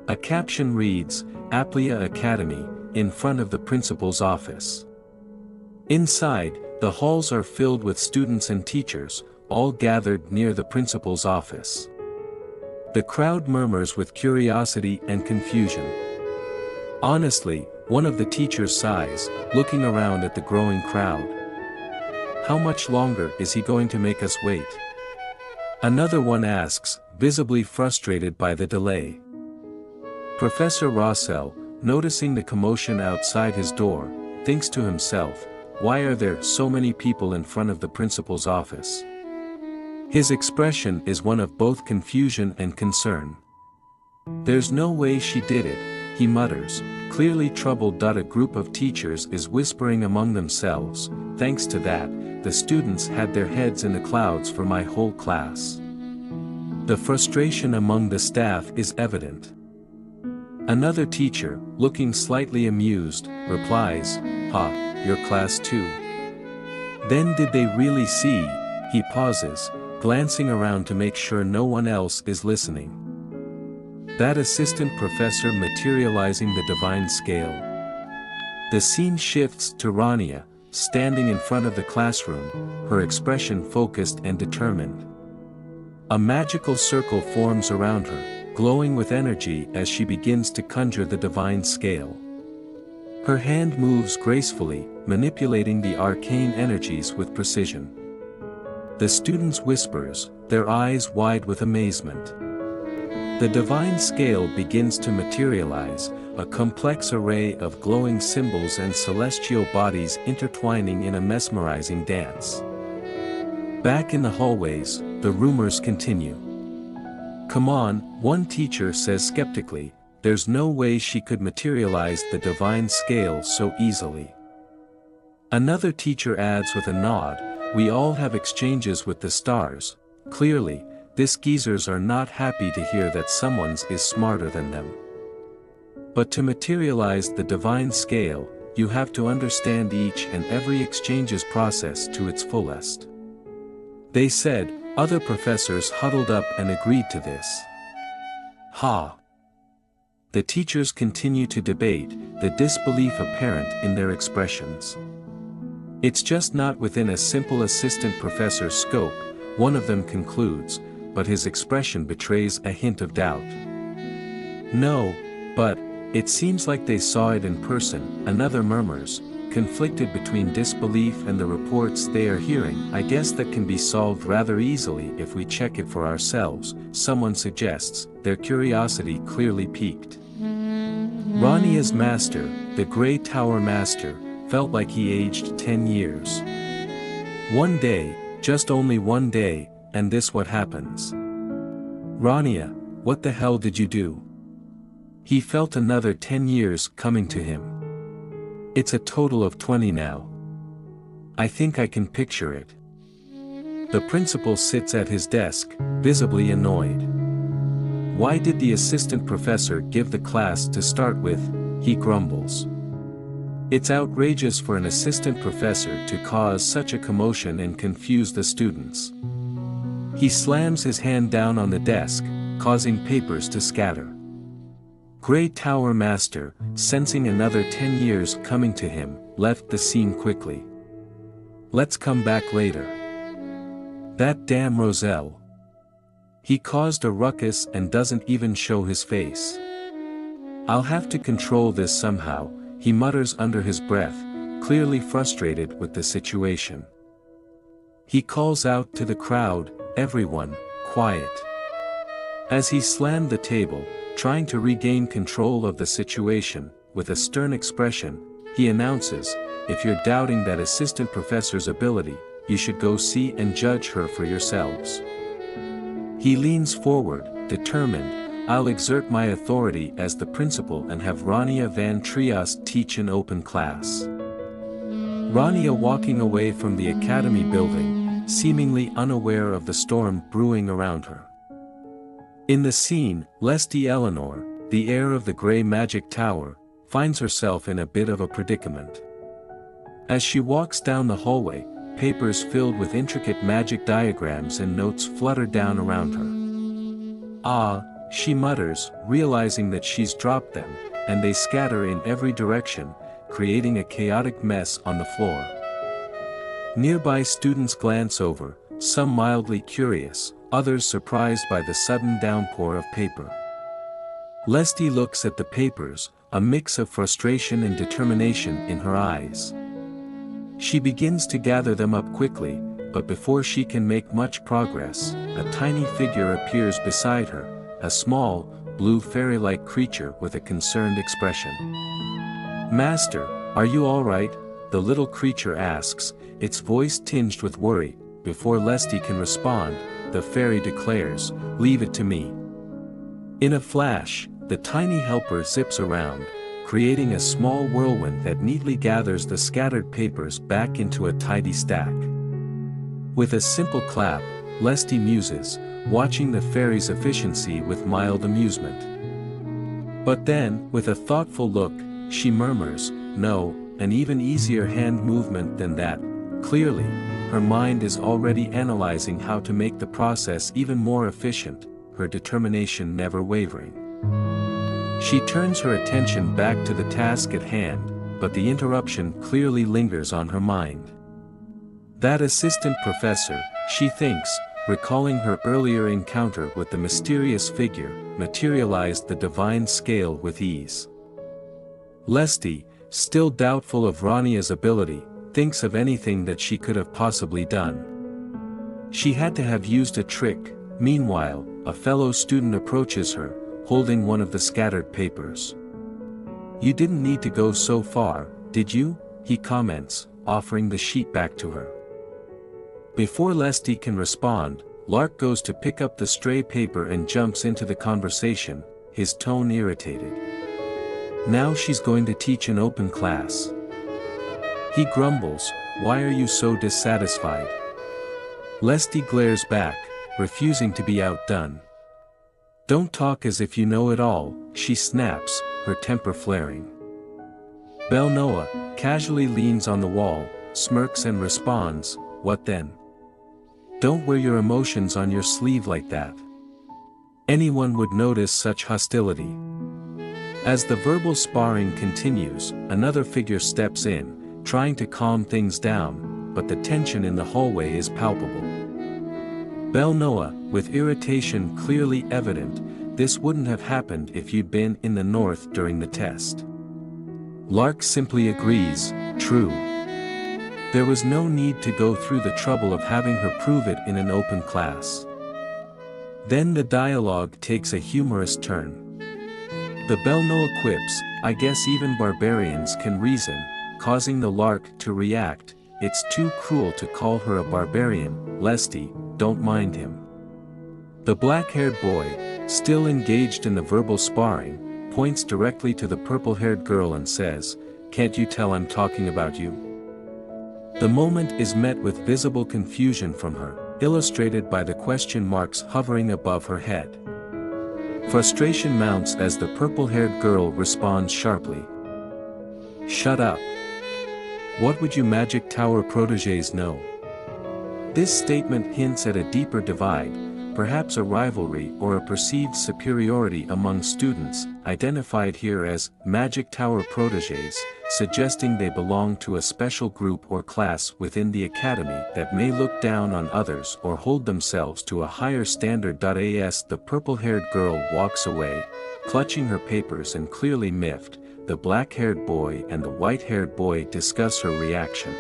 A caption reads, "Aplia Academy," in front of the principal's office. Inside, the halls are filled with students and teachers, all gathered near the principal's office. The crowd murmurs with curiosity and confusion. Honestly, one of the teachers sighs, looking around at the growing crowd. How much longer is he going to make us wait? Another one asks, visibly frustrated by the delay. Professor Rossell, noticing the commotion outside his door, thinks to himself, "Why are there so many people in front of the principal's office?" His expression is one of both confusion and concern. "There's no way she did it," he mutters, clearly troubled. A group of teachers is whispering among themselves, "Thanks to that, the students had their heads in the clouds for my whole class." The frustration among the staff is evident. Another teacher, looking slightly amused, replies, "Ha, your class too? Then did they really see?" He pauses, glancing around to make sure no one else is listening. That assistant professor materializing the divine scale. The scene shifts to Rania, standing in front of the classroom, her expression focused and determined. A magical circle forms around her, glowing with energy as she begins to conjure the divine scale. Her hand moves gracefully, manipulating the arcane energies with precision. The students whispers, their eyes wide with amazement. The divine scale begins to materialize, a complex array of glowing symbols and celestial bodies intertwining in a mesmerizing dance. Back in the hallways, the rumors continue. "Come on," one teacher says skeptically, "there's no way she could materialize the divine scale so easily." Another teacher adds with a nod, "We all have exchanges with the stars. Clearly, these geezers are not happy to hear that someone is smarter than them. But to materialize the divine scale, you have to understand each and every exchange's process to its fullest." They said, other professors huddled up and agreed to this. Ha! The teachers continue to debate, the disbelief apparent in their expressions. "It's just not within a simple assistant professor's scope," one of them concludes, but his expression betrays a hint of doubt. "No, but, it seems like they saw it in person," another murmurs, conflicted between disbelief and the reports they are hearing. "I guess that can be solved rather easily if we check it for ourselves," someone suggests, their curiosity clearly piqued. Rania's master, the Grey Tower Master, felt like he aged 10 years. One day, just only one day, and this what happens. "Rania, what the hell did you do?" He felt another 10 years coming to him. "It's a total of 20 now. I think I can picture it." The principal sits at his desk, visibly annoyed. "Why did the assistant professor give the class to start with?" he grumbles. "It's outrageous for an assistant professor to cause such a commotion and confuse the students." He slams his hand down on the desk, causing papers to scatter. Grey Tower Master, sensing another 10 years coming to him, left the scene quickly. "Let's come back later. That damn Roselle. He caused a ruckus and doesn't even show his face. I'll have to control this somehow," he mutters under his breath, clearly frustrated with the situation. He calls out to the crowd, "Everyone, quiet." As he slammed the table, trying to regain control of the situation, with a stern expression, he announces, "If you're doubting that assistant professor's ability, you should go see and judge her for yourselves." He leans forward, determined, "I'll exert my authority as the principal and have Rania van Trias teach an open class." Rania walking away from the academy building, seemingly unaware of the storm brewing around her. In the scene, Lesti Eleanor, the heir of the Grey Magic Tower, finds herself in a bit of a predicament. As she walks down the hallway, papers filled with intricate magic diagrams and notes flutter down around her. "Ah," she mutters, realizing that she's dropped them, and they scatter in every direction, creating a chaotic mess on the floor. Nearby students glance over, some mildly curious, others surprised by the sudden downpour of paper. Lesti looks at the papers, a mix of frustration and determination in her eyes. She begins to gather them up quickly, but before she can make much progress, a tiny figure appears beside her, a small, blue fairy-like creature with a concerned expression. "Master, are you all right?" the little creature asks, its voice tinged with worry. Before Lesti can respond, the fairy declares, "Leave it to me." In a flash, the tiny helper zips around, creating a small whirlwind that neatly gathers the scattered papers back into a tidy stack. With a simple clap, Lesti muses, watching the fairy's efficiency with mild amusement. But then, with a thoughtful look, she murmurs, "No, an even easier hand movement than that." Clearly, her mind is already analyzing how to make the process even more efficient, her determination never wavering. She turns her attention back to the task at hand, but the interruption clearly lingers on her mind. That assistant professor, she thinks, recalling her earlier encounter with the mysterious figure, materialized the divine scale with ease. Lesti, still doubtful of Rania's ability, thinks of anything that she could have possibly done. She had to have used a trick. Meanwhile, a fellow student approaches her, holding one of the scattered papers. "You didn't need to go so far, did you?" he comments, offering the sheet back to her. Before Lesti can respond, Lark goes to pick up the stray paper and jumps into the conversation, his tone irritated. "Now she's going to teach an open class." He grumbles, "Why are you so dissatisfied?" Lesti glares back, refusing to be outdone. "Don't talk as if you know it all," she snaps, her temper flaring. Belnoa casually leans on the wall, smirks and responds, "What then? Don't wear your emotions on your sleeve like that. Anyone would notice such hostility." As the verbal sparring continues, another figure steps in, trying to calm things down, but the tension in the hallway is palpable. Belnoa, with irritation clearly evident, "This wouldn't have happened if you'd been in the north during the test." Lark simply agrees, "True. There was no need to go through the trouble of having her prove it in an open class." Then the dialogue takes a humorous turn. The Belnoa quips, "I guess even barbarians can reason," causing the Lark to react, "It's too cruel to call her a barbarian, Lesti, don't mind him." The black-haired boy, still engaged in the verbal sparring, points directly to the purple-haired girl and says, "Can't you tell I'm talking about you?" The moment is met with visible confusion from her, illustrated by the question marks hovering above her head. Frustration mounts as the purple-haired girl responds sharply, "Shut up. What would you Magic Tower protégés know?" This statement hints at a deeper divide, perhaps a rivalry or a perceived superiority among students, identified here as Magic Tower protégés, suggesting they belong to a special group or class within the academy that may look down on others or hold themselves to a higher standard. As the purple-haired girl walks away, clutching her papers and clearly miffed, the black-haired boy and the white-haired boy discuss her reaction.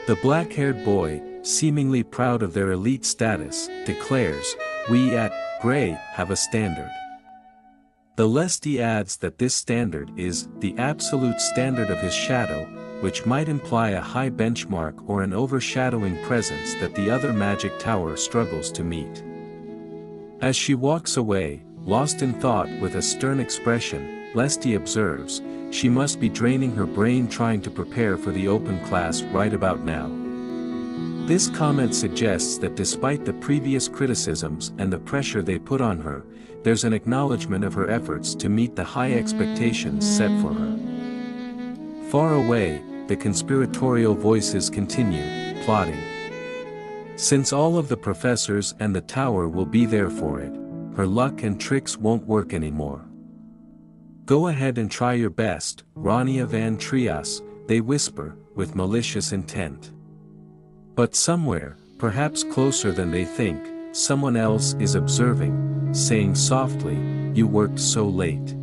The black-haired boy, seemingly proud of their elite status, declares, "We at Grey have a standard." The Lesti adds that this standard is the absolute standard of his shadow, which might imply a high benchmark or an overshadowing presence that the other Magic Tower struggles to meet. As she walks away, lost in thought with a stern expression, Lesti observes, she must be draining her brain trying to prepare for the open class right about now. This comment suggests that despite the previous criticisms and the pressure they put on her, there's an acknowledgement of her efforts to meet the high expectations set for her. Far away, the conspiratorial voices continue, plotting. Since all of the professors and the tower will be there for it, her luck and tricks won't work anymore. Go ahead and try your best, Rania van Trias, they whisper, with malicious intent. But somewhere, perhaps closer than they think, someone else is observing, saying softly, "You worked so late.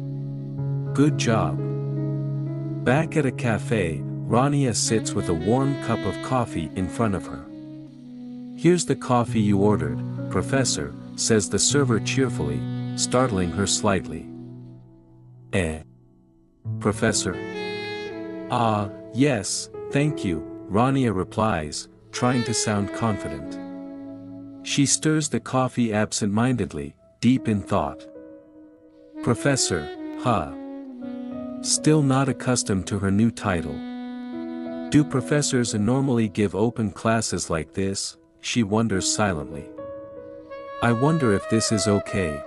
Good job." Back at a cafe, Rania sits with a warm cup of coffee in front of her. "Here's the coffee you ordered, Professor," says the server cheerfully, startling her slightly. Professor?" "Ah, yes, thank you," Rania replies, trying to sound confident. She stirs the coffee absent-mindedly, deep in thought. "Professor, huh?" Still not accustomed to her new title. Do professors normally give open classes like this? She wonders silently. I wonder if this is okay.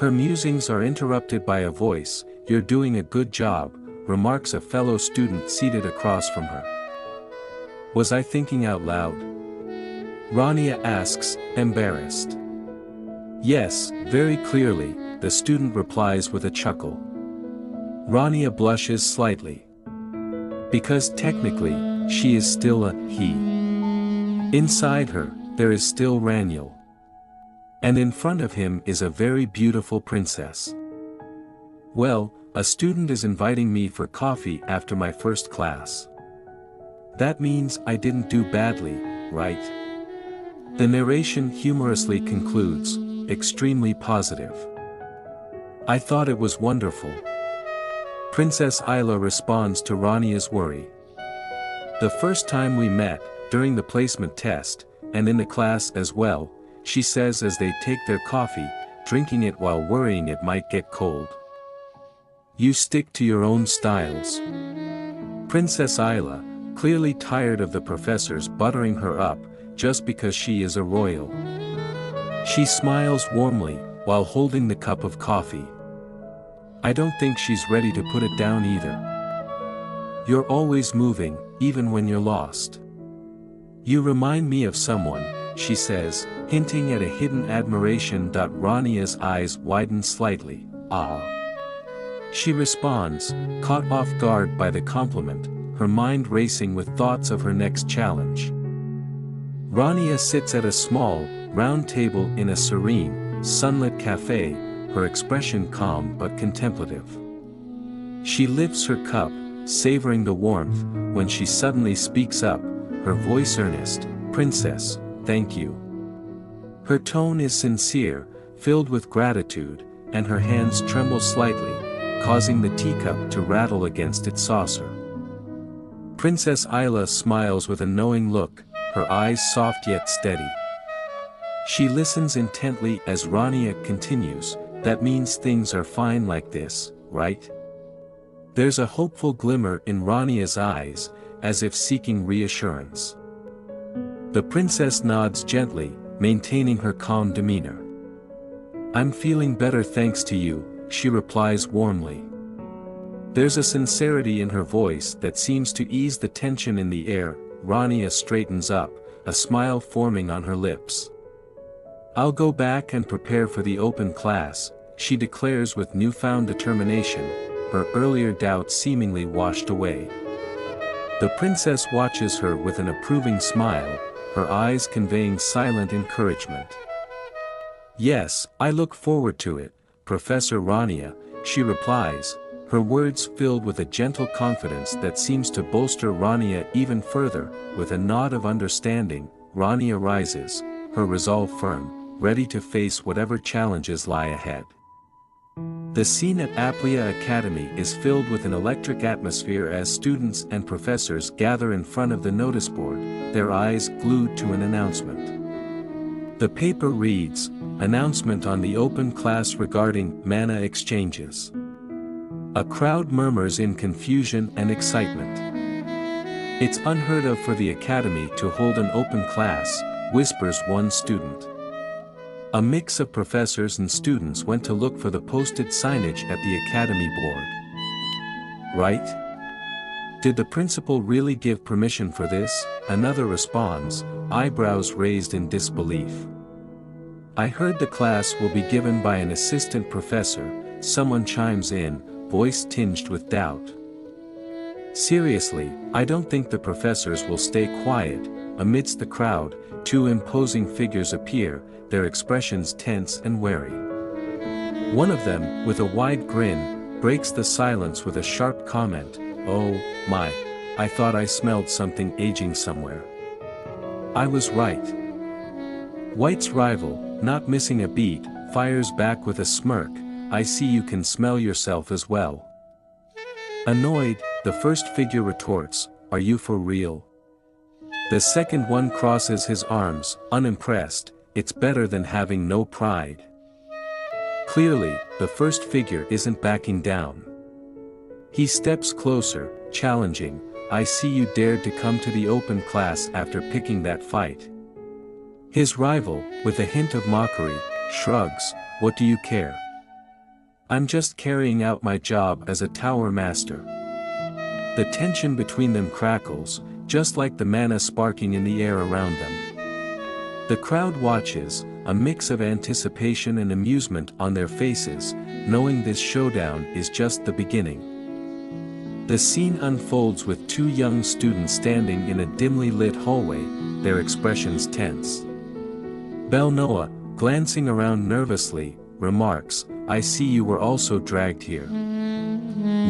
Her musings are interrupted by a voice. "You're doing a good job," remarks a fellow student seated across from her. Was I thinking out loud? Rania asks, embarrassed. Yes, very clearly, the student replies with a chuckle. Rania blushes slightly. Because technically, she is still a he. Inside her, there is still Raniel. And in front of him is a very beautiful princess. Well, a student is inviting me for coffee after my first class. That means I didn't do badly, right? The narration humorously concludes, extremely positive. I thought it was wonderful. Princess Isla responds to Rania's worry. The first time we met, during the placement test, and in the class as well, she says as they take their coffee, drinking it while worrying it might get cold. You stick to your own styles. Princess Isla, clearly tired of the professors buttering her up, just because she is a royal. She smiles warmly, while holding the cup of coffee. I don't think she's ready to put it down either. You're always moving, even when you're lost. You remind me of someone, she says, hinting at a hidden admiration. Rania's eyes widen slightly. Ah. She responds, caught off guard by the compliment, her mind racing with thoughts of her next challenge. Rania sits at a small, round table in a serene, sunlit cafe, her expression calm but contemplative. She lifts her cup, savoring the warmth, when she suddenly speaks up, her voice earnest, "Princess, thank you." Her tone is sincere, filled with gratitude, and her hands tremble slightly, causing the teacup to rattle against its saucer. Princess Isla smiles with a knowing look, her eyes soft yet steady. She listens intently as Rania continues, "That means things are fine like this, right?" There's a hopeful glimmer in Rania's eyes, as if seeking reassurance. The princess nods gently, maintaining her calm demeanor. "I'm feeling better thanks to you," she replies warmly. There's a sincerity in her voice that seems to ease the tension in the air. Rania straightens up, a smile forming on her lips. "I'll go back and prepare for the open class," she declares with newfound determination, her earlier doubts seemingly washed away. The princess watches her with an approving smile, her eyes conveying silent encouragement. "Yes, I look forward to it, Professor Rania," she replies, her words filled with a gentle confidence that seems to bolster Rania even further. With a nod of understanding, Rania rises, her resolve firm, ready to face whatever challenges lie ahead. The scene at Aplia Academy is filled with an electric atmosphere as students and professors gather in front of the notice board, their eyes glued to an announcement. The paper reads, "Announcement on the open class regarding mana exchanges." A crowd murmurs in confusion and excitement. It's unheard of for the academy to hold an open class, whispers one student. A mix of professors and students went to look for the posted signage at the academy board. Right? Did the principal really give permission for this? Another responds, eyebrows raised in disbelief. I heard the class will be given by an assistant professor, someone chimes in, voice tinged with doubt. Seriously, I don't think the professors will stay quiet. Amidst the crowd, two imposing figures appear, their expressions tense and wary. One of them, with a wide grin, breaks the silence with a sharp comment, "Oh, my, I thought I smelled something aging somewhere." I was right. White's rival, not missing a beat, fires back with a smirk, "I see you can smell yourself as well." Annoyed, the first figure retorts, "Are you for real?" The second one crosses his arms, unimpressed, "It's better than having no pride." Clearly, the first figure isn't backing down. He steps closer, challenging, "I see you dared to come to the open class after picking that fight." His rival, with a hint of mockery, shrugs, "What do you care? I'm just carrying out my job as a tower master." The tension between them crackles, just like the mana sparking in the air around them. The crowd watches, a mix of anticipation and amusement on their faces, knowing this showdown is just the beginning. The scene unfolds with two young students standing in a dimly lit hallway, their expressions tense. Belnoa, glancing around nervously, remarks, "I see you were also dragged here."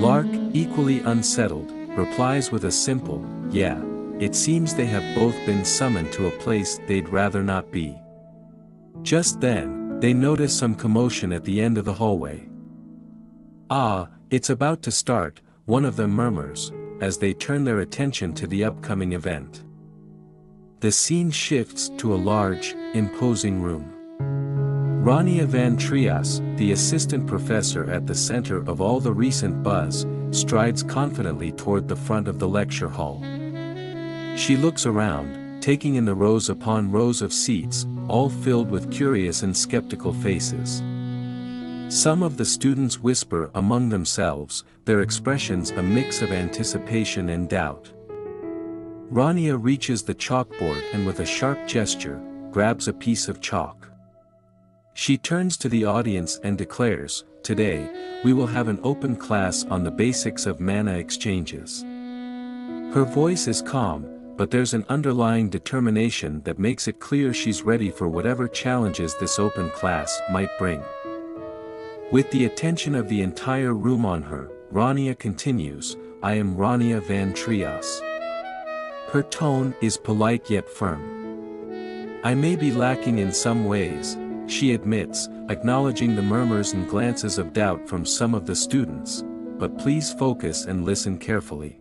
Lark, equally unsettled, replies with a simple, "Yeah, it seems they have both been summoned to a place they'd rather not be." Just then, they notice some commotion at the end of the hallway. "Ah, it's about to start," one of them murmurs, as they turn their attention to the upcoming event. The scene shifts to a large, imposing room. Rania Van Trias, the assistant professor at the center of all the recent buzz, strides confidently toward the front of the lecture hall. She looks around, taking in the rows upon rows of seats, all filled with curious and skeptical faces. Some of the students whisper among themselves, their expressions a mix of anticipation and doubt. Rania reaches the chalkboard and with a sharp gesture, grabs a piece of chalk. She turns to the audience and declares, "Today, we will have an open class on the basics of mana exchanges." Her voice is calm, but there's an underlying determination that makes it clear she's ready for whatever challenges this open class might bring. With the attention of the entire room on her, Rania continues, "I am Rania Van Trias." Her tone is polite yet firm. "I may be lacking in some ways," she admits, acknowledging the murmurs and glances of doubt from some of the students, "but please focus and listen carefully."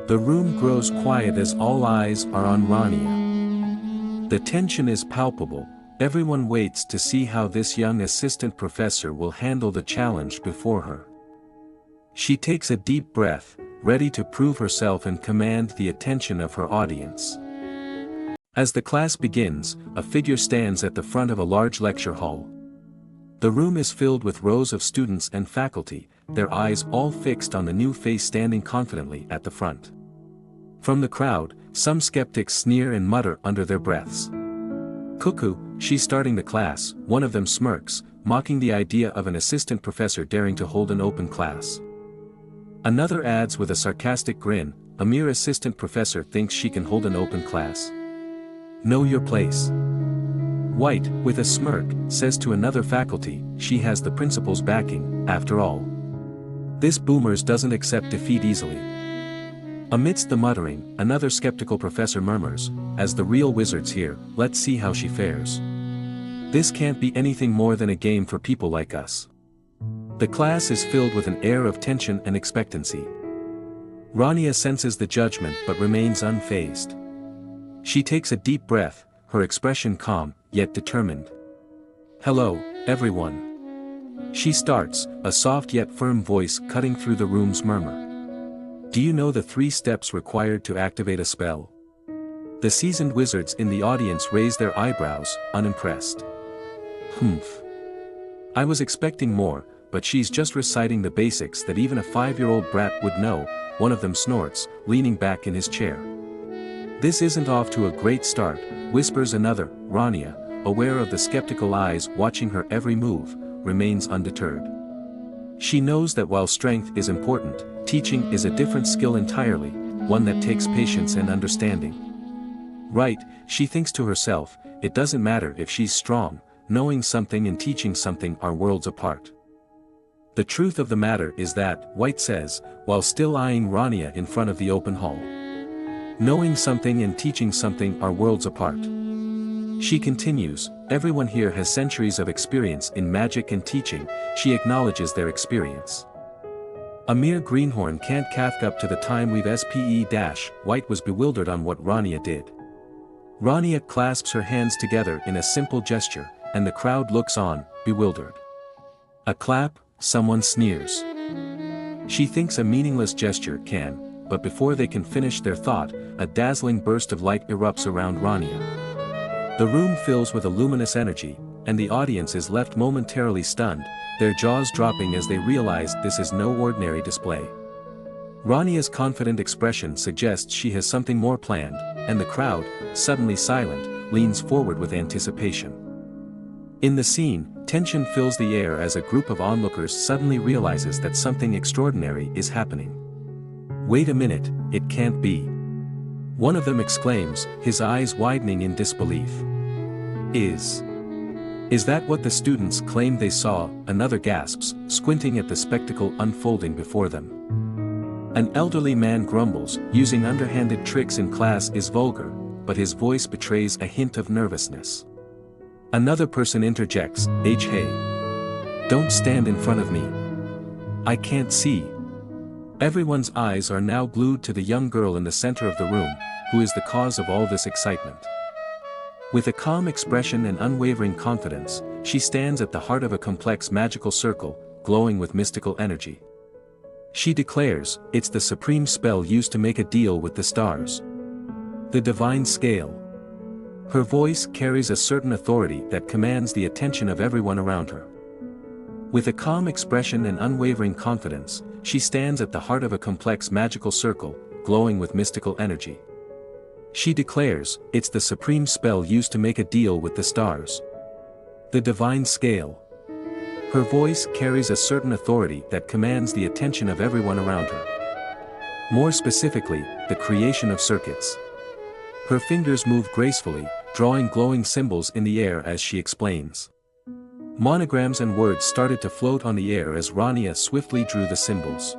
The room grows quiet as all eyes are on Rania. The tension is palpable, everyone waits to see how this young assistant professor will handle the challenge before her. She takes a deep breath, ready to prove herself and command the attention of her audience. As the class begins, a figure stands at the front of a large lecture hall. The room is filled with rows of students and faculty, their eyes all fixed on the new face standing confidently at the front. From the crowd, some skeptics sneer and mutter under their breaths. "Cuckoo, she's starting the class," one of them smirks, mocking the idea of an assistant professor daring to hold an open class. Another adds with a sarcastic grin, "A mere assistant professor thinks she can hold an open class. Know your place." White, with a smirk, says to another faculty, "She has the principal's backing, after all. This boomers doesn't accept defeat easily." Amidst the muttering, another skeptical professor murmurs, "As the real wizard's here, let's see how she fares. This can't be anything more than a game for people like us." The class is filled with an air of tension and expectancy. Rania senses the judgment but remains unfazed. She takes a deep breath, her expression calm, yet determined. "Hello, everyone." She starts, a soft yet firm voice cutting through the room's murmur. Do you know the 3 steps required to activate a spell? The seasoned wizards in the audience raise their eyebrows, unimpressed. Humph. I was expecting more, but she's just reciting the basics that even a 5-year-old brat would know, one of them snorts, leaning back in his chair. This isn't off to a great start, whispers another. Rania, aware of the skeptical eyes watching her every move, remains undeterred. She knows that while strength is important, teaching is a different skill entirely, one that takes patience and understanding. Right, she thinks to herself, it doesn't matter if she's strong, knowing something and teaching something are worlds apart. The truth of the matter is that, White says, while still eyeing Rania in front of the open hall. Knowing something and teaching something are worlds apart. She continues, everyone here has centuries of experience in magic and teaching. She acknowledges their experience. A mere greenhorn can't catch up to the time we've spent. White was bewildered on what Rania did. Rania clasps her hands together in a simple gesture, and the crowd looks on, bewildered. A clap, someone sneers. She thinks a meaningless gesture can, but before they can finish their thought, a dazzling burst of light erupts around Rania. The room fills with a luminous energy, and the audience is left momentarily stunned, their jaws dropping as they realize this is no ordinary display. Rania's confident expression suggests she has something more planned, and the crowd, suddenly silent, leans forward with anticipation. In the scene, tension fills the air as a group of onlookers suddenly realizes that something extraordinary is happening. Wait a minute, it can't be. One of them exclaims, his eyes widening in disbelief. Is that what the students claim they saw? Another gasps, squinting at the spectacle unfolding before them. An elderly man grumbles, using underhanded tricks in class is vulgar, but his voice betrays a hint of nervousness. Another person interjects, hey. Don't stand in front of me. I can't see. Everyone's eyes are now glued to the young girl in the center of the room, who is the cause of all this excitement. With a calm expression and unwavering confidence, she stands at the heart of a complex magical circle, glowing with mystical energy. She declares, it's the supreme spell used to make a deal with the stars. The divine scale. Her voice carries a certain authority that commands the attention of everyone around her. With a calm expression and unwavering confidence, she stands at the heart of a complex magical circle, glowing with mystical energy. She declares, it's the supreme spell used to make a deal with the stars. The divine scale. Her voice carries a certain authority that commands the attention of everyone around her. More specifically, the creation of circuits. Her fingers move gracefully, drawing glowing symbols in the air as she explains. Monograms and words started to float on the air as Rania swiftly drew the symbols.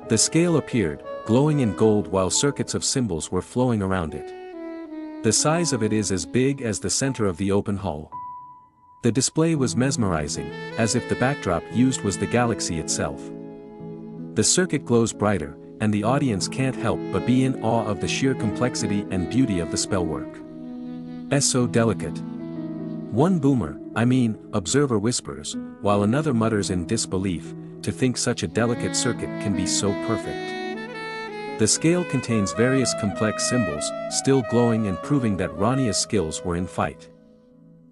The scale appeared, glowing in gold while circuits of symbols were flowing around it. The size of it is as big as the center of the open hall. The display was mesmerizing, as if the backdrop used was the galaxy itself. The circuit glows brighter, and the audience can't help but be in awe of the sheer complexity and beauty of the spellwork. So delicate. One observer whispers, while another mutters in disbelief, to think such a delicate circuit can be so perfect. The scale contains various complex symbols, still glowing and proving that Rania's skills were in fight.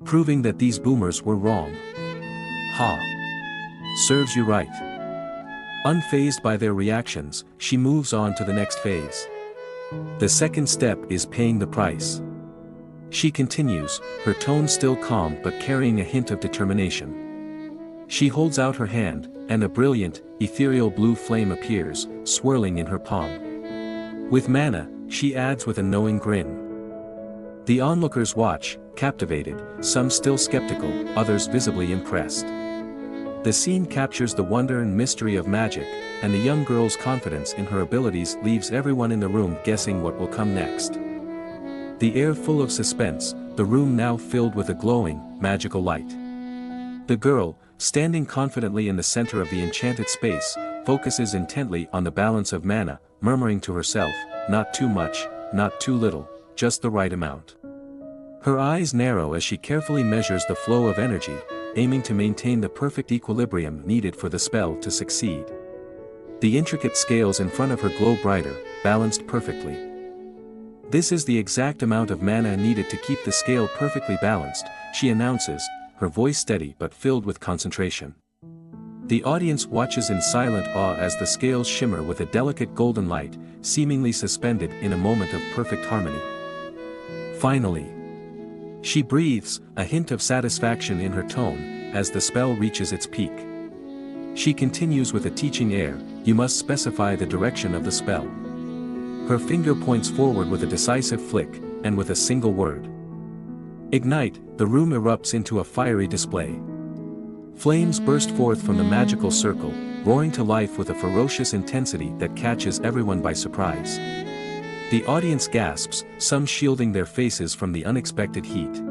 Proving that these boomers were wrong. Ha! Serves you right. Unfazed by their reactions, she moves on to the next phase. The second step is paying the price. She continues, her tone still calm but carrying a hint of determination. She holds out her hand, and a brilliant, ethereal blue flame appears, swirling in her palm. With mana, she adds with a knowing grin. The onlookers watch, captivated, some still skeptical, others visibly impressed. The scene captures the wonder and mystery of magic, and the young girl's confidence in her abilities leaves everyone in the room guessing what will come next. The air full of suspense, the room now filled with a glowing, magical light. The girl, standing confidently in the center of the enchanted space, focuses intently on the balance of mana, murmuring to herself, not too much, not too little, just the right amount. Her eyes narrow as she carefully measures the flow of energy, aiming to maintain the perfect equilibrium needed for the spell to succeed. The intricate scales in front of her glow brighter, balanced perfectly. This is the exact amount of mana needed to keep the scale perfectly balanced, she announces, her voice steady but filled with concentration. The audience watches in silent awe as the scales shimmer with a delicate golden light, seemingly suspended in a moment of perfect harmony. Finally, she breathes, a hint of satisfaction in her tone, as the spell reaches its peak. She continues with a teaching air, "You must specify the direction of the spell." Her finger points forward with a decisive flick, and with a single word. "Ignite," the room erupts into a fiery display. Flames burst forth from the magical circle, roaring to life with a ferocious intensity that catches everyone by surprise. The audience gasps, some shielding their faces from the unexpected heat.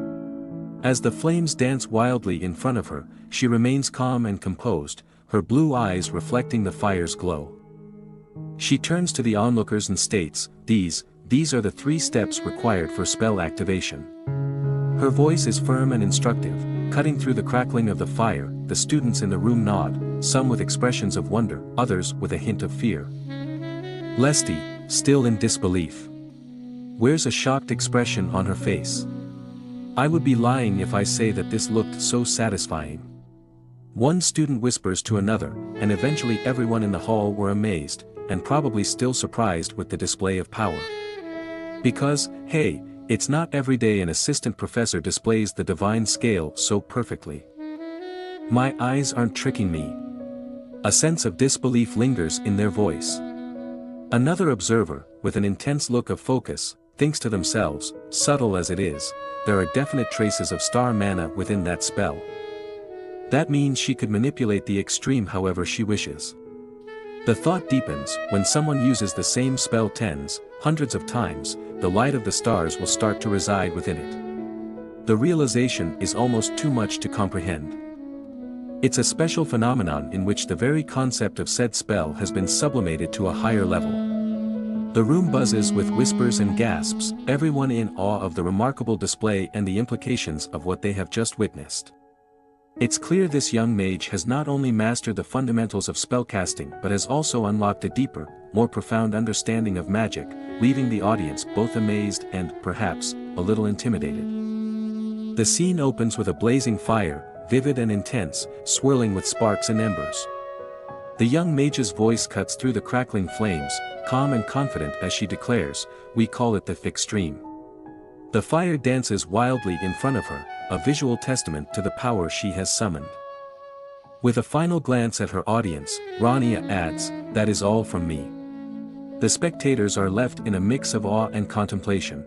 As the flames dance wildly in front of her, she remains calm and composed, her blue eyes reflecting the fire's glow. She turns to the onlookers and states, These are the 3 steps required for spell activation." Her voice is firm and instructive, cutting through the crackling of the fire. The students in the room nod, some with expressions of wonder, others with a hint of fear. Lesty, still in disbelief, wears a shocked expression on her face. "I would be lying if I say that this looked so satisfying." One student whispers to another, and eventually everyone in the hall were amazed, and probably still surprised with the display of power. Because, hey, it's not every day an assistant professor displays the divine scale so perfectly. "My eyes aren't tricking me." A sense of disbelief lingers in their voice. Another observer, with an intense look of focus, thinks to themselves, subtle as it is, there are definite traces of star mana within that spell. That means she could manipulate the extreme however she wishes. The thought deepens, when someone uses the same spell tens, hundreds of times, the light of the stars will start to reside within it. The realization is almost too much to comprehend. It's a special phenomenon in which the very concept of said spell has been sublimated to a higher level. The room buzzes with whispers and gasps, everyone in awe of the remarkable display and the implications of what they have just witnessed. It's clear this young mage has not only mastered the fundamentals of spellcasting but has also unlocked a deeper, more profound understanding of magic, leaving the audience both amazed and, perhaps, a little intimidated. The scene opens with a blazing fire, vivid and intense, swirling with sparks and embers. The young mage's voice cuts through the crackling flames, calm and confident as she declares, "We call it the extreme." The fire dances wildly in front of her, a visual testament to the power she has summoned. With a final glance at her audience, Rania adds, "That is all from me." The spectators are left in a mix of awe and contemplation.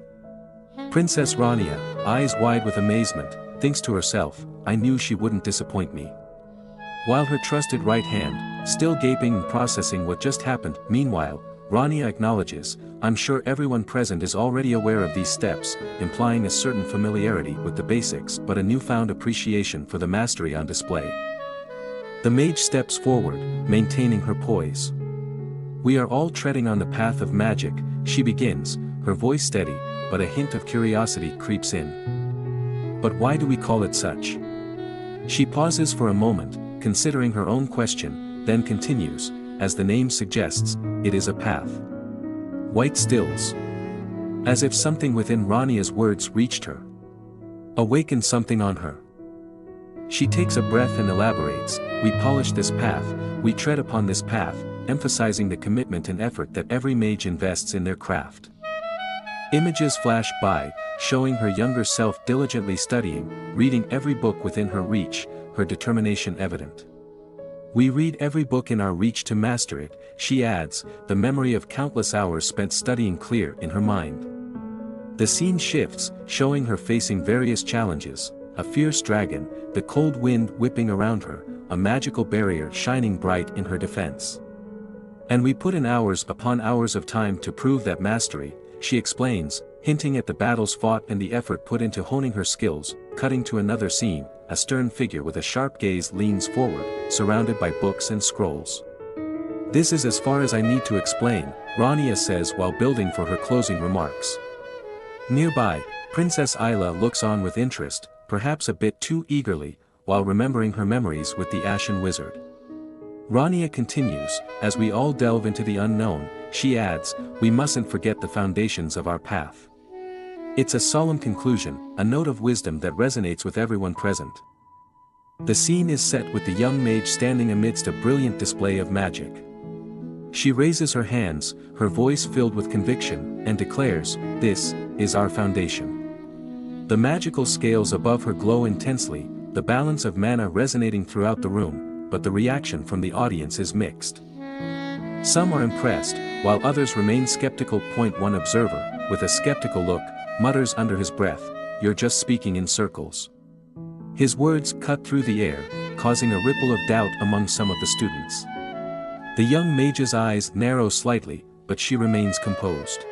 Princess Rania, eyes wide with amazement, thinks to herself, "I knew she wouldn't disappoint me." While her trusted right hand, still gaping and processing what just happened, meanwhile, Rania acknowledges, "I'm sure everyone present is already aware of these steps," implying a certain familiarity with the basics but a newfound appreciation for the mastery on display. The mage steps forward, maintaining her poise. "We are all treading on the path of magic," she begins, her voice steady, but a hint of curiosity creeps in. "But why do we call it such?" She pauses for a moment, considering her own question, then continues, "As the name suggests, it is a path." White stills. As if something within Rania's words reached her. Awakened something on her. She takes a breath and elaborates, "We polish this path, we tread upon this path," emphasizing the commitment and effort that every mage invests in their craft. Images flash by, showing her younger self diligently studying, reading every book within her reach, her determination evident. "We read every book in our reach to master it," she adds, the memory of countless hours spent studying clear in her mind. The scene shifts, showing her facing various challenges, a fierce dragon, the cold wind whipping around her, a magical barrier shining bright in her defense. "And we put in hours upon hours of time to prove that mastery," she explains, hinting at the battles fought and the effort put into honing her skills. Cutting to another scene, a stern figure with a sharp gaze leans forward, surrounded by books and scrolls. "This is as far as I need to explain," Rania says while building for her closing remarks. Nearby, Princess Isla looks on with interest, perhaps a bit too eagerly, while remembering her memories with the Ashen Wizard. Rania continues, as we all delve into the unknown, she adds, we mustn't forget the foundations of our path. It's a solemn conclusion, a note of wisdom that resonates with everyone present. The scene is set with the young mage standing amidst a brilliant display of magic. She raises her hands, her voice filled with conviction, and declares, this is our foundation. The magical scales above her glow intensely, the balance of mana resonating throughout the room, but the reaction from the audience is mixed. Some are impressed, while others remain skeptical. One observer, with a skeptical look, mutters under his breath, you're just speaking in circles. His words cut through the air, causing a ripple of doubt among some of the students. The young mage's eyes narrow slightly, but she remains composed.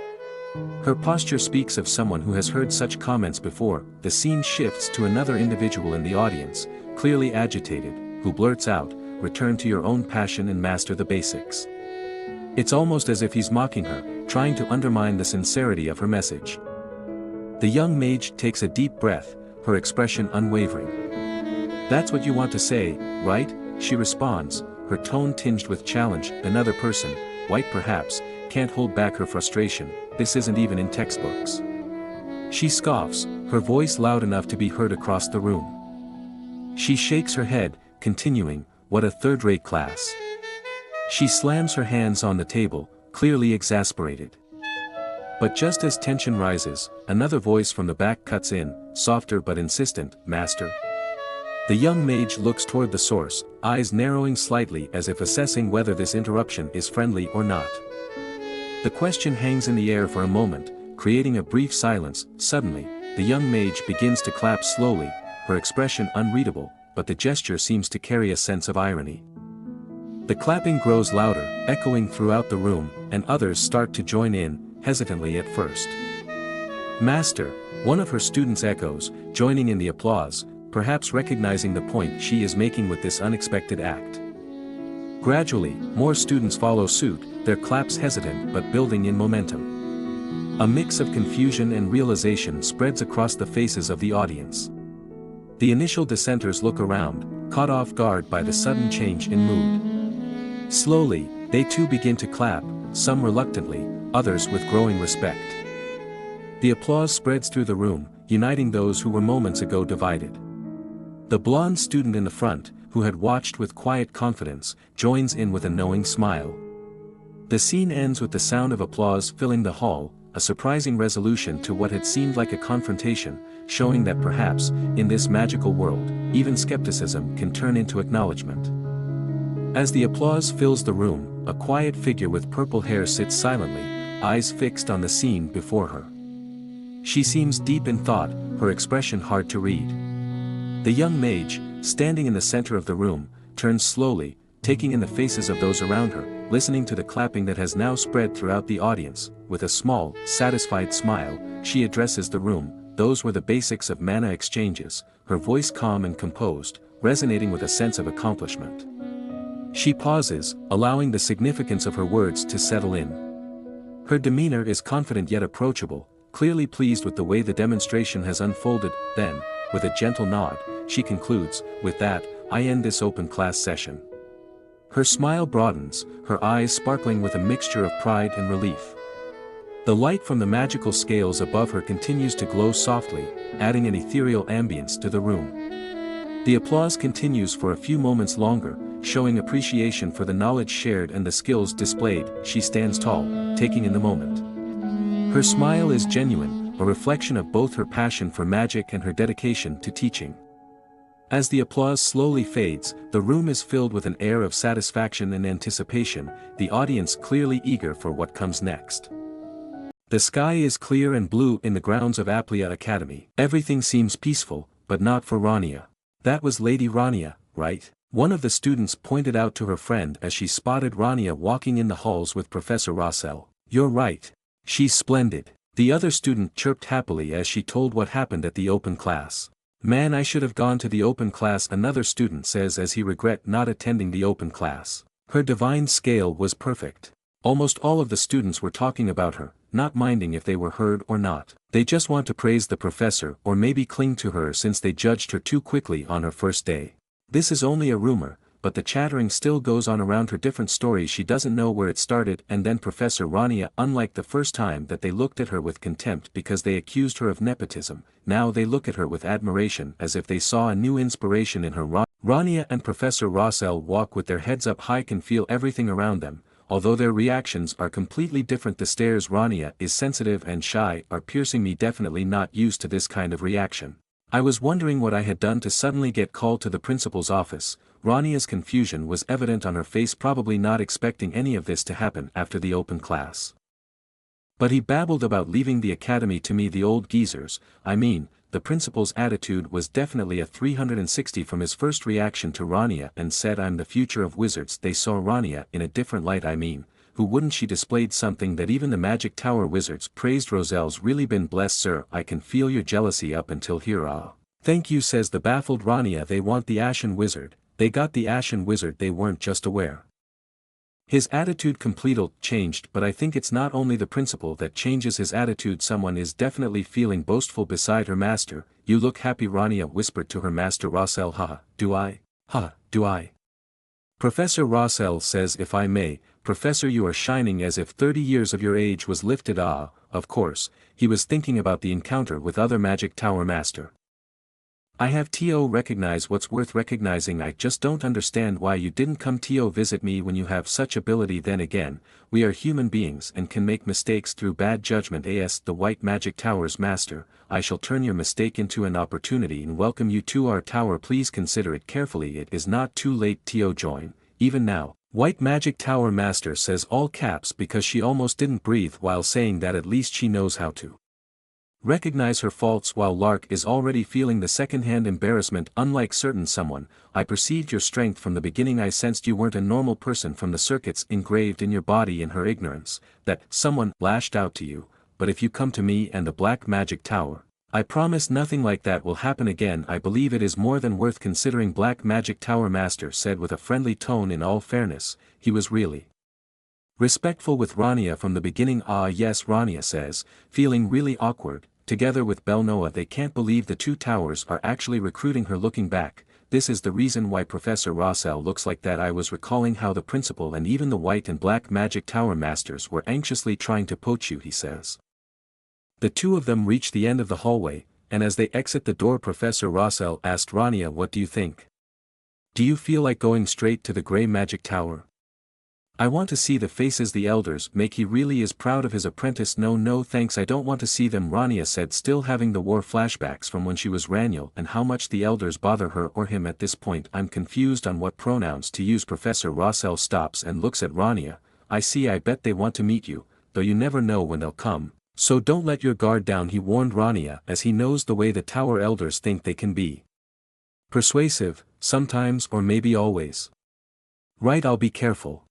Her posture speaks of someone who has heard such comments before. The scene shifts to another individual in the audience, clearly agitated, who blurts out, return to your own passion and master the basics. It's almost as if he's mocking her, trying to undermine the sincerity of her message. The young mage takes a deep breath, her expression unwavering. That's what you want to say, right? She responds, her tone tinged with challenge. Another person, white perhaps, can't hold back her frustration, this isn't even in textbooks. She scoffs, her voice loud enough to be heard across the room. She shakes her head, continuing, what a third-rate class. She slams her hands on the table, clearly exasperated. But just as tension rises, another voice from the back cuts in, softer but insistent, Master. The young mage looks toward the source, eyes narrowing slightly as if assessing whether this interruption is friendly or not. The question hangs in the air for a moment, creating a brief silence. Suddenly, the young mage begins to clap slowly, her expression unreadable, but the gesture seems to carry a sense of irony. The clapping grows louder, echoing throughout the room, and others start to join in, hesitantly at first. Master, one of her students echoes, joining in the applause, perhaps recognizing the point she is making with this unexpected act. Gradually, more students follow suit, their claps hesitant but building in momentum. A mix of confusion and realization spreads across the faces of the audience. The initial dissenters look around, caught off guard by the sudden change in mood. Slowly, they too begin to clap, some reluctantly, others with growing respect. The applause spreads through the room, uniting those who were moments ago divided. The blonde student in the front, who had watched with quiet confidence, joins in with a knowing smile. The scene ends with the sound of applause filling the hall, a surprising resolution to what had seemed like a confrontation, showing that perhaps, in this magical world, even skepticism can turn into acknowledgement. As the applause fills the room, a quiet figure with purple hair sits silently, eyes fixed on the scene before her. She seems deep in thought, her expression hard to read. The young mage, standing in the center of the room, turns slowly, taking in the faces of those around her, listening to the clapping that has now spread throughout the audience. With a small, satisfied smile, she addresses the room. Those were the basics of mana exchanges, her voice calm and composed, resonating with a sense of accomplishment. She pauses, allowing the significance of her words to settle in. Her demeanor is confident yet approachable, clearly pleased with the way the demonstration has unfolded. Then, with a gentle nod, she concludes, with that, I end this open class session. Her smile broadens, her eyes sparkling with a mixture of pride and relief. The light from the magical scales above her continues to glow softly, adding an ethereal ambience to the room. The applause continues for a few moments longer, showing appreciation for the knowledge shared and the skills displayed. She stands tall, taking in the moment. Her smile is genuine, a reflection of both her passion for magic and her dedication to teaching. As the applause slowly fades, the room is filled with an air of satisfaction and anticipation, the audience clearly eager for what comes next. The sky is clear and blue in the grounds of Aplia Academy. Everything seems peaceful, but not for Rania. That was Lady Rania, right? One of the students pointed out to her friend as she spotted Rania walking in the halls with Professor Rossell. You're right. She's splendid. The other student chirped happily as she told what happened at the open class. Man, I should have gone to the open class, another student says as he regret not attending the open class. Her divine scale was perfect. Almost all of the students were talking about her, not minding if they were heard or not. They just want to praise the professor or maybe cling to her since they judged her too quickly on her first day. This is only a rumor, but the chattering still goes on around her different stories. She doesn't know where it started. And then Professor Rania, unlike the first time that they looked at her with contempt because they accused her of nepotism, now they look at her with admiration as if they saw a new inspiration in her. Rania and Professor Rossell walk with their heads up high, can feel everything around them, although their reactions are completely different. The stares Rania is sensitive and shy are piercing me, definitely not used to this kind of reaction. I was wondering what I had done to suddenly get called to the principal's office. Rania's confusion was evident on her face, probably not expecting any of this to happen after the open class. But he babbled about leaving the academy to me, the old geezers. I mean, the principal's attitude was definitely a 360 from his first reaction to Rania and said, "I'm the future of wizards." They saw Rania in a different light. I mean, who wouldn't? She displayed something that even the Magic Tower wizards praised. "Roselle's really been blessed, sir. I can feel your jealousy up until here." "Ah. Thank you," says the baffled Rania. "They want the Ashen Wizard. They got the Ashen Wizard. They weren't just aware." His attitude completely changed, but I think it's not only the principal that changes his attitude. Someone is definitely feeling boastful beside her master. "You look happy," Rania whispered to her master Rossell. "Haha, do I? Ha, do I?" Professor Rossell says, "If I may, Professor, you are shining as if 30 years of your age was lifted." Ah, of course, he was thinking about the encounter with other Magic Tower master. "I have to recognize what's worth recognizing. I just don't understand why you didn't come to visit me when you have such ability. Then again, we are human beings and can make mistakes through bad judgment." The White Magic Tower's master, "I shall turn your mistake into an opportunity and welcome you to our tower. Please consider it carefully. It is not too late to join, even now." White Magic Tower master says, all caps, because she almost didn't breathe while saying that. At least she knows how to recognize her faults, while Lark is already feeling the second-hand embarrassment. "Unlike certain someone, I perceived your strength from the beginning. I sensed you weren't a normal person from the circuits engraved in your body." In her ignorance, that someone lashed out to you, "But if you come to me and the Black Magic Tower, I promise nothing like that will happen again. I believe it is more than worth considering." Black Magic Tower master said with a friendly tone. In all fairness, he was really respectful with Rania from the beginning. "Ah yes," Rania says, feeling really awkward. Together with Belnoa, they can't believe the two towers are actually recruiting her. Looking back, this is the reason why Professor Rossell looks like that. I was recalling how the principal and even the White and Black Magic Tower masters were anxiously trying to poach you, he says. The two of them reach the end of the hallway, and as they exit the door, Professor Rossell asked Rania, "What do you think? Do you feel like going straight to the Grey Magic Tower? I want to see the faces the elders make. He really is proud of his apprentice." No thanks, I don't want to see them," Rania said, still having the war flashbacks from when she was Raniel and how much the elders bother her or him at this point. "I'm confused on what pronouns to use." Professor Rossell stops and looks at Rania. "I see, I bet they want to meet you, though you never know when they'll come, so don't let your guard down," he warned Rania, as he knows the way the tower elders think they can be persuasive, sometimes or maybe always. "Right, I'll be careful."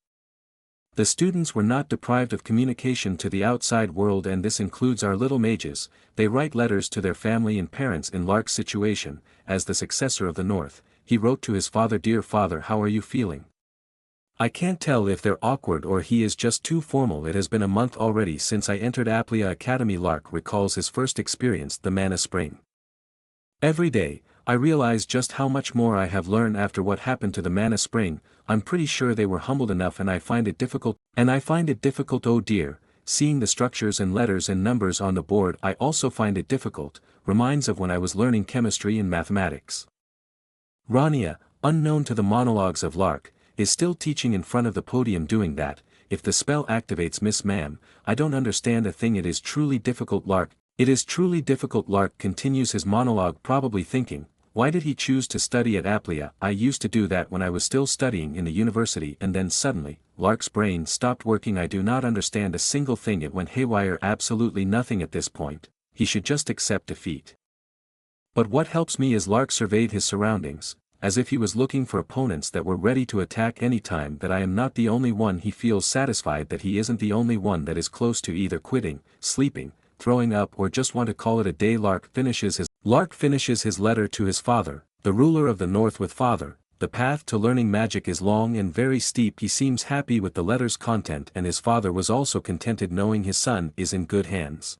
The students were not deprived of communication to the outside world, and this includes our little mages. They write letters to their family and parents. In Lark's situation, as the successor of the North, he wrote to his father, "Dear father, how are you feeling? I can't tell if they're awkward or he is just too formal. It has been a month already since I entered Aplia Academy." Lark recalls his first experience, the Mana Spring. "Every day, I realize just how much more I have learned after what happened to the Mana Spring. I'm pretty sure they were humbled enough, and I find it difficult. Oh dear, seeing the structures and letters and numbers on the board. I also find it difficult. Reminds of when I was learning chemistry and mathematics." Rania, unknown to the monologues of Lark, is still teaching in front of the podium doing that. "If the spell activates, Miss Ma'am, I don't understand a thing. It is truly difficult." It is truly difficult. Lark continues his monologue, probably thinking, why did he choose to study at Aplia? I used to do that when I was still studying in the university. And then suddenly, Lark's brain stopped working. I do not understand a single thing. It went haywire. Absolutely nothing at this point. He should just accept defeat. But what helps me is Lark surveyed his surroundings, as if he was looking for opponents that were ready to attack any time. That I am not the only one. He feels satisfied that he isn't the only one that is close to either quitting, sleeping, throwing up, or just want to call it a day. Lark finishes his letter to his father, the ruler of the North, with "Father, the path to learning magic is long and very steep." He seems happy with the letter's content, and his father was also contented knowing his son is in good hands.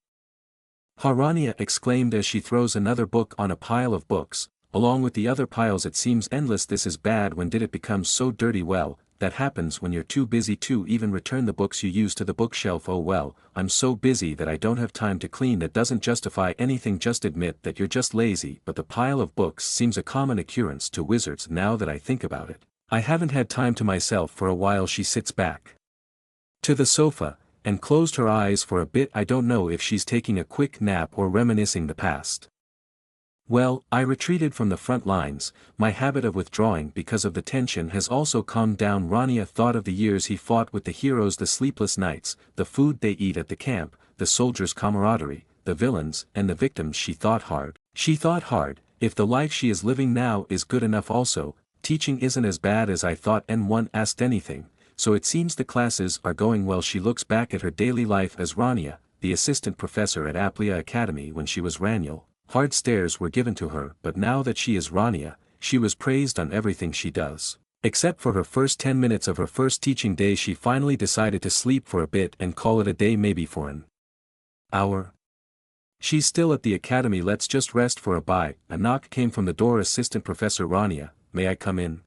Harania exclaimed as she throws another book on a pile of books. along with the other piles it seems endless. This is bad. When did it become so dirty? Well, that happens when you're too busy to even return the books you use to the bookshelf. Oh well, I'm so busy that I don't have time to clean. That doesn't justify anything, just admit that you're just lazy. But the pile of books seems a common occurrence to wizards now that I think about it. I haven't had time to myself for a while. She sits back to the sofa, and closed her eyes for a bit. I don't know if she's taking a quick nap or reminiscing the past. Well, I retreated from the front lines. My habit of withdrawing because of the tension has also calmed down. Rania thought of the years he fought with the heroes, the sleepless nights, the food they eat at the camp, the soldiers' camaraderie, the villains and the victims. She thought hard. If the life she is living now is good enough also, teaching isn't as bad as I thought. And one asked anything. So it seems the classes are going well. She looks back at her daily life as Rania, the assistant professor at Aplia Academy. When she was Raniel, hard stares were given to her, but now that she is Rania, she was praised on everything she does. Except for her first 10 minutes of her first teaching day. She finally decided to sleep for a bit and call it a day, maybe for an hour. She's still at the academy. Let's just rest for a bite. A knock came from the door. Assistant Professor Rania, may I come in?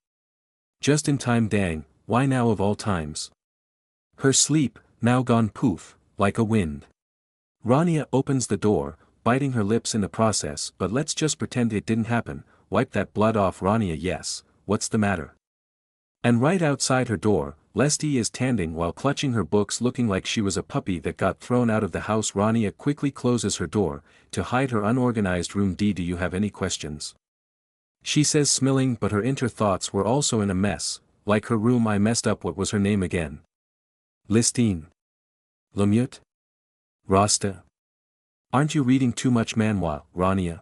Just in time. Dang, why now of all times? Her sleep, now gone poof, like a wind. Rania opens the door, biting her lips in the process. But let's just pretend it didn't happen. Wipe that blood off. Rania, yes, what's the matter? And right outside her door, Lesty is standing while clutching her books, looking like she was a puppy that got thrown out of the house. Rania quickly closes her door, to hide her unorganized room. Do you have any questions? She says, smiling, but her inner thoughts were also in a mess. Like her room. I messed up. What was her name again? Listine. Lemute? Rasta? Aren't you reading too much manhwa, Rania?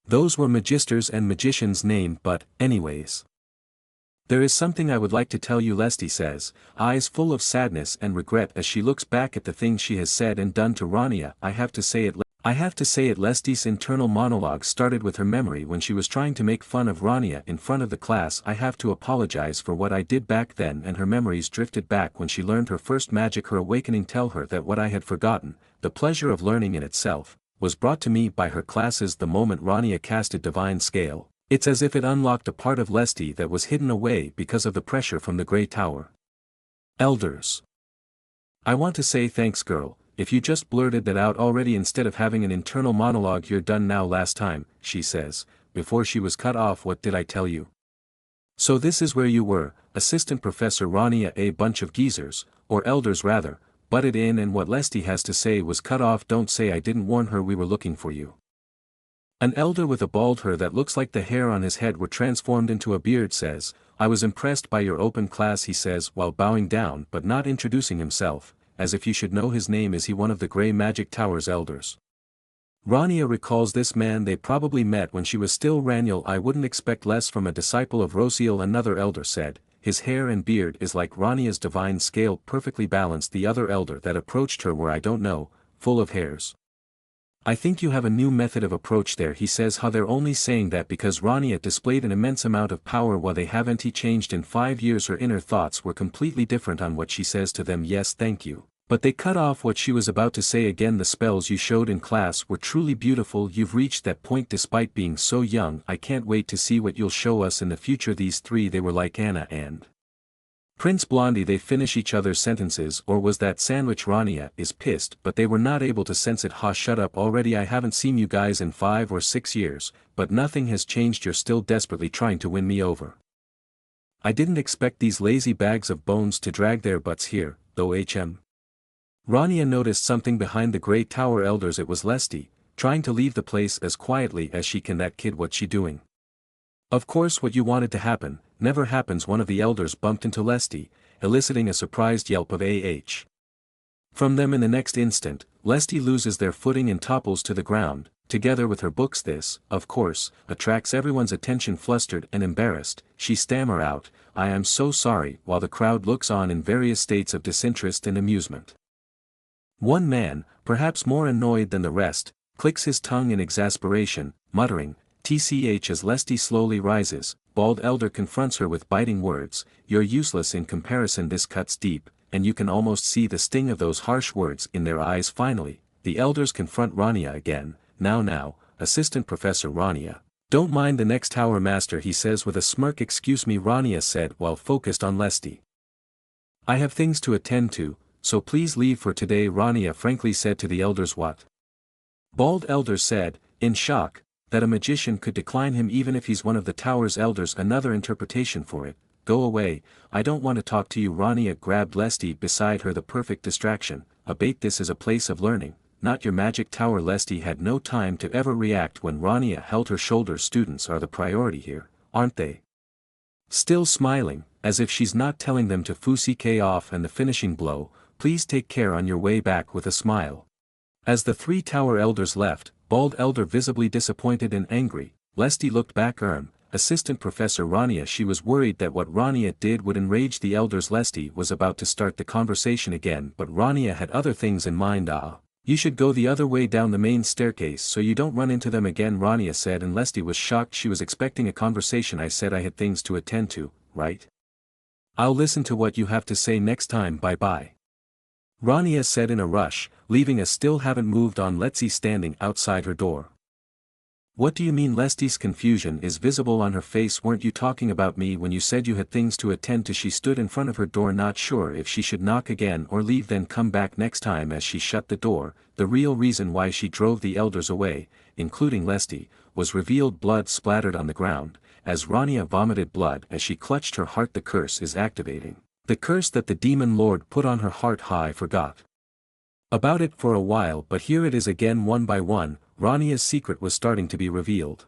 Those were magisters and magicians' name. But, anyways. There is something I would like to tell you, Lesty says, eyes full of sadness and regret as she looks back at the things she has said and done to Rania. I have to say it. Lesty's internal monologue started with her memory when she was trying to make fun of Rania in front of the class. I have to apologize for what I did back then. And her memories drifted back when she learned her first magic. Her awakening tell her that what I had forgotten, the pleasure of learning in itself, was brought to me by her classes. The moment Rania casted Divine Scale, it's as if it unlocked a part of Lesty that was hidden away because of the pressure from the Grey Tower. Elders. I want to say thanks, girl. If you just blurted that out already instead of having an internal monologue. You're done now. Last time, she says, before she was cut off. What did I tell you? So this is where you were, Assistant Professor Rania. A bunch of geezers, or elders rather, butted in, and what Lesty has to say was cut off. Don't say I didn't warn her. We were looking for you. An elder with a bald hair that looks like the hair on his head were transformed into a beard says, I was impressed by your open class, he says while bowing down but not introducing himself. As if you should know his name. Is he one of the Grey Magic Tower's elders? Rania recalls this man. They probably met when she was still Raniel. I wouldn't expect less from a disciple of Rosiel. Another elder said, his hair and beard is like Rania's Divine Scale, perfectly balanced. The other elder that approached her were, I don't know, full of hairs. I think you have a new method of approach there, he says. How they're only saying that because Rania displayed an immense amount of power while they haven't changed in 5 years. Her inner thoughts were completely different on what she says to them. Yes, thank you. But they cut off what she was about to say again. The spells you showed in class were truly beautiful. You've reached that point despite being so young. I can't wait to see what you'll show us in the future. These three, they were like Anna and Prince Blondie. They finish each other's sentences. Or was that sandwich? Rania is pissed, but they were not able to sense it. Ha, shut up already. I haven't seen you guys in 5 or 6 years, but nothing has changed. You're still desperately trying to win me over. I didn't expect these lazy bags of bones to drag their butts here, though. Rania noticed something behind the Grey Tower elders. It was Lesty, trying to leave the place as quietly as she can. That kid, what's she doing? Of course what you wanted to happen, never happens. One of the elders bumped into Lesty, eliciting a surprised yelp of AH. From them in the next instant, Lesty loses their footing and topples to the ground, together with her books. This, of course, attracts everyone's attention. Flustered and embarrassed, she stammers out, I am so sorry, while the crowd looks on in various states of disinterest and amusement. One man, perhaps more annoyed than the rest, clicks his tongue in exasperation, muttering, TCH as Lesty slowly rises. Bald elder confronts her with biting words, you're useless in comparison. This cuts deep, and you can almost see the sting of those harsh words in their eyes. Finally, the elders confront Rania again. Now, Assistant Professor Rania, Don't mind the next tower master, he says with a smirk. Excuse me, Rania said while focused on Lesty. I have things to attend to, so please leave for today, Rania frankly said to the elders. What? Bald Elder said, in shock, that a magician could decline him even if he's one of the tower's elders. Another interpretation for it: go away, I don't want to talk to you. Rania grabbed Lesty beside her, the perfect distraction. Abate, this is a place of learning, not your magic tower. Lesty had no time to ever react when Rania held her shoulder. Students are the priority here, aren't they? Still smiling, as if she's not telling them to fusike off. And the finishing blow: please take care on your way back, with a smile. As the 3 tower elders left, Bald Elder visibly disappointed and angry, Lesty looked back. Assistant Professor Rania. She was worried that what Rania did would enrage the elders. Lesty was about to start the conversation again, but Rania had other things in mind. You should go the other way down the main staircase so you don't run into them again, Rania said, and Lesty was shocked. She was expecting a conversation. I said I had things to attend to, right? I'll listen to what you have to say next time, bye-bye. Rania said in a rush, leaving a still haven't moved on Lesty standing outside her door. What do you mean? Lesty's confusion is visible on her face. Weren't you talking about me when you said you had things to attend to? She stood in front of her door, not sure if she should knock again or leave, then come back next time. As she shut the door, the real reason why she drove the elders away, including Lesty, was revealed. Blood splattered on the ground, as Rania vomited blood as she clutched her heart. The curse is activating. The curse that the demon lord put on her heart. I forgot about it for a while, but here it is again. One by one, Rania's secret was starting to be revealed.